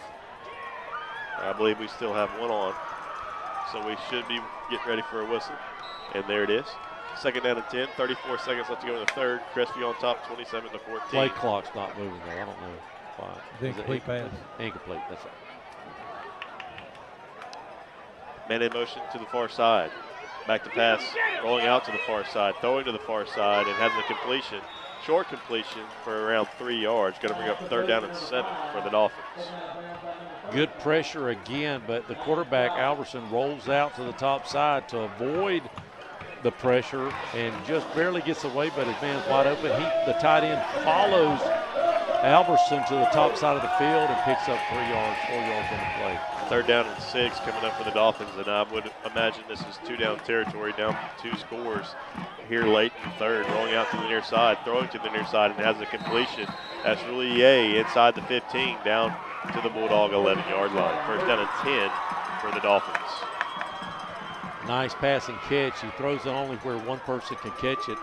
I believe we still have one on. So we should be getting ready for a whistle. And there it is. Second down and 10, 34 seconds left to go in the third. Crestview on top, 27-14. Play clock's not moving though. I don't know why. Incomplete pass. Incomplete, that's right. Man in motion to the far side. Back to pass, rolling out to the far side, throwing to the far side, and has a completion. Short completion for around 3 yards. Going to bring up third down and 7 for the Dolphins. Good pressure again, but the quarterback, Alberson, rolls out to the top side to avoid the pressure and just barely gets away, but his man's wide open. The tight end follows Alberson to the top side of the field and picks up 4 yards on the play. Third down and 6 coming up for the Dolphins, and I would imagine this is 2-down territory, down 2 scores here late in the third. Rolling out to the near side, throwing to the near side, and has a completion. That's Roulier inside the 15, down to the Bulldog 11-yard line. First down and 10 for the Dolphins. Nice passing catch. He throws it only where one person can catch it,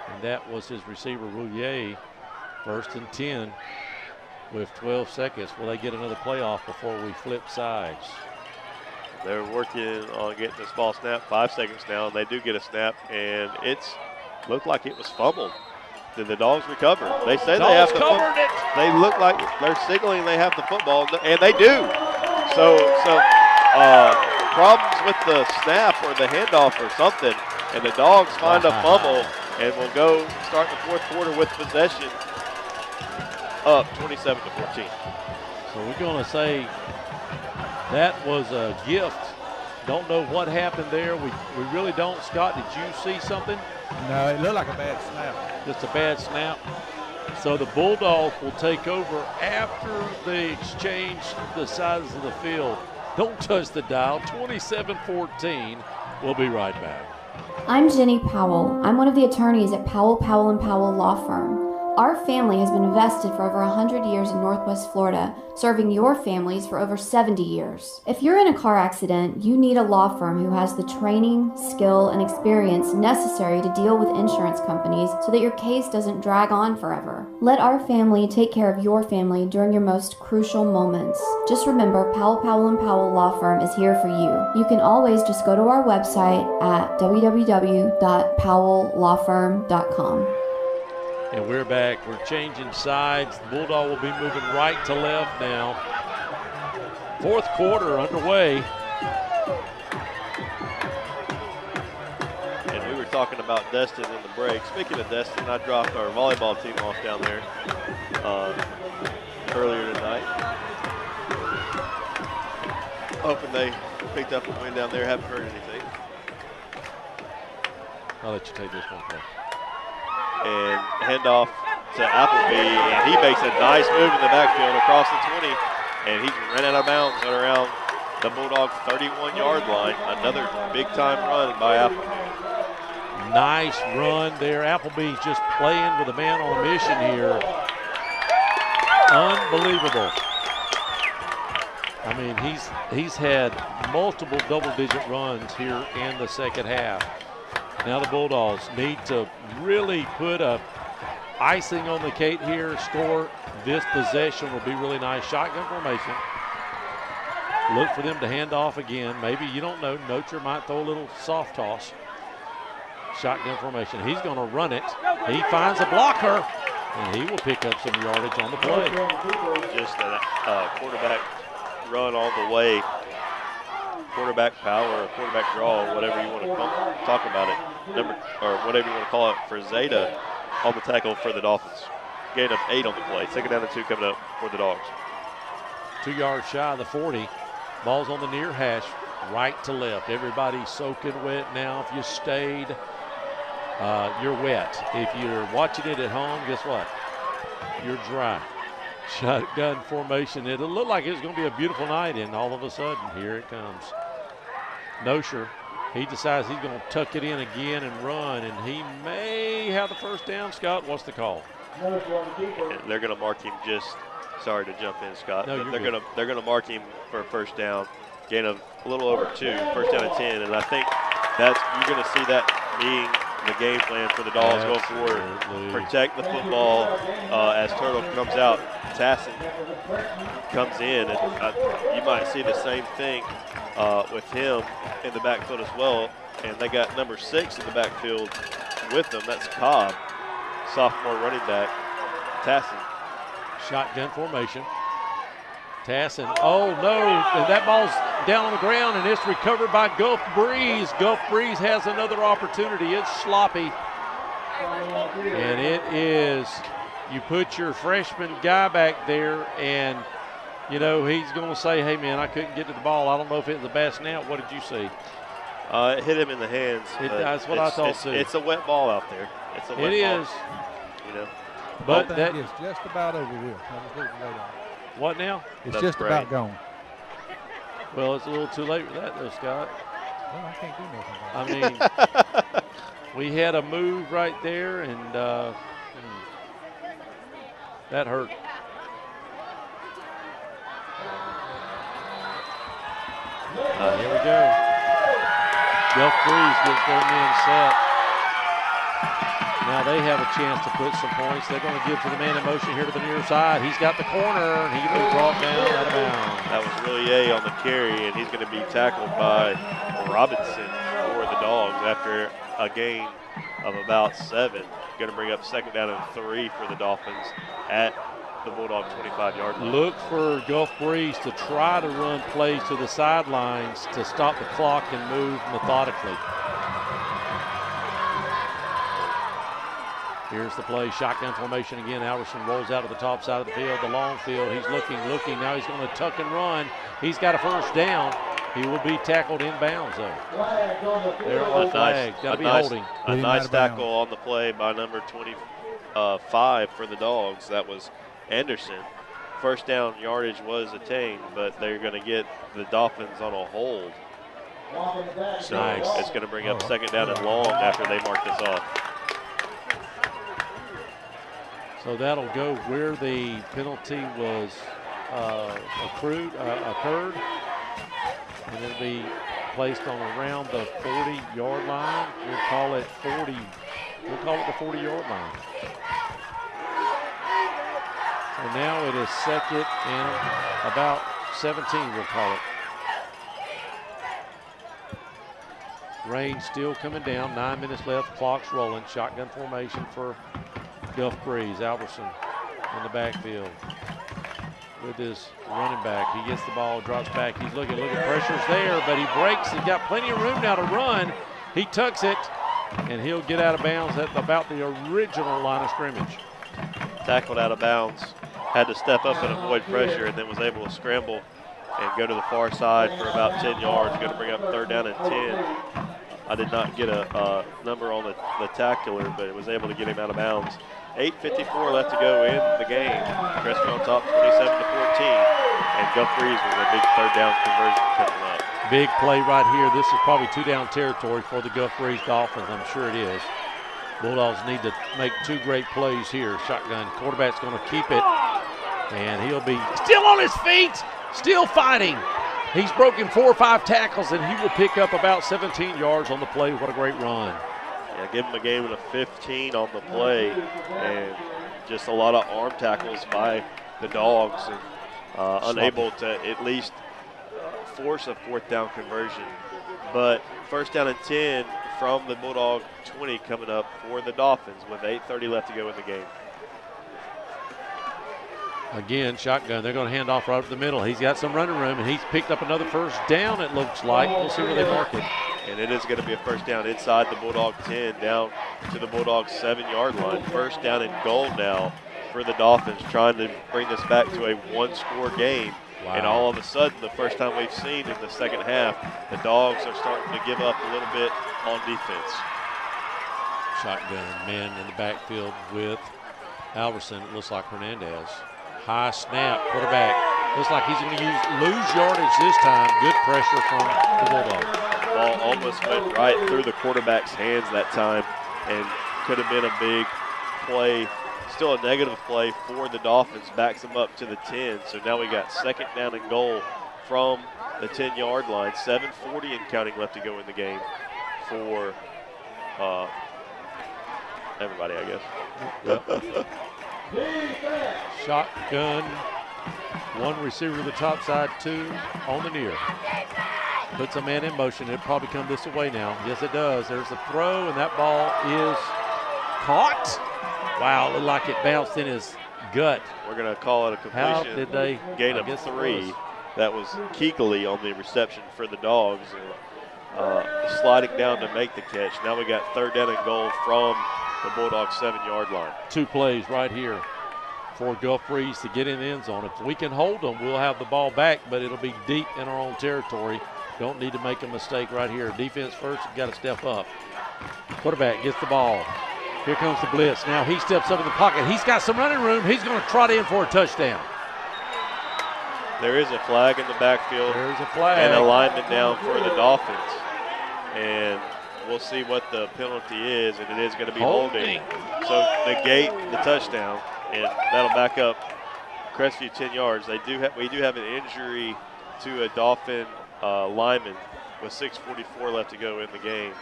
and that was his receiver, Roulier. First and 10 with 12 seconds. Will they get another playoff before we flip sides? They're working on getting this ball snapped. 5 seconds now, and they do get a snap, and it's looked like it was fumbled. Did the Dogs recover? They say they have the football. They look like they're signaling they have the football, and they do. So problems with the snap or the handoff or something, and the Dogs find a fumble and will go start the fourth quarter with possession up 27-14. So we're going to say that was a gift. Don't know what happened there. We really don't. Scott, did you see something? No, it looked like a bad snap. Just a bad snap. So the Bulldogs will take over after they exchange the sides of the field. Don't touch the dial. 27-14. We'll be right back. I'm Jenny Powell. I'm one of the attorneys at Powell, Powell & Powell Law Firm. Our family has been invested for over 100 years in Northwest Florida, serving your families for over 70 years. If you're in a car accident, you need a law firm who has the training, skill, and experience necessary to deal with insurance companies so that your case doesn't drag on forever. Let our family take care of your family during your most crucial moments. Just remember, Powell, Powell & Powell Law Firm is here for you. You can always just go to our website at www.powelllawfirm.com. And we're back. We're changing sides. The Bulldog will be moving right to left now. Fourth quarter underway. And we were talking about Destin in the break. Speaking of Destin, I dropped our volleyball team off down there earlier tonight. Hoping they picked up a win down there. Haven't heard anything. I'll let you take this one, Clay. And handoff to Appleby, and he makes a nice move in the backfield across the 20, and he's run out of bounds at around the Bulldog 31-yard line. Another big-time run by Appleby. Nice run there. Appleby's just playing with a man on a mission here. Unbelievable. I mean, he's had multiple double-digit runs here in the second half. Now the Bulldogs need to really put a icing on the cake here, score. This possession will be really nice. Shotgun formation. Look for them to hand off again. Maybe, you don't know, Nocher might throw a little soft toss. Shotgun formation. He's going to run it. He finds a blocker, and he will pick up some yardage on the play. Just a quarterback run all the way. Quarterback power, or quarterback draw, or whatever you want to talk about it. Or whatever you want to call it for Zeta on the tackle for the Dolphins. Gain of 8 on the play. 2nd down and 2 coming up for the Dogs. 2 yards shy of the 40. Ball's on the near hash, right to left. Everybody's soaking wet now. If you stayed, you're wet. If you're watching it at home, guess what? You're dry. Shotgun formation. It'll look like it's going to be a beautiful night, and all of a sudden, here it comes. Nocher, he decides he's going to tuck it in again and run, and he may have the first down. Scott, what's the call? They're going to mark him just. Sorry to jump in, Scott. No, they're gonna mark him for a first down, gain of a little over 2, first down and 10, and I think you're gonna see that being the game plan for the Dogs going forward. Protect the football as Turtle comes out. Tassin comes in, and you might see the same thing with him in the backfield as well. And they got number 6 in the backfield with them. That's Cobb, sophomore running back. Tassin. Shotgun formation. Tassin. Oh, no. And that ball's down on the ground, and it's recovered by Gulf Breeze. Gulf Breeze has another opportunity. It's sloppy. And it is, you put your freshman guy back there, and, you know, he's going to say, hey, man, I couldn't get to the ball. I don't know if it was a bad snap. What did you see? It hit him in the hands. That's what I thought, too. It's a wet ball out there. It's a wet ball. It is. You know. But that is just about over with. What now? It's just about gone. Well, it's a little too late for that, though, Scott. Well, I can't do nothing about it. I mean, we had a move right there, and that hurt. Here we go. Gulf Breeze gets their men set. Now they have a chance to put some points. They're going to give to the man in motion here to the near side. He's got the corner, and he'll be brought down out of bounds. That was Rillier on the carry, and he's going to be tackled by Robinson for the Dogs after a gain of about 7. Going to bring up 2nd down and 3 for the Dolphins at the Bulldog 25-yard line. Look for Gulf Breeze to try to run plays to the sidelines to stop the clock and move methodically. Here's the play, shotgun formation again. Alverson rolls out to the top side of the field, the long field. He's looking. Now he's going to tuck and run. He's got a first down. He will be tackled inbounds, though. There are flags. Got to be holding. A nice tackle on the play by number 25 for the Dogs. That was Anderson. First down yardage was attained, but they're going to get the Dolphins on a hold. So nice. It's going to bring up 2nd down and long after they mark this off. So that'll go where the penalty was occurred, and it'll be placed on around the 40-yard line. We'll call it 40. We'll call it the 40-yard line. So now it is 2nd and about 17. We'll call it. Rain still coming down. 9 minutes left. Clock's rolling. Shotgun formation for Gulf Breeze. Alverson in the backfield with his running back. He gets the ball, drops back. He's looking, pressure's there, but he breaks. He's got plenty of room now to run. He tucks it, and he'll get out of bounds at about the original line of scrimmage. Tackled out of bounds. Had to step up and avoid pressure, and then was able to scramble and go to the far side for about 10 yards. Going to bring up 3rd down and 10. I did not get a number on the tackler, but it was able to get him out of bounds. 8:54 left to go in the game. Crestview on top 27-14. And Gulf Breeze with a big third down conversion coming up. Big play right here. This is probably 2-down territory for the Gulf Breeze Dolphins. I'm sure it is. Bulldogs need to make 2 great plays here. Shotgun. Quarterback's going to keep it. And he'll be still on his feet, still fighting. He's broken 4 or 5 tackles, and he will pick up about 17 yards on the play. What a great run. Yeah, give him a game of 15 on the play. And just a lot of arm tackles by the Dogs. And unable to at least force a 4th down conversion. But 1st down and 10 from the Bulldog 20 coming up for the Dolphins with 8:30 left to go in the game. Again, shotgun. They're going to hand off right up the middle. He's got some running room, and he's picked up another 1st down, it looks like. We'll see where they mark it. And it is going to be a 1st down inside the Bulldog 10 down to the Bulldog 7-yard line. 1st down and goal now for the Dolphins, trying to bring this back to a 1-score game. Wow. And all of a sudden, the first time we've seen in the second half, the Dogs are starting to give up a little bit on defense. Shotgun, man in the backfield with Alverson. It looks like Hernandez. High snap, quarterback. Looks like he's going to lose yardage this time. Good pressure from the Bulldogs. The ball almost went right through the quarterback's hands that time and could have been a big play. Still a negative play for the Dolphins. Backs them up to the 10. So now we got 2nd down and goal from the 10-yard line. 7:40 and counting left to go in the game for everybody, I guess. Shotgun. 1 receiver to the top side, 2 on the near. Puts a man in motion. It'll probably come this way now. Yes, it does. There's the throw, and that ball is caught. Wow, it looked like it bounced in his gut. We're going to call it a completion. How did they? Gain of 3. That was Keekly on the reception for the Dogs. Sliding down to make the catch. Now we got 3rd down and goal from the Bulldogs 7-yard line. 2 plays right here for Gulf Breeze to get in the end zone. If we can hold them, we'll have the ball back, but it'll be deep in our own territory. Don't need to make a mistake right here. Defense first, you've got to step up. Quarterback gets the ball. Here comes the blitz. Now he steps up in the pocket. He's got some running room. He's going to trot in for a touchdown. There is a flag in the backfield. There's a flag. And a lineman down for the Dolphins. And we'll see what the penalty is, and it is going to be holding. So negate the touchdown, and that'll back up Crestview 10 yards. We do have an injury to a Dolphin lineman with 6:44 left to go in the game.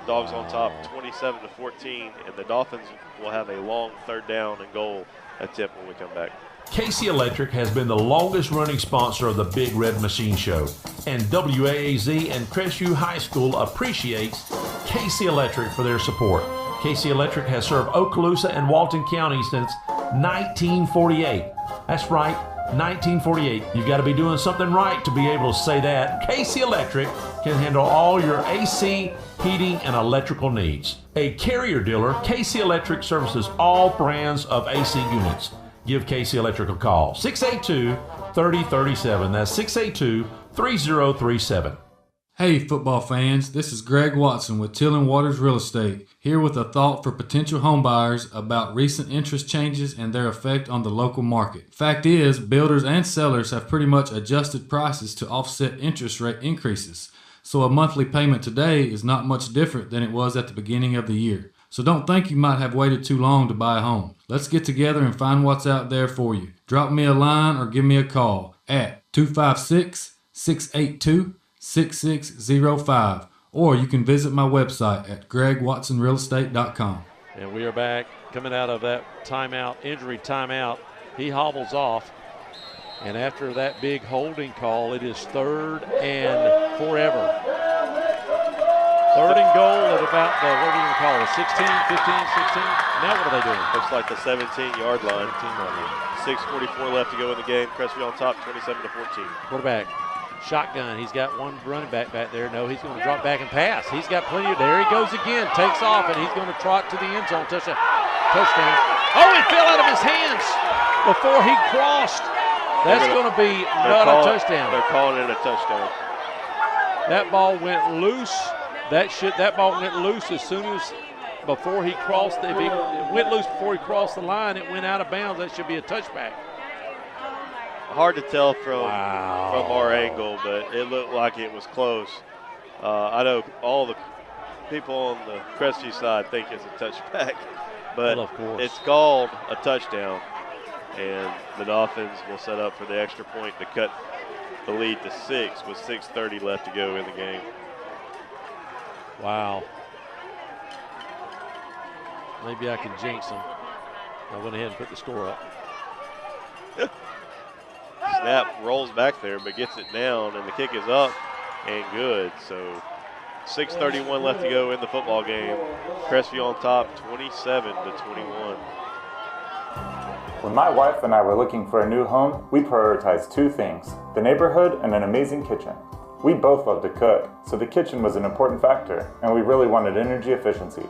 Dogs on top 27-14, and the Dolphins will have a long 3rd down and goal attempt when we come back. KC Electric has been the longest running sponsor of the Big Red Machine Show, and WAAZ and Crestview High School appreciates KC Electric for their support. KC Electric has served Okaloosa and Walton County since 1948. That's right, 1948. You've got to be doing something right to be able to say that. KC Electric can handle all your AC, heating, and electrical needs. A Carrier dealer, KC Electric services all brands of AC units. Give KC Electric a call, 682-3037. That's 682-3037. Hey football fans, this is Greg Watson with Till & Waters Real Estate, here with a thought for potential home buyers about recent interest changes and their effect on the local market. Fact is, builders and sellers have pretty much adjusted prices to offset interest rate increases, so a monthly payment today is not much different than it was at the beginning of the year. So don't think you might have waited too long to buy a home. Let's get together and find what's out there for you. Drop me a line or give me a call at 256-682-6605, or you can visit my website at gregwatsonrealestate.com. And we are back coming out of that timeout, injury timeout. He hobbles off, and after that big holding call, it is 3rd and forever. 3rd and goal at about the, what are we going to call it, 16, 15, 16? Now what are they doing? Looks like the 17-yard line. 6:44 left to go in the game. Crestview on top, 27-14. Quarterback, shotgun. He's got one running back there. No, he's going to drop back and pass. He's got plenty of, there he goes again. Takes off, and he's going to trot to the end zone. Touchdown. Oh, it fell out of his hands before he crossed. That's going to be not a touchdown. They're calling it a touchdown. That ball went loose. That ball went loose as soon as before he crossed, if he went loose before he crossed the line, it went out of bounds. That should be a touchback. Hard to tell from our angle, but it looked like it was close. I know all the people on the Crestview side think it's a touchback, but well, of course, it's called a touchdown, and the Dolphins will set up for the extra point to cut the lead to 6 with 6:30 left to go in the game. Wow. Maybe I can jinx them. I went ahead and put the score up. Snap rolls back there, but gets it down, and the kick is up and good. So 6:31 left to go in the football game. Crestview on top, 27-21. When my wife and I were looking for a new home, we prioritized 2 things: the neighborhood and an amazing kitchen. We both love to cook, so the kitchen was an important factor, and we really wanted energy efficiency.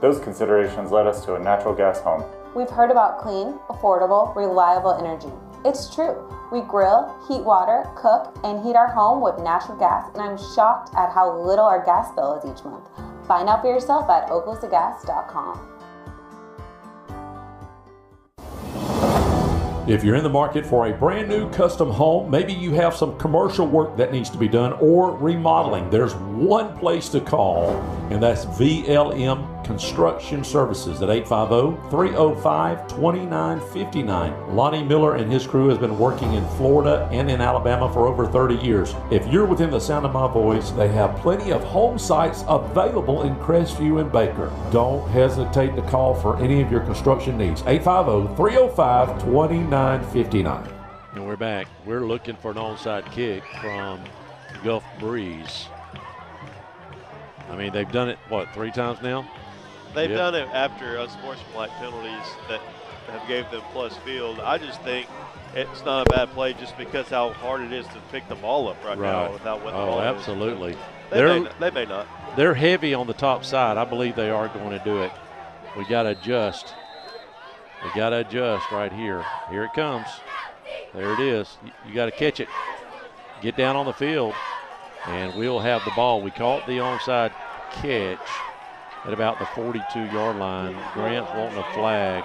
Those considerations led us to a natural gas home. We've heard about clean, affordable, reliable energy. It's true. We grill, heat water, cook, and heat our home with natural gas, and I'm shocked at how little our gas bill is each month. Find out for yourself at oklasagas.com. If you're in the market for a brand new custom home, maybe you have some commercial work that needs to be done or remodeling, there's one place to call, and that's VLM Construction Services at 850-305-2959. Lonnie Miller and his crew has been working in Florida and in Alabama for over 30 years. If you're within the sound of my voice, they have plenty of home sites available in Crestview and Baker. Don't hesitate to call for any of your construction needs. 850-305-2959. And we're back. We're looking for an onside kick from Gulf Breeze. I mean, they've done it, 3 times now? They've done it after unsportsmanlike penalties that have gave them plus field. I just think it's not a bad play just because how hard it is to pick the ball up right now without what the ball is. Absolutely. They may not. They're heavy on the top side. I believe they are going to do it. We got to adjust. We got to adjust right here. Here it comes. There it is. You got to catch it. Get down on the field, and we'll have the ball. We caught the onside catch at about the 42-yard line. Grant's wanting a flag.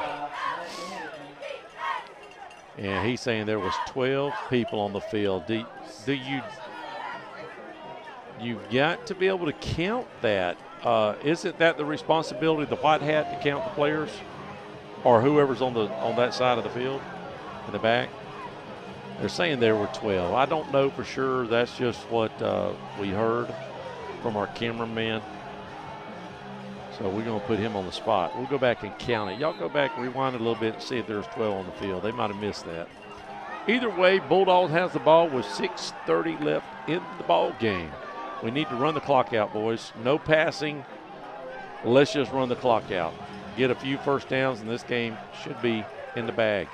And he's saying there was 12 people on the field. You've got to be able to count that. Isn't that the responsibility of the white hat to count the players, or whoever's on that side of the field in the back? They're saying there were 12. I don't know for sure. That's just what we heard from our cameraman. So we're going to put him on the spot. We'll go back and count it. Y'all go back and rewind it a little bit and see if there's 12 on the field. They might have missed that. Either way, Bulldogs has the ball with 6:30 left in the ball game. We need to run the clock out, boys. No passing. Let's just run the clock out. Get a few first downs, and this game should be in the bag.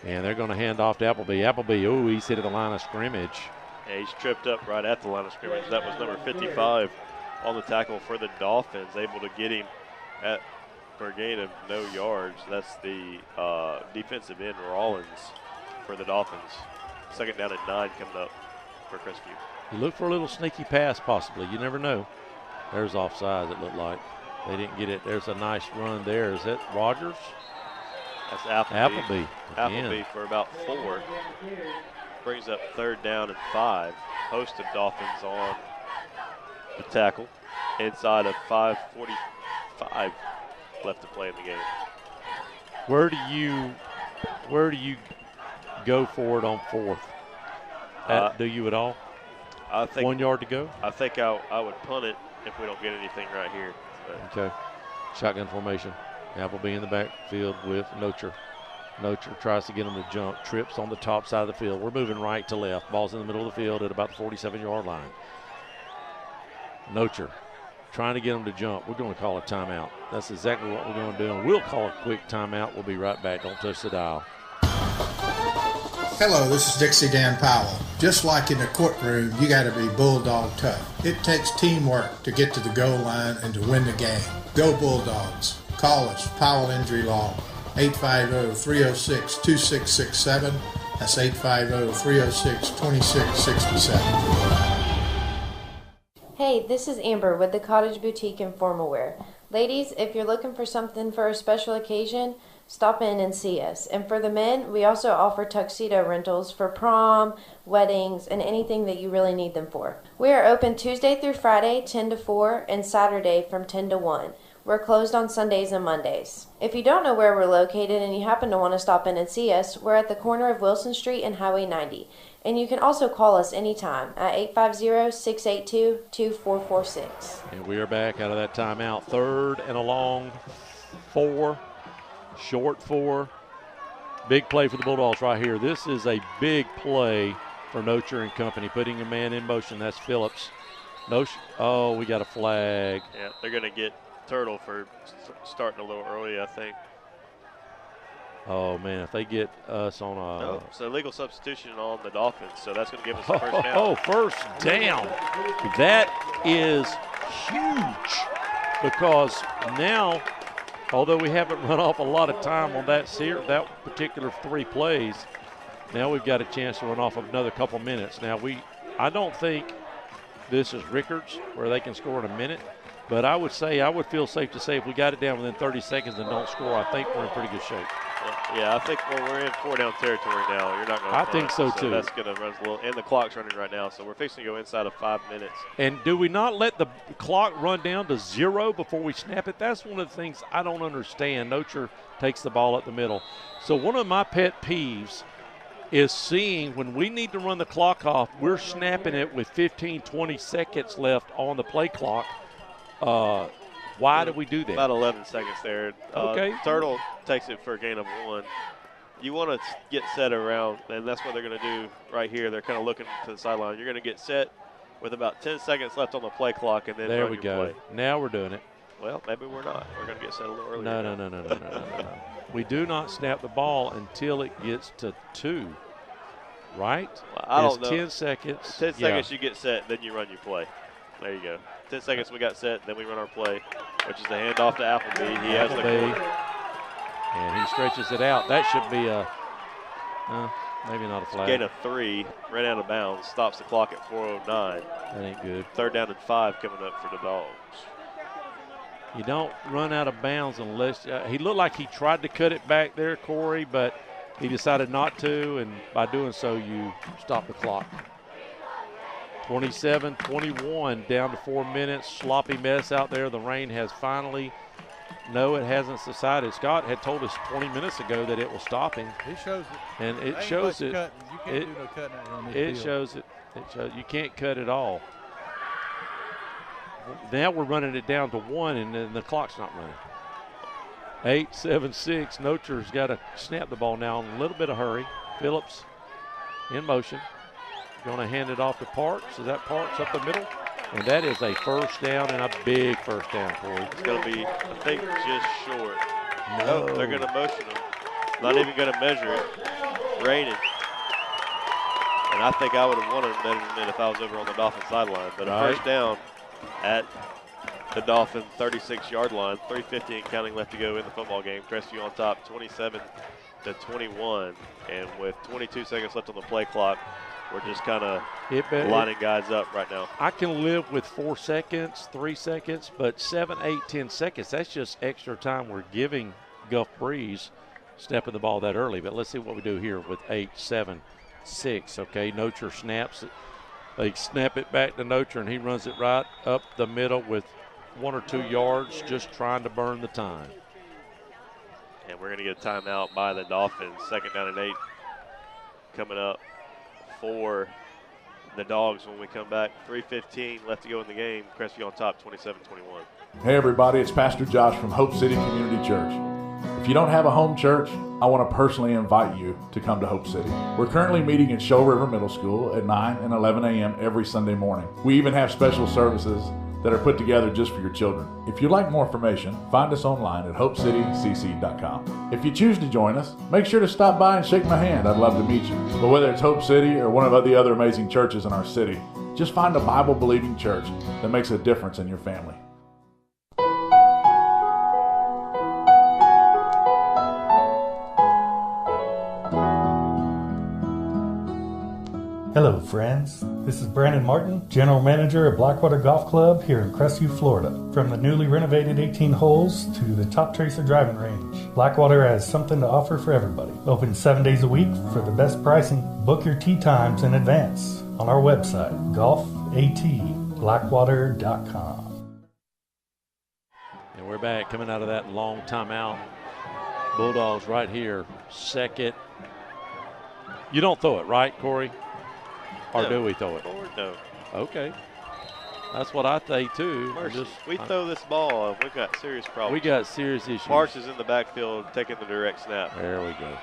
And they're going to hand off to Appleby. Appleby, he's hit at the line of scrimmage. Yeah, he's tripped up right at the line of scrimmage. That was number 55 on the tackle for the Dolphins, able to get him for a gain of no yards. That's the defensive end, Rollins, for the Dolphins. 2nd down and 9 coming up for Crestview. You look for a little sneaky pass possibly. You never know. There's offsides, it looked like. They didn't get it. There's a nice run there. Is that Rogers? That's Appleby. Appleby for about 4. Brings up 3rd down and 5. Host of Dolphins on the tackle. Inside of 5:45 left to play in the game. Where do you go for it on 4th? Do you at all? I think 1 yard to go? I think I would punt it if we don't get anything right here. But. Okay. Shotgun formation. Appleby in the backfield with Nocher. Nocher tries to get him to jump. Trips on the top side of the field. We're moving right to left. Ball's in the middle of the field at about the 47-yard line. Nocher trying to get him to jump. We're going to call a timeout. That's exactly what we're going to do. And we'll call a quick timeout. We'll be right back. Don't touch the dial. Hello, this is Dixie Dan Powell. Just like in the courtroom, you got to be bulldog tough. It takes teamwork to get to the goal line and to win the game. Go Bulldogs. Call us, Powell Injury Law, 850-306-2667. That's 850-306-2667. Hey, this is Amber with the Cottage Boutique and Formal Wear. Ladies, if you're looking for something for a special occasion, stop in and see us. And for the men, we also offer tuxedo rentals for prom, weddings, and anything that you really need them for. We are open Tuesday through Friday, 10 to 4, and Saturday from 10 to 1. We're closed on Sundays and Mondays. If you don't know where we're located and you happen to want to stop in and see us, we're at the corner of Wilson Street and Highway 90. And you can also call us anytime at 850-682-2446. And we are back out of that timeout. 3rd and a long, 4, short 4. Big play for the Bulldogs right here. This is a big play for Nocher and company, putting a man in motion. That's Phillips. Oh, we got a flag. Yeah, they're going to get Turtle for starting a little early, I think. Oh, man, if they get us on a... No, so legal substitution on the Dolphins, so that's going to give us a first down. Oh, first down. That is huge because now, although we haven't run off a lot of time on that particular 3 plays, now we've got a chance to run off another couple minutes. Now, I don't think this is Rickards where they can score in a minute, but I would feel safe to say if we got it down within 30 seconds and don't score, I think we're in pretty good shape. Yeah, I think we're in 4-down territory now. You're not going to. I think so too. That's going to run a little, and the clock's running right now, so we're fixing to go inside of 5 minutes. And do we not let the clock run down to 0 before we snap it? That's one of the things I don't understand. Nocher takes the ball up the middle. So one of my pet peeves is seeing when we need to run the clock off, we're snapping it with 15, 20 seconds left on the play clock. Why do we do that? About 11 seconds there. Okay. Turtle takes it for a gain of 1. You want to get set around, and that's what they're going to do right here. They're kind of looking to the sideline. You're going to get set with about 10 seconds left on the play clock, and then there run we your go. play. Now we're doing it. Well, maybe we're not. We're going to get set a little earlier. No. We do not snap the ball until it gets to 2, right? Well, I don't know. 10 seconds. 10 seconds you get set, then you run your play. There you go. 10 seconds we got set, then we run our play, which is the handoff to Appleby. He has the corner. And he stretches it out. That should be maybe not a flag. Gain of 3, ran out of bounds, stops the clock at 4:09. That ain't good. 3rd down and 5 coming up for the Dogs. You don't run out of bounds unless he looked like he tried to cut it back there, Corey, but he decided not to, and by doing so, you stop the clock. 27-21, down to 4 minutes. Sloppy mess out there. The rain has finally, no, it hasn't subsided. Scott had told us 20 minutes ago that it was stopping. He shows it. And it shows it. You can't do no cutting on this It field. shows it. It shows you can't cut at all. Now we're running it down to 1, and then the clock's not running. 8-7-6. Nocher's got to snap the ball now in a little bit of hurry. Phillips in motion. Going to hand it off to Parks. Is that Parks up the middle? And that is a first down, and a big first down, Corey. It's going to be, I think, just short. No, they're going to motion him. Not even going to measure it. Raining. And I think I would have wanted a measurement if I was over on the Dolphin sideline. But a first down at the Dolphin 36-yard line. 3:50 and counting left to go in the football game. Crestview on top, 27-21. And with 22 seconds left on the play clock, we're just kind of lining guys up right now. I can live with 4 seconds, 3 seconds, but 7, 8, 10 seconds, that's just extra time we're giving Gulf Breeze snapping the ball that early. But let's see what we do here with 8-7-6. Okay, Nocher snaps it. They snap it back to Nocher, and he runs it right up the middle with 1 or 2 yards, just trying to burn the time. And we're going to get a timeout by the Dolphins. 2nd down and 8 coming up for the Dogs when we come back. 3:15 left to go in the game. Crestview on top, 27-21. Hey everybody, it's Pastor Josh from Hope City Community Church. If you don't have a home church, I want to personally invite you to come to Hope City. We're currently meeting at Show River Middle School at 9 and 11 a.m. every Sunday morning. We even have special services that are put together just for your children. If you'd like more information, find us online at hopecitycc.com. If you choose to join us, make sure to stop by and shake my hand. I'd love to meet you. But whether it's Hope City or one of the other amazing churches in our city, just find a Bible-believing church that makes a difference in your family. Hello, friends. This is Brandon Martin, General Manager at Blackwater Golf Club here in Crestview, Florida. From the newly renovated 18 holes to the Top Tracer driving range, Blackwater has something to offer for everybody. Open 7 days a week for the best pricing. Book your tee times in advance on our website, golfatblackwater.com. And we're back coming out of that long timeout. Bulldogs right here, second. You don't throw it, right, Corey? Or No. do we throw it? Forward, no. Okay. That's what I think, too. We throw this ball, and we've got serious problems. We got serious issues. Parks is in the backfield taking the direct snap. There we go.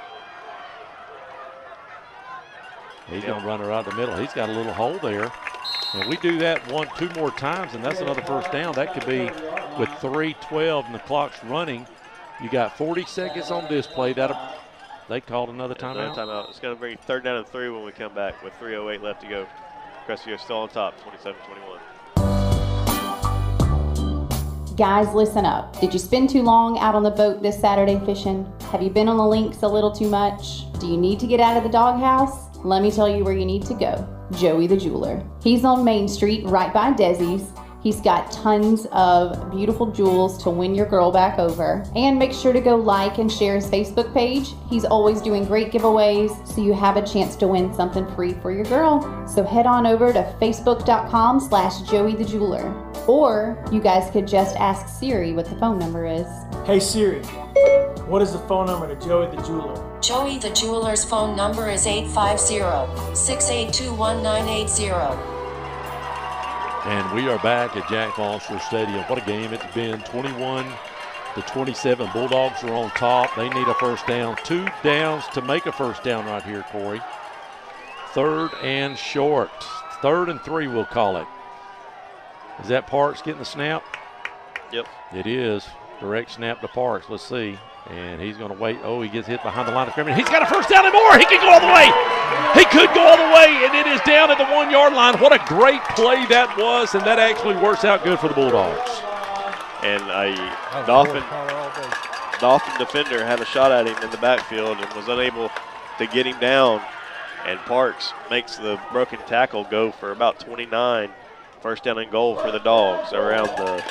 He's going to run it right the middle. He's got a little hole there. And we do that 2 more times, and that's another first down. That could be with 3:12 and the clock's running. You got 40 seconds on display. They called another timeout. It's going to bring 3rd down and 3 when we come back with 3:08 left to go. Crestview still on top, 27-21. Guys, listen up. Did you spend too long out on the boat this Saturday fishing? Have you been on the links a little too much? Do you need to get out of the doghouse? Let me tell you where you need to go. Joey the Jeweler. He's on Main Street right by Desi's. He's got tons of beautiful jewels to win your girl back over. And make sure to go like and share his Facebook page. He's always doing great giveaways, so you have a chance to win something free for your girl. So head on over to facebook.com/Joey the Jeweler. Or you guys could just ask Siri what the phone number is. Hey Siri, what is the phone number to Joey the Jeweler? Joey the Jeweler's phone number is 850-682-1980. And we are back at Jack Foster Stadium. What a game it's been. 21-27. Bulldogs are on top. They need a first down. 2 downs to make a first down right here, Corey. 3rd and short. 3rd and 3, we'll call it. Is that Parks getting the snap? Yep. It is. Direct snap to Parks. Let's see. And he's going to wait. Oh, he gets hit behind the line of scrimmage. He's got a first down and more. He can go all the way. He could go all the way, and it is down at the 1-yard line. What a great play that was, and that actually works out good for the Bulldogs. And a Dolphin defender had a shot at him in the backfield and was unable to get him down. And Parks makes the broken tackle go for about 29. First down and goal for the Dogs around the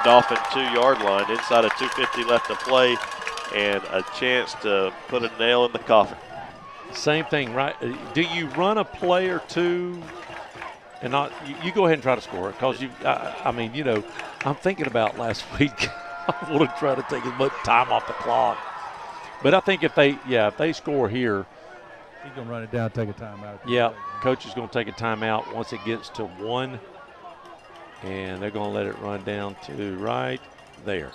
Dolphin 2-yard line, inside of 2:50 left to play, and a chance to put a nail in the coffin. Same thing, right? Do you run a play or two and not? You go ahead and try to score it because I'm thinking about last week. I want to try to take as much time off the clock, but I think if they score here, he's gonna run it down, take a timeout. Yeah, coach is gonna take a timeout once it gets to 1. And they're going to let it run down to right there.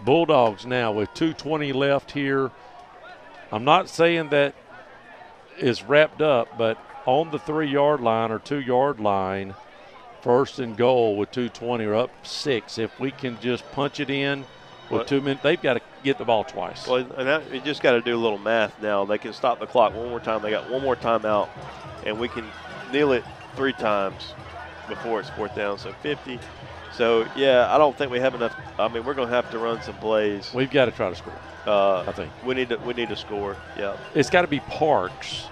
Bulldogs now with 2:20 left here. I'm not saying that is wrapped up, but on the 3-yard line or 2-yard line, 1st and goal with 2:20 or up 6. If we can just punch it in with 2 minutes, they've got to get the ball twice. Well, and you just got to do a little math now. They can stop the clock one more time. They got one more timeout, and we can kneel it 3 times before it's 4th down, so 50. So, yeah, I don't think we have enough. I mean, we're going to have to run some plays. We've got to try to score, I think. We need to score, yeah. It's got to be Parks.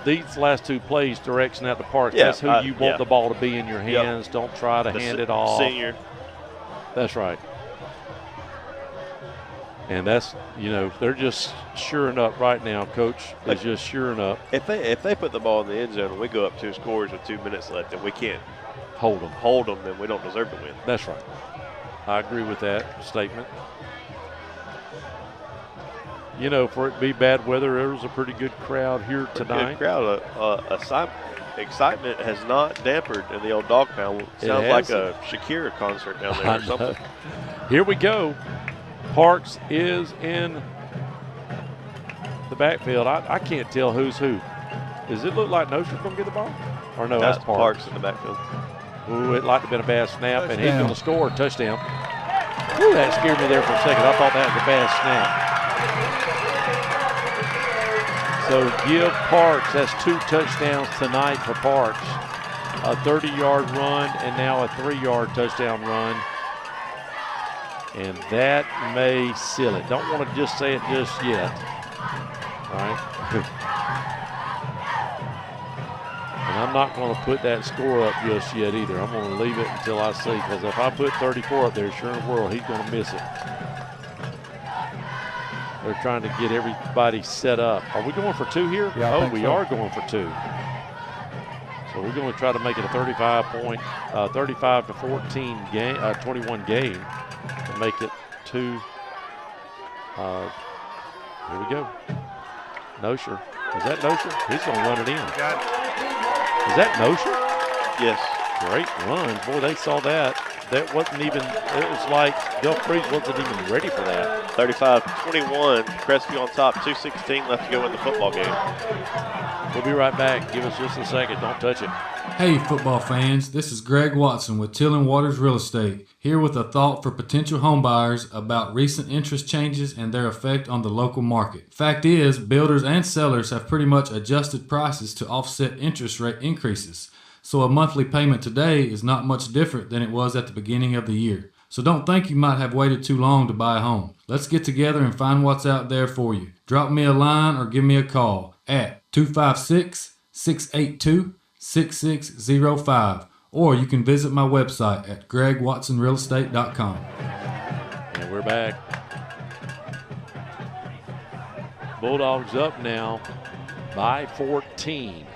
These last 2 plays, direct snap to Parks. Yeah, that's who you want the ball to be in your hands. Yep. Don't try to hand it off. Senior. That's right. And that's, they're just shoring up right now. Coach is just shoring up. If they put the ball in the end zone and we go up 2 scores with 2 minutes left and we can't hold them, then we don't deserve to win. That's right. I agree with that statement. For it to be bad weather, there was a pretty good crowd here tonight. Good crowd. Excitement has not dampered in the old dog pound. Sounds like a Shakira concert down there or something. Here we go. Parks is in the backfield. I can't tell who's who. Does it look like Nostr's going to get the ball? Or no, that's Parks in the backfield. Ooh, it might have been a bad snap, and he's going to score a touchdown. Ooh, that scared me there for a second. I thought that was a bad snap. So give Parks, that's 2 touchdowns tonight for Parks. A 30-yard run and now a 3-yard touchdown run. And that may seal it. Don't want to just say it just yet. All right. I'm not going to put that score up just yet either. I'm going to leave it until I see, because if I put 34 up there, sure in the world, he's going to miss it. They're trying to get everybody set up. Are we going for 2 here? Yeah, we are going for 2. So we're going to try to make it a 35 to 14 game, 21 game to make it 2. Here we go. Nosher. Is that Nosher? He's going to run it in. Is that Nosher? Yes. Great run. Boy, they saw that. That wasn't even, it was like Gulf Breeze wasn't even ready for that. 35-21. Crestview on top. 2:16 left to go in the football game. We'll be right back. Give us just a second. Don't touch it. Hey football fans, this is Greg Watson with Till and Waters Real Estate, here with a thought for potential homebuyers about recent interest changes and their effect on the local market. Fact is, builders and sellers have pretty much adjusted prices to offset interest rate increases, so a monthly payment today is not much different than it was at the beginning of the year. So don't think you might have waited too long to buy a home. Let's get together and find what's out there for you. Drop me a line or give me a call at 256-682-6605, or you can visit my website at gregwatsonrealestate.com. And we're back. Bulldogs up now by 14.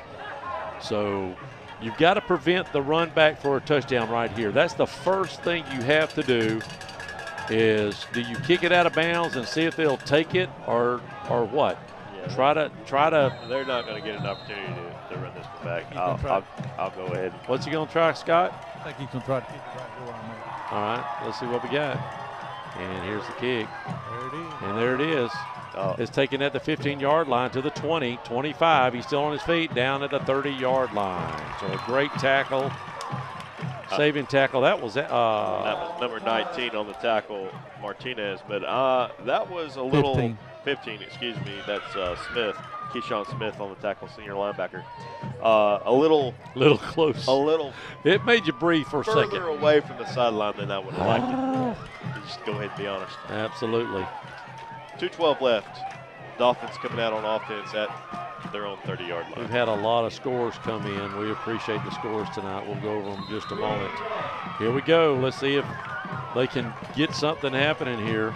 So you've got to prevent the run back for a touchdown right here. That's the first thing you have to do. Is do you kick it out of bounds and see if they'll take it or what? Yeah, Try to. They're not going to get an opportunity to run this one back. I'll go ahead. What's he going to try, Scott? I think he's going to try to kick it right where I'm at. All right, let's see what we got. And here's the kick. There it is. And there it is. It's taken at the 15-yard line to the 20, 25. He's still on his feet down at the 30-yard line. So a great tackle. Saving tackle. That was number 19 on the tackle, Martinez. But that was a little 15. Excuse me. That's Smith, Keyshawn Smith on the tackle, senior linebacker. A little close. A little. It made you breathe for a second. Further away from the sideline than I would have liked it. Just go ahead and be honest. Absolutely. 2:12 left. Dolphins coming out on offense at their own 30-yard line. We've had a lot of scores come in. We appreciate the scores tonight. We'll go over them in just a moment. Here we go. Let's see if they can get something happening here.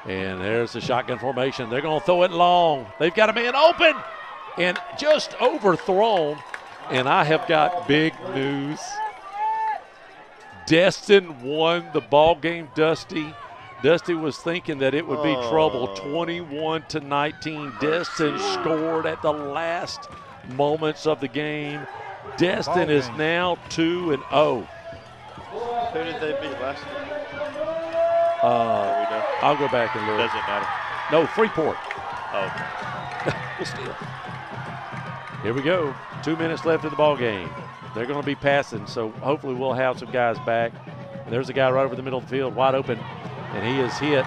And there's the shotgun formation. They're going to throw it long. They've got a man open and just overthrown. And I have got big news. Destin won the ball game, Dusty. Dusty was thinking that it would be trouble. 21-19. Destin scored at the last moments of the game. Destin is now 2-0. Who did they beat last time? I'll go back and look. Doesn't matter. No, Freeport. Oh. Well, still. Here we go. 2 minutes left in the ball game. They're going to be passing, so hopefully we'll have some guys back. There's a guy right over the middle of the field, wide open, and he is hit,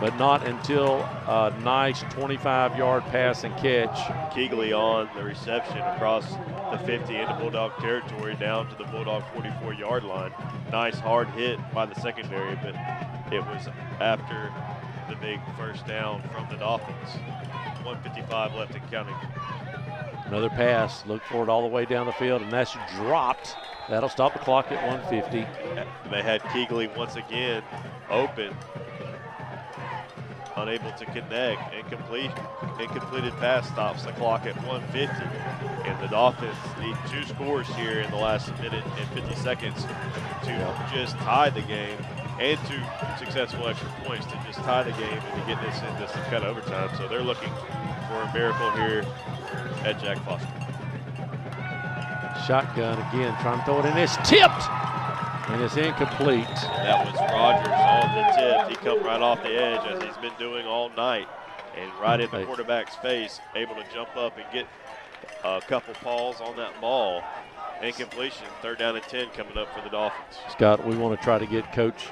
but not until a nice 25-yard pass and catch. Keegley on the reception across the 50 into Bulldog territory down to the Bulldog 44-yard line. Nice hard hit by the secondary, but it was after the big first down from the Dolphins. 1:55 left in counting. Another pass. Look for it all the way down the field, and that's dropped. That'll stop the clock at 1:50. They had Keegley once again open, unable to connect. Incompleted pass stops the clock at 1:50. And the Dolphins need 2 scores here in the last minute and 50 seconds to just tie the game, and 2 successful extra points to just tie the game and to get this into some kind of overtime. So they're looking for a miracle here at Jack Foster. Shotgun again, trying to throw it in. It's tipped, and it's incomplete. That was Rogers on the tip. He come right off the edge as he's been doing all night, and right in the quarterback's face, able to jump up and get a couple paws on that ball. Incompletion, 3rd down and 10 coming up for the Dolphins. Scott, we want to try to get Coach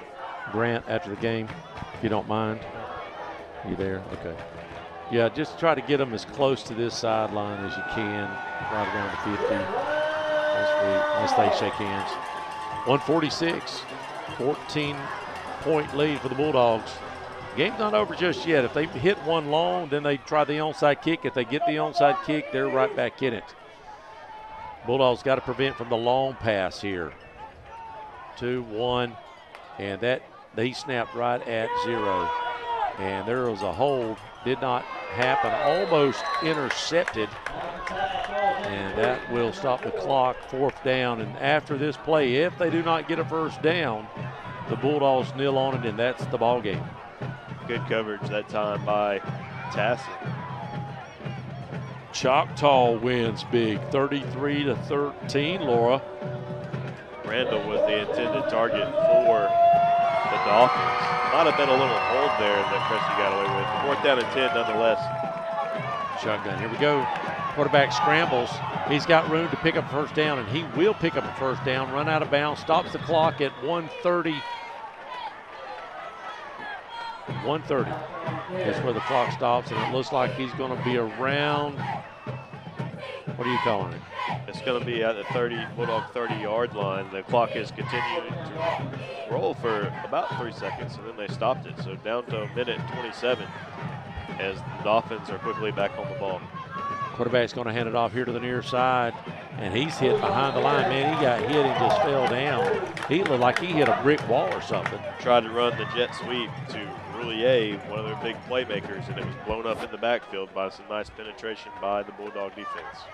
Grant after the game, if you don't mind. You there? Okay. Yeah, just try to get them as close to this sideline as you can, right around the 50. Unless they shake hands. 146, 14-point lead for the Bulldogs. Game's not over just yet. If they hit one long, then they try the onside kick. If they get the onside kick, they're right back in it. Bulldogs got to prevent from the long pass here. 2-1, and that he snapped right at 0. And there was a hold, did not happen, almost intercepted. And that will stop the clock, 4th down. And after this play, if they do not get a first down, the Bulldogs kneel on it, and that's the ball game. Good coverage that time by Tassin. Choctaw wins big, 33-13, Laura. Randall was the intended target for the Dolphins. Might have been a little hold there that Crestview got away with. 4th down and 10 nonetheless. Shotgun, here we go. Quarterback scrambles. He's got room to pick up a first down, and he will pick up a first down, run out of bounds, stops the clock at 1:30. 1:30 is where the clock stops, and it looks like he's going to be around, what are you calling it? It's going to be at the Bulldog 30-yard line. The clock is continuing to roll for about 3 seconds, and then they stopped it. So down to a minute 27 as the Dolphins are quickly back on the ball. Quarterback's going to hand it off here to the near side, and he's hit behind the line. Man, he got hit and just fell down. He looked like he hit a brick wall or something. Tried to run the jet sweep to Roulier, one of their big playmakers, and it was blown up in the backfield by some nice penetration by the Bulldog defense.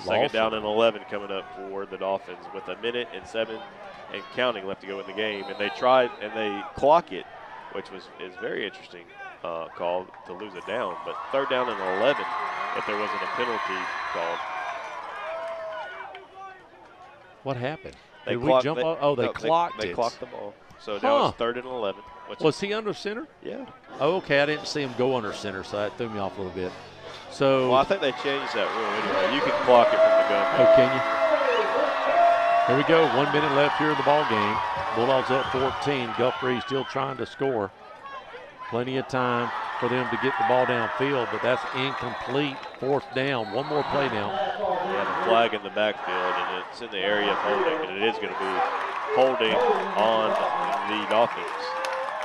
Second down and 11 coming up for the Dolphins with a minute and 7 and counting left to go in the game. And they tried and they clock it, which is very interesting call to lose it down. But 3rd down and 11 if there wasn't a penalty called. What happened? They Did clocked, we jump off? Oh, they clocked it. They clocked the ball. So now it's 3rd and 11. Was he under center? Yeah. Oh, okay. I didn't see him go under center, so that threw me off a little bit. So. Well, I think they changed that rule anyway. You can clock it from the gun. Oh, can you? Here we go. 1 minute left here in the ball game. Bulldogs up 14. Guthrie still trying to score. Plenty of time for them to get the ball downfield, but that's incomplete. 4th down. One more play now. Yeah, the flag in the backfield, and it's in the area of holding, and it is going to be holding on the Dolphins.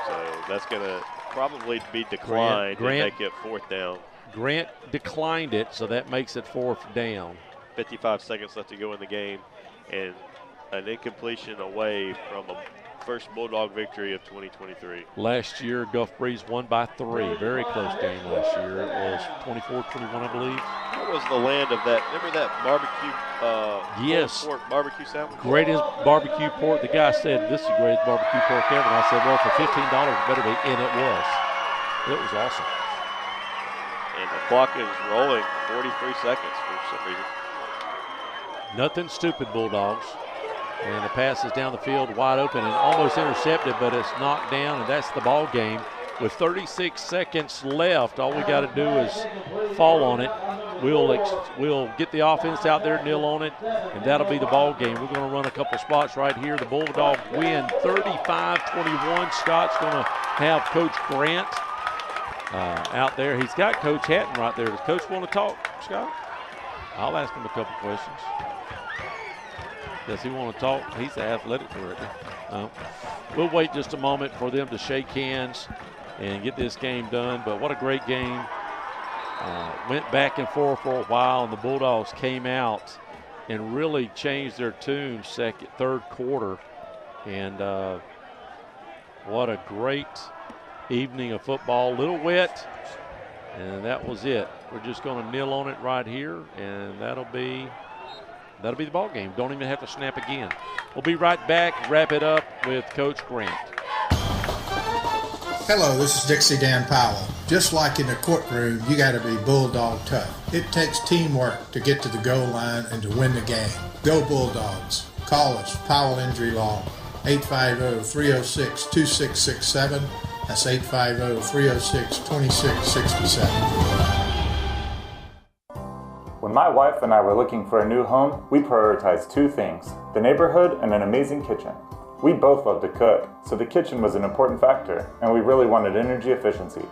So that's going to probably be declined and make it 4th down. Grant declined it, so that makes it 4th down. 55 seconds left to go in the game, and an incompletion away from a first Bulldog victory of 2023. Last year, Guthrie won by 3. Very close game last year. It was 24-21, I believe. What was the land of that? Remember that barbecue? Yes. Pork barbecue sandwich? Greatest barbecue pork. The guy said, this is the greatest barbecue pork ever. And I said, well, for $15, it better be. And it was. It was awesome. And the clock is rolling 43 seconds for some reason. Nothing stupid, Bulldogs. And the pass is down the field wide open and almost intercepted, but it's knocked down, and that's the ball game. With 36 seconds left, all we got to do is fall on it. We'll get the offense out there, kneel on it, and that'll be the ball game. We're going to run a couple spots right here. The Bulldogs win 35-21. Scott's going to have Coach Grant out there. He's got Coach Hatton right there. Does Coach want to talk, Scott? I'll ask him a couple questions. Does he want to talk? He's the athletic director. We'll wait just a moment for them to shake hands and get this game done. But what a great game. Went back and forth for a while, and the Bulldogs came out and really changed their tune third quarter. And what a great evening of football. A little wet, and that was it. We're just going to kneel on it right here, and that'll be the ball game. Don't even have to snap again. We'll be right back, wrap it up with Coach Grant. Hello, this is Dixie Dan Powell. Just like in the courtroom, you got to be bulldog tough. It takes teamwork to get to the goal line and to win the game. Go Bulldogs. Call us, Powell Injury Law, 850-306-2667. That's 850-306-2667. When my wife and I were looking for a new home, we prioritized 2 things: the neighborhood and an amazing kitchen. We both love to cook, so the kitchen was an important factor, and we really wanted energy efficiency.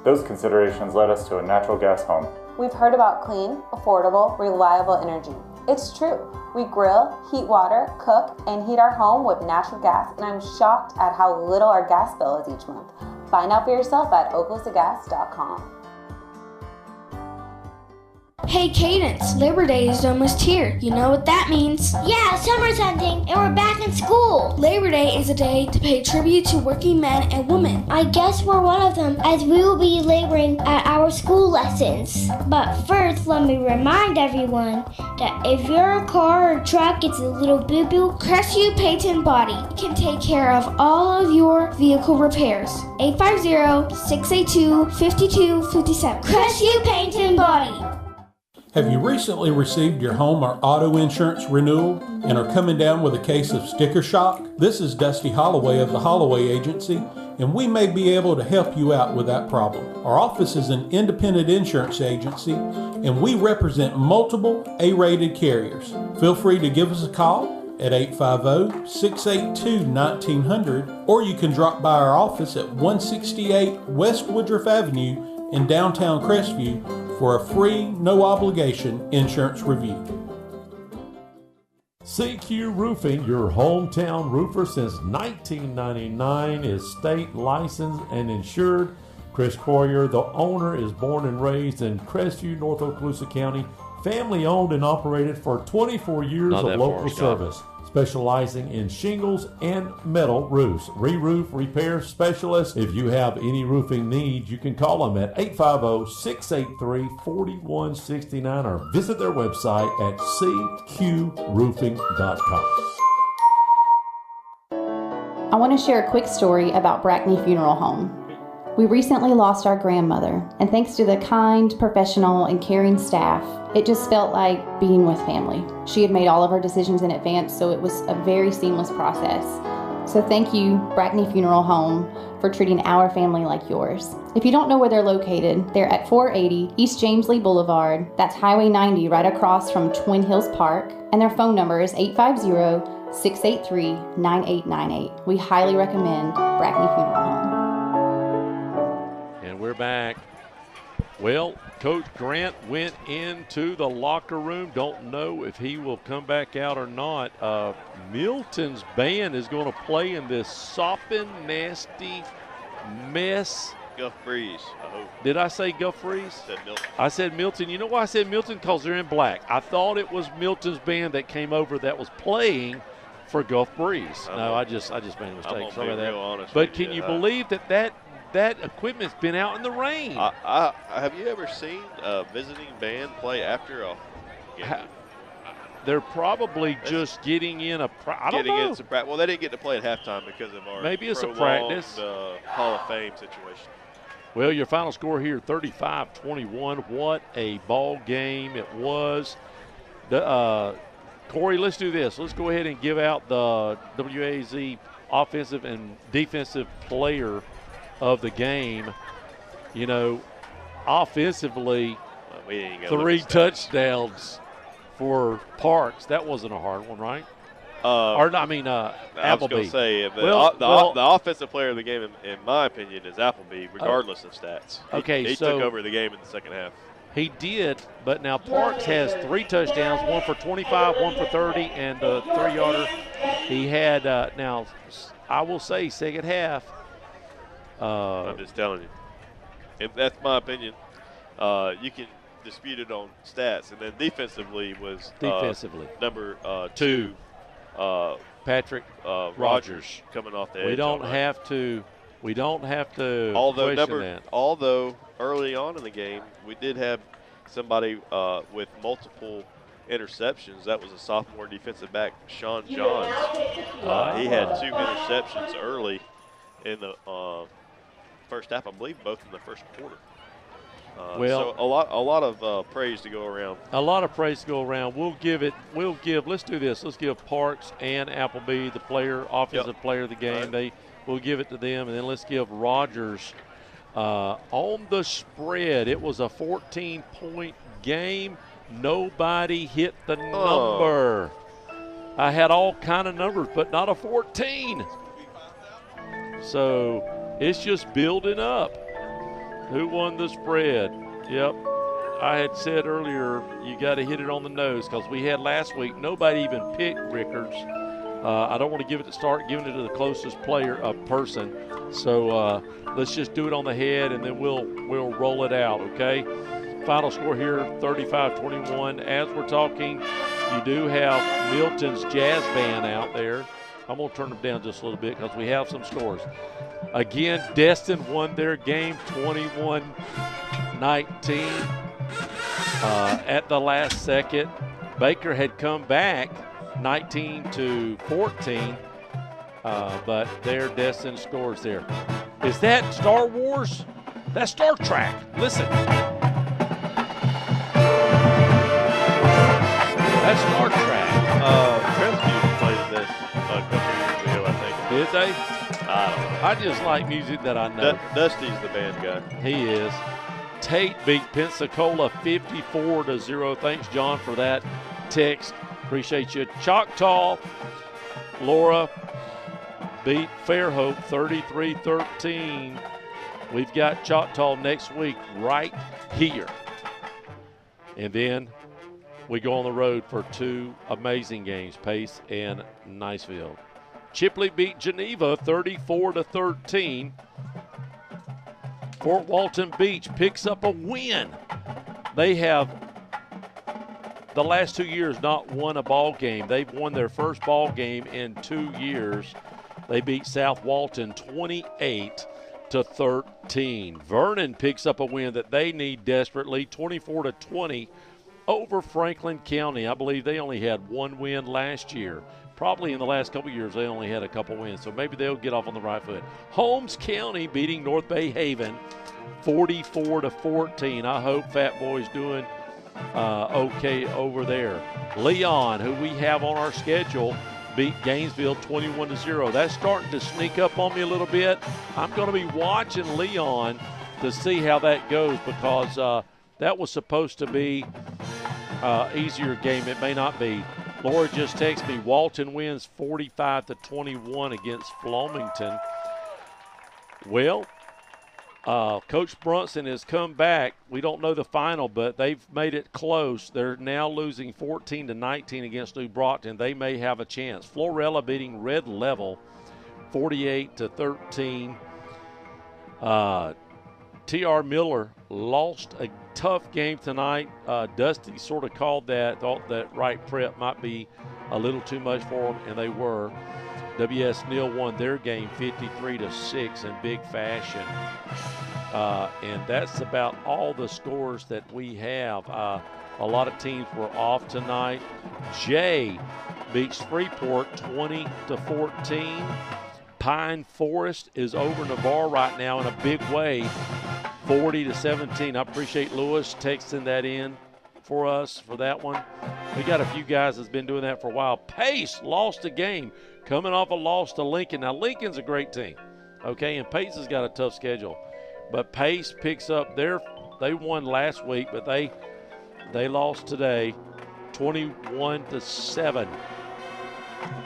Those considerations led us to a natural gas home. We've heard about clean, affordable, reliable energy. It's true. We grill, heat water, cook, and heat our home with natural gas, and I'm shocked at how little our gas bill is each month. Find out for yourself at oklasagas.com. Hey Cadence, Labor Day is almost here. You know what that means? Yeah, summer's ending and we're back in school. Labor Day is a day to pay tribute to working men and women. I guess we're one of them, as we will be laboring at our school lessons. But first, let me remind everyone that if your car or truck gets a little boo-boo, Crestview Paint and Body can take care of all of your vehicle repairs. 850-682-5257. Crestview Paint and Body. Have you recently received your home or auto insurance renewal and are coming down with a case of sticker shock? This is Dusty Holloway of the Holloway Agency, and we may be able to help you out with that problem. Our office is an independent insurance agency, and we represent multiple A-rated carriers. Feel free to give us a call at 850-682-1900, or you can drop by our office at 168 West Woodruff Avenue in downtown Crestview for a free, no-obligation insurance review. CQ Roofing, your hometown roofer since 1999, is state licensed and insured. Chris Coyer, the owner, is born and raised in Crestview, North Okaloosa County, family owned and operated for 24 years of local service, specializing in shingles and metal roofs. Re-roof repair specialist. If you have any roofing needs, you can call them at 850-683-4169 or visit their website at cqroofing.com. I want to share a quick story about Brackney Funeral Home. We recently lost our grandmother, and thanks to the kind, professional, and caring staff, it just felt like being with family. She had made all of her decisions in advance, so it was a very seamless process. So thank you, Brackney Funeral Home, for treating our family like yours. If you don't know where they're located, they're at 480 East James Lee Boulevard. That's Highway 90 right across from Twin Hills Park, and their phone number is 850-683-9898. We highly recommend Brackney Funeral Home. And we're back. Well, Coach Grant went into the locker room. Don't know if he will come back out or not. Milton's band is going to play in this sopping, nasty mess. Guff Breeze. Did I say Guff Breeze? Said Milton. I said Milton. You know why I said Milton? Because they're in black. I thought it was Milton's band that came over that was playing for Guff Breeze. No, I just made a mistake. Sorry about that. But can you believe that equipment's been out in the rain? Have you ever seen a visiting band play after a game? They're probably just getting in a I don't know. In some practice. Well, they didn't get to play at halftime because of our maybe it's a practice Hall of Fame situation. Well, your final score here, 35-21. What a ball game it was. Corey, let's do this. Let's go ahead and give out the WAZ offensive and defensive player of the game. You know, offensively, 3 touchdowns for Parks. That wasn't a hard one, right? Appleby. I was going to say, the offensive player of the game, in my opinion, is Appleby, regardless of stats. He took over the game in the second half. He did, but now Parks has 3 touchdowns, 1 for 25, 1 for 30, and a 3-yarder. He had, now, I will say, second half. I'm just telling you. If that's my opinion. You can dispute it on stats. And then defensively was number 2. Patrick Rogers coming off the edge. We don't have to question that. Although early on in the game we did have somebody with multiple interceptions. That was a sophomore defensive back, Sean Johns. He had 2 interceptions early in the first half, I believe, both in the first quarter. So a lot of praise to go around. A lot of praise to go around. Let's do this. Let's give Parks and Appleby the offensive player of the game. Right. We'll give it to them, and then let's give Rogers on the spread. It was a 14-point game. Nobody hit the number. I had all kind of numbers, but not a 14. So it's just building up. Who won the spread? Yep. I had said earlier you got to hit it on the nose because we had last week. Nobody even picked Rickards. I don't want to give it to start giving it to the closest person. So let's just do it on the head, and then we'll roll it out, okay? Final score here, 35-21. As we're talking, you do have Milton's Jazz Band out there. I'm going to turn them down just a little bit because we have some scores. Again, Destin won their game 21-19 at the last second. Baker had come back 19-14, but their Destin scores there. Is that Star Wars? That's Star Trek. Listen. That's Star Trek. Crestview played this a couple years ago, I think. Did they? I don't know. I just like music that I know. Dusty's the band guy. He is. Tate beat Pensacola 54-0. Thanks, John, for that text. Appreciate you. Choctaw, Laura beat Fairhope 33-13. We've got Choctaw next week right here. And then we go on the road for two amazing games, Pace and Niceville. Chipley beat Geneva 34-13. Fort Walton Beach picks up a win. They have the last 2 years not won a ball game. They've won their first ball game in 2 years. They beat South Walton 28-13. Vernon picks up a win that they need desperately, 24-20 over Franklin County. I believe they only had one win last year. Probably in the last couple of years they only had a couple wins, so maybe they'll get off on the right foot. Holmes County beating North Bay Haven 44-14. I hope Fat Boy's doing okay over there. Leon, who we have on our schedule, beat Gainesville 21-0. That's starting to sneak up on me a little bit. I'm going to be watching Leon to see how that goes because that was supposed to be easier game. It may not be. Laura just texted me, Walton wins 45-21 against Floomington. Well, Coach Brunson has come back. We don't know the final, but they've made it close. They're now losing 14-19 against New Brockton. They may have a chance. Florella beating Red Level 48-13. T.R. Miller lost a tough game tonight. Dusty sort of called that, thought that right prep might be a little too much for them, and they were. W.S. Neal won their game 53-6 in big fashion. And that's about all the scores that we have. A lot of teams were off tonight. Jay beats Freeport 20-14. Pine Forest is over Navarre right now in a big way, 40-17. I appreciate Lewis texting that in for us for that one. We got a few guys that's been doing that for a while. Pace lost a game, coming off a loss to Lincoln. Now, Lincoln's a great team, okay, and Pace has got a tough schedule. But Pace picks up they won last week, but they lost today 21-7.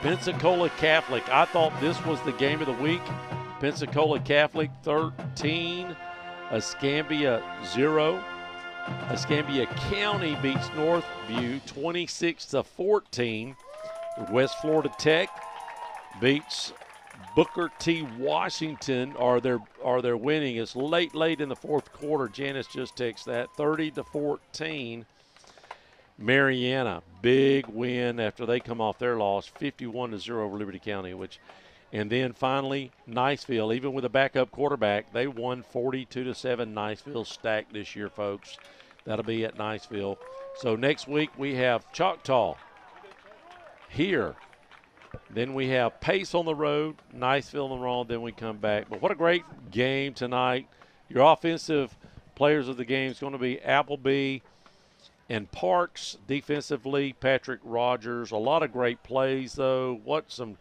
Pensacola Catholic, I thought this was the game of the week. Pensacola Catholic 13, Escambia 0. Escambia County beats Northview 26-14. West Florida Tech beats Booker T. Washington. Are they're winning? It's late in the fourth quarter. Janice just texts that 30-14. Mariana, big win after they come off their loss, 51-0 over Liberty County. And then finally, Niceville, even with a backup quarterback, they won 42-7. Niceville stacked this year, folks. That'll be at Niceville. So next week we have Choctaw here. Then we have Pace on the road, Niceville on the road, then we come back. But what a great game tonight. Your offensive players of the game is going to be Appleby and Parks. Defensively, Patrick Rogers. A lot of great plays, though. What some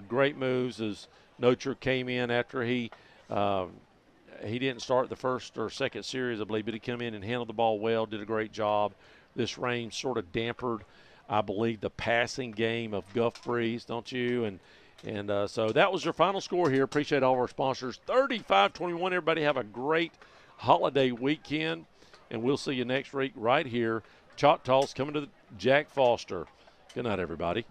great moves as Nocher came in after he didn't start the first or second series, I believe, but he came in and handled the ball well, did a great job. This rain sort of dampered, I believe, the passing game of Guthries, don't you? And so that was your final score here. Appreciate all of our sponsors. 35-21. Everybody have a great holiday weekend, and we'll see you next week right here. Choctaws coming to the Jack Foster. Good night, everybody.